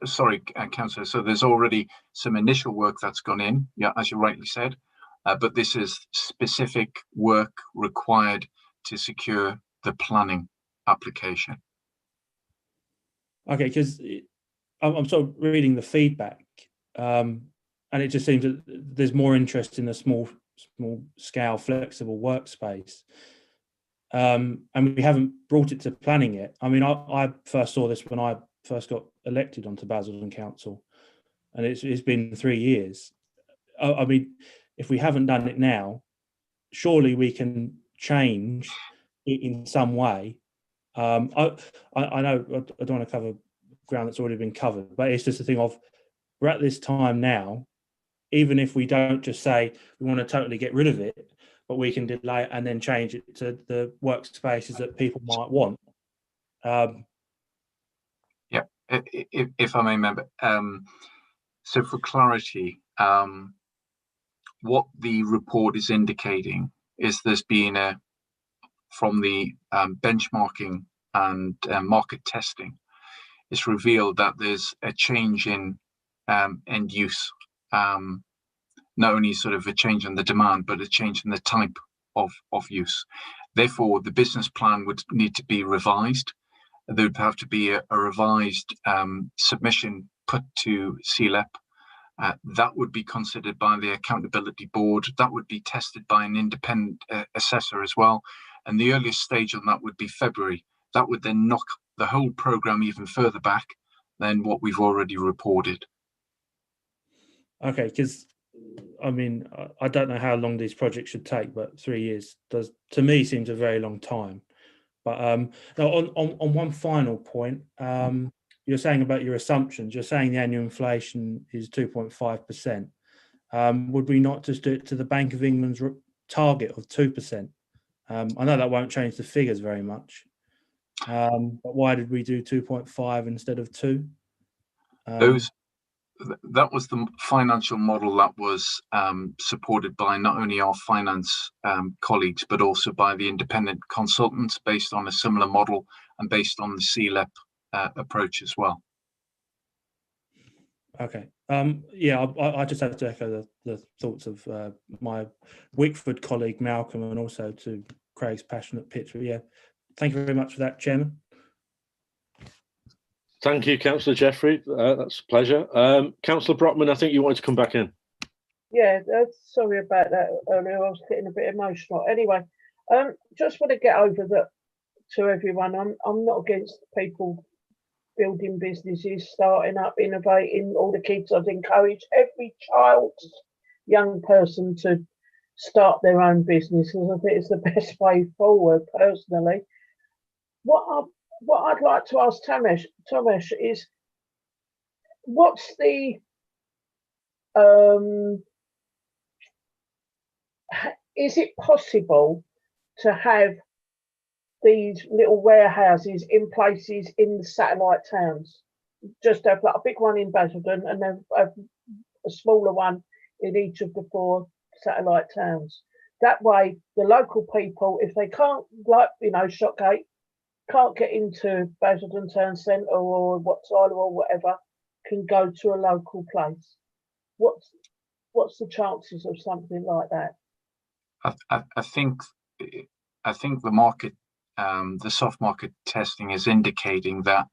sorry, Councillor, so there's already some initial work that's gone in, yeah, as you rightly said, but this is specific work required to secure the planning application. Okay, because I'm sort of reading the feedback, and it just seems that there's more interest in a small scale flexible workspace. And we haven't brought it to planning yet. I mean, I first saw this when I first got elected onto Basildon Council, and it's been 3 years. I mean, if we haven't done it now, surely we can change it in some way. I know I don't want to cover ground that's already been covered, but it's just a thing of, we're at this time now, even if we don't just say we want to totally get rid of it, but we can delay it and then change it to the workspaces that people might want. Yeah, if I may remember. So for clarity, what the report is indicating is there's been from the benchmarking and market testing, it's revealed that there's a change in end use. Not only sort of a change in the demand, but a change in the type of use. Therefore, the business plan would need to be revised. There would have to be a revised submission put to CLEP. That would be considered by the accountability board. That would be tested by an independent assessor as well. And the earliest stage on that would be February. That would then knock the whole programme even further back than what we've already reported. Okay, because I mean, I don't know how long these projects should take, but 3 years does, to me, seems a very long time. But now on one final point, you're saying about your assumptions. You're saying the annual inflation is 2.5%. Would we not just do it to the Bank of England's target of 2%? I know that won't change the figures very much, but why did we do 2.5 instead of 2? That was the financial model that was supported by not only our finance colleagues, but also by the independent consultants, based on a similar model and based on the CLEP approach as well. Okay. Yeah, I just have to echo the thoughts of my Wickford colleague Malcolm, and also to Craig's passionate pitch. But yeah, thank you very much for that, Chairman. Thank you, Councillor Jeffrey. That's a pleasure. Councillor Brockman, I think you wanted to come back in. Yeah, sorry about that earlier. I was getting a bit emotional. Anyway, just want to get over that to everyone. I'm not against people building businesses, starting up, innovating. All the kids, I'd encourage every child, young person to start their own businesses. I think it's the best way forward, personally. What I'd like to ask Tomesh is, what's the is it possible to have these little warehouses in places in the satellite towns? Just have like a big one in Basildon and then a smaller one in each of the 4 satellite towns. That way, the local people, if they can't, like, you know, Shotgate, can't get into Basildon Town Centre or Wat Tyler or whatever, can go to a local place. What's the chances of something like that? I think the market, the soft market testing is indicating that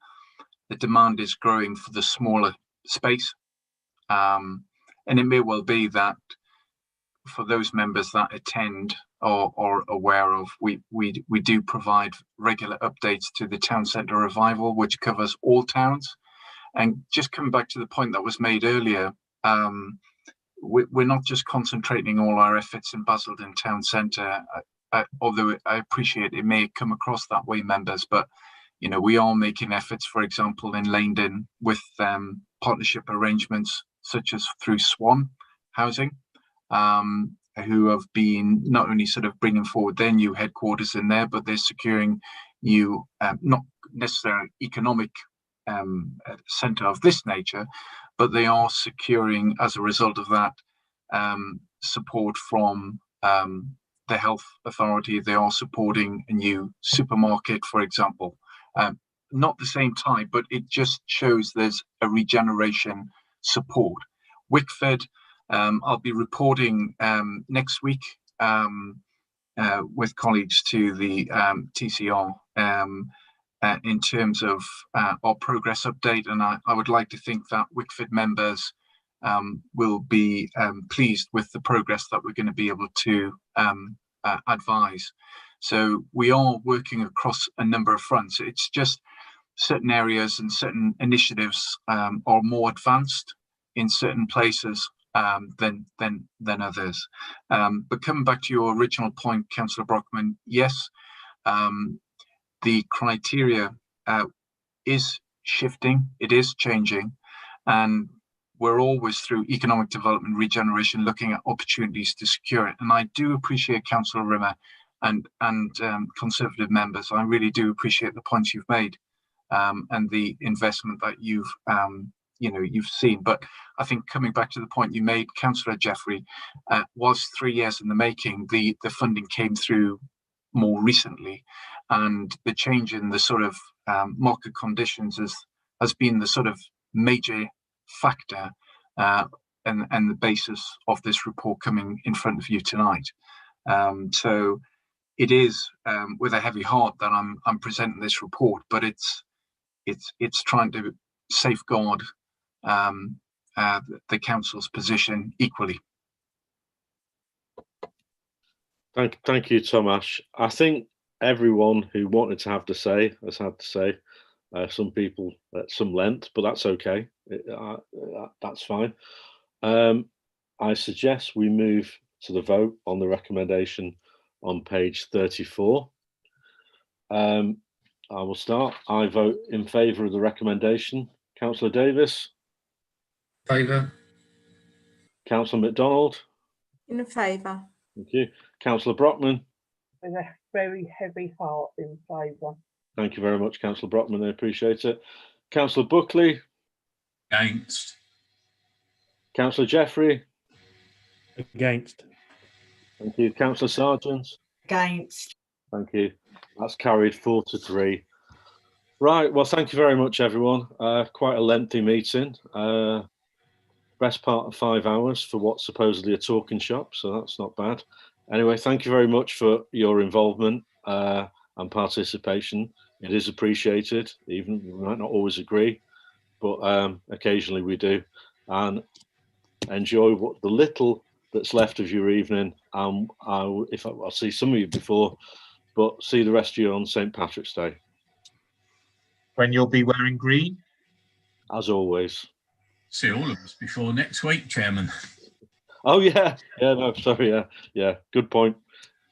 the demand is growing for the smaller space, and it may well be that for those members that attend or are aware of, we do provide regular updates to the Town Centre Revival, which covers all towns. And just coming back to the point that was made earlier, we're not just concentrating all our efforts in Basildon Town Centre, although I appreciate it may come across that way, members, but you know, we are making efforts, for example, in Leindon with partnership arrangements such as through Swan Housing, who have been not only sort of bringing forward their new headquarters in there, but they're securing new, not necessarily economic centre of this nature, but they are securing, as a result of that, support from the health authority. They are supporting a new supermarket, for example. Not the same type, but it just shows there's a regeneration support. Wickford, I'll be reporting next week with colleagues to the TCR in terms of our progress update, and I would like to think that Wickford members will be pleased with the progress that we're going to be able to advise. So we are working across a number of fronts. It's just certain areas and certain initiatives are more advanced in certain places than others. But coming back to your original point, Councillor Brockman, yes, the criteria is shifting, it is changing, and we're always, through economic development regeneration, looking at opportunities to secure it. And I do appreciate Councillor Rimmer and Conservative members. I really do appreciate the points you've made and the investment that you've seen. But I think coming back to the point you made, Councillor Jeffrey, was 3 years in the making. The funding came through more recently, and the change in the sort of market conditions has been the sort of major factor and the basis of this report coming in front of you tonight. So it is with a heavy heart that I'm presenting this report, but it's trying to safeguard the council's position equally. Thank you, Tomasz. I think everyone who wanted to have to say has had to say. Some people at some length, but that's okay. That's fine. I I suggest we move to the vote on the recommendation on page 34. I will start. I vote in favour of the recommendation. Councillor Davis? Favour. Councillor MacDonald? In favour. Thank you. Councillor Brockman? With a very heavy heart in favour. Thank you very much, Councillor Brockman. I appreciate it. Councillor Buckley? Against. Councillor Jeffrey? Against. Thank you. Councillor Sargent? Against. Thank you. That's carried 4-3. Right. Well, thank you very much, everyone. Quite a lengthy meeting. Best part of 5 hours for what's supposedly a talking shop, so that's not bad. Anyway, thank you very much for your involvement and participation. It is appreciated, even we might not always agree, but occasionally we do. And enjoy what the little that's left of your evening. I'll see some of you before, but see the rest of you on St. Patrick's Day. When you'll be wearing green? As always. See all of us before next week, Chairman. Oh, yeah. Yeah, no, sorry. Yeah. Good point.